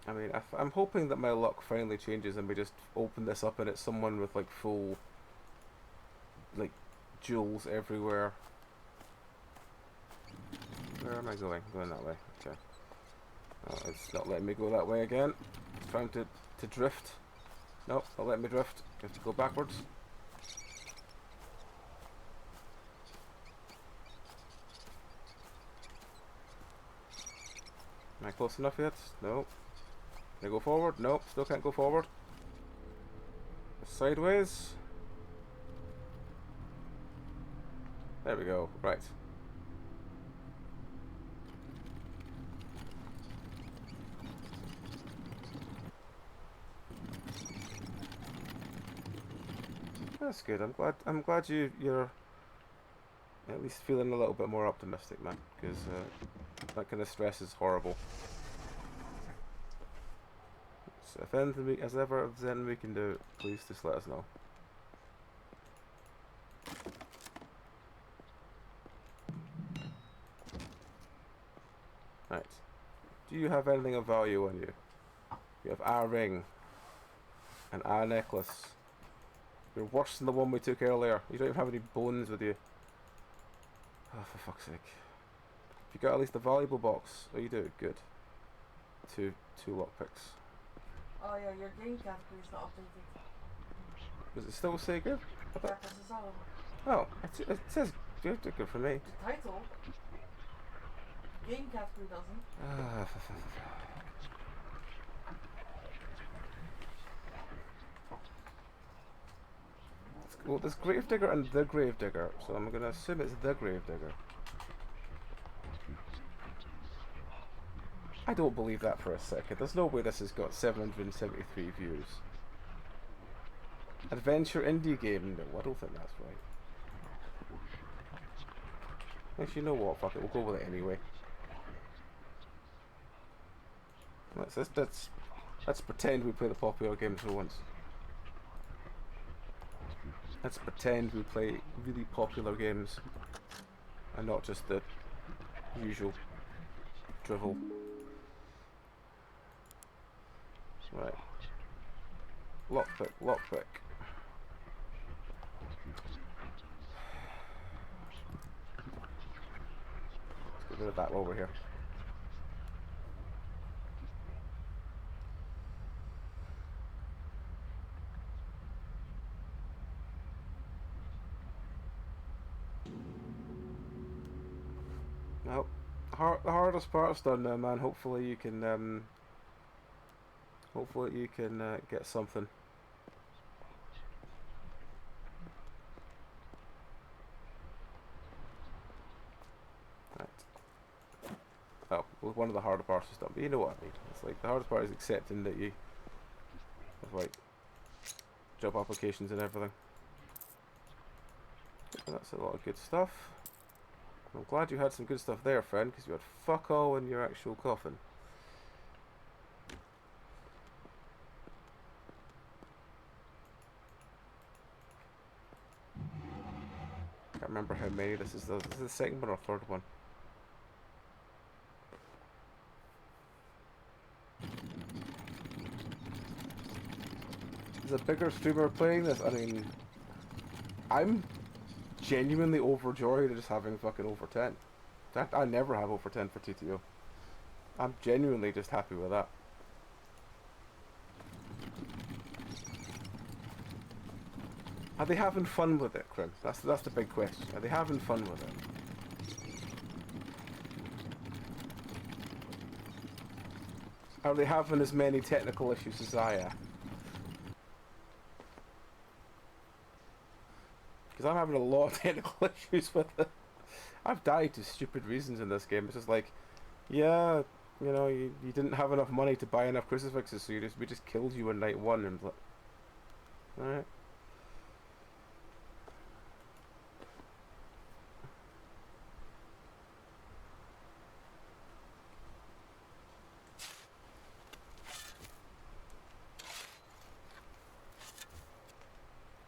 I mean, I'm hoping that my luck finally changes and we just open this up and it's someone with like full, like, jewels everywhere. Where am I going? Going that way. Okay. Oh, it's not letting me go that way again. It's trying to drift. Nope, not letting me drift. I have to go backwards. Am I close enough yet? No. Can I go forward? Nope, still can't go forward. Sideways. There we go. Right. That's good. I'm glad you're at least feeling a little bit more optimistic, man, because that kind of stress is horrible. So if anything if there's anything we can do, please just let us know. Right. Do you have anything of value on you? You have a ring, an eye necklace. You're worse than the one we took earlier. You don't even have any bones with you. Oh, for fuck's sake. You got at least a valuable box. Oh, you do? Good. Two lockpicks. Oh yeah, your game category is not updated. Does it still say good? Yeah, this is all. Oh, it says good. Good for me. The title. Game category doesn't. Well, there's Gravedigger and the Gravedigger, so I'm going to assume it's the Gravedigger. I don't believe that for a second. There's no way this has got 773 views. Adventure indie game? No, I don't think that's right. Actually, you know what? Fuck it, we'll go with it anyway. Let's pretend we play the popular games for once. Let's pretend we play really popular games and not just the usual drivel. Right. Lockpick, lockpick. Let's get rid of that while we're here. Well, the hardest part's done now, man. Hopefully you can get something. Right. Oh, well, one of the harder parts is done, but you know what I mean. It's like the hardest part is accepting that you have like job applications and everything. And that's a lot of good stuff. I'm glad you had some good stuff there, friend, because you had fuck all in your actual coffin. Can't remember how many this is. This is the second one or third one. a bigger streamer playing this, I mean, I'm genuinely overjoyed at just having fucking over 10. In fact, I never have over 10 for TTO. I'm genuinely just happy with that. Are they having fun with it, Krim? That's the big question. Are they having fun with it? Are they having as many technical issues as I am? Because I'm having a lot of technical issues with it. I've died to stupid reasons in this game. It's just like, yeah, you know, you didn't have enough money to buy enough crucifixes, so we just killed you in night 1 and like, alright.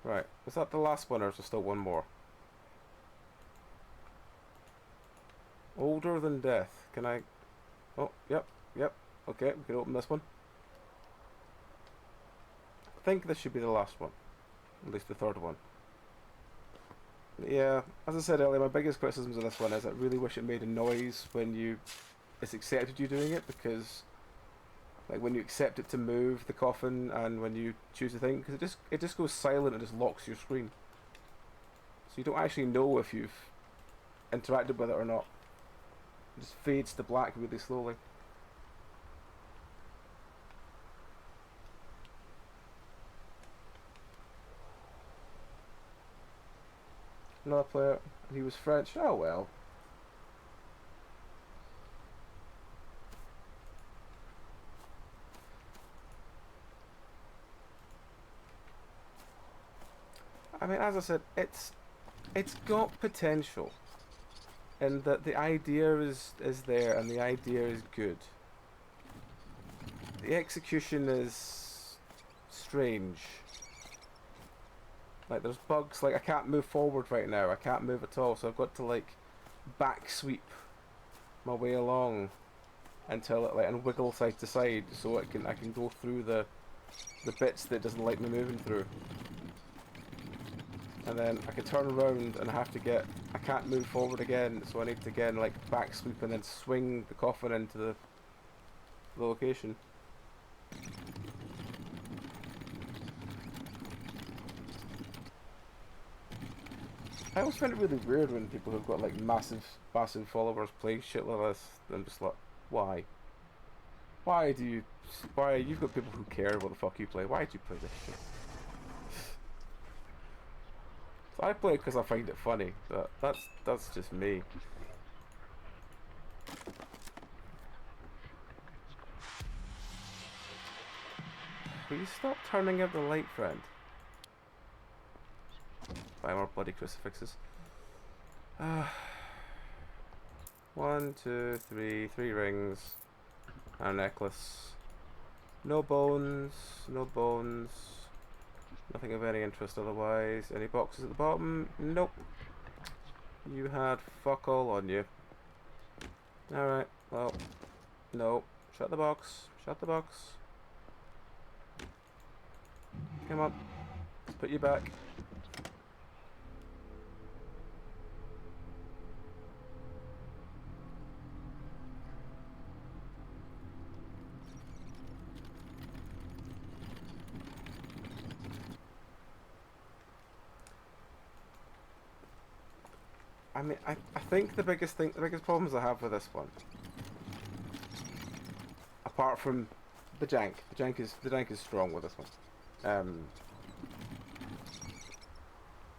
Right, is that the last one or is there still one more? Older than death. Can I... Oh, yep. Okay, we can open this one. I think this should be the last one. At least the third one. Yeah, as I said earlier, my biggest criticisms of this one is I really wish it made a noise when it's accepted you doing it, because like when you accept it to move the coffin and when you choose the thing, because it just goes silent and just locks your screen. So you don't actually know if you've interacted with it or not. It just fades to black really slowly. Another player, he was French. Oh well. I mean, as I said, it's got potential, and that the idea is there, and the idea is good. The execution is strange. Like, there's bugs, like I can't move forward right now, I can't move at all, so I've got to like back sweep my way along until it and wiggle side to side so I can go through the bits that it doesn't like me moving through. And then I can turn around and I can't move forward again, so I need to again like back sweep and then swing the coffin into the location. I always find it really weird when people who've got like massive followers play shit like this. I'm just like, why? Why you've got people who care what the fuck you play. Why do you play this shit? So I play it because I find it funny, but that's just me. Will you stop turning out the light, friend? Buy more bloody crucifixes. 1, 2, 3, 3 rings. And a necklace. No bones, nothing of any interest otherwise. Any boxes at the bottom? Nope. You had fuck all on you. Alright, well, no. Shut the box. Come on. Let's put you back. I mean, I think the biggest problems I have with this one, apart from the jank is strong with this one.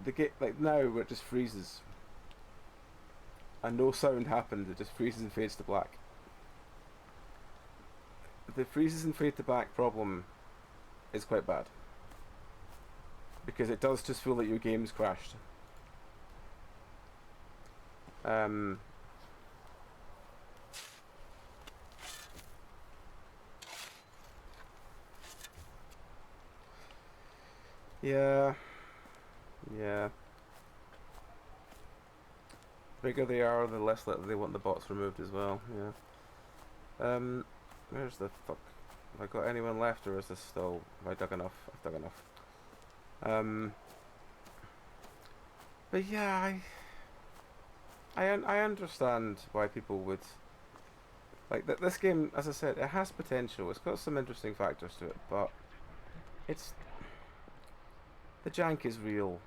The gate, like now, where it just freezes, and no sound happens, it just freezes and fades to black. The freezes and fade to black problem is quite bad, because it does just feel like your game's crashed. Yeah. The bigger they are, the less likely they want the bots removed as well. Yeah. Where's the fuck? Have I got anyone left, or is this still? Have I dug enough? I've dug enough. But yeah, I understand why people would like this game. As I said, it has potential. It's got some interesting factors to it, but it's the jank is real.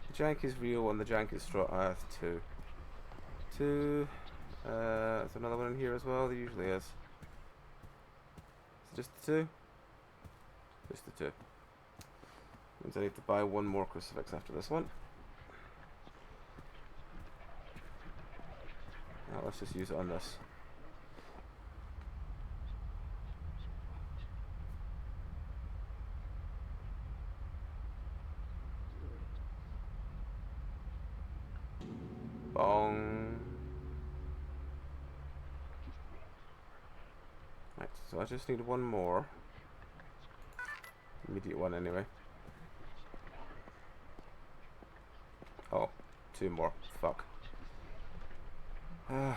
The jank is real, and the jank is strong. Two. There's another one in here as well. There usually is. Is it just the two? Just the two. Means I need to buy one more crucifix after this one. Now let's just use it on this. Bong. Right, so I just need one more. Immediate one anyway. Oh, two more. Fuck. Hang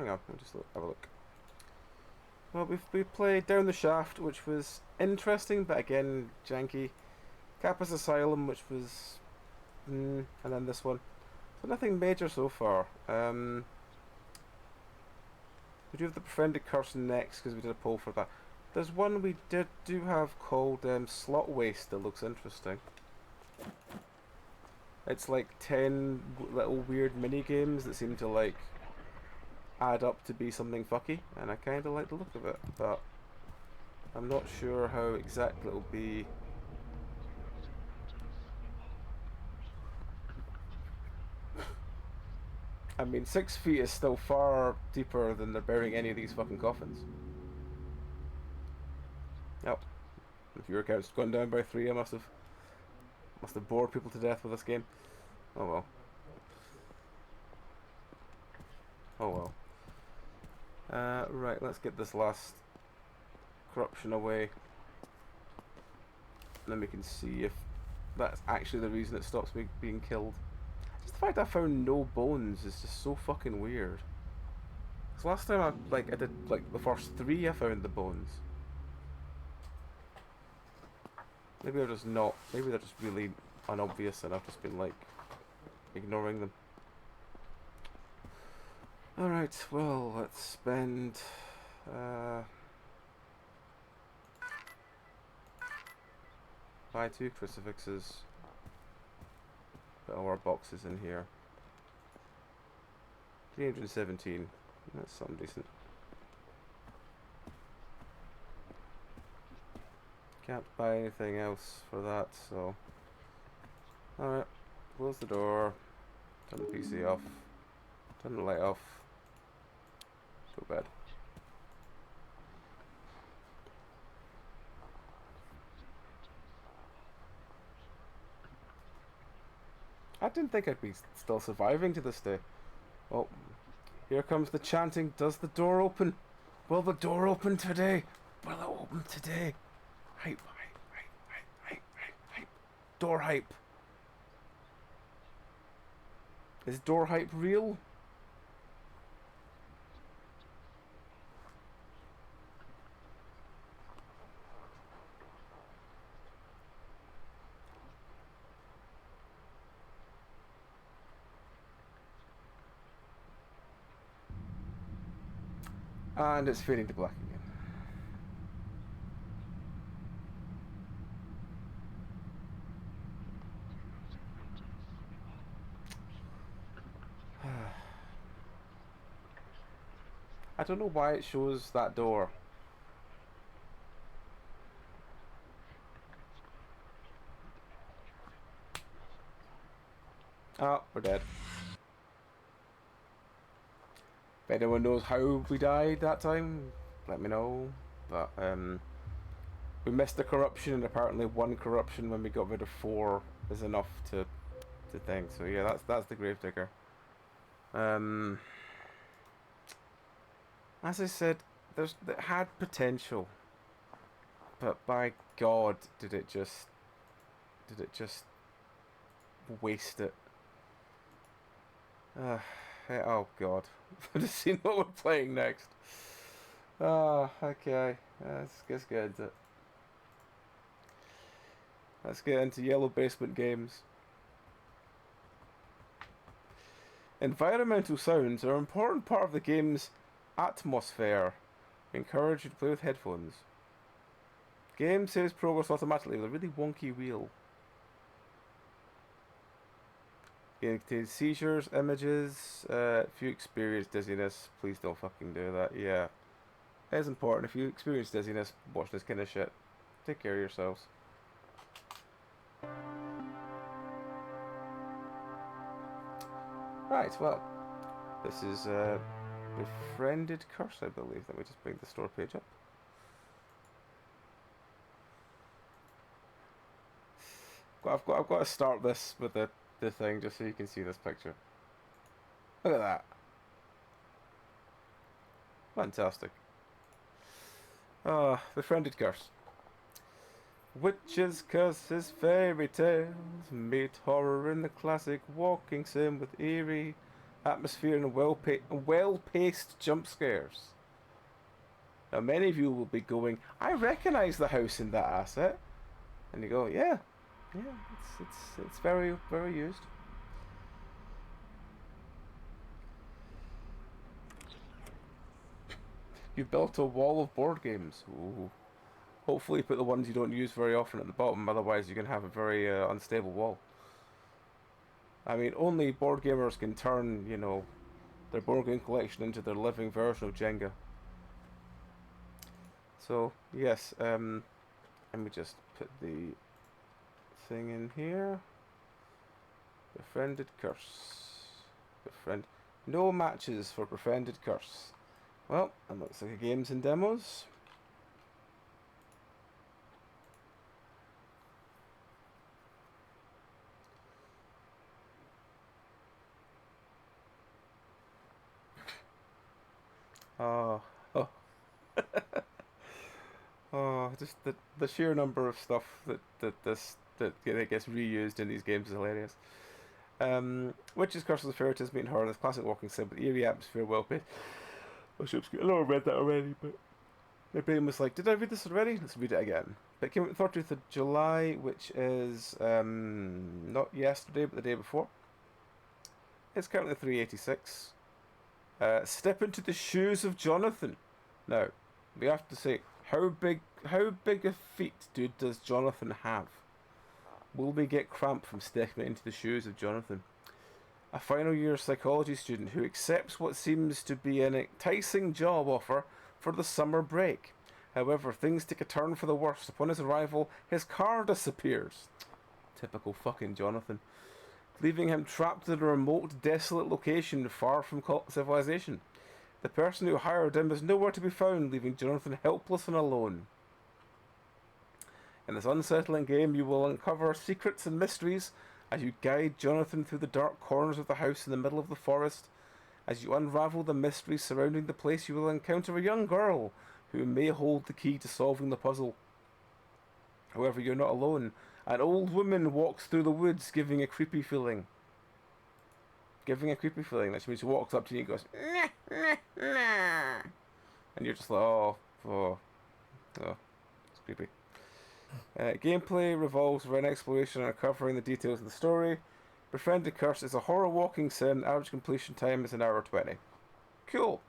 on, I'll just have a look. Well, we played Down the Shaft, which was interesting, but again, janky. Kappa's Asylum, which was... and then this one. So nothing major so far. We do have the Befriended Curse next, because we did a poll for that. There's one we do have called Slot Waste that looks interesting. It's like 10 little weird mini games that seem to like add up to be something fucky, and I kind of like the look of it, but I'm not sure how exactly it'll be. I mean, 6 feet is still far deeper than they're burying any of these fucking coffins. Yep. If your account's gone down by 3, I must have bored people to death with this game. Oh well. Oh well. Right, let's get this last corruption away. And then we can see if that's actually the reason it stops me being killed. Just the fact I found no bones is just so fucking weird. Because last time I did like the first 3, I found the bones. Maybe they're just not. Maybe they're just really unobvious, and I've just been like ignoring them. Alright, well, let's spend buy 2 crucifixes. Put all our boxes in here. 317. That's something decent. Can't buy anything else for that, so alright, close the door, turn the PC off, turn the light off, go to bed. I didn't think I'd be still surviving to this day. Oh, here comes the chanting. Does the door open? Will the door open today? Will it open today? Hype, hype, hype, hype, hype, hype, hype. Door hype. Is door hype real? And it's fading to black again. I don't know why it shows that door. Oh, we're dead. If anyone knows how we died that time, let me know. But we missed the corruption, and apparently 1 corruption when we got rid of 4 is enough to think. So yeah, that's the Gravedigger. As I said, it had potential, but by God, did it just waste it. Oh god. I've just seen what we're playing next. Okay. Let's get into it. Let's get into Yellow Basement games. Environmental sounds are an important part of the game's atmosphere. Encourage you to play with headphones. Game saves progress automatically with a really wonky wheel. Game contains seizures, images. If you experience dizziness, please don't fucking do that. Yeah. It is important. If you experience dizziness, watch this kind of shit. Take care of yourselves. Right, well, this is Befriended Curse, I believe. Let me just bring the store page up. I've got to start this with the thing just so you can see this picture. Look at that. Fantastic. Befriended Curse. Witches, curses, fairy tales meet horror in the classic walking sim with eerie atmosphere and well-paced jump scares. Now many of you will be going, I recognise the house in that asset, and you go, yeah, it's very used. You've built a wall of board games. Ooh. Hopefully put the ones you don't use very often at the bottom, otherwise you can have a very unstable wall. I mean, only board gamers can turn, you know, their board game collection into their living version of Jenga. So, yes, let me just put the thing in here. Befriended Curse. No matches for Befriended Curse. Well, that looks like a games and demos. Oh, just the sheer number of stuff that gets reused in these games is hilarious. Witches, curses, and fairy tales meet horror. This classic walking sim with eerie atmosphere, well paced. I know I read that already, but my brain was like, did I read this already? Let's read it again. It came out 30th of July, which is not yesterday, but the day before. It's currently 386. Step into the shoes of Jonathan. Now, we have to say, how big a feet does Jonathan have? Will we get cramp from stepping into the shoes of Jonathan? A final year psychology student who accepts what seems to be an enticing job offer for the summer break. However, things take a turn for the worse. Upon his arrival, his car disappears. Typical fucking Jonathan. Leaving him trapped in a remote, desolate location far from civilization. The person who hired him is nowhere to be found, leaving Jonathan helpless and alone. In this unsettling game, you will uncover secrets and mysteries as you guide Jonathan through the dark corners of the house in the middle of the forest. As you unravel the mysteries surrounding the place, you will encounter a young girl who may hold the key to solving the puzzle. However, you're not alone. An old woman walks through the woods, giving a creepy feeling. That means she walks up to you and goes, nah, nah, nah. And you're just like, oh, it's creepy. Gameplay revolves around exploration and uncovering the details of the story. Befriended Curse is a horror walking sim. Average completion time is 1 hour 20. Cool.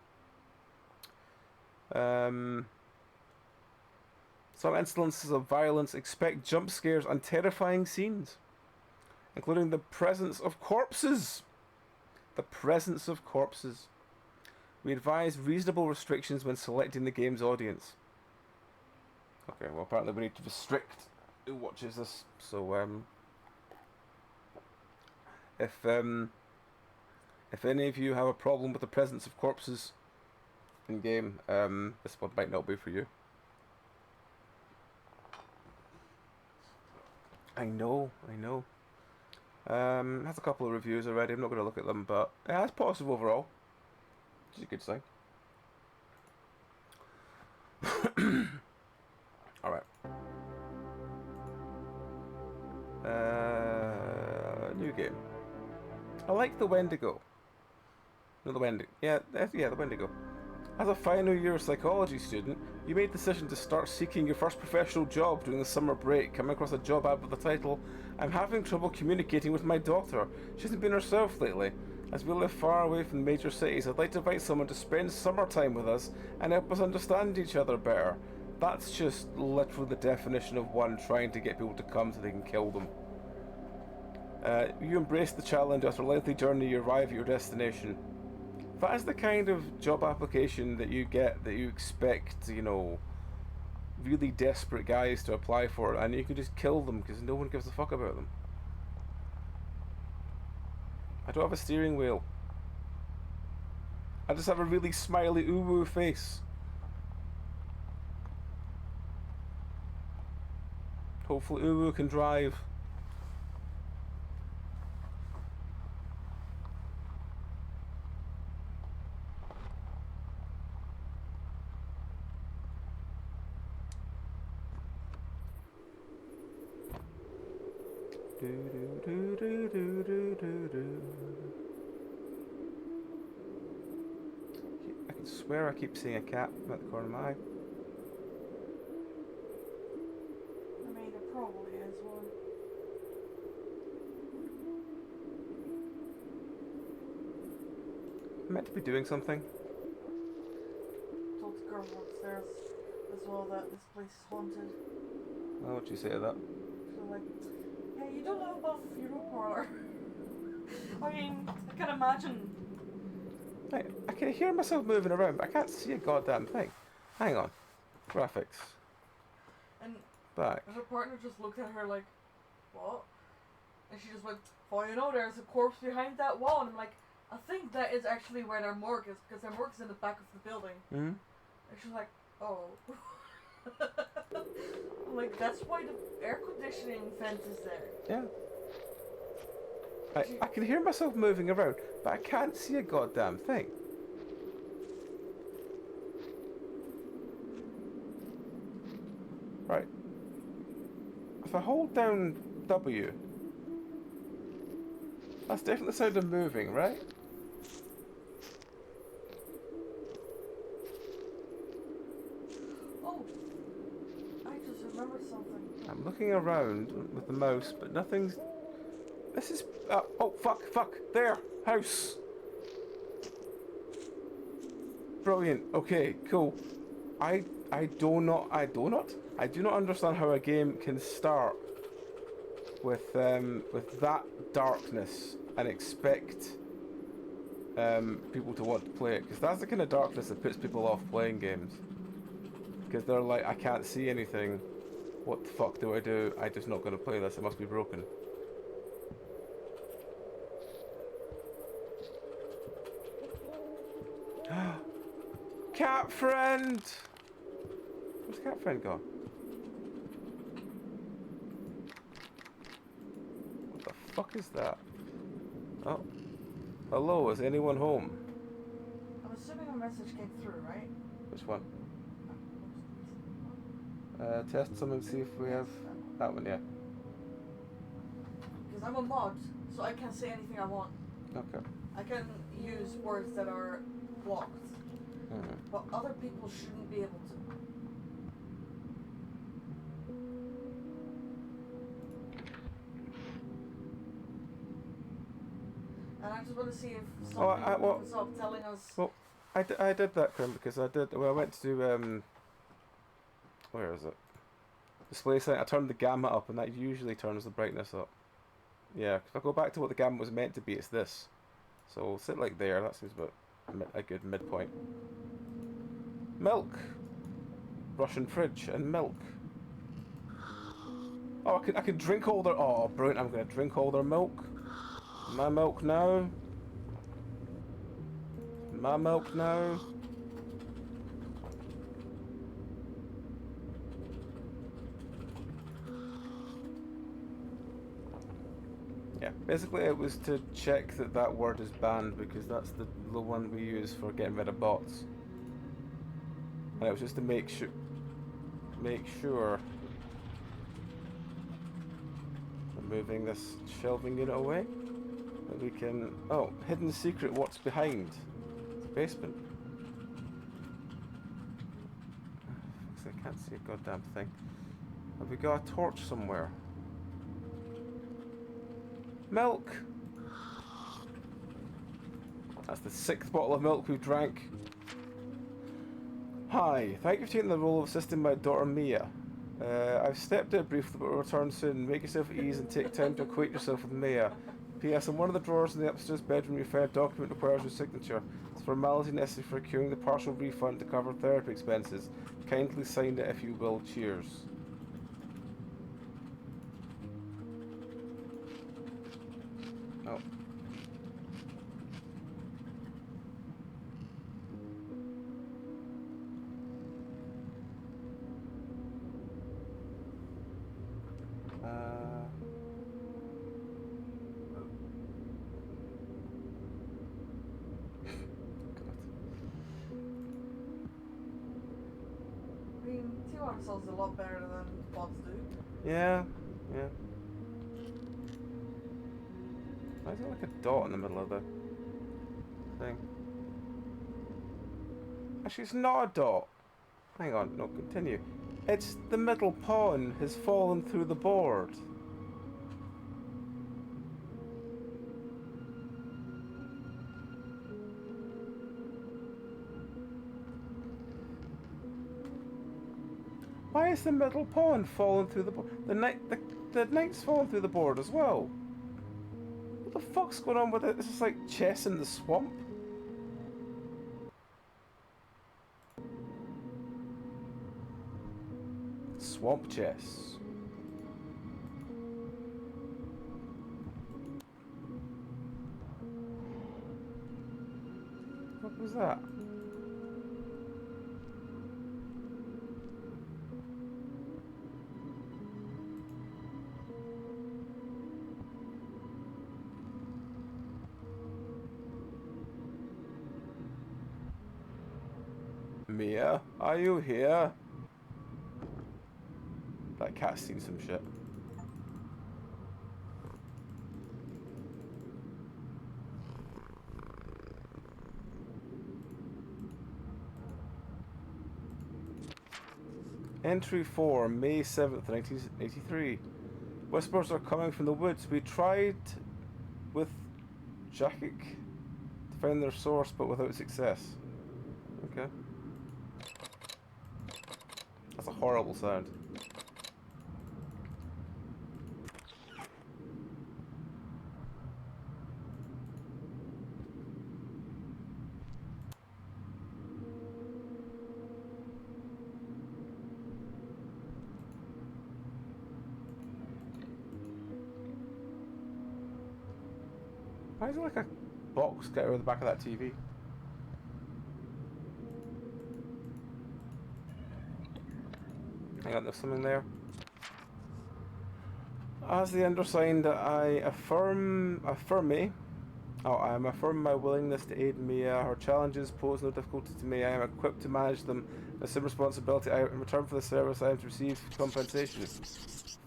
Some instances of violence expect jump scares and terrifying scenes, including the presence of corpses. We advise reasonable restrictions when selecting the game's audience. Okay, well apparently we need to restrict who watches this, so if any of you have a problem with the presence of corpses in game, this one might not be for you. I know. Has a couple of reviews already. I'm not going to look at them, but yeah, it's positive overall, which is a good sign. Alright. New I like the Wendigo. No, the Wendigo. Yeah, the Wendigo. As a final year psychology student, you made the decision to start seeking your first professional job during the summer break, coming across a job ad with the title, "I'm having trouble communicating with my daughter. She hasn't been herself lately. As we live far away from the major cities, I'd like to invite someone to spend summertime with us and help us understand each other better." That's just literally the definition of one trying to get people to come so they can kill them. You embrace the challenge. After a lengthy journey, you arrive at your destination. That is the kind of job application that you get, that you expect, you know, really desperate guys to apply for, and you can just kill them because no one gives a fuck about them. I don't have a steering wheel. I just have a really smiley uwu face. Hopefully uwu can drive. I can swear I keep seeing a cat at the corner of my eye. I mean, there probably is one. I'm meant to be doing something. Told the girl upstairs as well that this place is haunted. Oh, what'd you say to that? So like, hey, you don't know about the funeral parlor. I mean, I can imagine. I can hear myself moving around, but I can't see a goddamn thing. Hang on. Graphics. And Back. her partner just looked at her like, what? And she just went, well, you know, there's a corpse behind that wall. And I'm like, I think that is actually where their morgue is, because their morgue is in the back of the building. Mm-hmm. And she's like, oh. I'm like, that's why the air conditioning vent is there. Yeah. I can hear myself moving around, but I can't see a goddamn thing. Right. If I hold down W, that's definitely the sound of moving, right? Oh, I just remembered something. I'm looking around with the mouse, but nothing's... This is... oh, fuck, there! House! Brilliant, okay, cool. I do not understand how a game can start with that darkness and expect people to want to play it, because that's the kind of darkness that puts people off playing games. Because they're like, I can't see anything. What the fuck do I do? I'm just not going to play this. It must be broken. Cat friend! Where's cat friend gone? What the fuck is that? Oh. Hello, is anyone home? I'm assuming a message came through, right? Which one? Test something, see if we have... That one, yeah. Because I'm a mod, so I can say anything I want. Okay. I can use words that are blocked. But other people shouldn't be able to. And I just want to see if something comes up telling us... Well, I did that, Krim, because I went to, where is it? Display setting. I turned the gamma up, and that usually turns the brightness up. Yeah, if I go back to what the gamma was meant to be, it's this. So we'll sit like there, that seems about a good midpoint. Milk! Russian fridge and milk. Oh, I can drink all their... Oh, brilliant, I'm going to drink all their milk. My milk now. My milk now. Yeah, basically it was to check that that word is banned, because that's the one we use for getting rid of bots. And it was just to make sure I'm moving this shelving unit away. We can... Oh, hidden secret, what's behind? It's a basement. I can't see a goddamn thing. Have we got a torch somewhere? Milk! That's the 6th bottle of milk we've drank. Hi, thank you for taking the role of assisting my daughter Mia. I've stepped out briefly but will return soon. Make yourself at ease and take time to acquaint yourself with Mia. P.S. In one of the drawers in the upstairs bedroom you find a document that requires your signature. It's a formality necessary for securing the partial refund to cover therapy expenses. Kindly sign it if you will. Cheers. Oh. I mean, 2 axles is a lot better than pods do. Yeah, yeah. Why is there like a dot in the middle of the thing? Actually, it's not a dot. Hang on, no, continue. It's the middle pawn has fallen through the board. Why is the middle pawn falling through the board? The knight's fallen through the board as well. What the fuck's going on with it? This is like chess in the swamp. Swamp chess. What was that? Mia, are you here? That cat's seen some shit. Entry 4, May 7th, 1983. Whispers are coming from the woods. We tried with Jakik to find their source, but without success. Okay. That's a horrible sound. Why is there like a box get over the back of that TV? Hang on, there's something there. As the undersigned, I am affirming my willingness to aid Mia. Her challenges pose no difficulty to me. I am equipped to manage them. It's a responsibility. In return for the service, I am to receive compensation.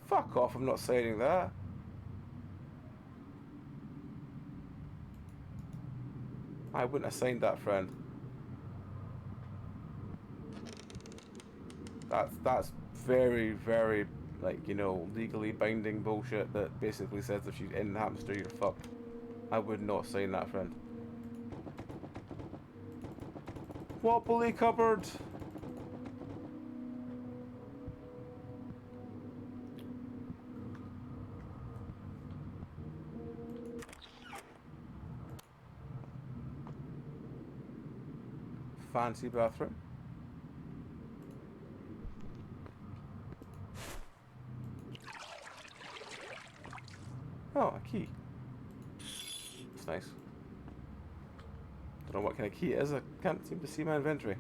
Fuck off, I'm not signing that. I wouldn't have signed that, friend. That's very, very, like, you know, legally binding bullshit that basically says if she's in the hamster, you're fucked. I would not sign that, friend. Wobbly cupboard! Fancy bathroom. Oh, a key. It's nice. Don't know what kind of key it is. I can't seem to see my inventory.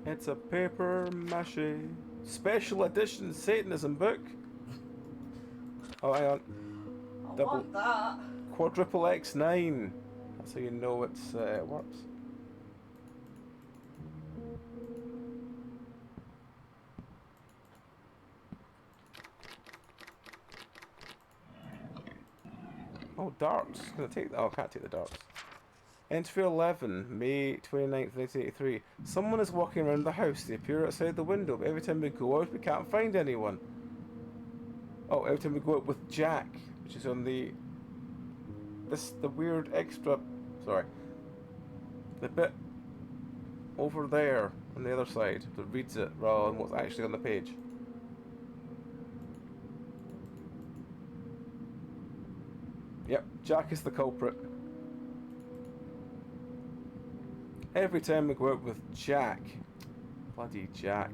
It's a paper mache special edition Satanism book. Oh, hang on. I want that. quadruple X9. That's how you know it works. Oh, darts. Can I take? Oh, I can't take the darts. Entry 11, May 29th, 1983. Someone is walking around the house. They appear outside the window, but every time we go out, we can't find anyone. Oh, every time we go out with Jack, which is on the weird extra. Sorry, the bit over there on the other side that reads it rather than what's actually on the page. Yep, Jack is the culprit. Every time we go out with Jack. Bloody Jack.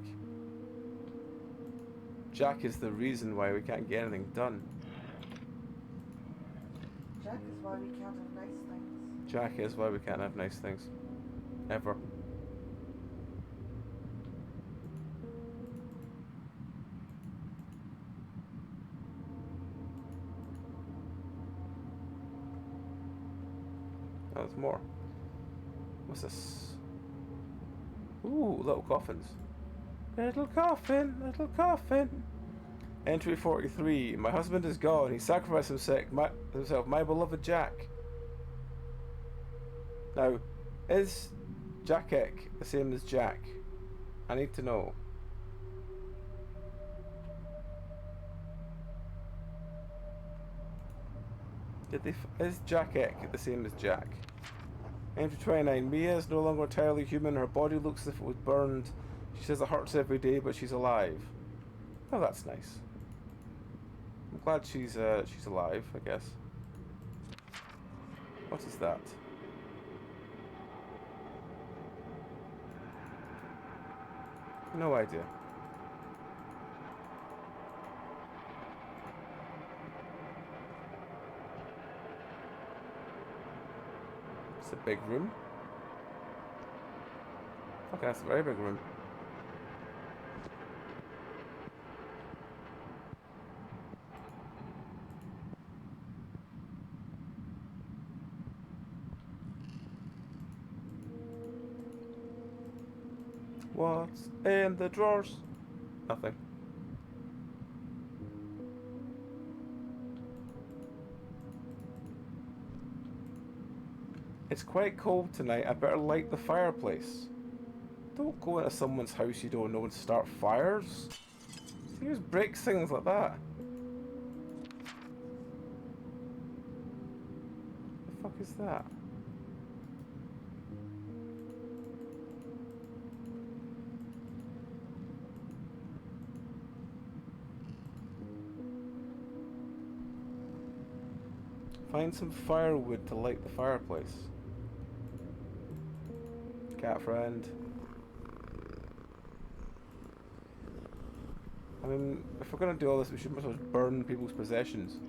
Jack is the reason why we can't get anything done. Jack is why we can't have nice things. Jack is why we can't have nice things. Ever. Oh, there's more. What's this? Ooh, little coffins. Little coffin, little coffin. Entry 43. My husband is gone. He sacrificed himself, my beloved Jack. Now, is Jackek the same as Jack? I need to know. Is Jackek the same as Jack? Entry 29. Mia is no longer entirely human. Her body looks as if it was burned. She says it hurts every day, but she's alive. Oh, that's nice. I'm glad she's alive, I guess. What is that? No idea. It's a big room. Okay, that's a very big room. What's in the drawers? Nothing. It's quite cold tonight. I better light the fireplace. Don't go into someone's house you don't know and start fires. Who breaks things like that? The fuck is that? Find some firewood to light the fireplace. Cat friend. I mean, if we're gonna do all this, we should as well burn people's possessions.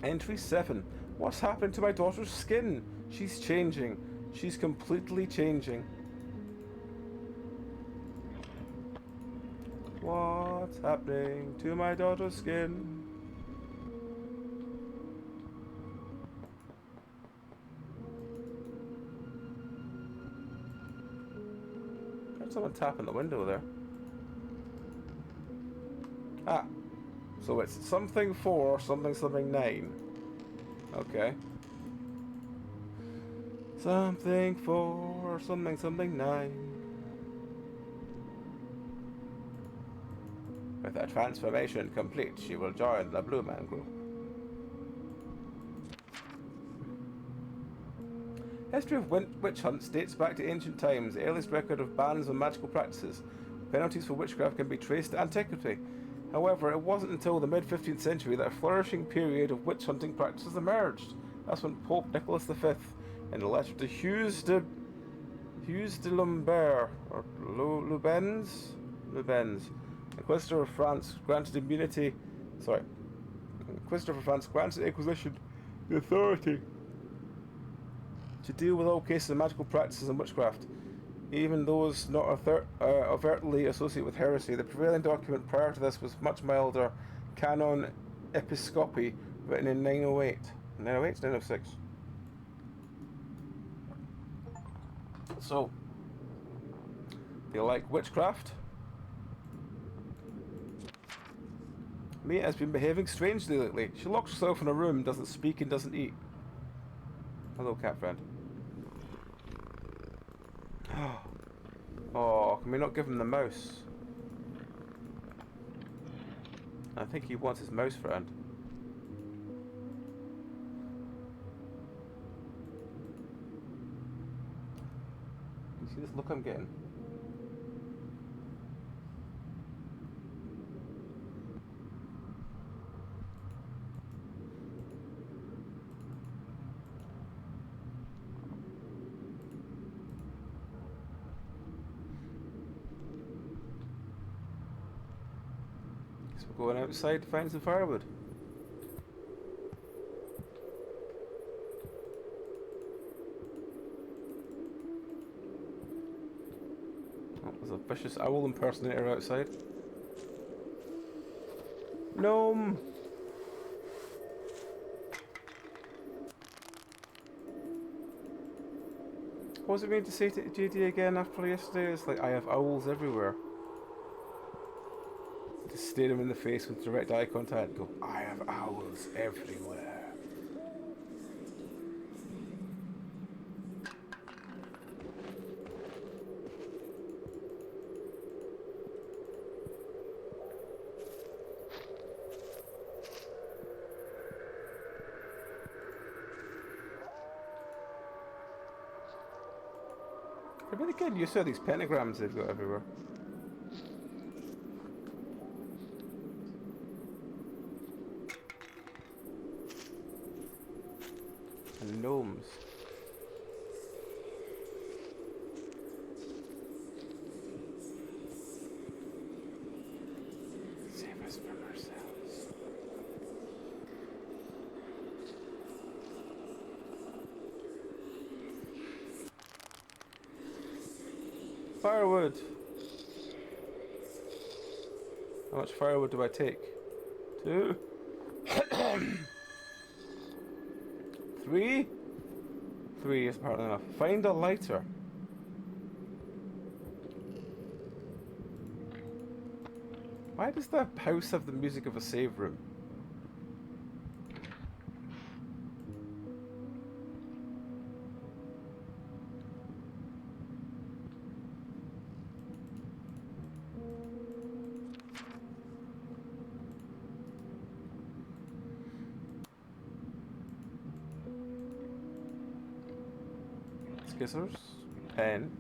Entry 7. What's happened to my daughter's skin? She's changing. She's completely changing. What's happening to my daughter's skin? Someone tapping the window there. Ah, so it's something 4, something 9. Okay. Something 4, something 9. With her transformation complete, she will join the Blue Man Group. History of witch hunts dates back to ancient times. The earliest record of bans on magical practices. Penalties for witchcraft can be traced to antiquity. However, it wasn't until the mid-15th century that a flourishing period of witch hunting practices emerged. That's when Pope Nicholas V, in a letter to Hugues de Lumbert, or Lubens, Inquisitor of France, granted Inquisition the authority to deal with all cases of magical practices and witchcraft, even those not overtly associated with heresy. The prevailing document prior to this was much milder, Canon Episcopi, Written in 908. 908? 906. So, do you like witchcraft? Mia has been behaving strangely lately. She locks herself in a room, doesn't speak and doesn't eat. Hello, cat friend. Oh, can we not give him the mouse? I think he wants his mouse friend. You see this look I'm getting? Going outside to find some firewood. Oh, there's a vicious owl impersonator outside. Gnome! What was it mean to say to JD again after yesterday? It's like, I have owls everywhere. Just stare him in the face with direct eye contact and go, I have owls everywhere. They're really good. You saw these pentagrams they've got everywhere. And gnomes. Save us from ourselves. Firewood. How much firewood do I take? 2. 3? 3 is apparently enough. Find a lighter. Why does the house have the music of a save room? Scissors, pen.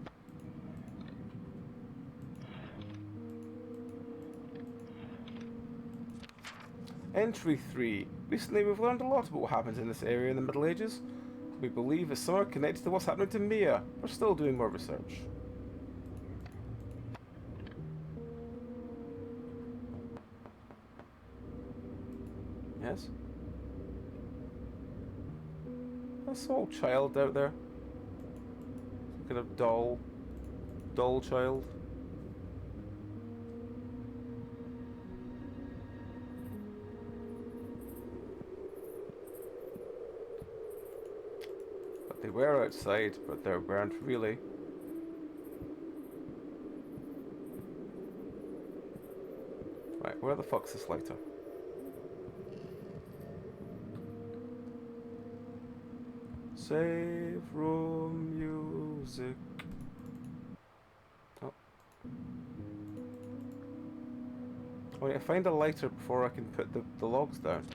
Entry 3. Recently we've learned a lot about what happened in this area in the Middle Ages. We believe it's somewhat connected to what's happening to Mia. We're still doing more research. Yes? That small child out there. Kind of dull child. But they were outside, but they weren't really. Right, where the fuck's this lighter? Save room music. Oh. I need to find a lighter before I can put the logs down.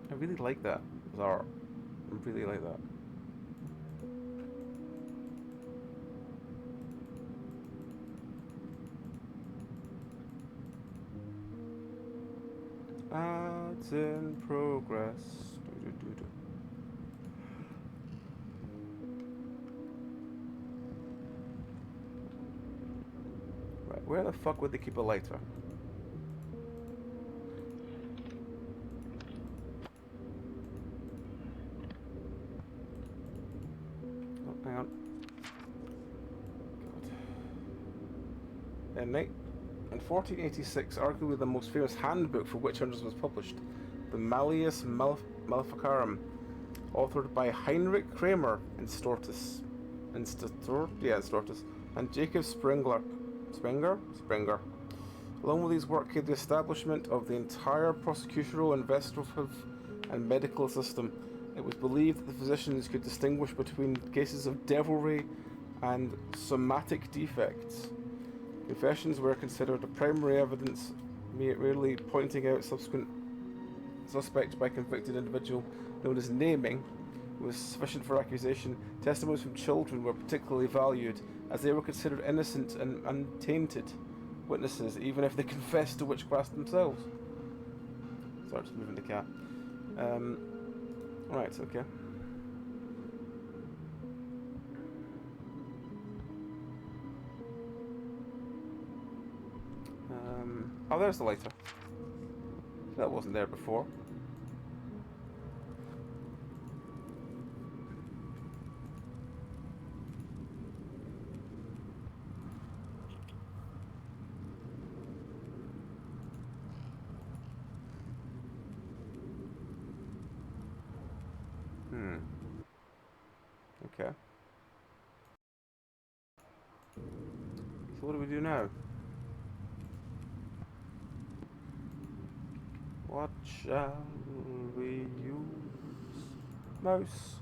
I really like that as art. I really like that. Ads in progress. Right, where the fuck would they keep a lighter? Oh, hang on. God. 1486, arguably the most famous handbook for witch hunters was published, the Maleficarum, authored by Heinrich Kramer in Stortus, and Jacob Springer. Along with his work came the establishment of the entire prosecutorial, investigative, and medical system. It was believed that the physicians could distinguish between cases of devilry and somatic defects. Confessions were considered a primary evidence, merely pointing out subsequent suspects by convicted individual, known as naming, was sufficient for accusation. Testimonies from children were particularly valued, as they were considered innocent and untainted witnesses, even if they confessed to witchcraft themselves. Sorry, just moving the cat. Right, okay. Oh, there's the lighter. That wasn't there before. Okay. So what do we do now? What shall we use? Mouse.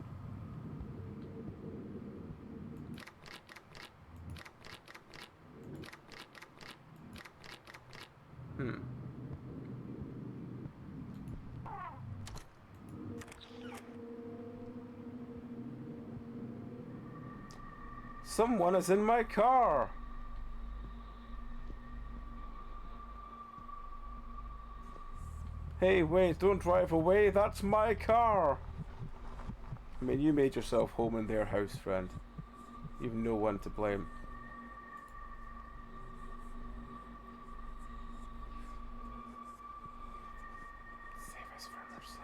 Someone is in my car! Hey, wait, don't drive away, that's my car! I mean, you made yourself home in their house, friend. You've no one to blame. Save us from our sins.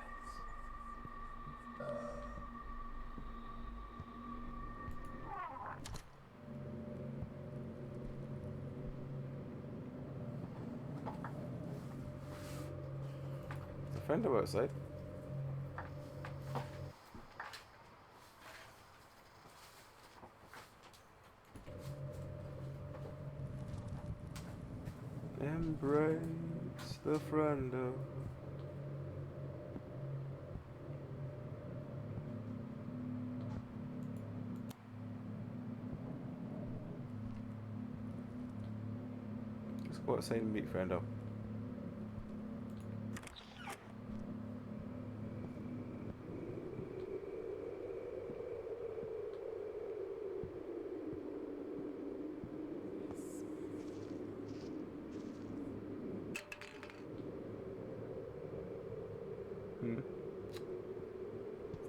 There's a friend outside. Embrace the friendo. Let's go outside and meet friendo.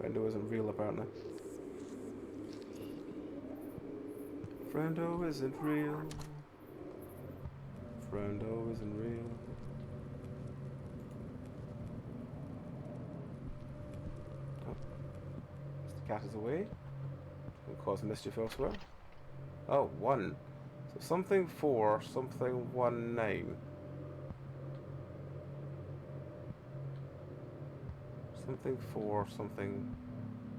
Friendo isn't real, apparently. Friendo isn't real. Friendo isn't real. Oh. The cat is away. Will cause mischief elsewhere. Oh, 1. So something 4, something 1 9. Something 4, something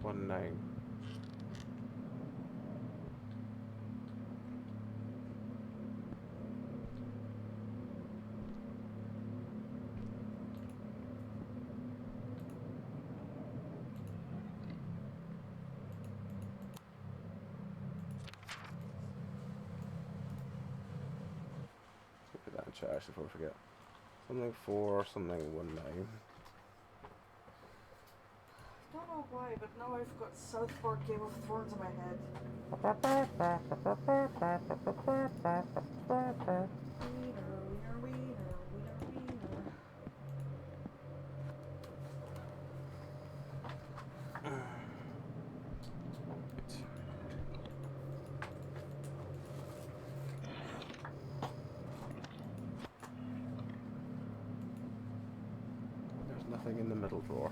1 9. Let's put that in chat before we forget. Something 4, something 1 9. I don't know why, but now I've got South Park Game of Thrones in my head. There's nothing in the middle drawer.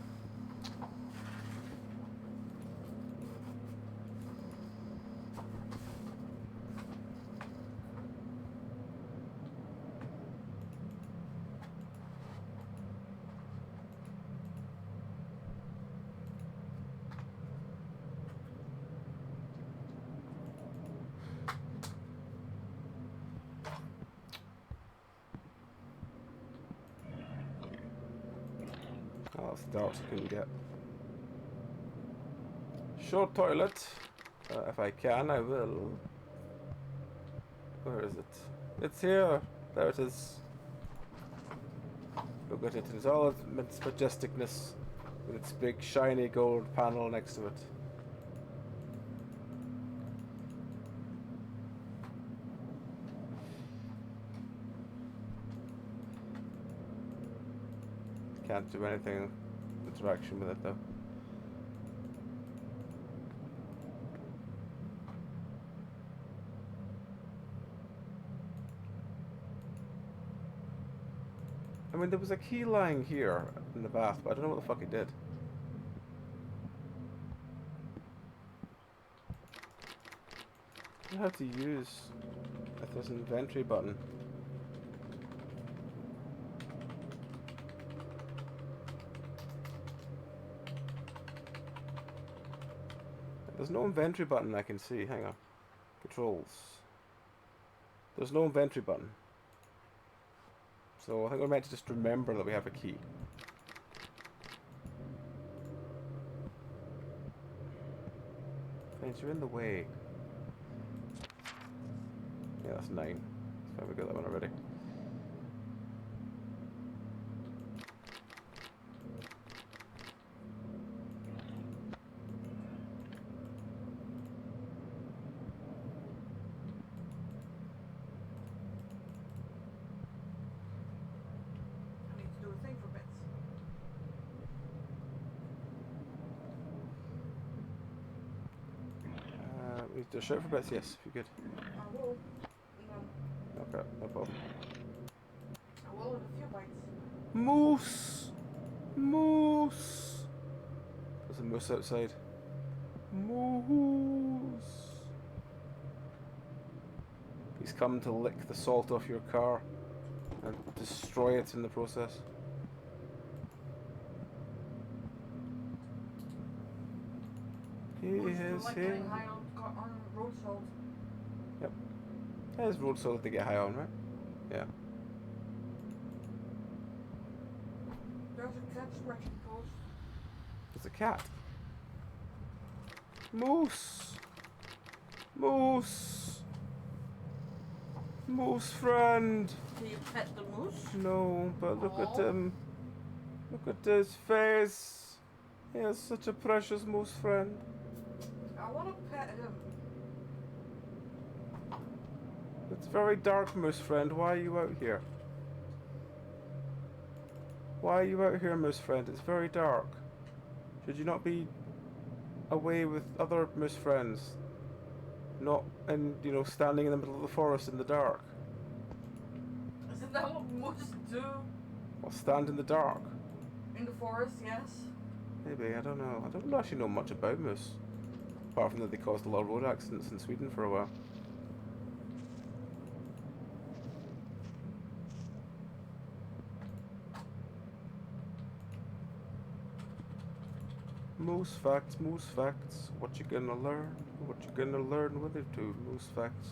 the darts I couldn't get. Short toilet. If I can, I will. Where is it? It's here. There it is. Look at it. It's all its majesticness with its big shiny gold panel next to it. Can't do anything interaction with it though. I mean, there was a key lying here in the bath, but I don't know what the fuck it did. I don't know how to use if there's an inventory button. There's no inventory button I can see. Hang on. Controls. There's no inventory button. So I think we're meant to just remember that we have a key. Friends, you're in the way. Yeah, that's 9. That's fine, we got that one already. Do a shout for bits, yes, if you could. I will. Okay, no problem. I will in a few bites. Moose! Moose! There's a moose outside. Moose! He's come to lick the salt off your car and destroy it in the process. He is like here. getting high on road salt. Yep. There's road salt to get high on, right? Yeah. There's a cat scratching post. There's a cat. Moose! Moose! Moose friend! Do you pet the moose? No, but look at Aw. him. Look at his face. He has such a precious moose friend. I want to pet him. It's very dark, moose friend. Why are you out here? Why are you out here, moose friend? It's very dark. Should you not be away with other moose friends? Not in, you know, standing in the middle of the forest in the dark. Isn't that what moose do? Or stand in the dark. In the forest, yes. Maybe, I don't know. I don't actually know much about moose. Apart from that they caused a lot of road accidents in Sweden for a while. Moose facts, moose facts. What you gonna learn? What you gonna learn with it too? Moose facts.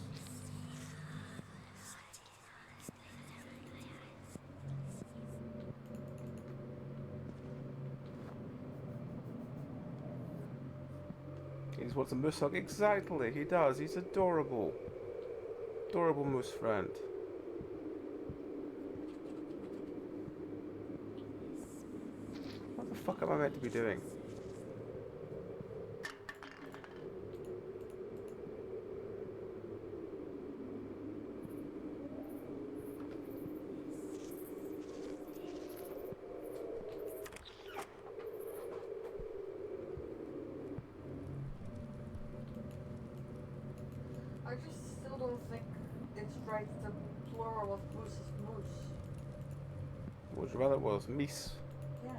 He wants a moose hug. Exactly, he does. He's adorable. Adorable moose friend. What the fuck am I meant to be doing? I just still don't think it's right the plural of moose is moose. Would you rather it was meese? Yes.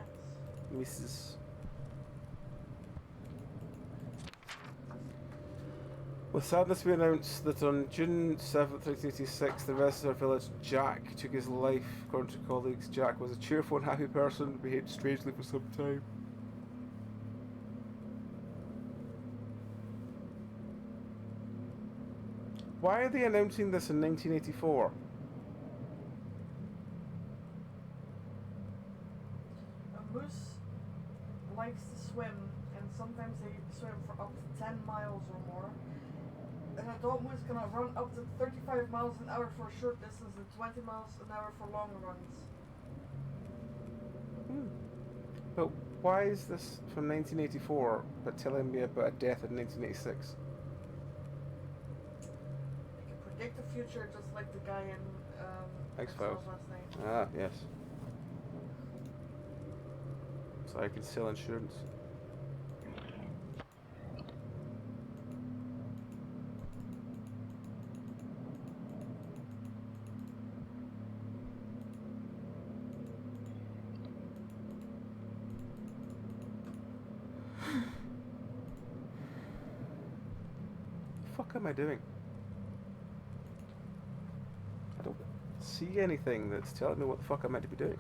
Mrs. With sadness we announce that on June 7th, 1986, the rest of our village, Jack, took his life. According to colleagues, Jack was a cheerful and happy person who behaved strangely for some time. Why are they announcing this in 1984? A moose to swim, and sometimes they swim for up to 10 miles or more. An adult moose can run up to 35 miles an hour for a short distance and 20 miles an hour for long runs. But why is this from 1984 but telling me about a death in 1986? They can predict the future just like the guy in X-Files. last night. Ah, yes. So I can sell insurance. The fuck am I doing? I don't see anything that's telling me what the fuck I'm meant to be doing.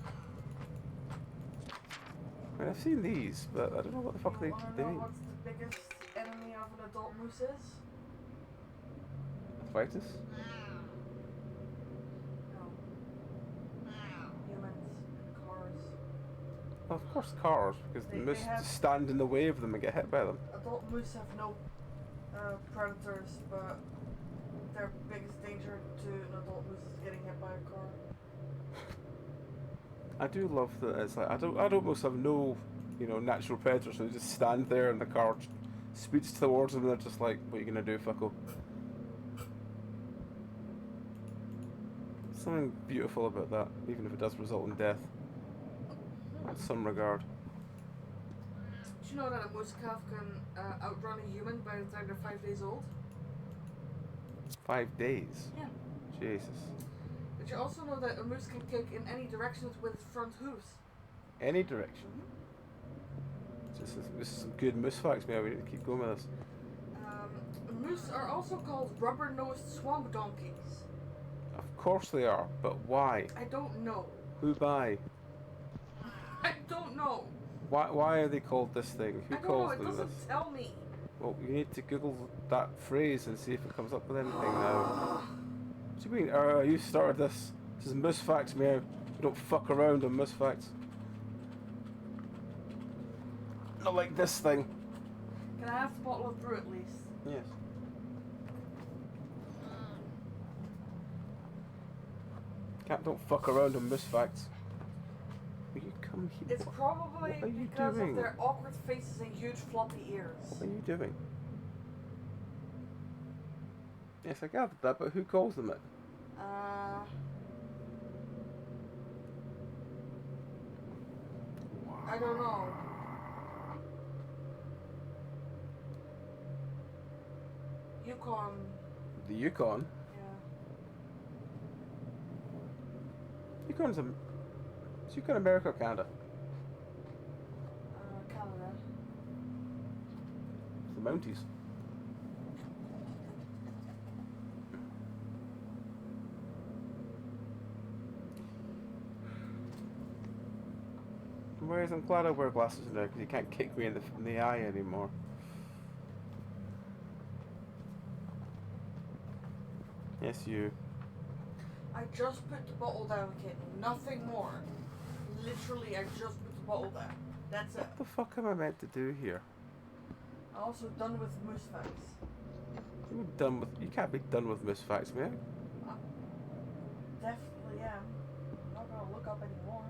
I mean, I've seen these, but I don't know what the fuck they wanna know mean. what's the biggest enemy of an adult moose is? Arthritis? No. Humans and cars. Well, of course cars, because the They moose have- just stand in the way of them and get hit by them. Adult moose have no predators, but their biggest danger to an adult moose is getting hit by a car. I do love that it's like I almost have no, natural predators, so they just stand there and the car speeds towards them and they're just like, what are you gonna do, fucko? Something beautiful about that, even if it does result in death. In some regard. Did you know that a moose calf can outrun a human by the time they're 5 days old? 5 days? Yeah. Jesus. Did you also know that a moose can kick in any direction with its front hooves? Any direction. This is some good moose facts, man. We need to keep going with this. Moose are also called rubber-nosed swamp donkeys. Of course they are, but why? I don't know. Who by? I don't know. Why are they called this thing? Who I don't know. calls It them doesn't this? tell me. Well, you need to Google that phrase and see if it comes up with anything now. What do you mean? You started this. This is moose facts, meow. We don't fuck around on moose facts. Not like this thing. Can I have the bottle of brew at least? Yes. Cat, don't fuck around on moose facts. Will you come here? It's probably What are you because doing? of their awkward faces and huge floppy ears. What are you doing? Yes, I gathered that, but who calls them it? I don't know. Yukon. The Yukon? Yeah. Yukon's is Yukon America or Canada? Canada. It's the Mounties. Whereas I'm glad I wear glasses now because you can't kick me in the eye anymore. Yes, you. I just put the bottle down, kitten. Nothing more. Literally, I just put the bottle down. That's it. What the fuck am I meant to do here? I'm also done with moose facts. You can't be done with moose facts, man. Definitely am. I'm not gonna look up anymore.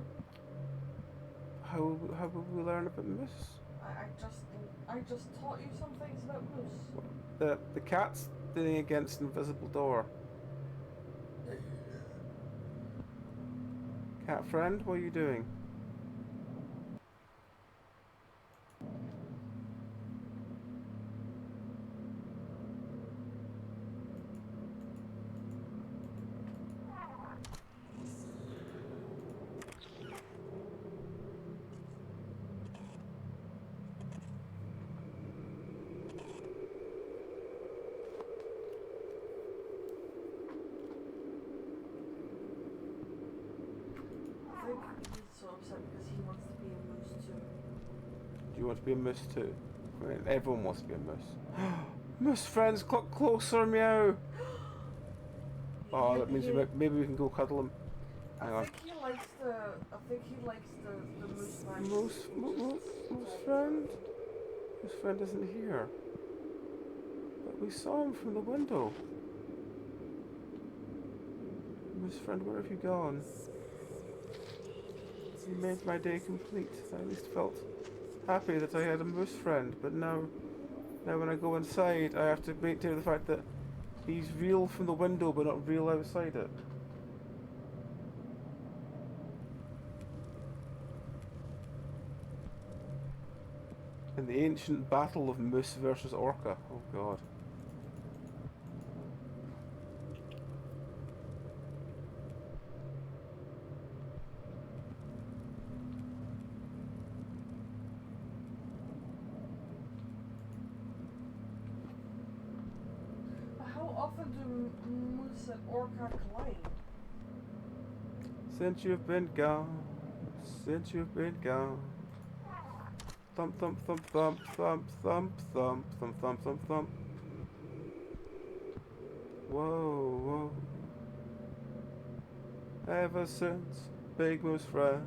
How will we learn about moose? I just taught you some things about moose. The cat's leaning against an invisible door. Cat friend, what are you doing? I think he's so upset because he wants to be a moose too. Do you want to be a moose too? I mean, everyone wants to be a moose. Moose friends, clock closer, meow. Oh, that means maybe we can go cuddle him. Hang on. I think he likes the moose man. Moose friend? Moose friend isn't here. But we saw him from the window. Moose friend, where have you gone? You made my day complete. I at least felt happy that I had a moose friend, but now when I go inside, I have to maintain the fact that he's real from the window, but not real outside it. In the ancient battle of Moose versus Orca. Oh god. How often do moose and orca collide? Since you've been gone, since you've been gone. Thump thump thump thump thump thump thump thump thump thump thump. Whoa, whoa. Ever since Big Moose friend.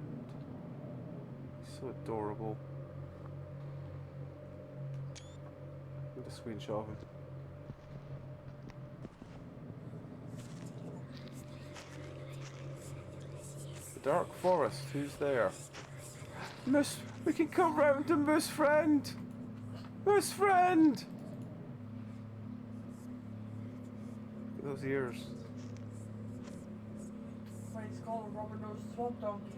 He's so adorable. Need a screenshot of him. The Dark Forest, who's there? Moose, we can come round to Moose friend! Moose friend! Look at those ears. Why he's called a rubber-nosed swamp donkey.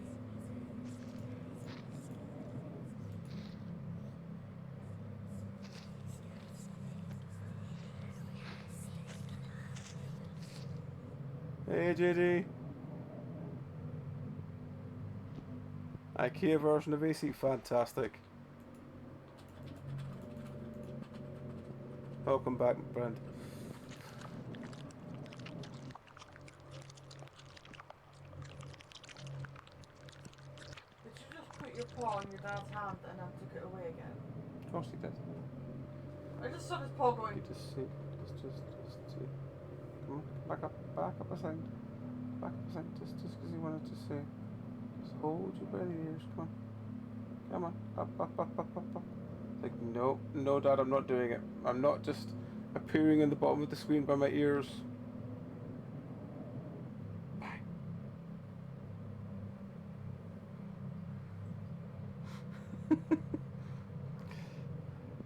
Hey JD. IKEA version of AC, fantastic. Welcome back, my friend. Did you just put your paw on your dad's hand and then took it away again? Of course he did. I just saw his paw going. You just see, just see. Come on, back up a second. Back up a second, just because you wanted to say. Just hold you by the ears, come on, up. Like, no dad, I'm not doing it. I'm not just appearing in the bottom of the screen by my ears. Bye.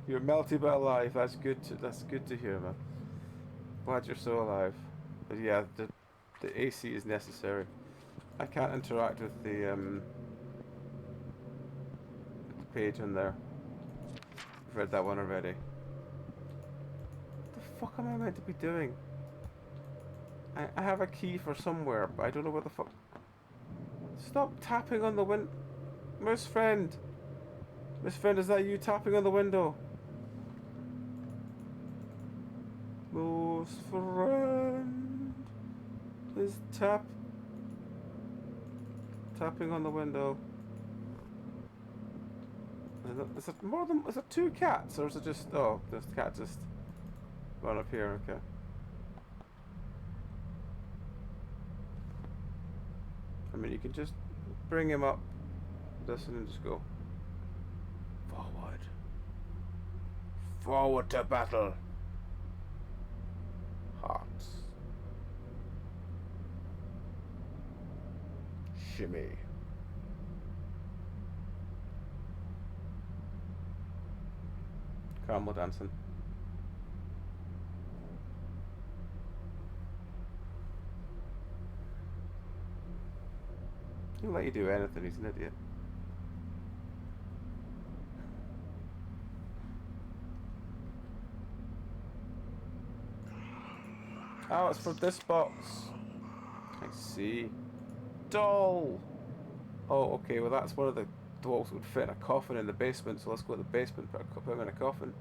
You're melted but alive, that's good to hear, man. Glad you're so alive. But yeah, the AC is necessary. I can't interact with the page on there. I've read that one already. What the fuck am I meant to be doing? I have a key for somewhere, but I don't know where the fuck. Stop tapping on the window. Moose friend, is that you tapping on the window? Moose friend is tapping on the window. Is it more than? Is it two cats, or is it just? Oh, this cat just run up here. Okay. I mean, you can just bring him up, listen, and just go forward to battle. Hearts. Shimmy. Caramel dancing. He'll let you do anything, he's an idiot. Oh, it's for this box. I see. Doll! Oh, okay, well that's one of the dolls would fit in a coffin in the basement, so let's go to the basement, put him in a coffin.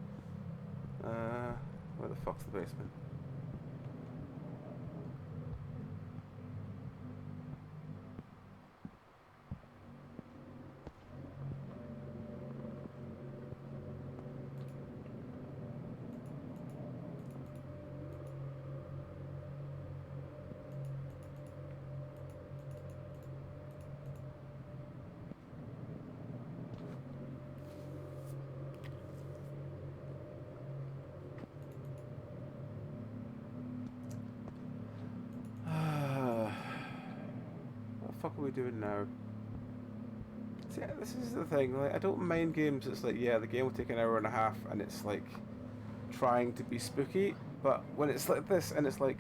Where the fuck's the basement? fuck are we doing now? See, this is the thing, like, I don't mind games that's like, yeah, the game will take an hour and a half and it's like trying to be spooky, but when it's like this and it's like,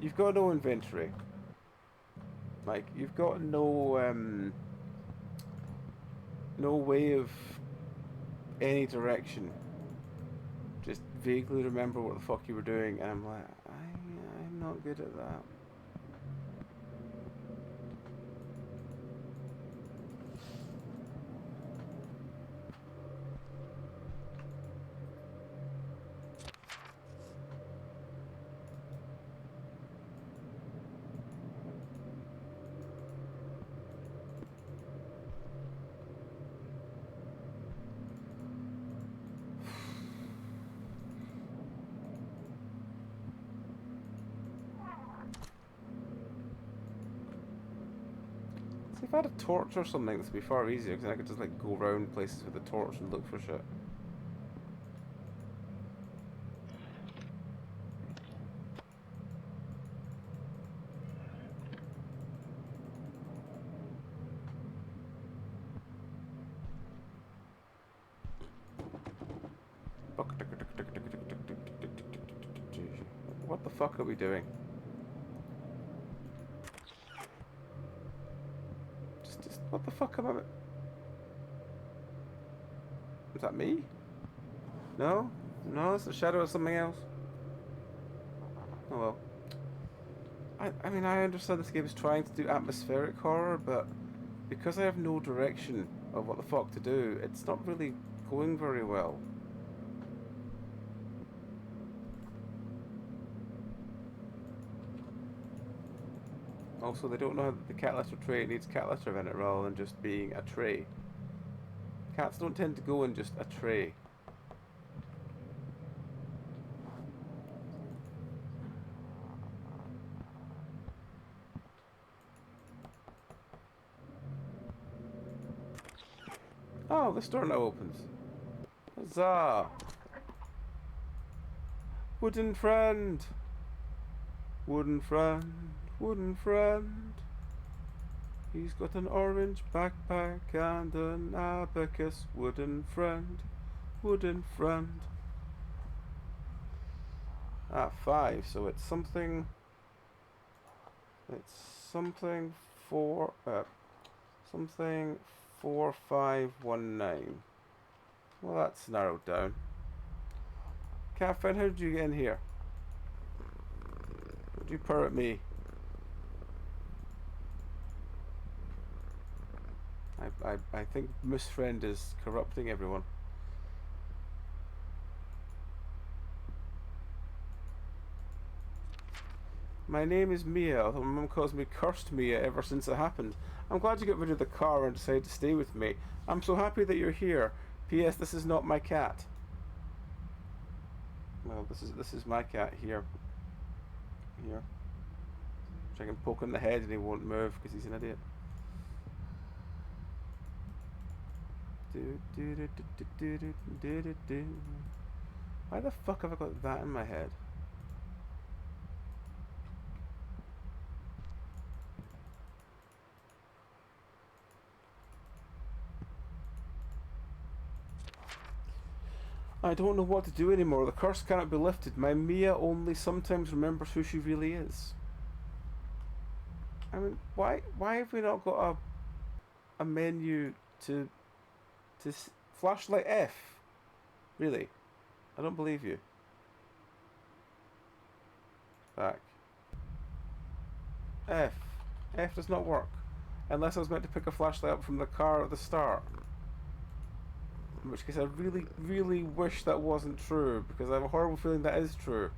you've got no inventory. Like, you've got no way of any direction. Just vaguely remember what the fuck you were doing, and I'm like, I'm not good at that. See, if I had a torch or something, this would be far easier, because then I could just like go around places with a torch and look for shit. What the fuck are we doing? Just what the fuck am I? Is that me? No? No, it's the shadow of something else. Oh well. I mean, I understand this game is trying to do atmospheric horror, but because I have no direction of what the fuck to do, it's not really going very well. Also, they don't know that the cat litter tray needs cat litter in it rather than just being a tray. Cats don't tend to go in just a tray. Oh, this door now opens. Huzzah! Wooden friend! Wooden friend, wooden friend. He's got an orange backpack and an abacus. Wooden friend, wooden friend. Ah, 5, so it's something... It's something 4519. Well, that's narrowed down. Kappa, how did you get in here? Would you purr at me? I think Miss Friend is corrupting everyone. My name is Mia, although my mum calls me Cursed Mia ever since it happened. I'm glad you got rid of the car and decided to stay with me. I'm so happy that you're here. P.S. This is not my cat. Well, this is my cat here. Here. Which I can poke in the head and he won't move because he's an idiot. Why the fuck have I got that in my head? I don't know what to do anymore. The curse cannot be lifted. My Mia only sometimes remembers who she really is. I mean, why have we not got a menu to flashlight F? Really? I don't believe you. Back. F. F does not work. Unless I was meant to pick a flashlight up from the car at the start. In which case I really, really wish that wasn't true, because I have a horrible feeling that is true.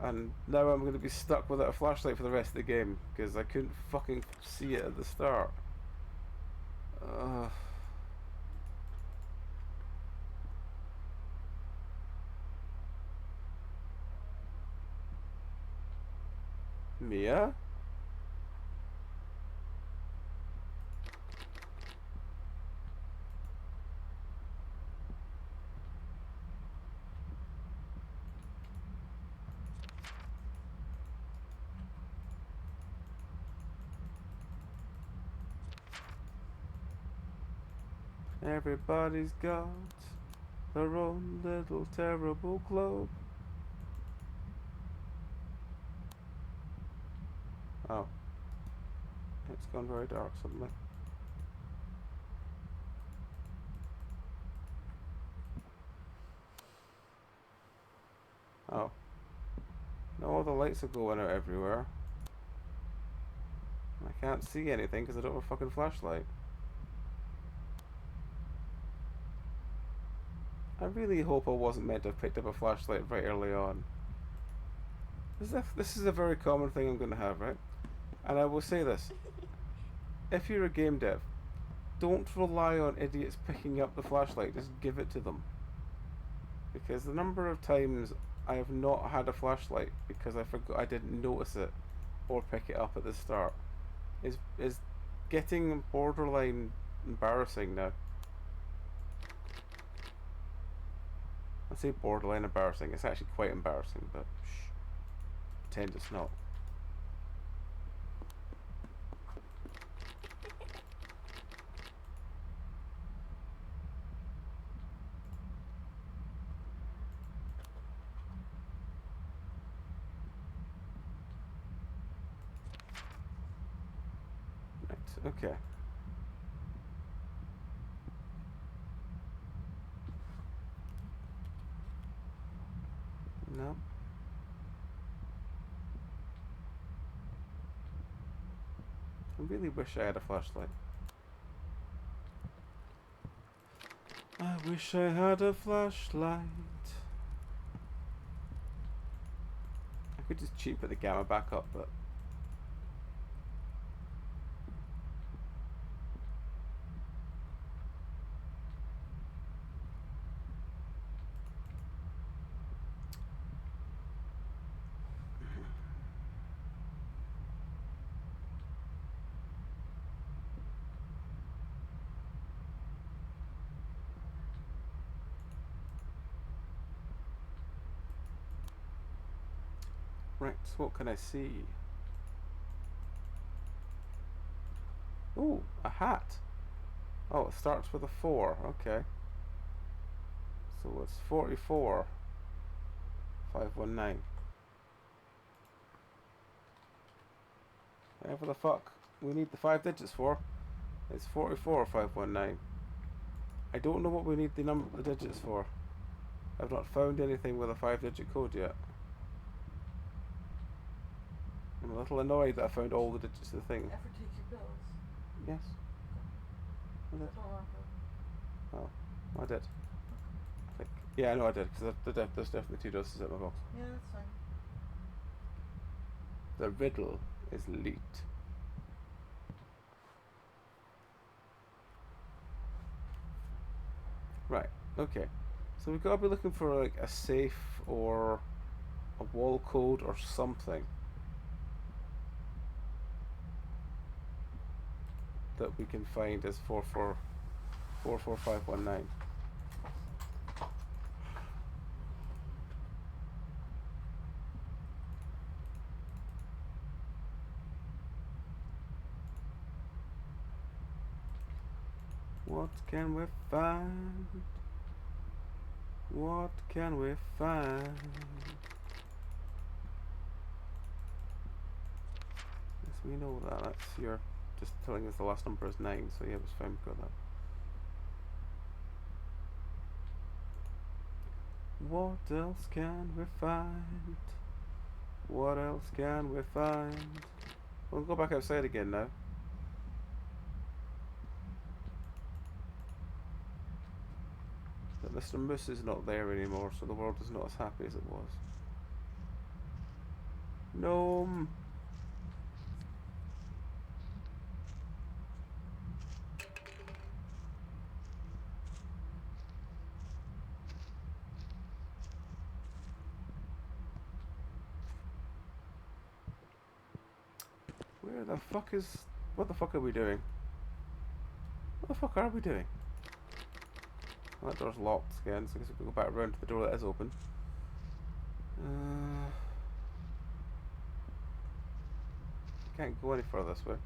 And now I'm going to be stuck without a flashlight for the rest of the game, because I couldn't fucking see it at the start. Mia? Everybody's got their own little terrible globe. Oh. It's gone very dark suddenly. Oh. No, all the lights are going out everywhere. I can't see anything because I don't have a fucking flashlight. I really hope I wasn't meant to have picked up a flashlight right early on. This is a very common thing I'm going to have, right? And I will say this. If you're a game dev, don't rely on idiots picking up the flashlight. Just give it to them. Because the number of times I have not had a flashlight because I forgot, I didn't notice it or pick it up at the start is getting borderline embarrassing now. I say borderline embarrassing. It's actually quite embarrassing, but shh, pretend it's not. Right, okay. No. I really wish I had a flashlight. I wish I had a flashlight. I could just cheat put the gamma back up, but right, so what can I see? Ooh, a hat. Oh, it starts with a 4, okay. So it's 44 519. Whatever the fuck we need the 5 digits for. It's 44 519. I don't know what we need the digits for. I've not found anything with a 5-digit code yet. I'm a little annoyed that I found all the digits of the thing. Ever take your pills? Yes. I did. I don't remember. Oh, I did. Click. Yeah, I know I did, because there's definitely 2 doses in my box. Yeah, that's fine. The riddle is leet. Right, okay. So we've got to be looking for like a safe or a wall code or something that we can find as 44519. What can we find? What can we find? Yes, we know that. That's your just telling us the last number is 9, so yeah, it was fine, we got that. What else can we find? What else can we find? We'll go back outside again now. But Mr. Moose is not there anymore, so the world is not as happy as it was. Gnome! Where the fuck is... What the fuck are we doing? What the fuck are we doing? Well, that door's locked again, so I guess we can go back around to the door that is open. Can't go any further this way.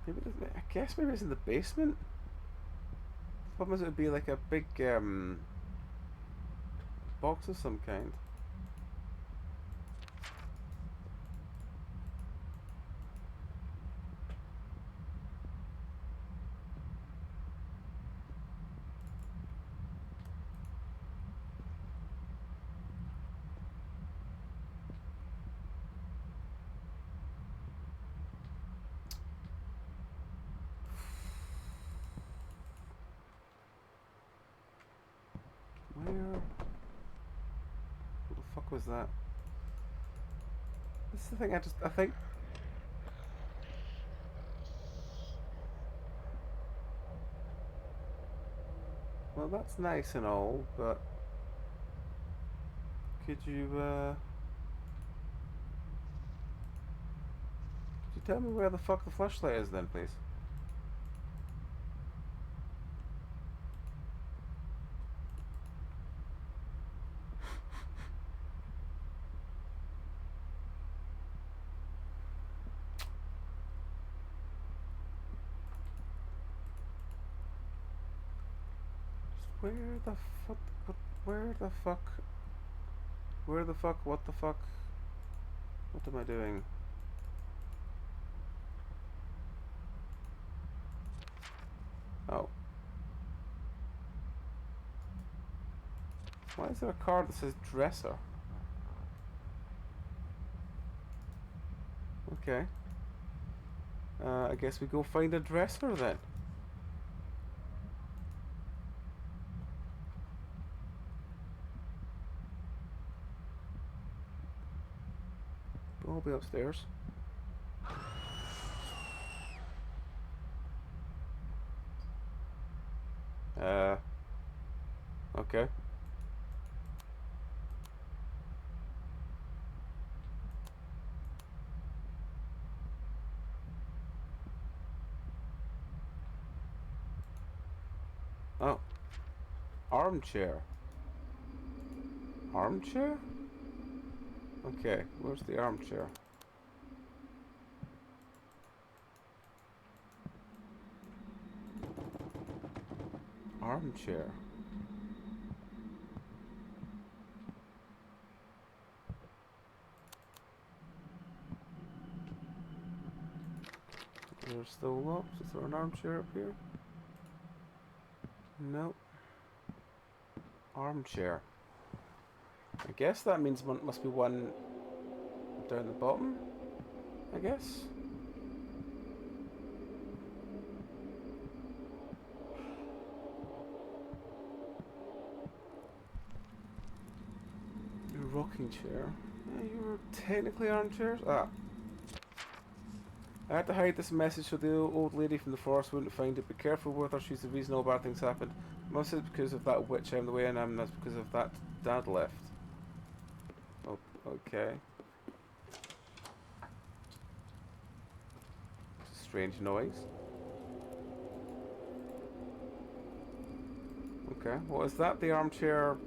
Maybe I guess maybe it's in the basement. The problem is it would be like a big box of some kind. Where? What the fuck was that? This is the thing I think... Well, that's nice and all, but... Could you tell me where the fuck the flashlight is then, please? Where the fuck? Where the fuck? Where the fuck? What the fuck? What am I doing? Oh. Why is there a card that says dresser? Okay. I guess we go find a dresser then. I'll be upstairs. Okay. Oh. Armchair. Armchair? Okay, where's the armchair? Armchair. They're still locked. Is there an armchair up here? Nope. Armchair. I guess that means one must be one down the bottom, I guess. Your rocking chair. Yeah, you're technically armchairs. Ah. I had to hide this message so the old lady from the forest wouldn't find it. Be careful with her, she's the reason all bad things happen. Most of it's because of that witch I'm the way I am, that's because of that dad left. Oh, okay. It's a strange noise. Okay, what is that? The armchair...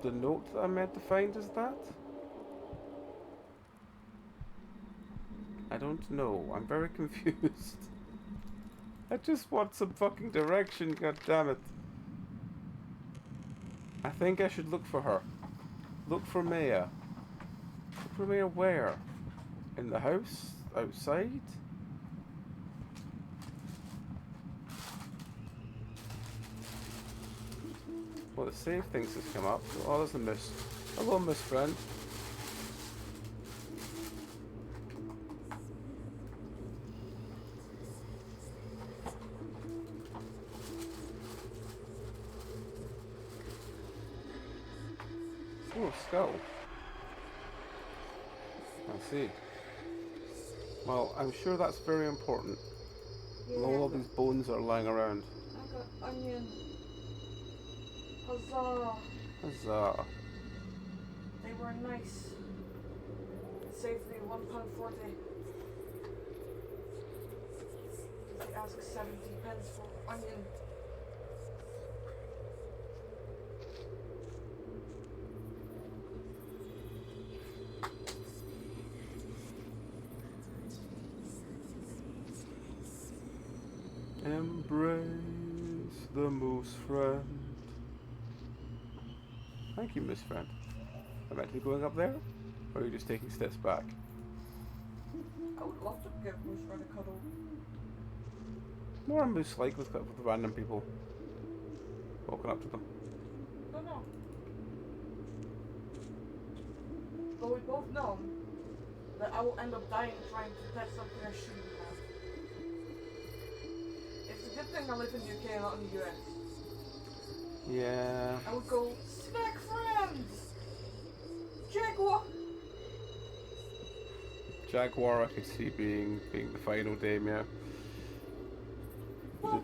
The note that I'm meant to find is that? I don't know. I'm very confused. I just want some fucking direction, god damn it. I think I should look for her. Look for Maya. Look for Maya where? In the house? Outside? Well, the save things has come up. Oh, there's a miss. Hello, miss friend. Oh, skull. I see. Well, I'm sure that's very important. Yeah. All these bones are lying around. I got onion. Huzzah! Huzzah. They were nice. It saved me £1.40. They asked 70 pence for onion. Embrace the moose friend. Thank you, Miss Friend. Am I meant to be going up there? Or are you just taking steps back? I would love to give Moose Friend a cuddle. More moose-like with random people walking up to them. Don't know. But we both know that I will end up dying trying to pet something I shouldn't have. It's a good thing I live in the UK and not in the US. Yeah. I would go, snack friends! Jaguar! Jaguar, I could see being the final dame, yeah.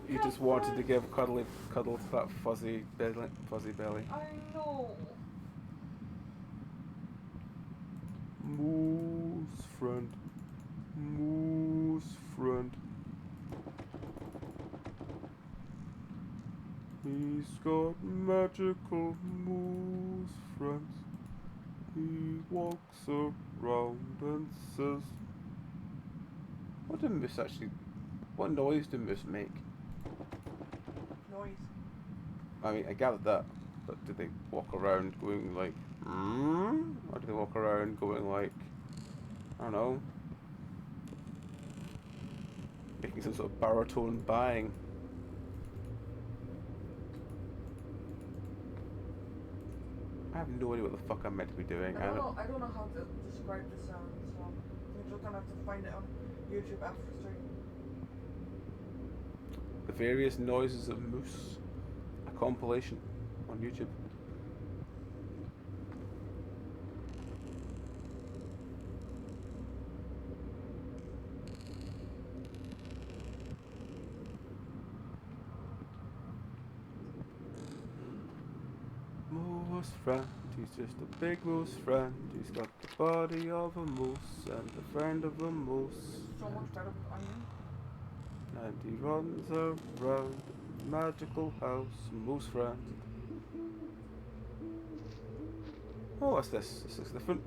You just wanted to give cuddle to that fuzzy belly. I know. Moose friend. Moose friend. He's got magical moose friends. He walks around and says, what noise do moose make? Noise. I mean, I gathered that, but do they walk around going like, or do they walk around going like, I don't know, making some sort of baritone bang? I have no idea what the fuck I'm meant to be doing. I don't know how to describe the sound, so we're just gonna have to find it on YouTube after stream. The various noises of moose, a compilation on YouTube. Moose friend, he's just a big moose friend. He's got the body of a moose and the friend of a moose. So much better with onion. And he runs around the magical house, moose friend. Oh, what's this? This looks different.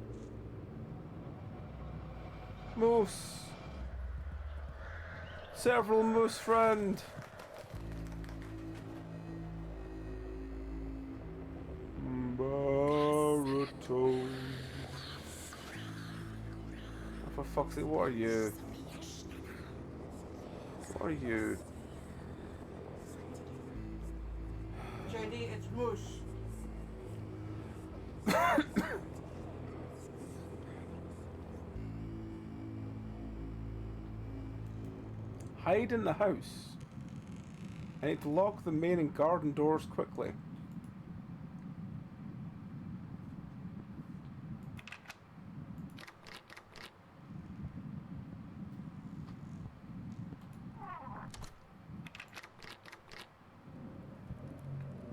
Moose! Several moose friend! Baritone. Oh, for fuck's sake, what are you? What are you? JD, it's moose. Hide in the house. I need to lock the main and garden doors quickly.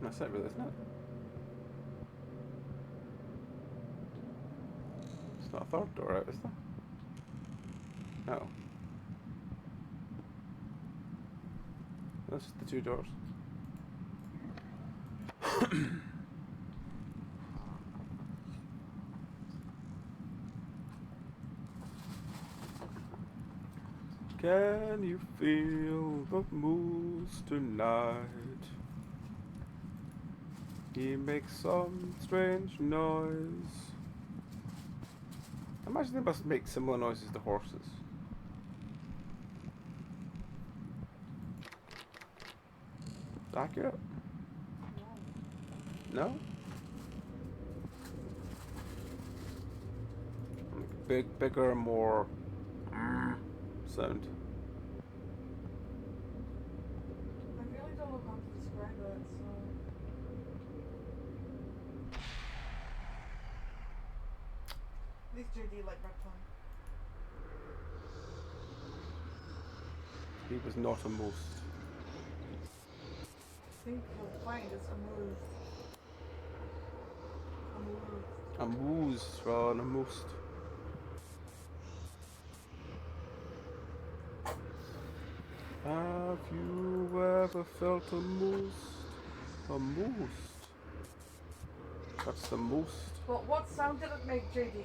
That's it really, isn't it? It's not a third door out, is there? No. That's just the two doors. Can you feel the moose tonight? He makes some strange noise. I imagine they must make similar noises to horses. Accurate? No? Like bigger, more sound. I really don't know how to describe it, so... At least JD like reptile. He was not a moose. I think you'll find it's amused. Amused. A moose, rather than a moose. Have you ever felt a moose? A moose? That's the most. Well, what sound did it make, JD?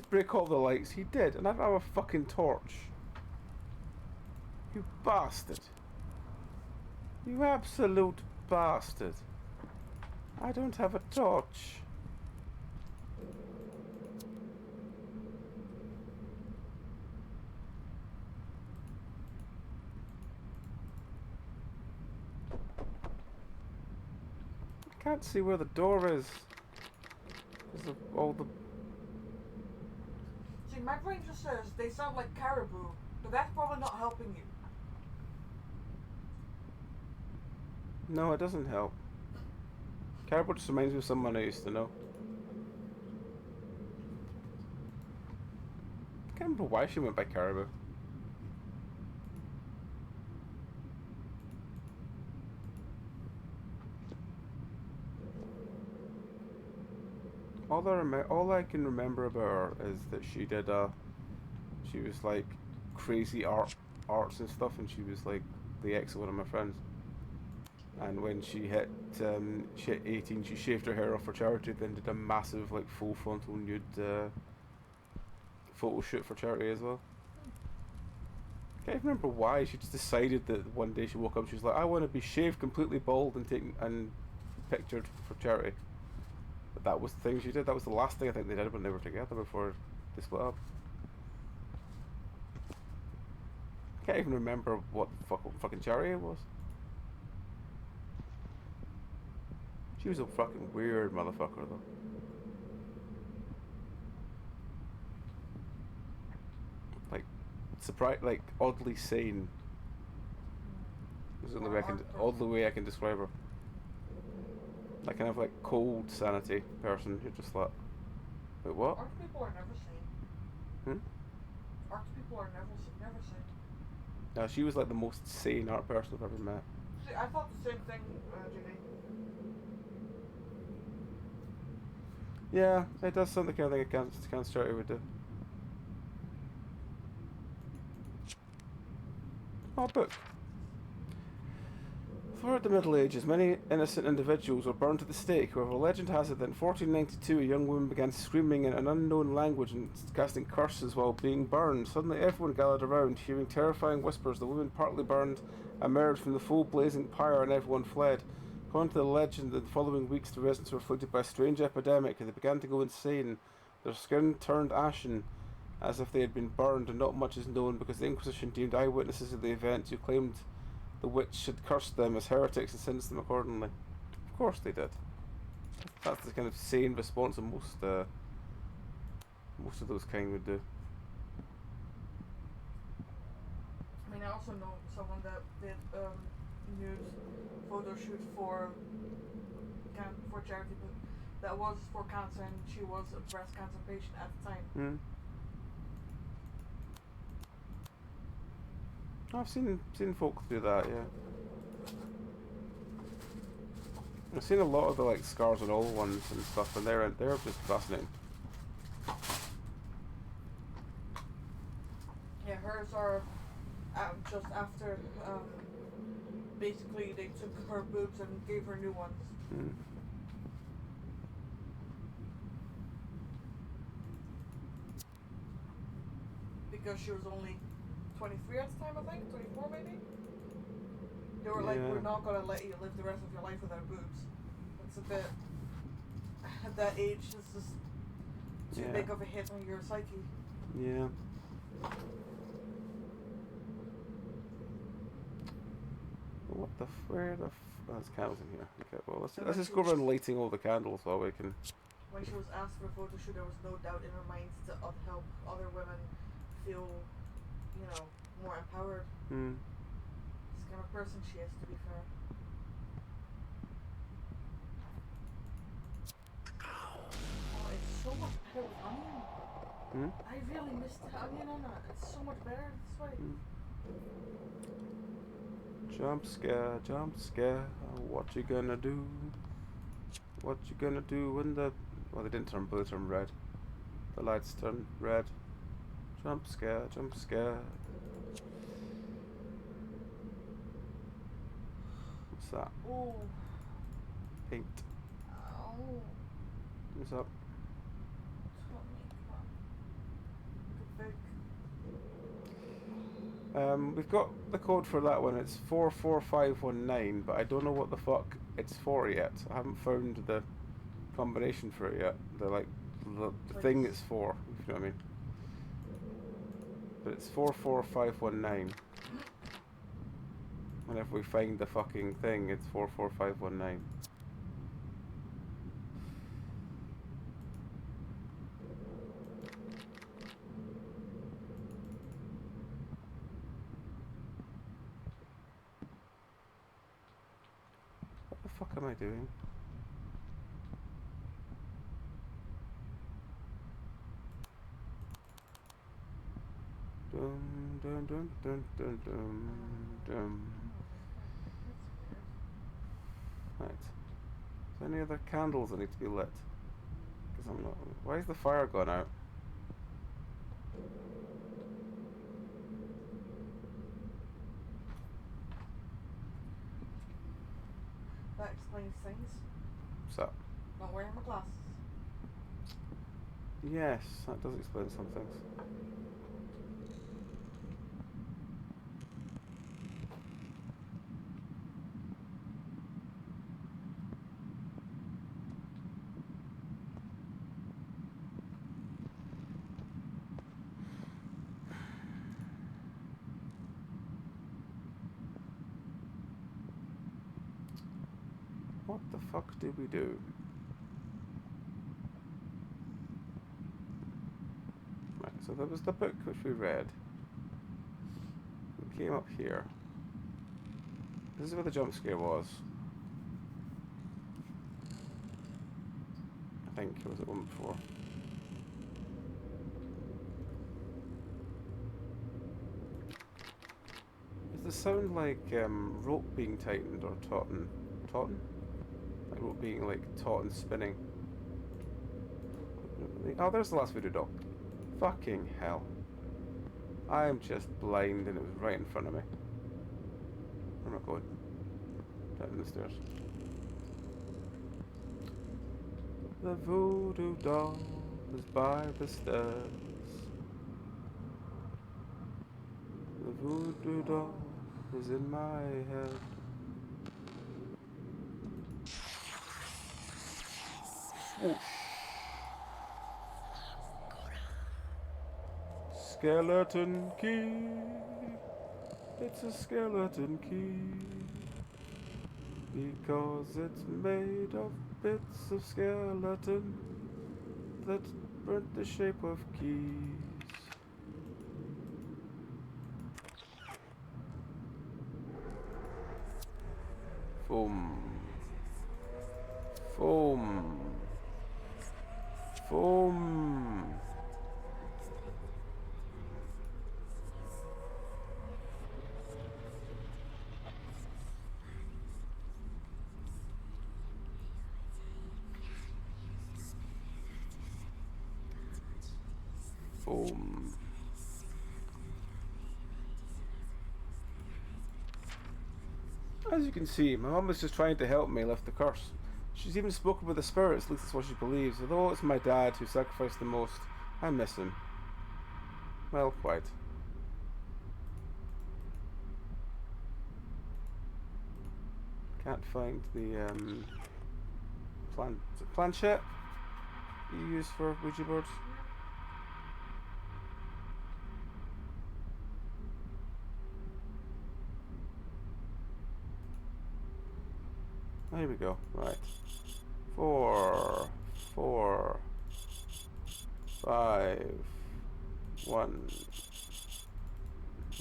break all the lights. He did, and I don't have a fucking torch. You bastard. You absolute bastard. I don't have a torch. I can't see where the door is. Because of all the... See, my brain just says they sound like caribou, but that's probably not helping you. No, it doesn't help. Caribou just reminds me of someone I used to know. I can't remember why she went by Caribou. All I can remember about her is that she did she was like crazy arts and stuff, and she was like the ex of one of my friends. And when she hit 18, she shaved her hair off for charity, then did a massive like full frontal nude photo shoot for charity as well. I can't remember why. She just decided that one day she woke up, she was like, I want to be shaved completely bald and taken and pictured for charity. But that was the thing she did. That was the last thing I think they did when they were together before they split up. I can't even remember what fucking charity it was. She was a fucking weird motherfucker though. Like, like oddly sane. Is the only way I can describe her. That kind of like cold sanity person who just like, wait, what? Art people are never sane. Art people are never sane. No, she was like the most sane art person I've ever met. See, I thought the same thing, Judy. Yeah, it does sound the kind of thing a cancer charity would do. Oh, book. Throughout the Middle Ages, many innocent individuals were burned at the stake. However, legend has it that in 1492 a young woman began screaming in an unknown language and casting curses while being burned. Suddenly everyone gathered around, hearing terrifying whispers. The woman, partly burned, emerged from the full blazing pyre and everyone fled. According to the legend, in the following weeks the residents were afflicted by a strange epidemic and they began to go insane. Their skin turned ashen as if they had been burned, and not much is known because the Inquisition deemed eyewitnesses of the event who claimed the witch had cursed them as heretics and sentenced them accordingly. Of course they did. That's the kind of sane response that most of those kind would do. I mean, I also know someone that did news photo shoot for charity, but that was for cancer, and she was a breast cancer patient at the time. I've seen folk do that, yeah. I've seen a lot of the like scars and all ones and stuff, and they're just fascinating. Yeah, hers are just after basically they took her boobs and gave her new ones. Because she was only 23 at the time, I think, 24 maybe. They were like, we're not gonna let you live the rest of your life without boobs. It's a bit, at that age, it's just too big of a hit on your psyche. Yeah. What the where the there's candles in here. Okay, well let's just go around lighting all the candles while we can. When she was asked for a photo shoot, there was no doubt in her mind to help other women feel, you know, more empowered. This kind of person she is, to be fair. Oh, it's so much better with onion. I really missed the onion on that. It's so much better this way. Jump scare, what you gonna do? What you gonna do when the... Well, they didn't turn blue, they turned red. The lights turn red. Jump scare, jump scare. What's that? Ooh. Paint. Ow. What's up? We've got the code for that one. It's 44519, but I don't know what the fuck it's for yet. I haven't found the combination for it yet. The thing it's for, if you know what I mean. But it's 44519. And if we find the fucking thing, it's 44519. What the fuck am I doing? Dum dum dum dum dum dum dum. Right. Is there any other candles that need to be lit? Because I'm not. Why is the fire gone out? That explains things. So. Not wearing my glasses. Yes, that does explain some things. What the fuck do we do? Right, so there was the book which we read. We came up here. This is where the jump scare was. I think it was at one before. Does this sound like rope being tightened or tautened? Tautened? Like rope being like taut and spinning. Oh, there's the last voodoo doll. Fucking hell. I'm just blind and it was right in front of me. Where am I going? Down the stairs. The voodoo doll is by the stairs. The voodoo doll is in my head. Oh. Skeleton key. It's a skeleton key. Because it's made of bits of skeleton that burnt the shape of keys. Foam. Foam. Foam. Foam. As you can see, my mum was just trying to help me lift the curse. She's even spoken with the spirits, at least that's what she believes. Although it's my dad who sacrificed the most, I miss him. Well, quite. Can't find the planchette you use for Ouija boards. Here we go. Right. 4, 4, 5, 1,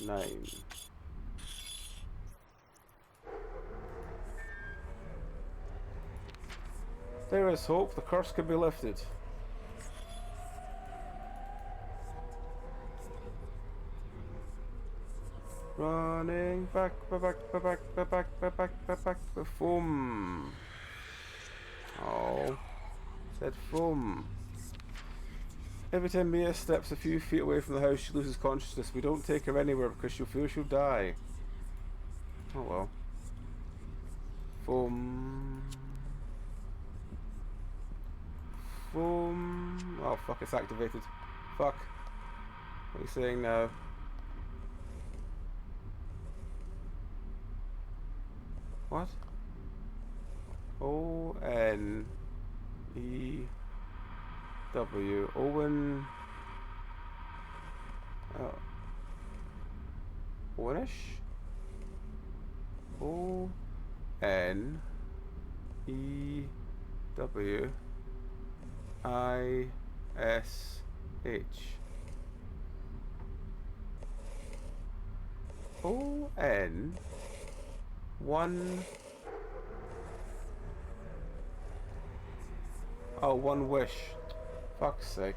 9. There is hope. The curse can be lifted. Running back, back, foam. Oh, said foam. Every time Mia steps a few feet away from the house, she loses consciousness. We don't take her anywhere because she'll feel she'll die. Oh well. Foam. Foam. Oh fuck, it's activated. Fuck. What are you saying now? What? O-N-E-W. Owen... Owenish? O-N-E-W-I-S-H. O-N... One... Oh, One Wish. Fuck's sake.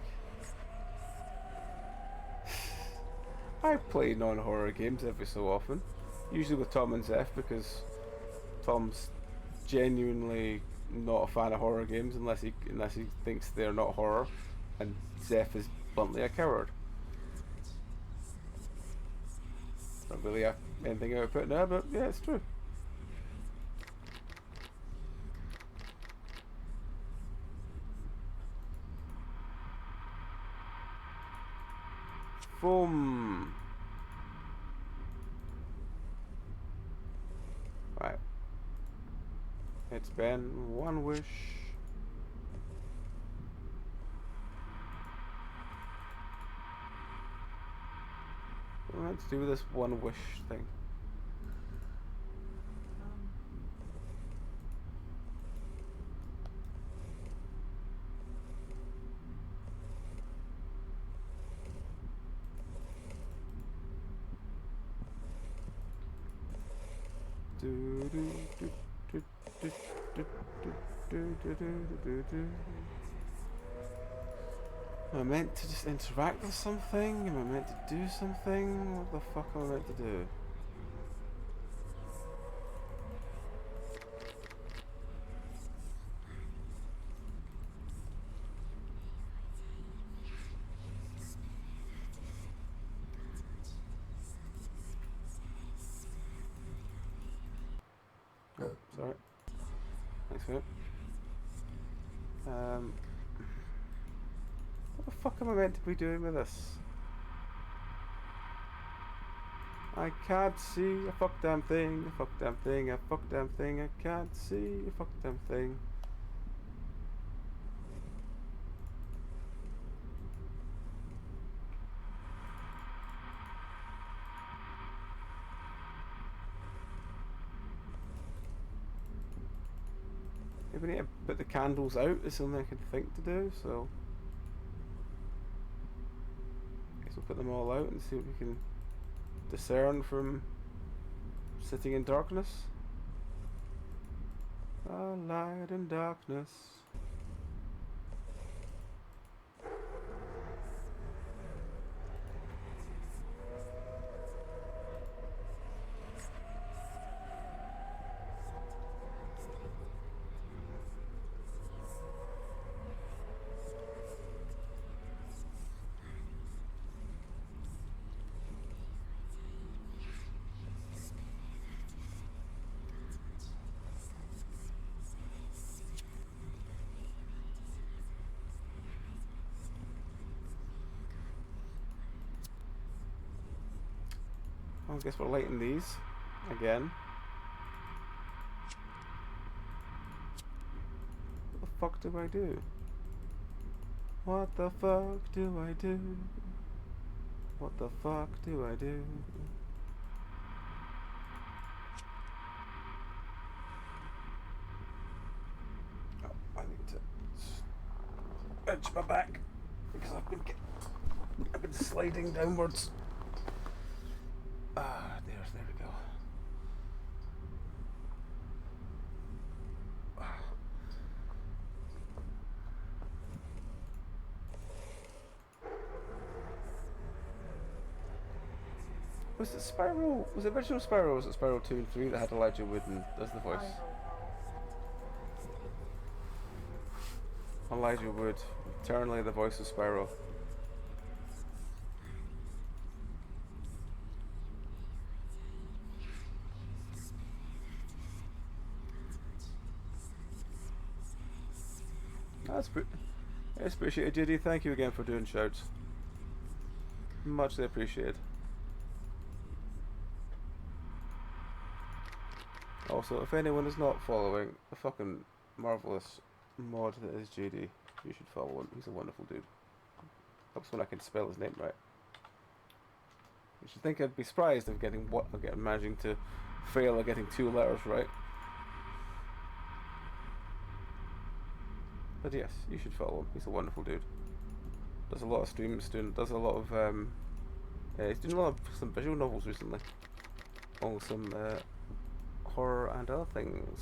I play non-horror games every so often. Usually with Tom and Zeph, because Tom's genuinely not a fan of horror games unless he thinks they're not horror, and Zeph is bluntly a coward. Not really anything I would put there, but yeah, it's true. Boom. Right. It's been one wish. What am I meant to do with this one wish thing? Am I meant to just interact with something? Am I meant to do something? What the fuck am I meant to do? Oh, sorry. Thanks for it. What the fuck am I meant to be doing with this? I can't see a fuck damn thing, a fuck damn thing, a fuck damn thing, I can't see a fuck damn thing. Maybe we need to put the candles out, is something I can think to do, so I guess we'll put them all out and see what we can discern from sitting in darkness. A light in darkness. I guess we're lighting these again. What the fuck do I do? What the fuck do I do? What the fuck do I do? Oh, I need to bench my back because I've been sliding downwards. Ah, there we go. Was it Spyro? Was it original Spyro or was it Spyro 2 and 3 that had Elijah Wood and does the voice? Elijah Wood, eternally the voice of Spyro. That's appreciated, JD. Thank you again for doing shouts. Muchly appreciated. Also, if anyone is not following the fucking marvellous mod that is JD, you should follow him. He's a wonderful dude. Helps when I can spell his name right. You should think I'd be surprised if managing to fail at getting 2 letters right. But yes, you should follow him. He's a wonderful dude. Does a lot of streams, does a lot of he's doing a lot of some visual novels recently. Oh, some horror and other things.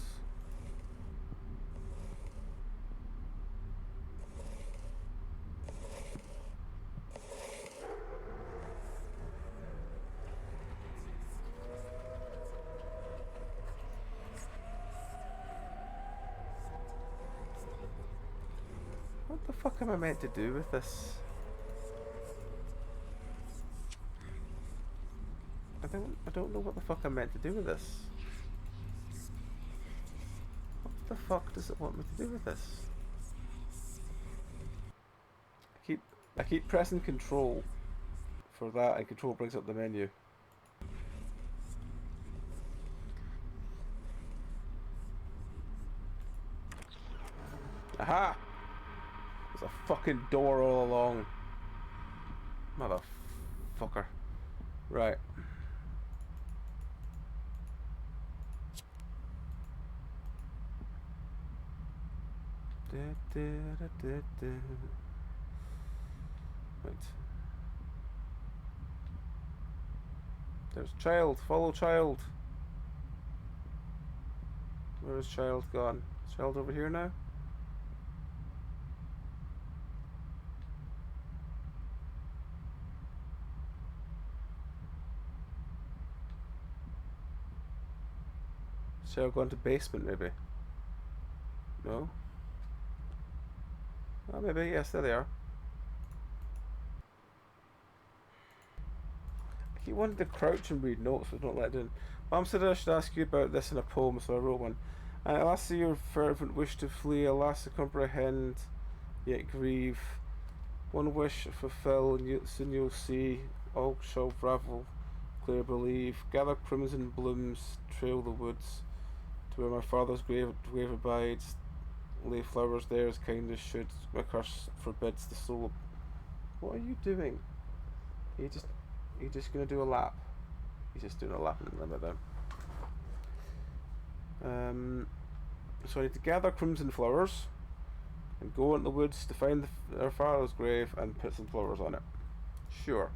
What the fuck am I meant to do with this? I don't know what the fuck I'm meant to do with this. What the fuck does it want me to do with this? I keep pressing control for that, and control brings up the menu. Aha! There's a fucking door all along. Motherfucker. Right. Right. There's child. Follow child. Where's child gone? Is child over here now? Is child gone to basement maybe? No? Oh, maybe, yes, there they are. I keep wanting to crouch and read notes, but don't let it in. Mom said I should ask you about this in a poem, so I wrote one. And alas, see your fervent wish to flee, alas, to comprehend, yet grieve. One wish fulfill, and soon you'll see, all shall ravel, clear believe. Gather crimson blooms, trail the woods, to where my father's grave abides. Lay flowers there as kindness should. My curse forbids the soul. What are you doing? Are you just gonna do a lap? He's just doing a lap in the limit then. So I need to gather crimson flowers and go into the woods to find our father's grave and put some flowers on it. Sure.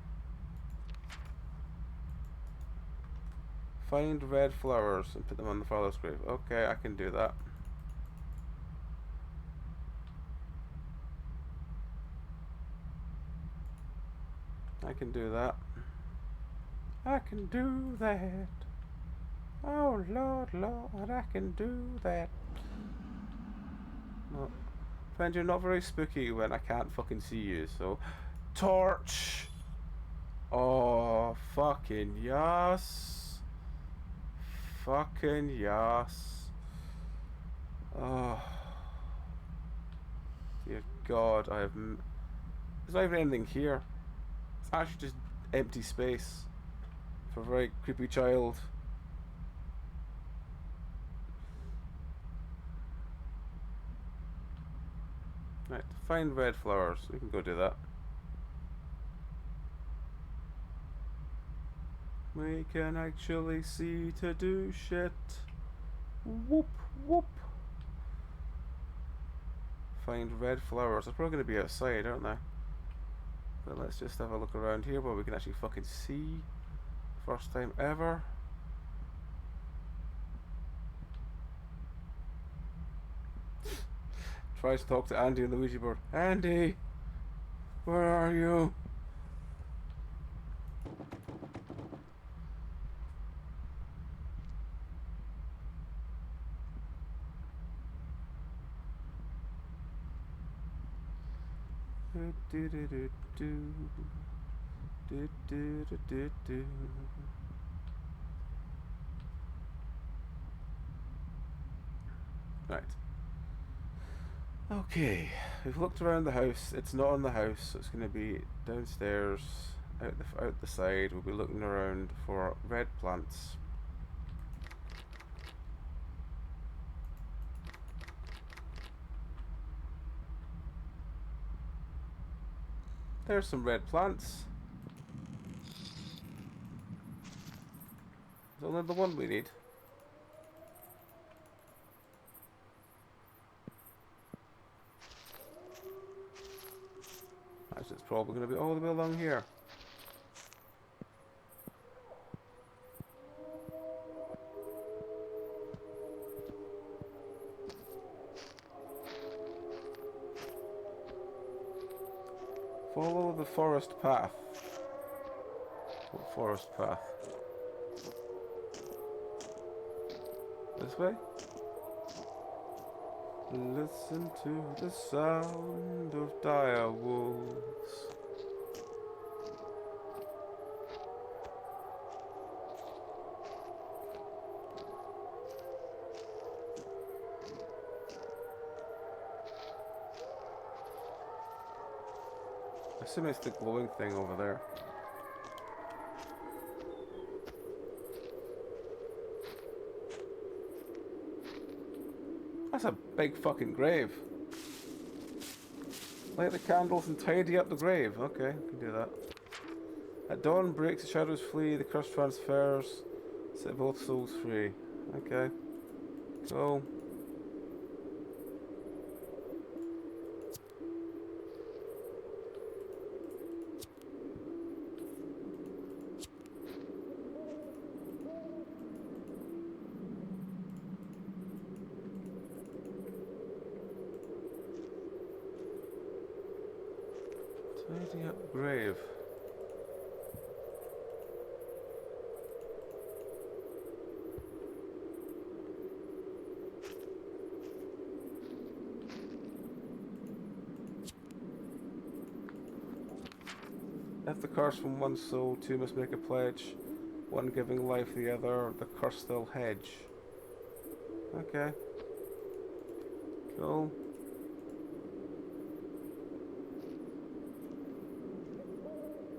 Find red flowers and put them on the father's grave. Okay, I can do that. I can do that. I can do that. Oh Lord, Lord, I can do that. No. Friend, you're not very spooky when I can't fucking see you, so... Torch! Oh, fucking yes. Fucking yes. Oh. Dear God, I have... There's not even anything here. It's actually just empty space for a very creepy child. Right, find red flowers. We can go do that. We can actually see to do shit. Whoop, whoop. Find red flowers. They're probably going to be outside, aren't they? But let's just have a look around here where we can actually fucking see. First time ever. Tries to talk to Andy on the Ouija board. Andy! Where are you? Do do do do do do do do do. Right. Okay, we've looked around the house. It's not in the house, so it's going to be downstairs, out the side. We'll be looking around for red plants. There's some red plants. There's only the one we need. Actually, it's probably going to be all the way along here. Follow the forest path. What forest path? This way? Listen to the sound of dire wolves. I assume it's the glowing thing over there. That's a big fucking grave. Light the candles and tidy up the grave. Okay, can do that. At dawn breaks, the shadows flee, the curse transfers, set both souls free. Okay. Cool. Tidy up grave. If the curse from one soul, two must make a pledge. One giving life, the other the curse still hedge. Okay. Cool.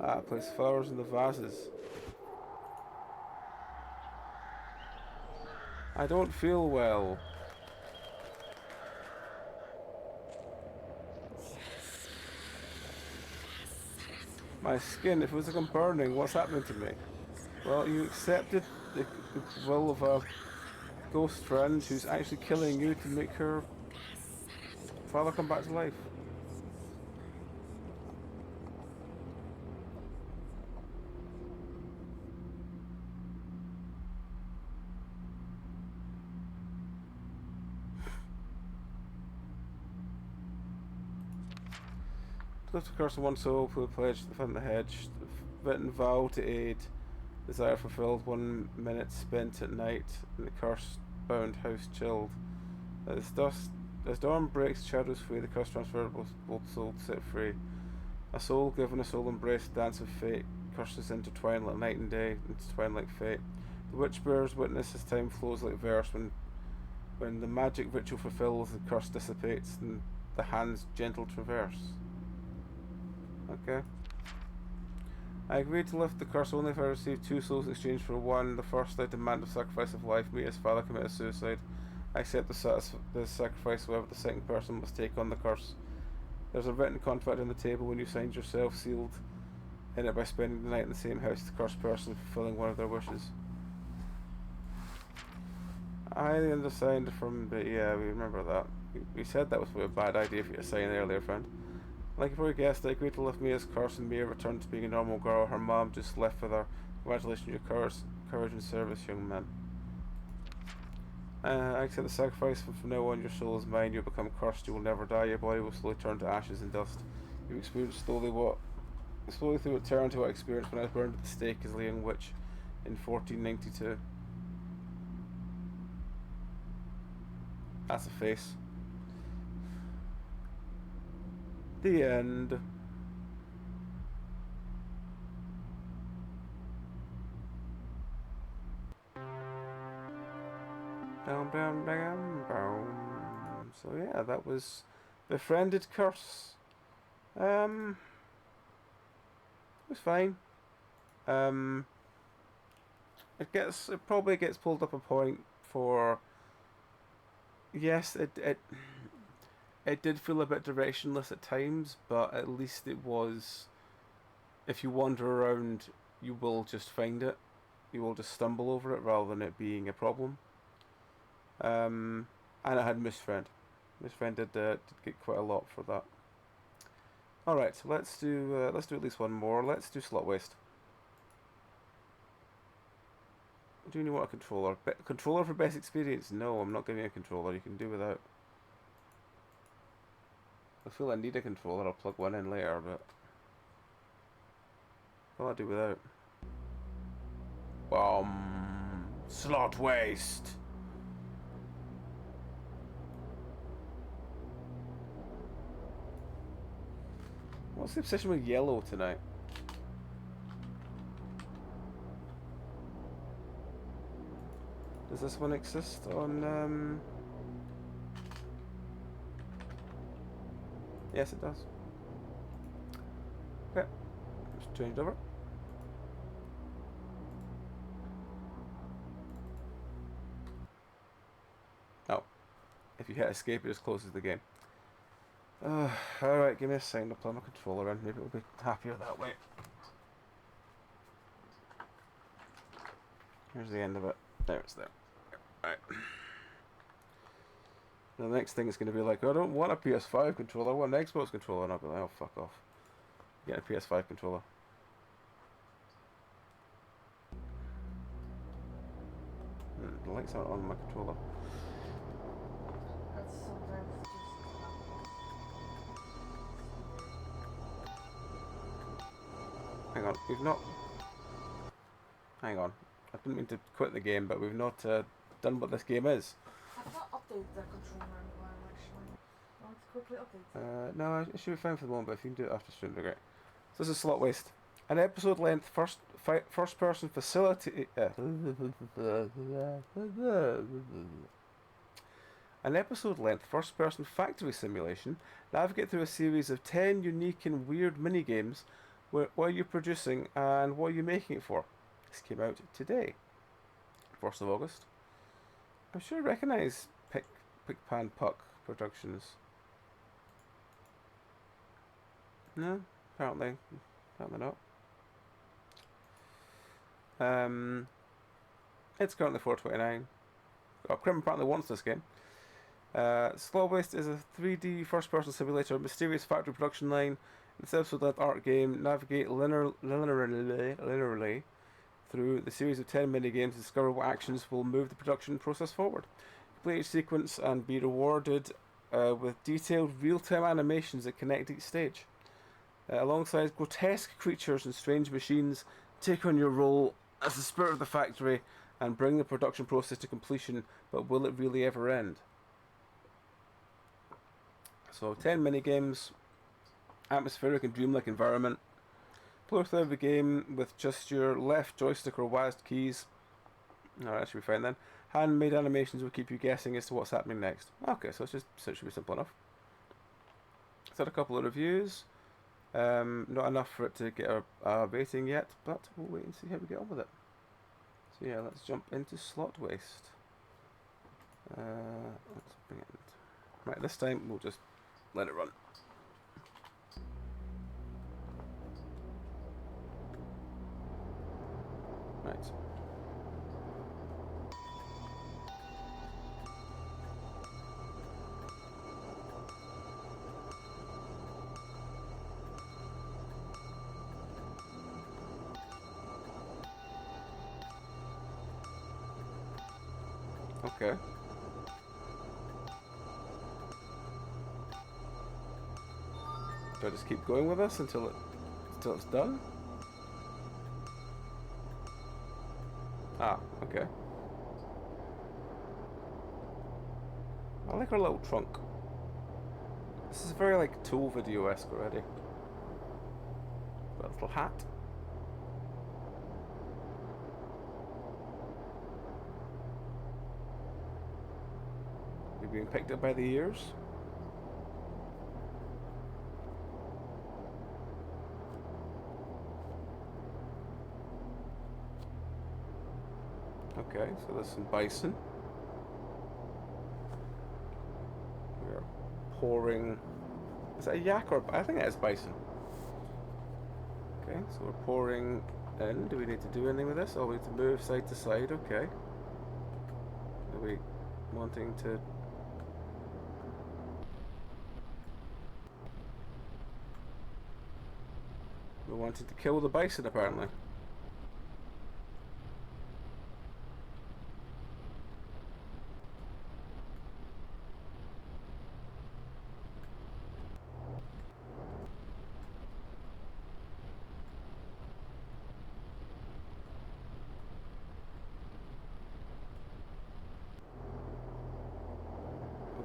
Ah, place flowers in the vases. I don't feel well. My skin, if it was like I'm burning, what's happening to me? Well, you accepted the will of a ghost friend who's actually killing you to make her father come back to life. Lift the curse on one soul, put a pledge to defend the hedge. Written vow to aid. Desire fulfilled, 1 minute spent at night, in the curse-bound house chilled. As dawn breaks, shadows free, the curse transferred, both souls set free. A soul given, a soul embraced, dance of fate. Curses intertwine like night and day, intertwine like fate. The witch bears witness as time flows like verse. When the magic ritual fulfills, the curse dissipates, and the hand's gentle traverse. Okay. I agreed to lift the curse only if I receive 2 souls in exchange for 1. The first I demand a sacrifice of life. Me as father committed suicide. I accept the sacrifice, however the second person must take on the curse. There's a written contract on the table. When you signed yourself, sealed in it by spending the night in the same house, the cursed person fulfilling one of their wishes. I highly undersigned from, but yeah, we remember that. We said that was probably a bad idea for you to sign earlier, friend. Like you probably guessed, I agreed to lift Mia's curse and Mia returned to being a normal girl. Her mom just left with her. Congratulations, your courage and service, young man. I accept the sacrifice, and from now on your soul is mine. You'll become cursed, you will never die, your body will slowly turn to ashes and dust. You experience slowly through it turn to what I experienced when I was burned at the stake as a young witch in 1492. That's a face. The end. Bam, bam, bam, bam. So yeah, that was Befriended Curse. It was fine. It probably gets pulled up a point for. Yes, it did feel a bit directionless at times, but at least it was if you wander around, you will just find it. You will just stumble over it rather than it being a problem. And I had Misfriend. Misfriend did get quite a lot for that. All right, so let's do at least one more. Let's do Slot Waste. Do you want a controller? Controller for best experience? No, I'm not giving you a controller. You can do without. I feel I need a controller. I'll plug one in later, but I'll do without. Slot Waste. What's the obsession with yellow tonight? Does this one exist on Yes, it does. Okay, just changed over. Oh, if you hit escape, it just closes the game. Alright, give me a second to plug my controller in. Maybe it'll be happier that way. Here's the end of it. There, it's there. Alright. The next thing is going to be like, I don't want a PS5 controller, I want an Xbox controller. And I'll be like, oh, fuck off. Get a PS5 controller. The lights aren't on my controller. That's sometimes just Hang on, we've not... Hang on. I didn't mean to quit the game, but we've not done what this game is. I've not updated the controller in a while, actually. I want to quickly update it. No, it should be fine for the moment, but if you can do it after stream, it'll be great. So this is Slot Waste. An episode length first person facility... An episode length first person factory simulation. Navigate through a series of 10 unique and weird mini-games. What are you producing and what are you making it for? This came out today, 1st of August. I'm sure I recognise Pick Pan Puck Productions. No, apparently not. It's currently $4.29. Crim apparently wants this game. Slot Waste is a 3D first-person simulator, mysterious factory production line. This episode-length art game. Navigate linearly through the series of 10 mini-games to discover what actions will move the production process forward. Complete each sequence and be rewarded with detailed real-time animations that connect each stage. Alongside grotesque creatures and strange machines, take on your role as the spirit of the factory and bring the production process to completion, but will it really ever end? So 10 mini-games, atmospheric and dreamlike environment. Play through the game with just your left joystick or WASD keys. Alright, that should be fine then. Handmade animations will keep you guessing as to what's happening next. Okay, so it should be simple enough. It's had a couple of reviews. Not enough for it to get a rating yet, but we'll wait and see how we get on with it. So yeah, let's jump into Slot Waste. Let's bring it. Right, this time we'll just let it run. Right. Okay. Do I just keep going with this until it's done? Ah, okay. I like her little trunk. This is very like Tool video-esque already. Got a little hat. You're being picked up by the ears. Okay, so there's some bison. We're pouring... Is that a yak or... I think that is bison. Okay, Okay, so we're pouring in. Do we need to do anything with this? Oh, we need to move side to side. Okay. Are we wanting to... We're wanting to kill the bison, apparently.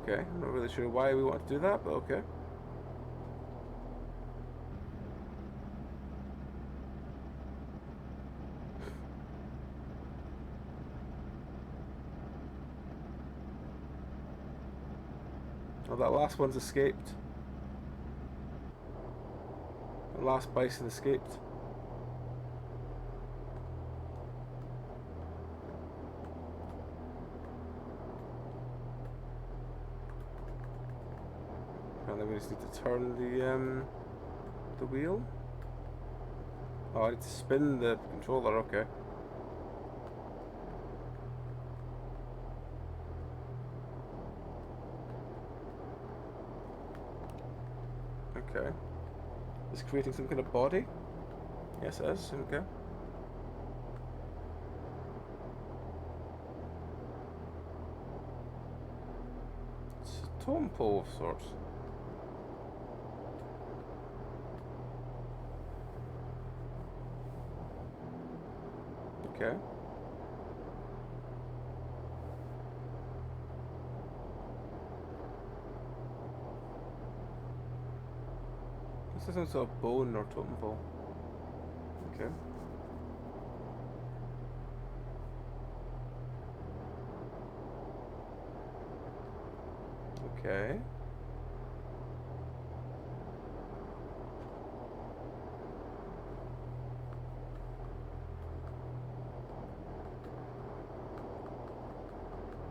Okay, I'm not really sure why we want to do that, but okay. Oh, that last one's escaped. The last bison escaped. And then we just need to turn the wheel. Oh, I need to spin the controller, okay. Okay. It's creating some kind of body? Yes, it is, okay. It's a totem pole of sorts. Okay. This isn't sort of bone or totem pole. Okay. Okay.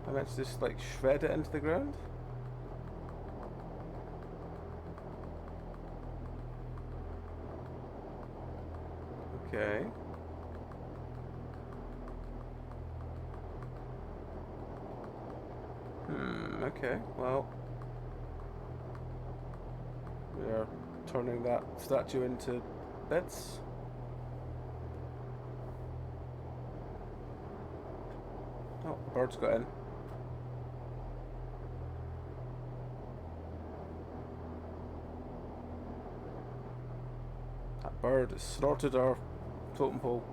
I meant to just like shred it into the ground. Okay. Okay, well, we are turning that statue into bits. Oh, the bird's got in. That bird has snorted our totem pole.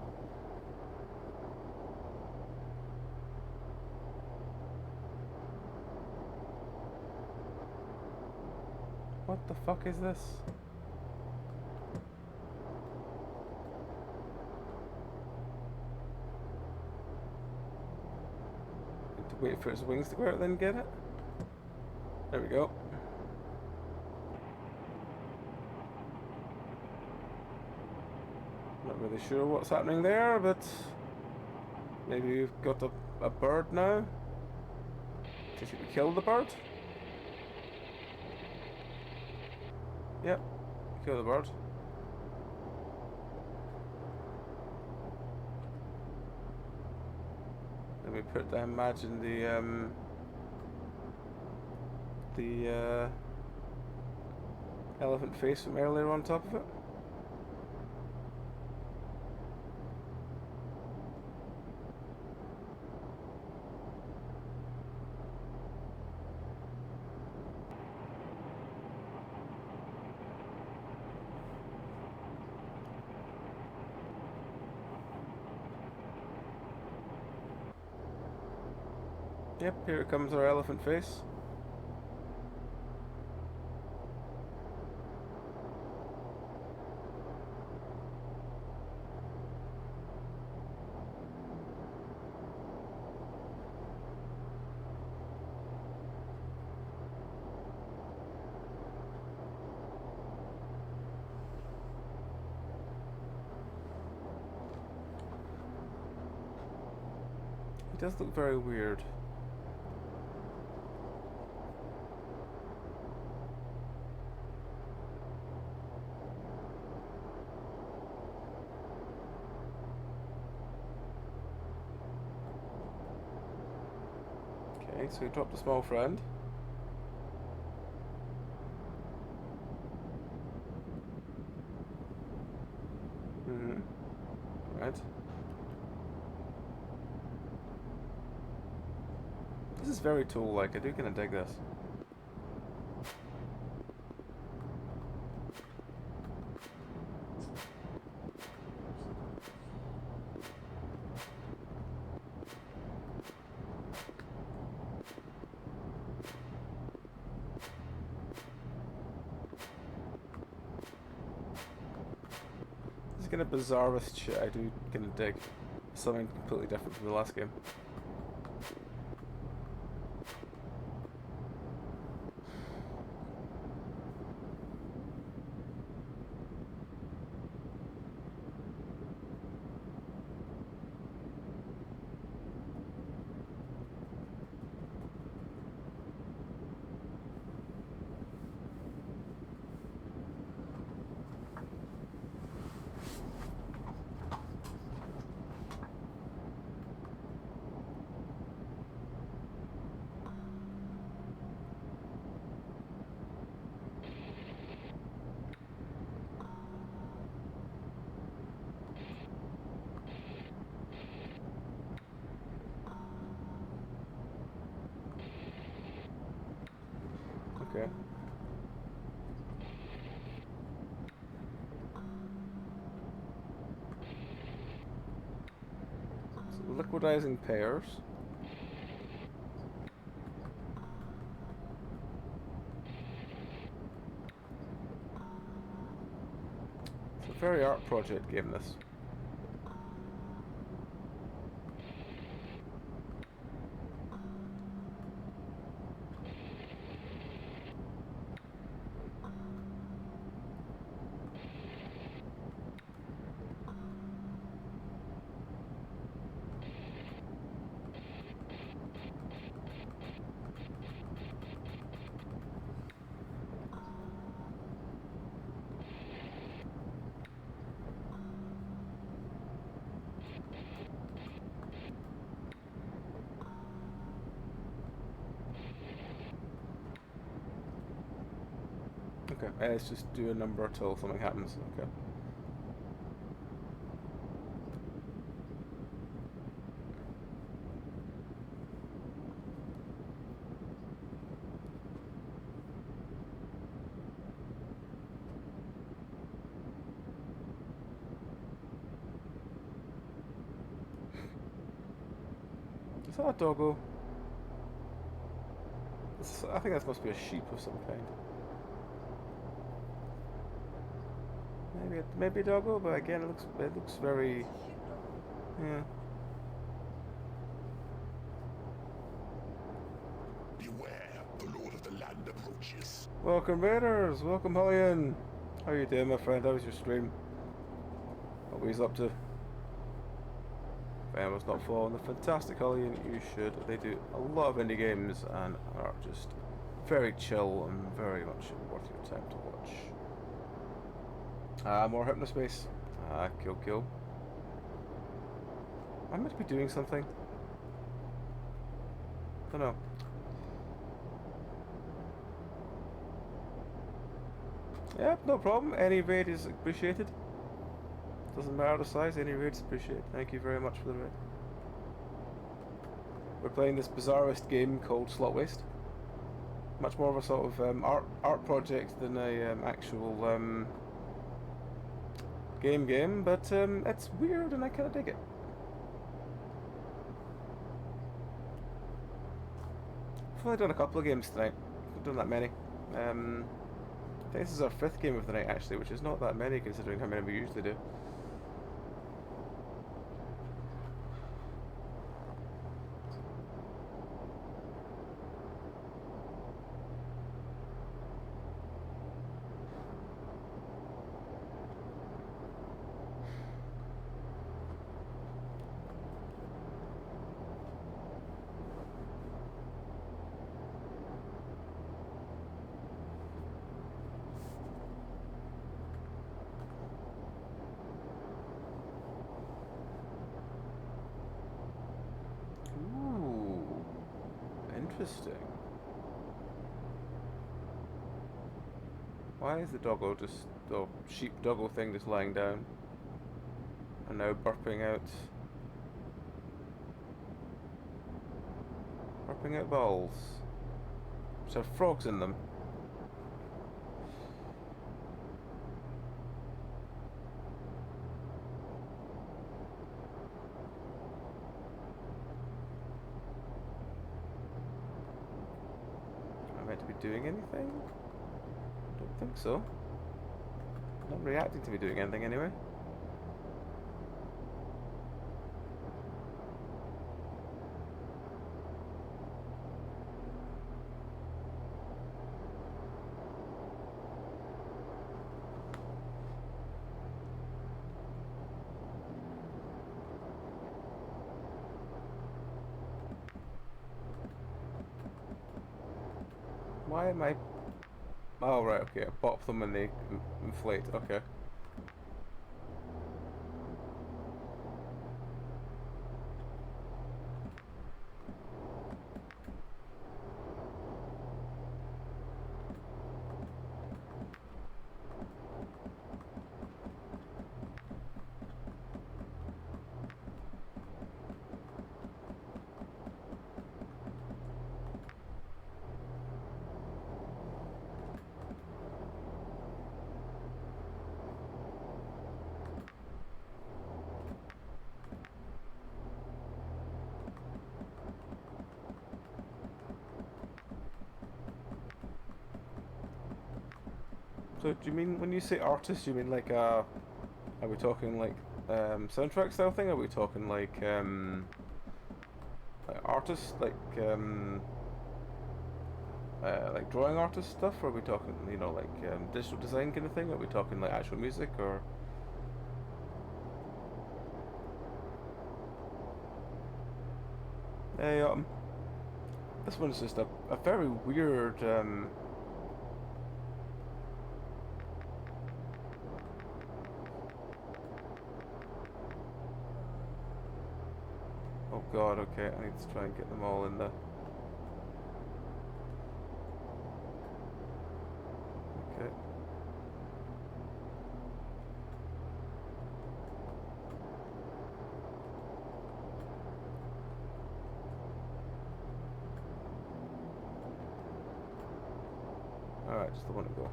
What the fuck is this? Need to wait for its wings to go out, then get it. There we go. Not really sure what's happening there, but maybe we've got a bird now. Should we kill the bird? Yep, kill the bird. Then we put, I imagine, the elephant face from earlier on top of it. Yep, here comes our elephant face. He does look very weird. Okay, so we dropped a small friend. Right. This is very tool-like. I do kind of dig this. This kind of bizarrest shit I do kind of dig. Something completely different from the last game. Okay. So liquidizing pairs. It's a very art project game, this. Okay, and let's just do a number till something happens. Okay. Is that a doggo? I think that must be a sheep of some kind. Maybe a doggo, but again, it looks very, yeah. Beware, the Lord of the Land approaches. Welcome Raiders, welcome Hullion. How you doing, my friend? How was your stream? What he's up to? If anyone's not following the fantastic Hullion, you should. They do a lot of indie games and are just very chill and very much worth your time to watch. More hypnospace. Kill. I might be doing something. Don't know. Yeah, no problem. Any raid is appreciated. Doesn't matter the size, any raid is appreciated. Thank you very much for the raid. We're playing this bizarrest game called Slot Waste. Much more of a sort of art project than a actual game, but it's weird and I kind of dig it. I've only done a couple of games tonight. I've done that many. I think this is our 5th game of the night actually, which is not that many considering how many we usually do. Interesting. Why is the doggo just, the sheep doggo thing just lying down? And now burping out. Burping out balls. Which have frogs in them. Am I meant to be doing anything? Don't think so. Not reacting to me doing anything anyway. Why am I... Oh, right, okay. I pop them and they inflate. Okay. So do you mean, when you say artist, you mean like are we talking like soundtrack style thing? Are we talking like artist, like drawing artist stuff? Or are we talking, you know, like digital design kind of thing? Are we talking like actual music or? Hey, this one's just a very weird oh god, okay, I need to try and get them all in there. Okay. Alright, just the one to go.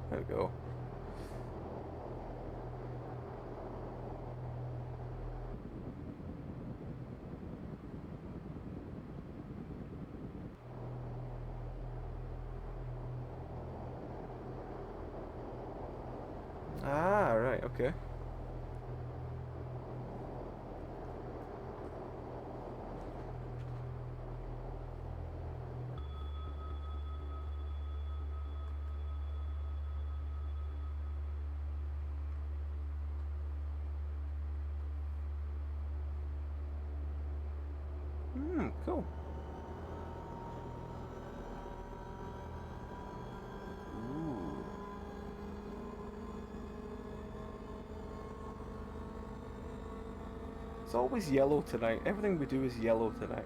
There we go. Ah, right, okay. Cool. Ooh. It's always yellow tonight. Everything we do is yellow tonight.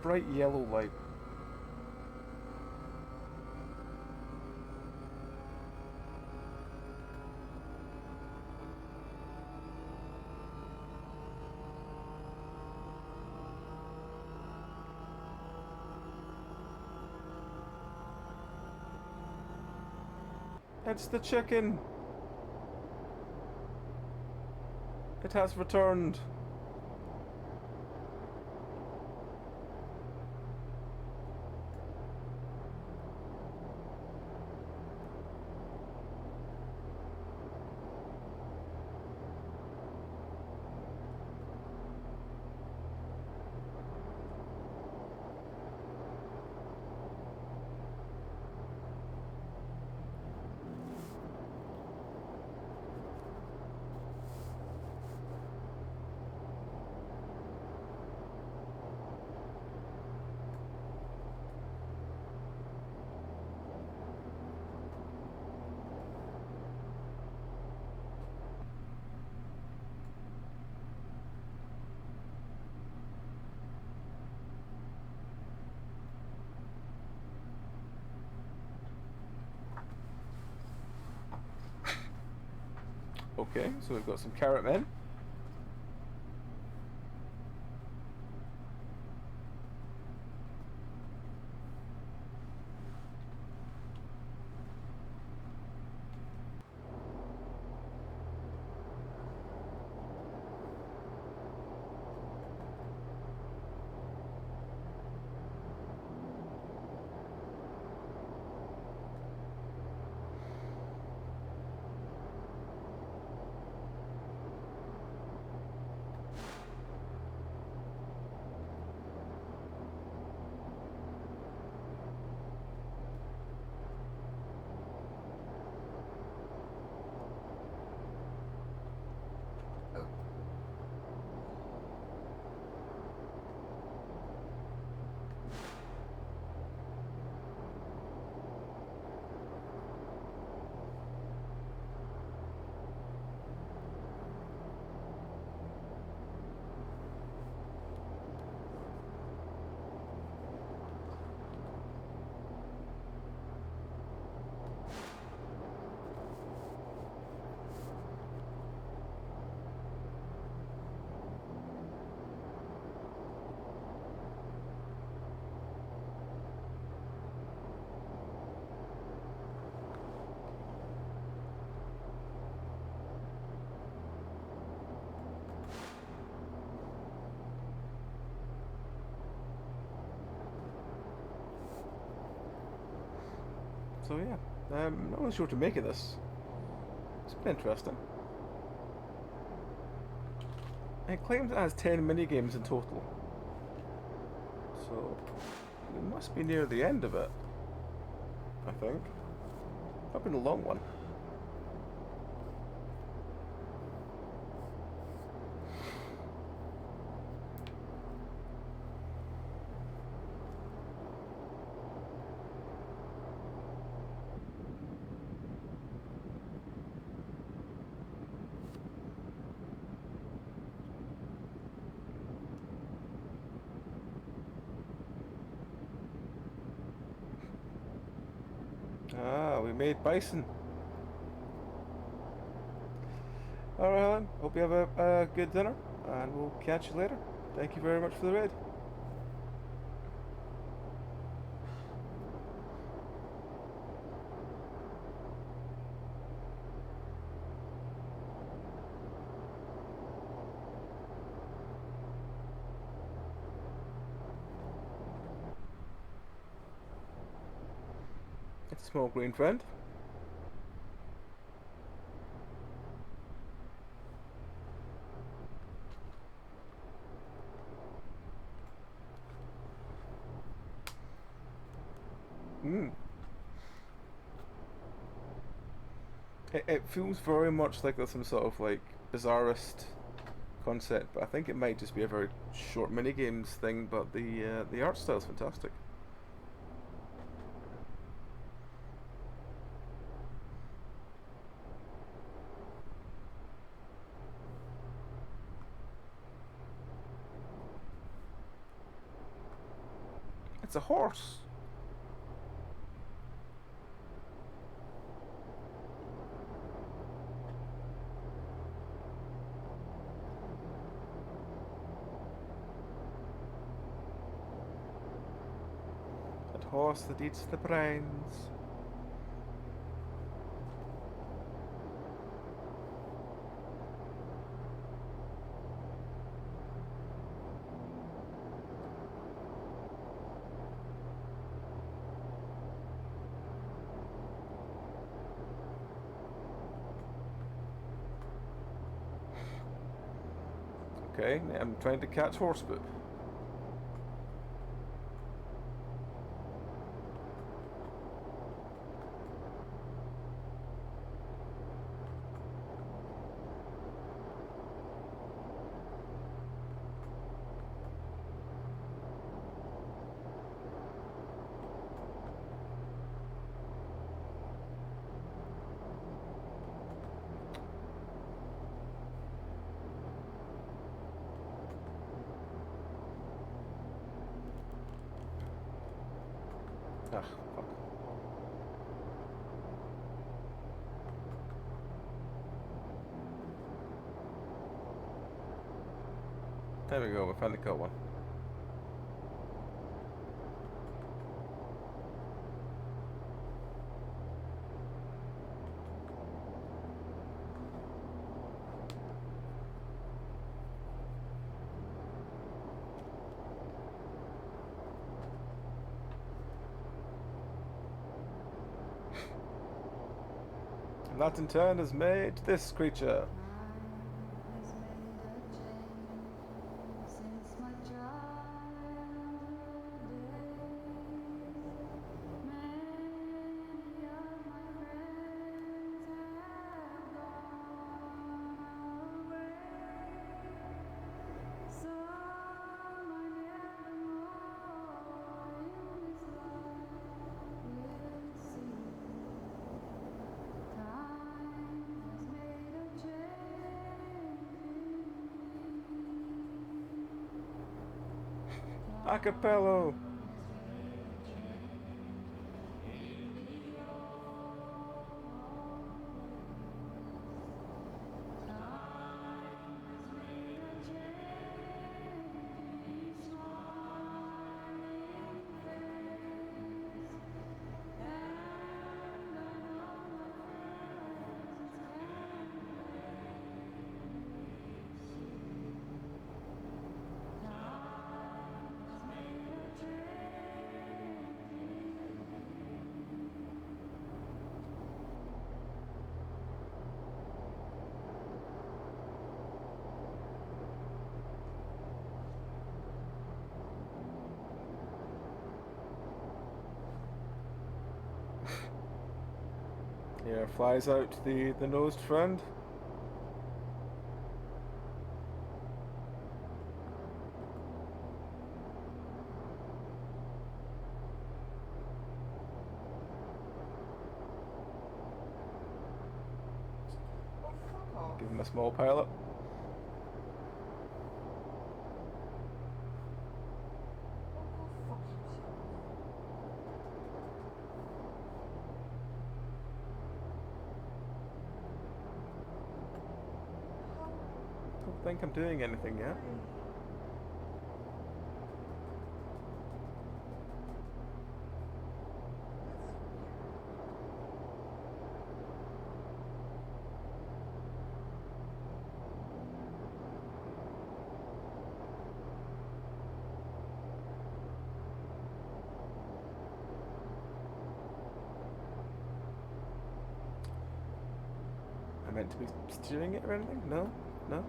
Bright yellow light. It's the chicken. It has returned. Okay, so we've got some carrot men. So yeah, not really sure what to make of this. It's been interesting. It claims it has 10 minigames in total. So we must be near the end of it, I think. Not been a long one. Ah, we made bison. Alright, Helen. Hope you have a good dinner, and we'll catch you later. Thank you very much for the raid. It's a small green friend. It feels very much like there's some sort of like bizarrest concept, but I think it might just be a very short minigames thing. But the art style's fantastic. It's a horse. That horse that eats the brains. Okay, I'm trying to catch horse poop. Ah, fuck. There we go, we finally got one. Latin 10 has made this creature. Acapello. Yeah, flies out the nosed friend. Oh, fuck off. Give him a small pilot. Oh, go fuck yourself. How? Don't think I'm doing anything yet. I meant to be steering it or anything? No? No?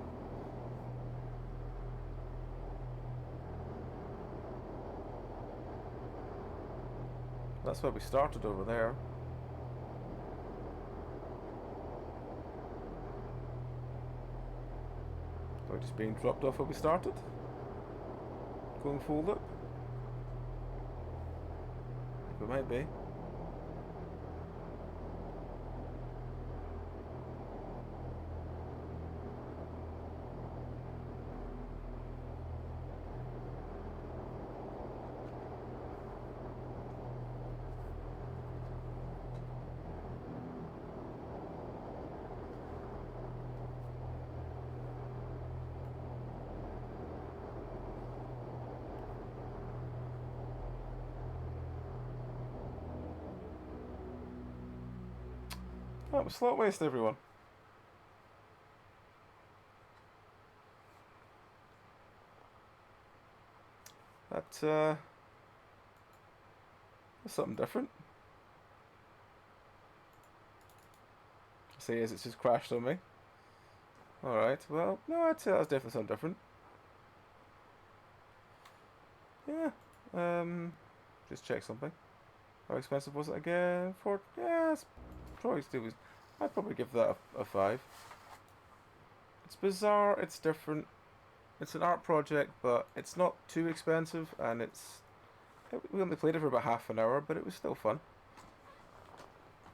That's where we started over there. Are we just being dropped off where we started? Going full loop? We might be. That was slot waste, everyone. That's something different. See, as it's just crashed on me. Alright, well, no, I'd say that's definitely something different. Yeah, just check something. How expensive was it again? Yeah, it's probably still was. I'd probably give that a 5. It's bizarre, it's different. It's an art project, but it's not too expensive, and we only played it for about half an hour, but it was still fun.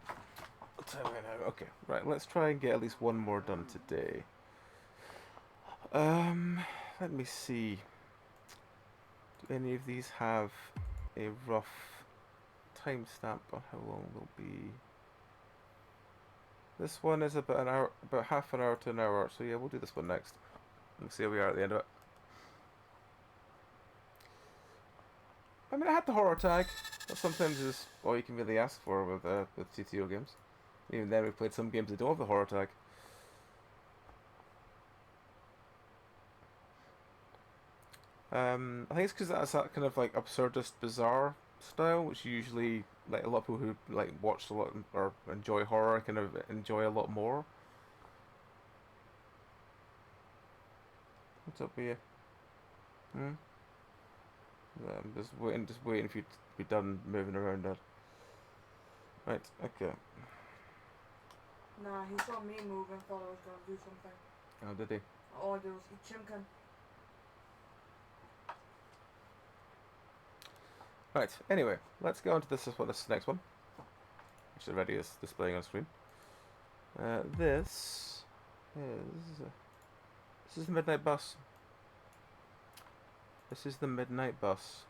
I'll tell you now. Okay, right, let's try and get at least one more done today. Let me see. Do any of these have a rough timestamp on how long they'll be? This one is about half an hour to an hour, so yeah, we'll do this one next. We'll see how we are at the end of it. I mean, I had the horror tag. That sometimes is all you can really ask for with TTO games. Even then, we played some games that don't have the horror tag. I think it's because that's that kind of like absurdist, bizarre style, which usually like a lot of people who like watch a lot or enjoy horror kind of enjoy a lot more. What's up with you? Hmm. I'm just waiting for you to be done moving around, Dad. Right. Okay. Nah, he saw me move and thought I was gonna do something. Oh, did he? All I did was eat chimkin. Right. Anyway, let's go on to this next one, which already is displaying on screen. This is the midnight bus. This is the midnight bus.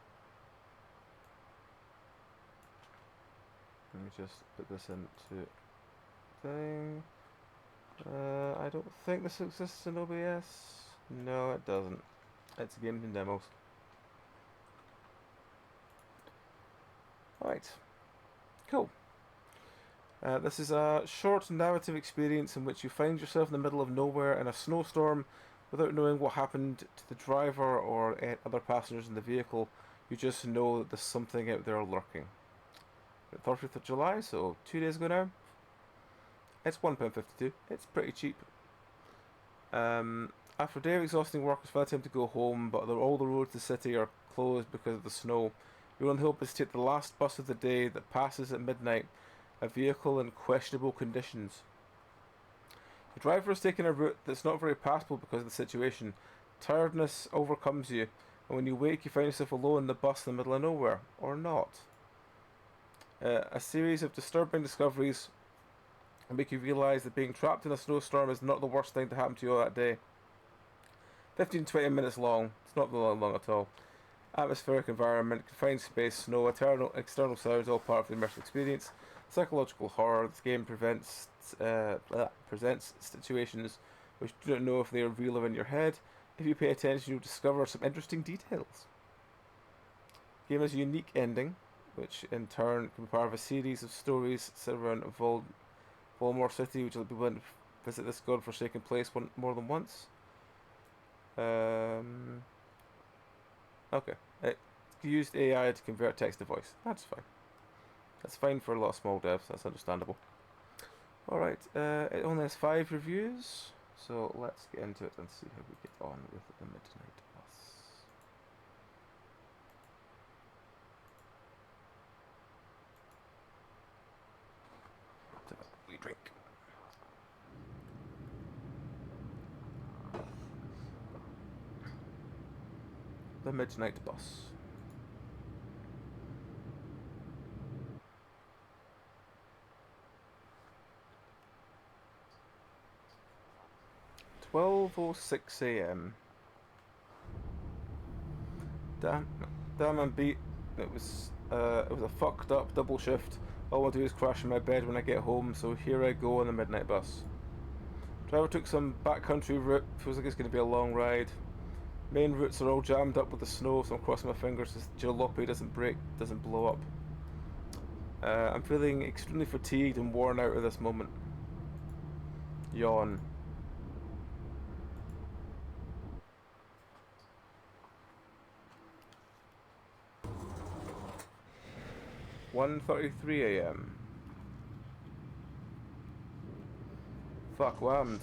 Let me just put this into thing. I don't think this exists in OBS. No, it doesn't. It's games and demos. Alright. Cool. This is a short narrative experience in which you find yourself in the middle of nowhere in a snowstorm without knowing what happened to the driver or other passengers in the vehicle. You just know that there's something out there lurking. 30th of July, so 2 days ago now. It's £1.52. It's pretty cheap. After a day of exhausting work, it's finally time to go home, but all the roads to the city are closed because of the snow. Your only hope is to take the last bus of the day that passes at midnight, a vehicle in questionable conditions. The driver is taking a route that's not very passable because of the situation. Tiredness overcomes you, and when you wake, you find yourself alone in the bus in the middle of nowhere. Or not. A series of disturbing discoveries make you realise that being trapped in a snowstorm is not the worst thing to happen to you that day. 15-20 minutes long. It's not long at all. Atmospheric environment, confined space, snow, external sounds, all part of the immersive experience. Psychological horror. This game presents situations which you don't know if they are real or in your head. If you pay attention, you'll discover some interesting details. The game has a unique ending, which in turn can be part of a series of stories set around Volmore City, which will be willing to visit this godforsaken place more than once. Okay. It used AI to convert text to voice. That's fine. That's fine for a lot of small devs. That's understandable. Alright. It only has 5 reviews. So let's get into it and see how we get on with the midnight bus. Take a wee drink. The midnight bus. "12:06 a.m. Damn, I'm beat. It was a fucked up double shift. All I want to do is crash in my bed when I get home. So here I go on the midnight bus. Driver took some backcountry route. Feels like it's going to be a long ride. Main routes are all jammed up with the snow, so I'm crossing my fingers this jalopy doesn't blow up. I'm feeling extremely fatigued and worn out at this moment. Yawn. "1:33 a.m. Fuck, whammed.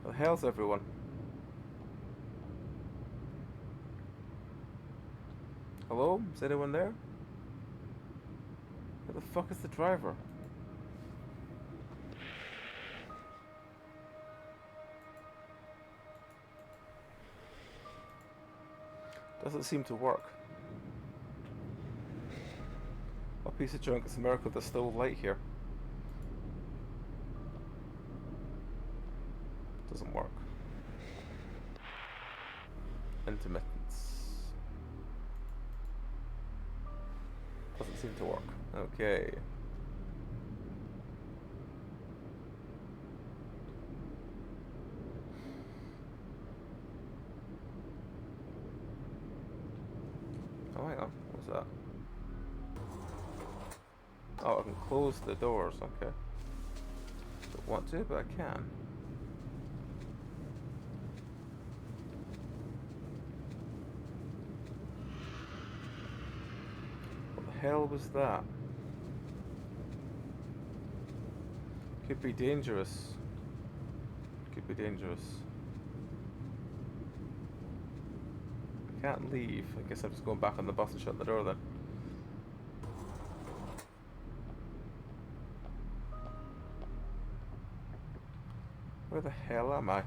What the hell's everyone? Hello? Is anyone there? Where the fuck is the driver? Doesn't seem to work. A piece of junk. It's a miracle there's still light here. Doesn't work. Intermittence. Doesn't seem to work. Okay. Oh, hang on. What's that? Oh, I can close the doors. Okay. Don't want to, but I can. What the hell was that? Could be dangerous. Could be dangerous. I can't leave. I guess I'm just going back on the bus and shut the door then. Where the hell am I?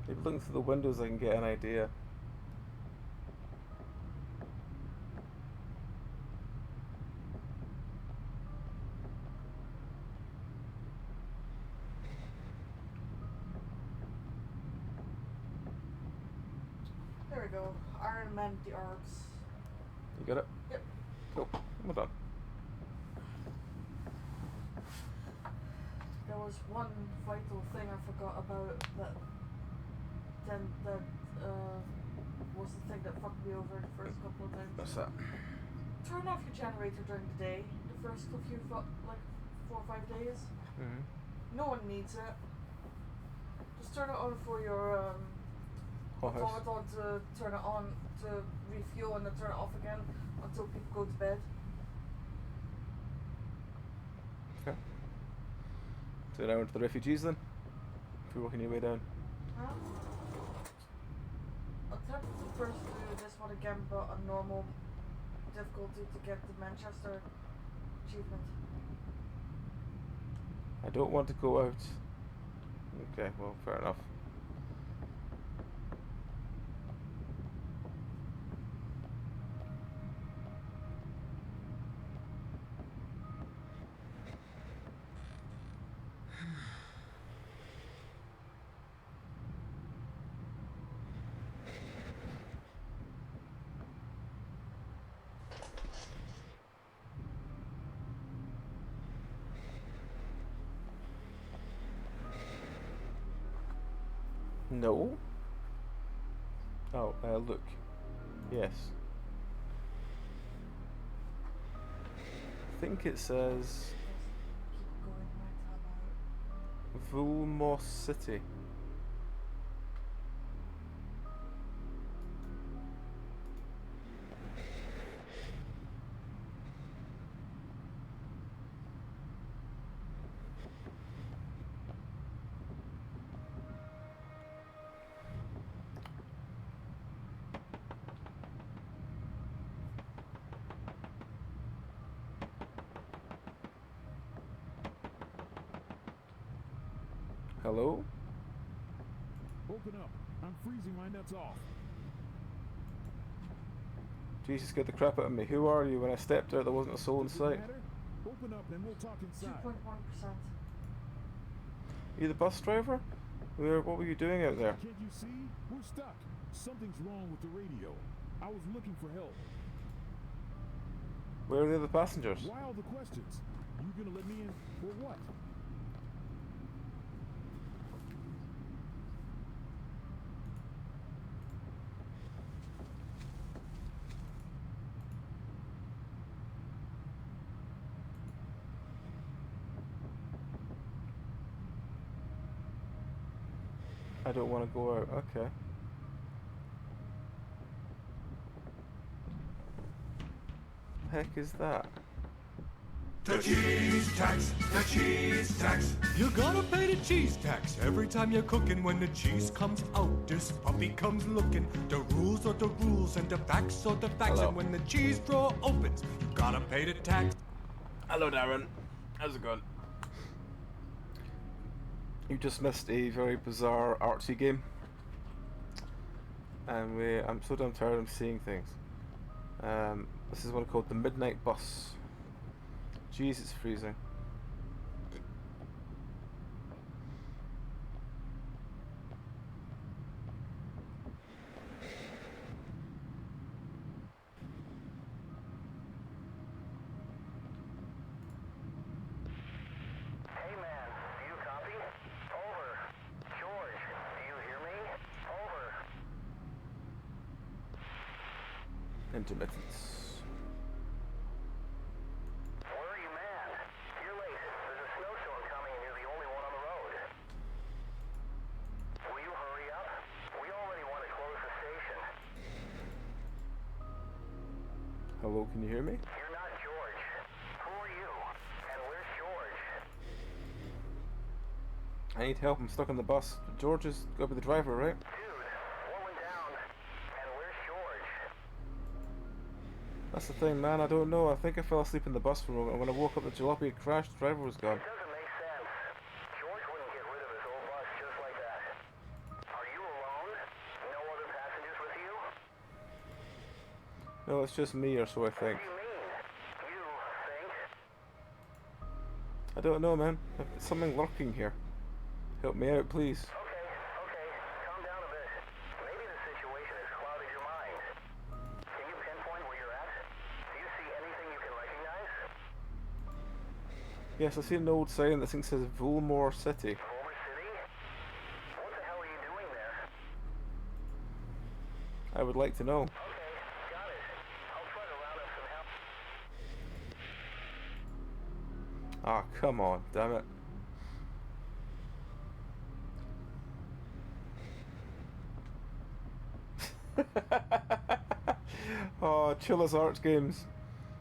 Maybe looking through the windows I can get an idea. There we go. Iron Man the arcs. You got it? Yep. Cool. Well done. There was one vital thing I forgot about that was the thing that fucked me over the first couple of times. What's that? Turn off your generator during the day, the first few, like 4 or 5 days. Mm-hmm. No one needs it. Just turn it on for your Hot house. automaton to turn it on to refuel and then turn it off again until people go to bed. Okay. So now into the refugees then? If you're working your way down. Huh? Attempt to first do this one again, but on normal difficulty to get the Manchester achievement. I don't want to go out. Okay, well, fair enough. No. Oh, look. Yes. I think it says Keep going, my tab out. Vulmos City. Hello? Open up. I'm freezing my nuts off. Jesus scared the crap out of me. Who are you? When I stepped out, there wasn't a soul in Does it sight. matter? Open up and we'll talk inside. 2.1%. You the bus driver? What were you doing out there? Can't you see? We're stuck. Something's wrong with the radio. I was looking for help. Where are the other passengers? Why all the questions? You gonna let me in or what? I don't want to go out. Okay. The heck is that? The cheese tax, the cheese tax. You're gonna pay the cheese tax every time you're cooking. When the cheese comes out, this puppy comes looking. The rules are the rules and the facts are the facts. Hello. And when the cheese drawer opens, you gotta pay the tax. Hello, Darren. How's it going? You just missed a very bizarre artsy game. And I'm so damn tired of seeing things. This is one called the Midnight Bus. Jeez, it's freezing. Hey man, do you copy? Over. George, do you hear me? Over. Intermittence. Where are you, man? You're late. There's a snowstorm coming and you're the only one on the road. Will you hurry up? We already want to close the station. Hello, can you hear me? You're not George. Who are you? And where's George? I need help, I'm stuck on the bus. George is got to be the driver, right? Dude, what went down? And where's George? That's the thing, man, I don't know. I think I fell asleep in the bus for a moment, and when I woke up the jalopy had crashed, the driver was gone. It doesn't make sense. George wouldn't get rid of his old bus just like that. Are you alone? No other passengers with you? No, it's just me, or so I think. What do you mean? You think? I don't know, man. There's something lurking here. Help me out, please. Okay, calm down a bit. Maybe the situation has clouded your mind. Can you pinpoint where you're at? Do you see anything you can recognize? Yes, I see an old sign that says Vulmore City. Culver City? What the hell are you doing there? I would like to know. Okay, got it. I'll try to round up some help. Ah, come on, damn it. Oh, Chilla's Arts games.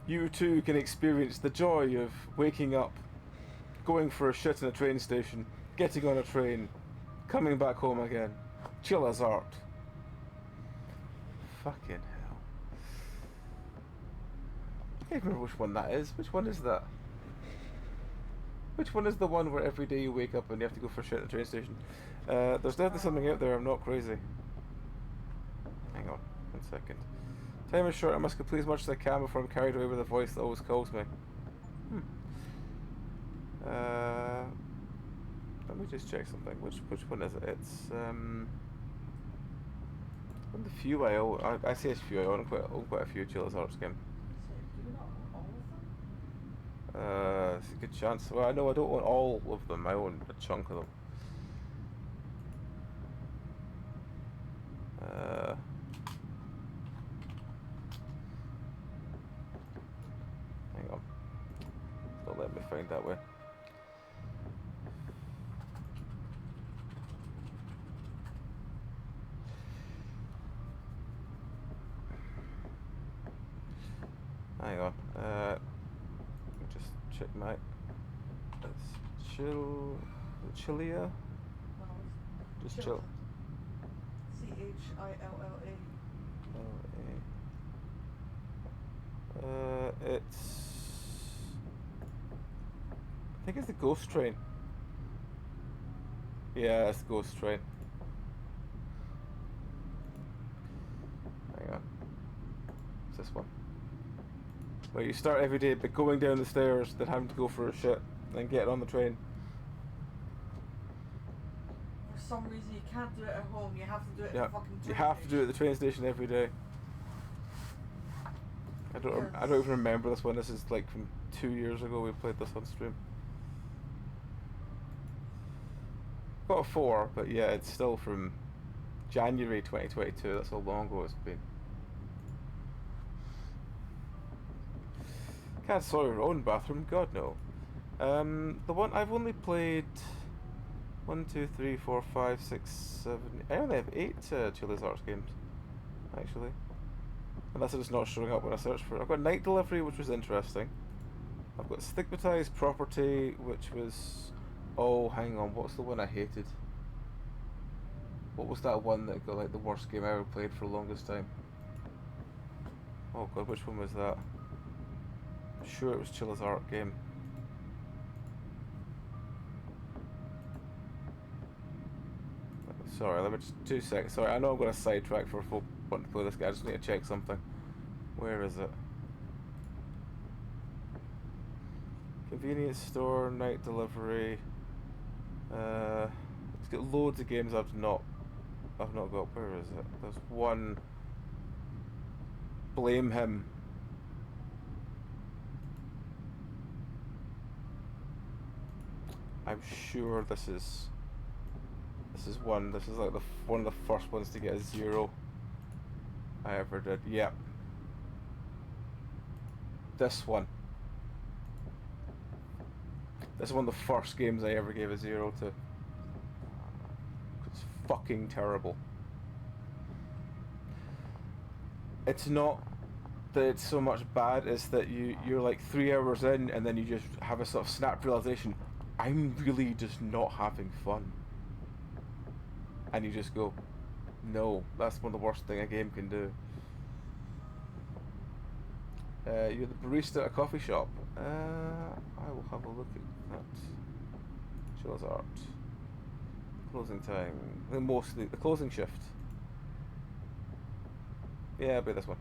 You too can experience the joy of waking up, going for a shit in a train station, getting on a train, coming back home again. Chilla's Art. Fucking hell. I can't remember which one that is. Which one is that? Which one is the one where every day you wake up and you have to go for shit at a train station? There's definitely something out there, I'm not crazy. Hang on, 1 second. Time is short, I must complete as much as I can before I'm carried away with a voice that always calls me. Let me just check something. Which one is it? It's one of the few I say it's few, I own quite a few Chilla's Arts games. So, do you not own all of them? It's a good chance. Well, I know I don't own all of them, I own a chunk of them. Hang on. Don't let me find that way. Hang on. Let me just check my. It's Chillia. Well, Just Chilla. chill. Chilla. It's. I think it's the Ghost Train. Yeah, it's the Ghost Train. Hang on. It's this one. Where you start every day by going down the stairs, then having to go for a shit, then get on the train. For some reason you can't do it at home, you have to do it Yeah, at the fucking you train have to do it at station. the train station every day. I don't even remember this one. This is like from 2 years ago. We played this on stream. Got a 4, but yeah, it's still from January 2022. That's how long ago it's been. Can't soil your own bathroom, God no. The one I've only played 1, 2, 3, 4, 5, 6, 7. I only have 8 Chilla's Arts games, actually. Unless it's not showing up when I search for it. I've got Night Delivery, which was interesting. I've got Stigmatized Property, which was. Oh, hang on, what's the one I hated? What was that one that got like the worst game I ever played for the longest time? Oh god, which one was that? I'm sure it was Chilla's Art game. Sorry, let me just 2 seconds. Sorry, I know I'm going to sidetrack for folk wanting to play this game. I just need to check something. Where is it? Convenience store, night delivery. It's got loads of games I've not got. Where is it? There's one. Blame Him. I'm sure this is one. This is like one of the first ones to get a 0 I ever did. Yep. this one. This is one of the first games I ever gave a 0 to. It's fucking terrible. It's not that it's so much bad, it's that you're like 3 hours in and then you just have a sort of snap realization, I'm really just not having fun. And you just go, no, that's one of the worst thing a game can do. You're the barista at a coffee shop. I will have a look at that. Chill's art. Closing time. Mostly the closing shift. Yeah, I'll be this one.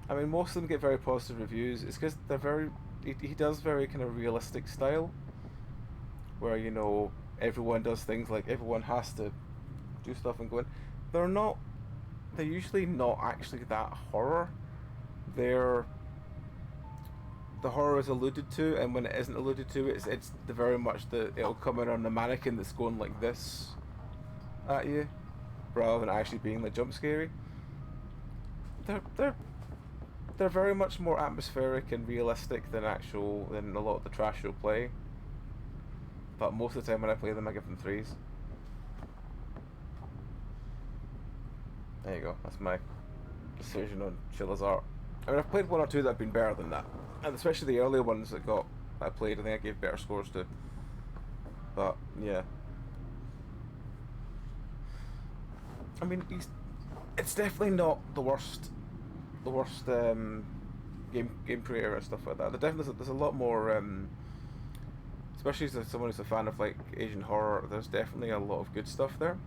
I mean, most of them get very positive reviews. It's because they're very... He does very kind of realistic style. Where, you know, everyone does things like everyone has to do stuff and go in. They're usually not actually that horror. The horror is alluded to, and when it isn't alluded to, it's the very much it'll come in on the mannequin that's going like this at you, rather than actually being like jump scary. They're very much more atmospheric and realistic than a lot of the trash you'll play. But most of the time when I play them, I give them 3s. There you go. That's my decision on Chilla's art. I mean, I've played 1 or 2 that have been better than that, and especially the earlier ones that I played, I think I gave better scores to. But yeah, I mean, it's definitely not the worst game creator and stuff like that. There's a lot more, especially as someone who's a fan of like Asian horror. There's definitely a lot of good stuff there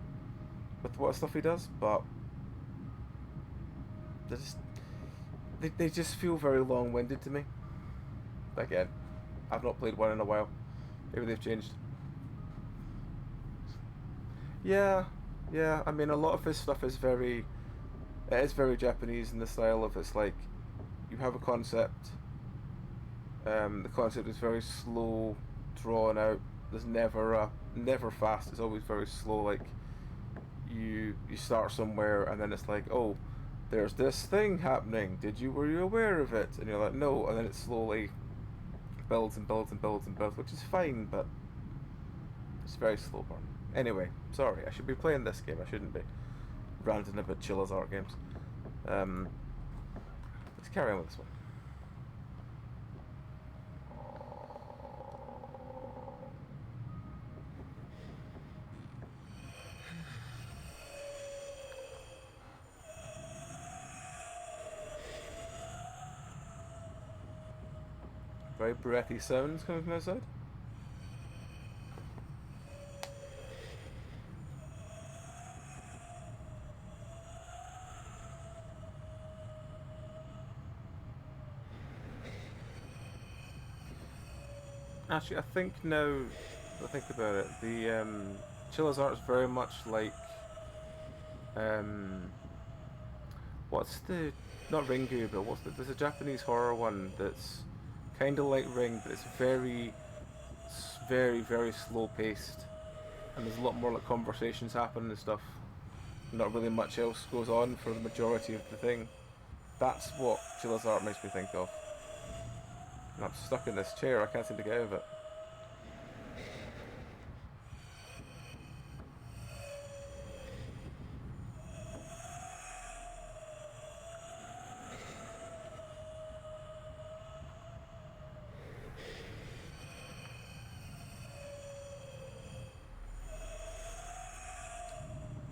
with what stuff he does, but they just feel very long-winded to me. But again, I've not played 1 in a while. Maybe they've changed. Yeah. I mean, a lot of his stuff is very Japanese in the style of it's like you have a concept. The concept is very slow, drawn out. There's never fast. It's always very slow. Like you start somewhere and then it's like, oh, there's this thing happening. Were you aware of it? And you're like, no. And then it slowly builds and builds and builds and builds, which is fine, but it's very slow burn. Anyway, sorry. I should be playing this game. I shouldn't be ranting about Chilla's art games. Let's carry on with this one. Very breathy sounds coming from outside. Actually, I think now that I think about it, the Chilla's art is very much like what's the not Ringu, but there's a Japanese horror one that's kind of like Ring, but it's very slow paced, and there's a lot more like conversations happening and stuff. Not really much else goes on for the majority of the thing. That's what Chilla's art makes me think of. And I'm stuck in this chair, I can't seem to get out of it.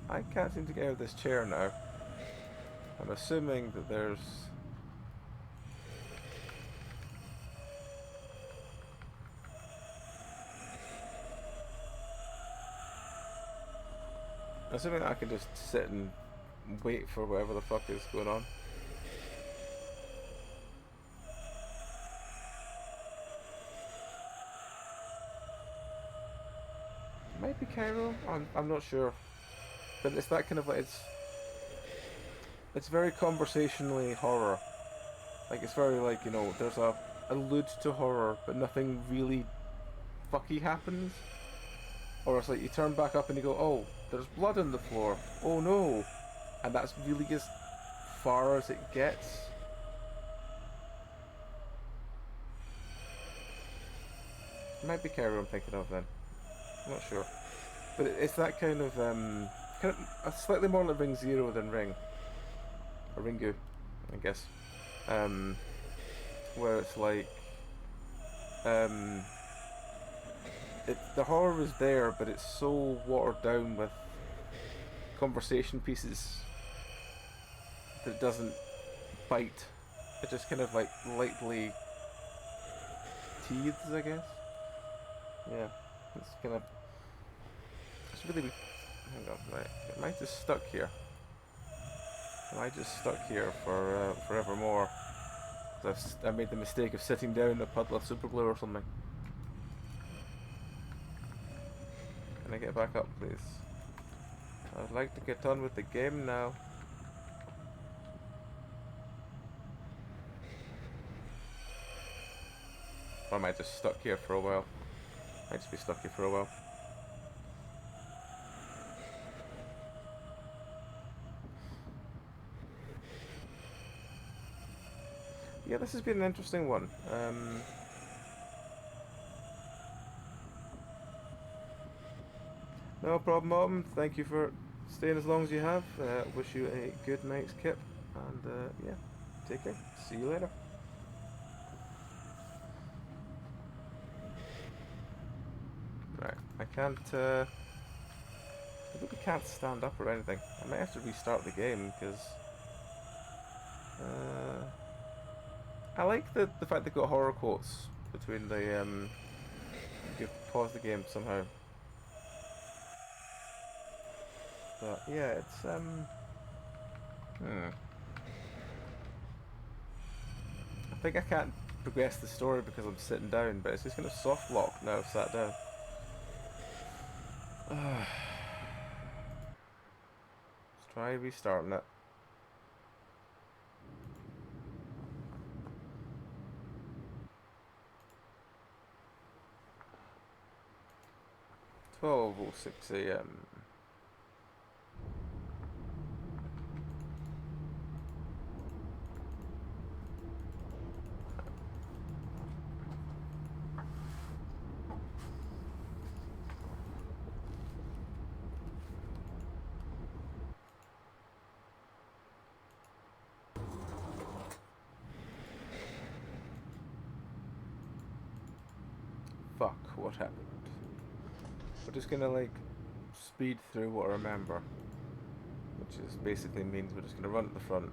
I can't seem to get out of this chair now. I'm assuming that there's... I'm assuming I can just sit and wait for whatever the fuck is going on. Maybe Cairo? I'm not sure. But it's that kind of like, it's very conversationally horror. Like, it's very like, you know, there's a allude to horror, but nothing really fucky happens. Or it's like you turn back up and you go, oh, there's blood on the floor. Oh no. And that's really as far as it gets. It might be Cairo I'm thinking of then. I'm not sure. But it's that kind of slightly more like Ring Zero than Ring. Or Ringu, I guess. Where it's like the horror is there, but it's so watered down with conversation pieces that it doesn't bite. It just kind of like lightly teethes, I guess. Yeah, it's kind of. It's really. Hang on, right? Am I just stuck here? Am I just stuck here for forevermore? I made the mistake of sitting down in a puddle of super glue or something. Can I get back up, please? I'd like to get on with the game now. Or am I just stuck here for a while? Might just be stuck here for a while. Yeah, this has been an interesting one. No problem, Mom. Thank you for staying as long as you have. Wish you a good night's kip. And yeah, take care. See you later. Right, I can't. I really can't stand up or anything. I might have to restart the game because. I like the fact they've got horror quotes between the you can pause the game somehow. But yeah, it's I think I can't progress the story because I'm sitting down, but it's just gonna soft lock now I've sat down. Let's try restarting it. $12:06 AM. Fuck, what happened? We're just gonna like speed through what I remember, which is basically means we're just gonna run at the front,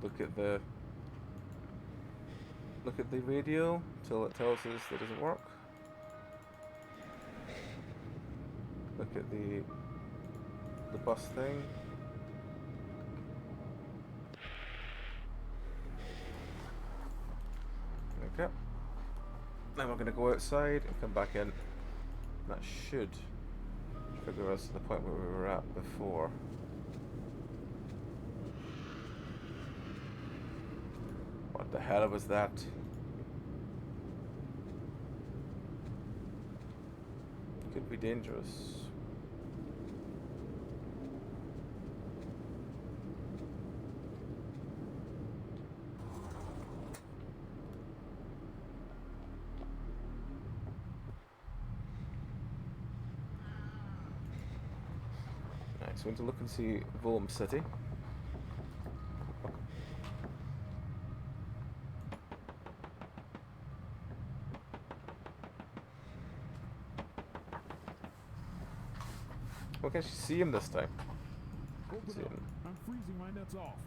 look at the radio till it tells us that it doesn't work, look at the bus thing, okay, then we're gonna go outside and come back in. That should trigger us to the point where we were at before. What the hell was that? Could be dangerous. So we need to look and see Volum City. We can actually see him this time. Open up. I'm freezing my nuts off.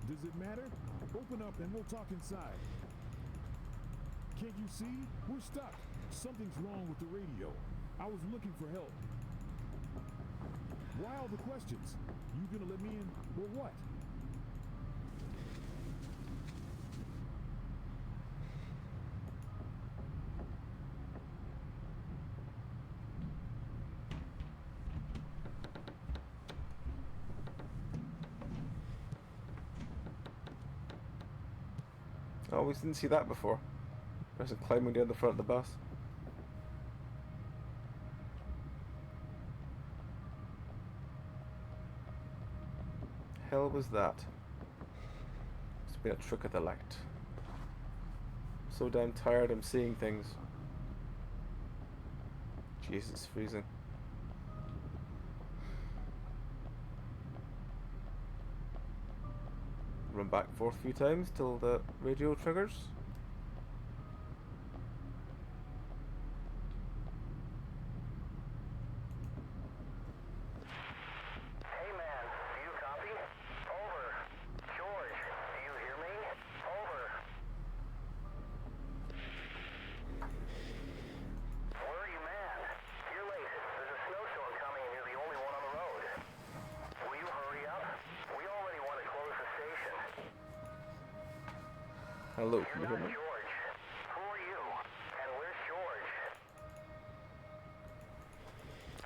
Does it matter? Open up and we'll talk inside. Can't you see? We're stuck. Something's wrong with the radio. I was looking for help. Why all the questions? You gonna let me in, or what? Oh, we didn't see that before. Person climbing down the front of the bus. Hell was that? It's been a trick of the light. So damn tired I'm seeing things. Jesus, it's freezing. Run back and forth a few times till the radio triggers. Hey man, do you copy? Over. George, do you hear me? Over. Where are you, man? You're late. There's a snowstorm coming and you're the only one on the road. Will you hurry up? We already want to close the station. Hello, can you You're hear not me? George. Who are you? And where's George?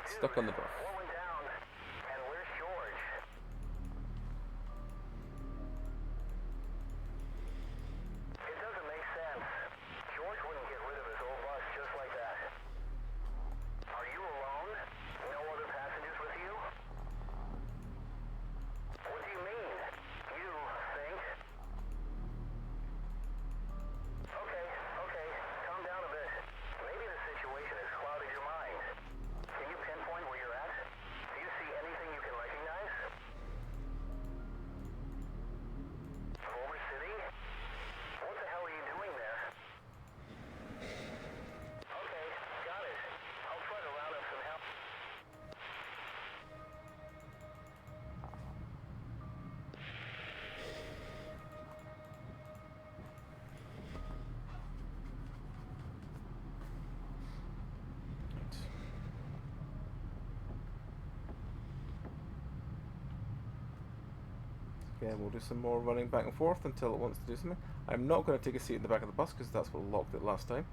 Stuck on the bus. What went down? And where's George? It doesn't make sense. George wouldn't get rid of his old bus just like that. Are you alone? No other passengers with you? What do you mean? You think? Okay. Calm down a bit. Maybe the situation has clouded your mind. Can you pinpoint where you're at? Do you see anything you can recognize? Culver City? What the hell are you doing there? Okay, got it. I'll try to round up some help. Again, we'll do some more running back and forth until it wants to do something. I'm not going to take a seat in the back of the bus because that's what locked it last time.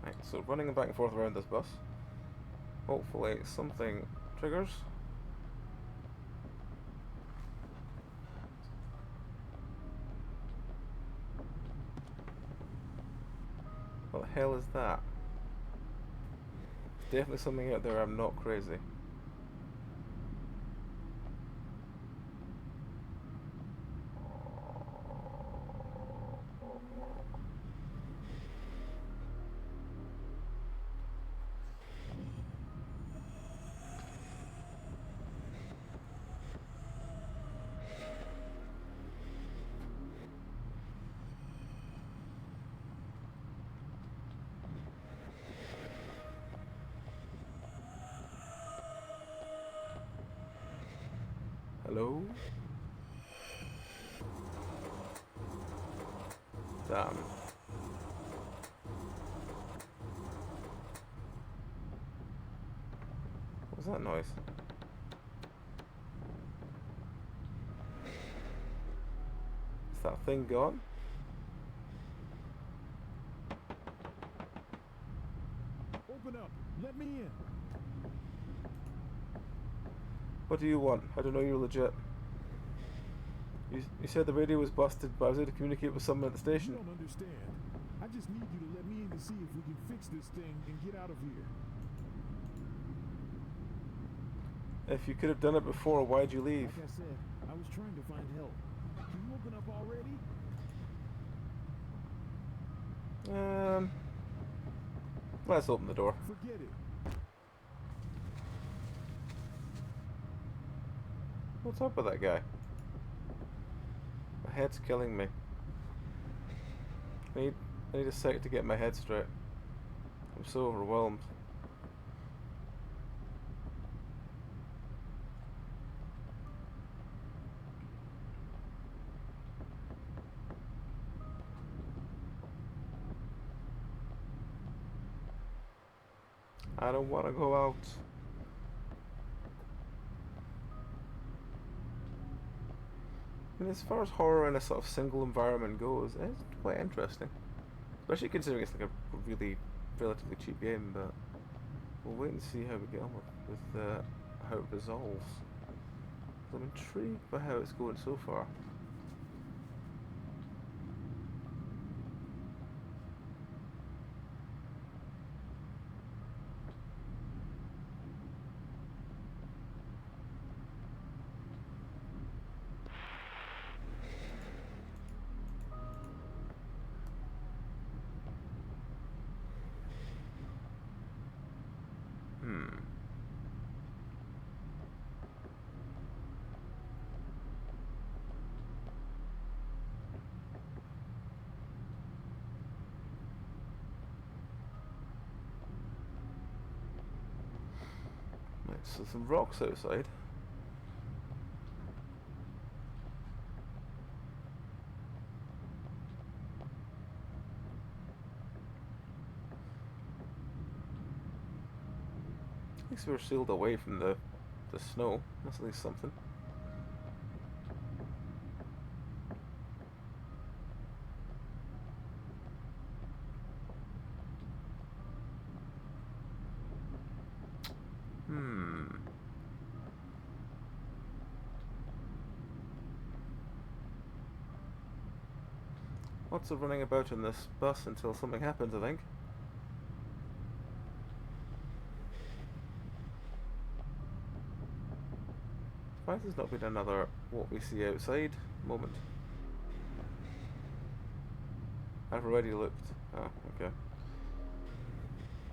Right, so running back and forth around this bus. Hopefully something triggers. What the hell is that? There's definitely something out there, I'm not crazy. Hello? Damn. What's that noise? Is that thing gone? Open up. Let me in. What do you want? I don't know you're legit. You said the radio was busted, but I was able to communicate with someone at the You station. don't understand. I just need you to let me in to see if we can fix this thing and get out of here. If you could have done it before, why'd you leave? Like I said, I was trying to find help. Can you open up already? Let's open the door. Forget it. What's up with that guy? My head's killing me. I need a sec to get my head straight. I'm so overwhelmed. I don't want to go out. And as far as horror in a sort of single environment goes, it's quite interesting. Especially considering it's like a really relatively cheap game, but we'll wait and see how we get on with how it resolves. I'm intrigued by how it's going so far. Right, so some rocks outside. At least we're sealed away from the snow. That's at least something. Lots of running about in this bus until something happens, I think. Why has this not been another what we see outside moment? I've already looked. Oh, okay.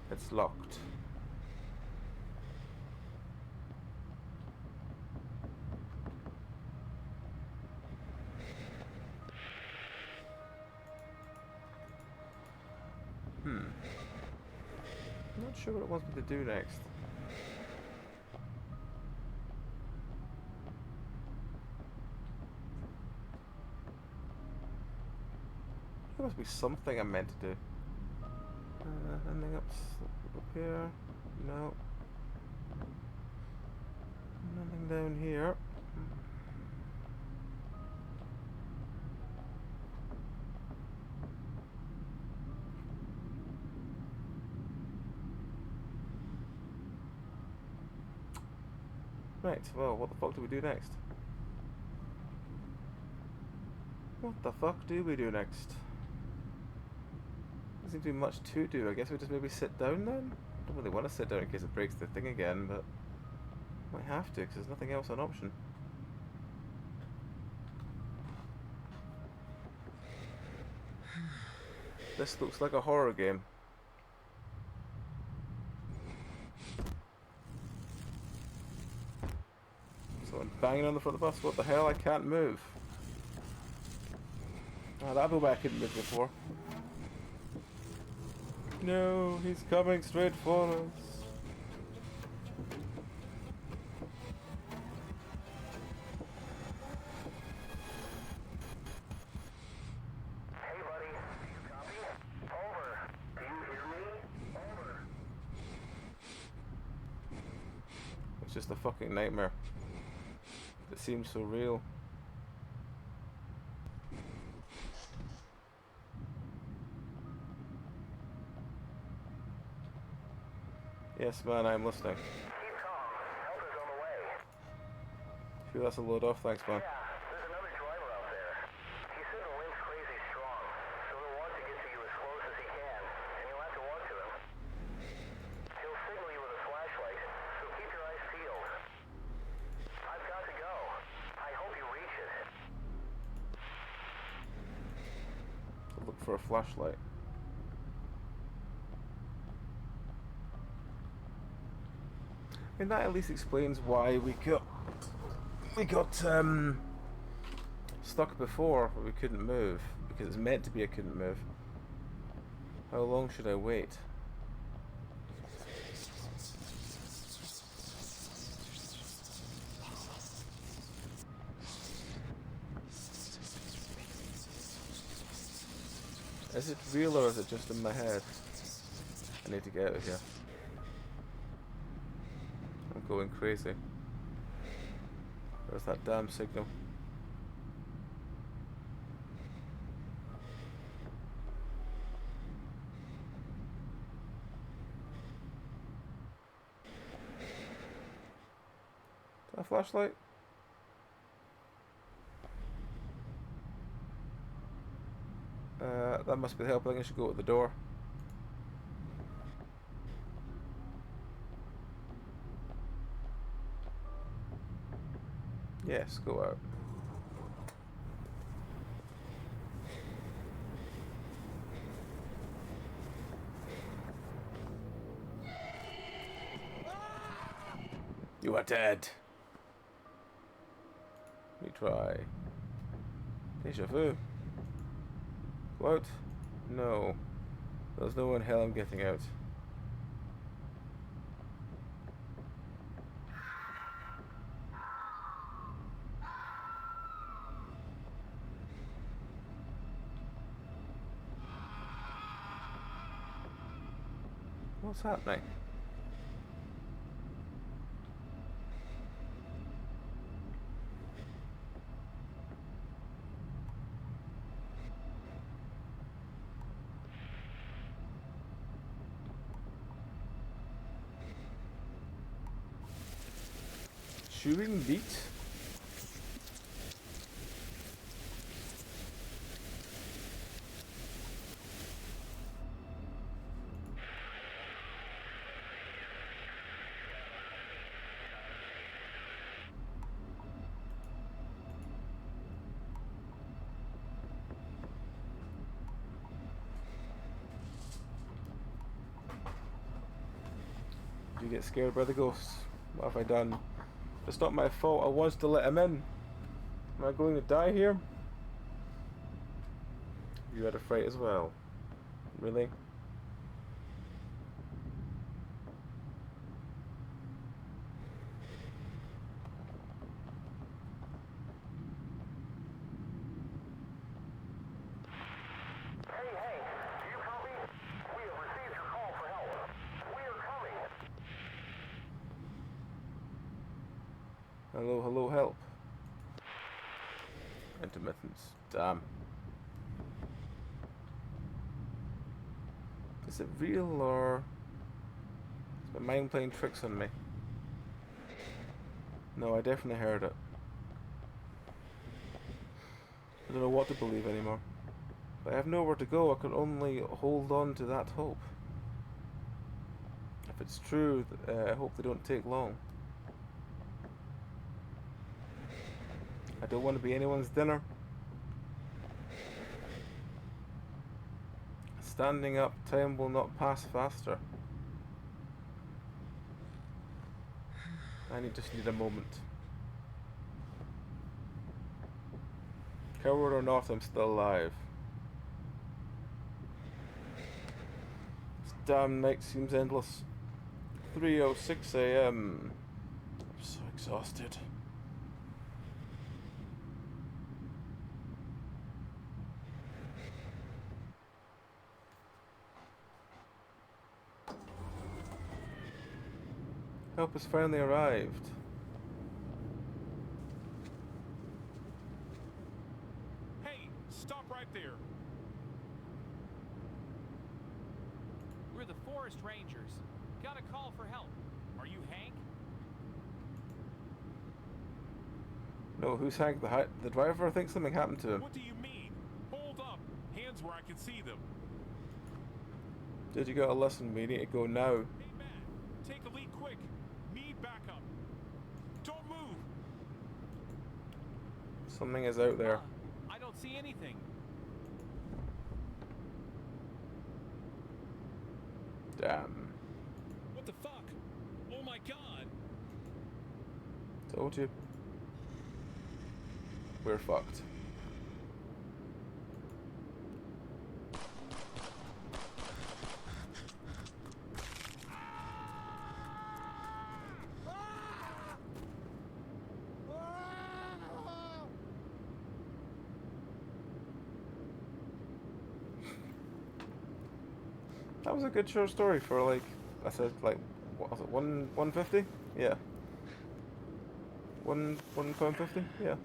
It's locked. I'm not sure what it wants me to do next. There must be something I'm meant to do. Anything up here? No. Nothing down here. Right, well, what the fuck do we do next? What the fuck do we do next? Doesn't seem to be much to do. I guess we just maybe sit down then? I don't really want to sit down in case it breaks the thing again, but might have to because there's nothing else an option. This looks like a horror game. Someone banging on the front of the bus. What the hell? I can't move. Oh, that'll be why I couldn't move before. No, he's coming straight for us. Hey, buddy. Do you copy? Over. Do you hear me? Over. It's just a fucking nightmare. It seems so real. Yes, man, I'm listening. Keep calm. Help is on the way. Phew, that's a load off, thanks, man. Yeah, there's another driver out there. He said the wind's crazy strong, so he'll want to get to you as close as he can, and you'll have to walk to him. He'll signal you with a flashlight, so keep your eyes peeled. I've got to go. I hope you reach it. Look for a flashlight. And that at least explains why we got stuck before where we couldn't move, because it's meant to be I couldn't move. How long should I wait? Is it real or is it just in my head? I need to get out of here. I'm going crazy. There's that damn signal. a flashlight? That must be helping. I should go at the door. Yes, go out. You are dead. Retry. Deja vu. Go out? No. There's no way in hell I'm getting out. What's happening? Chewing meat? Do you get scared by the ghosts? What have I done? It's not my fault. I wanted to let him in. Am I going to die here? You had a fright as well. Really? Hey, Hank, do you copy? We have received your call for help. We are coming. Hello, hello, help. Intermittence. Damn. Is it real or is my mind playing tricks on me? No, I definitely heard it. I don't know what to believe anymore. But I have nowhere to go. I can only hold on to that hope. If it's true, I hope they don't take long. I don't want to be anyone's dinner. Standing up, time will not pass faster. Just need a moment. Coward or not, I'm still alive. This damn night seems endless. 3:06 AM. I'm so exhausted. Help has finally arrived. Hey, stop right there. We're the Forest Rangers. Got a call for help. Are you Hank? No, who's Hank? The driver? I think something happened to him. What do you mean? Hold up. Hands where I can see them. Did you get a lesson? We need to go now. Hey, man. Take a lead quick. Need backup. Don't move. Something is out there. I don't see anything. Damn. What the fuck? Oh my god. Told you. We're fucked. That was a good short story for like, I said like, what was it, 150? Yeah. £1.50? Yeah.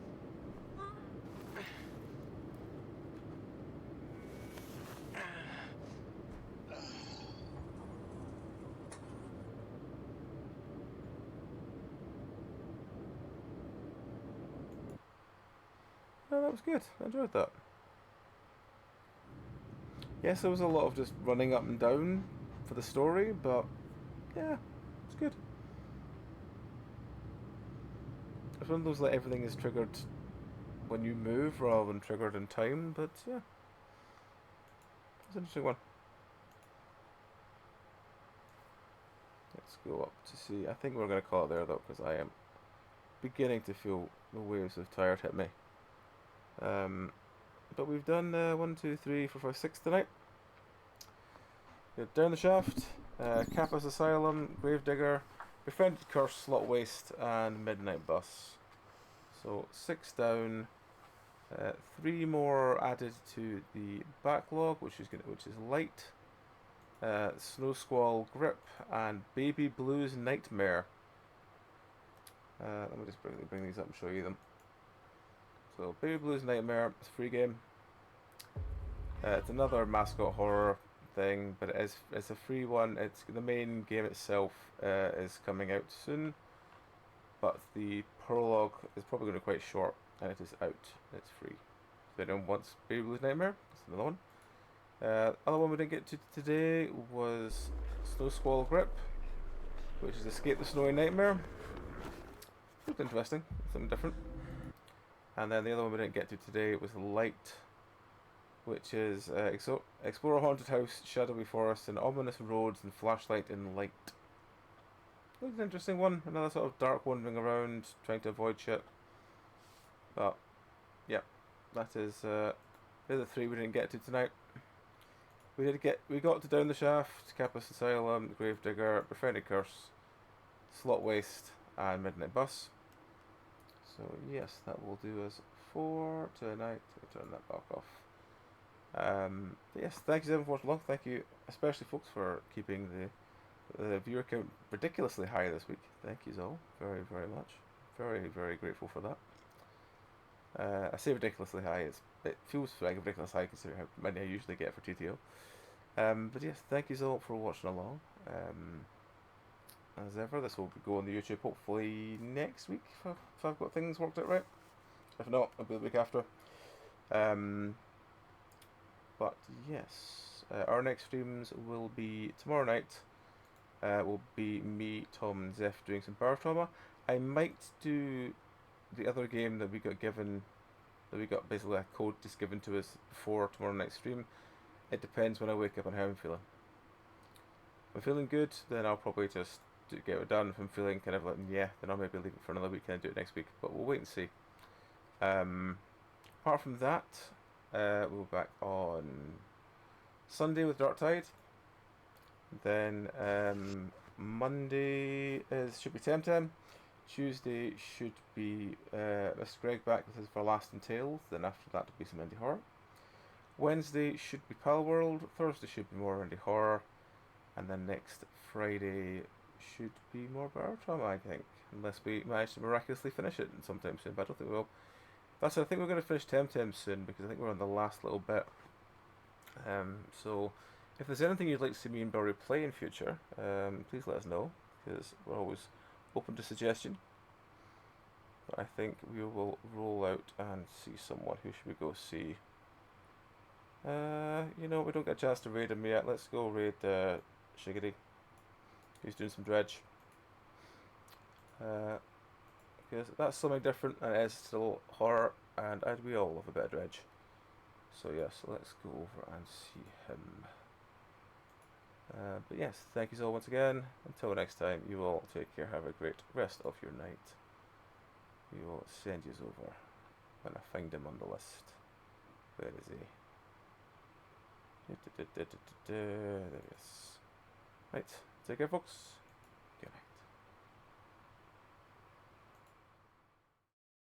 no, that was good. I enjoyed that. Yes, there was a lot of just running up and down for the story, but yeah, it's good. It's one of those like everything is triggered when you move rather than triggered in time, but yeah, it's an interesting one. Let's go up to see. I think we're going to call it there though, because I am beginning to feel the waves of tired hit me. But we've done 1, 2, 3, 4, 5, 6 tonight. Down the Shaft, Kappa's Asylum, Gravedigger, Befriended Curse, Slot Waste, and Midnight Bus. So 6 down, 3 more added to the backlog, which is Light, Snow Squall Grip, and Baby Blues Nightmare. Let me just bring these up and show you them. So Baby Blues Nightmare, it's a free game. It's another mascot horror thing, but it's a free one. It's the main game itself is coming out soon, but the prologue is probably going to be quite short, and it is out. It's free. So anyone wants Baby Blues Nightmare, that's another one. Other one we didn't get to today was Snow Squall Grip, which is Escape the Snowy Nightmare. Looked interesting, something different. And then the other one we didn't get to today was Light, which is explore a haunted house, shadowy forest, and ominous roads, and flashlight in light. Looks an interesting one. Another sort of dark wandering around, trying to avoid shit. But yeah, that is they're the 3 we didn't get to tonight. We got to Down the Shaft, Kappa's Asylum, Gravedigger, Befriended Curse, Slot Waste, and Midnight Bus. So yes, that will do us for tonight. I'll turn that back off. But yes, thank you everyone for watching along. Thank you, especially folks, for keeping the viewer count ridiculously high this week. Thank you all very, very much. Very, very grateful for that. I say ridiculously high. It feels like ridiculous high considering how many I usually get for TTO. But yes, thank you all for watching along. As ever, this will go on the YouTube hopefully next week if I've got things worked out right. If not, it'll be the week after. But yes, our next streams will be tomorrow night. Will be me, Tom, and Zeph doing some bar trauma. I might do the other game that we got given, that we got basically a code just given to us before tomorrow night's stream. It depends when I wake up and how I'm feeling. If I'm feeling good, then I'll probably just get it done. If I'm feeling kind of like, yeah, then I'll maybe leave it for another week and do it next week. But we'll wait and see. Apart from that, we'll be back on Sunday with Dark Tide. Then Monday should be Temtem. Tuesday should be Mr. Greg back with his Everlasting Tales. Then after that will be some indie horror. Wednesday should be Palworld. Thursday should be more indie horror. And then next Friday should be more bar trauma, I think. Unless we manage to miraculously finish it sometime soon, but I don't think we will. I think we're going to finish Temtem soon because I think we're on the last little bit. So if there's anything you'd like to see me and Barry play in future, please let us know, because we're always open to suggestion. But I think we will roll out and see someone. Who should we go see? We don't get a chance to raid him yet. Let's go raid Shiggity. He's doing some dredge. Because that's something different, and it is still horror, and we all love a bit of dredge. So yes, let's go over and see him. But yes, thank you all once again. Until next time, you all take care. Have a great rest of your night. We will send you over when I find him on the list. Where is he? There he is. Right, take care folks.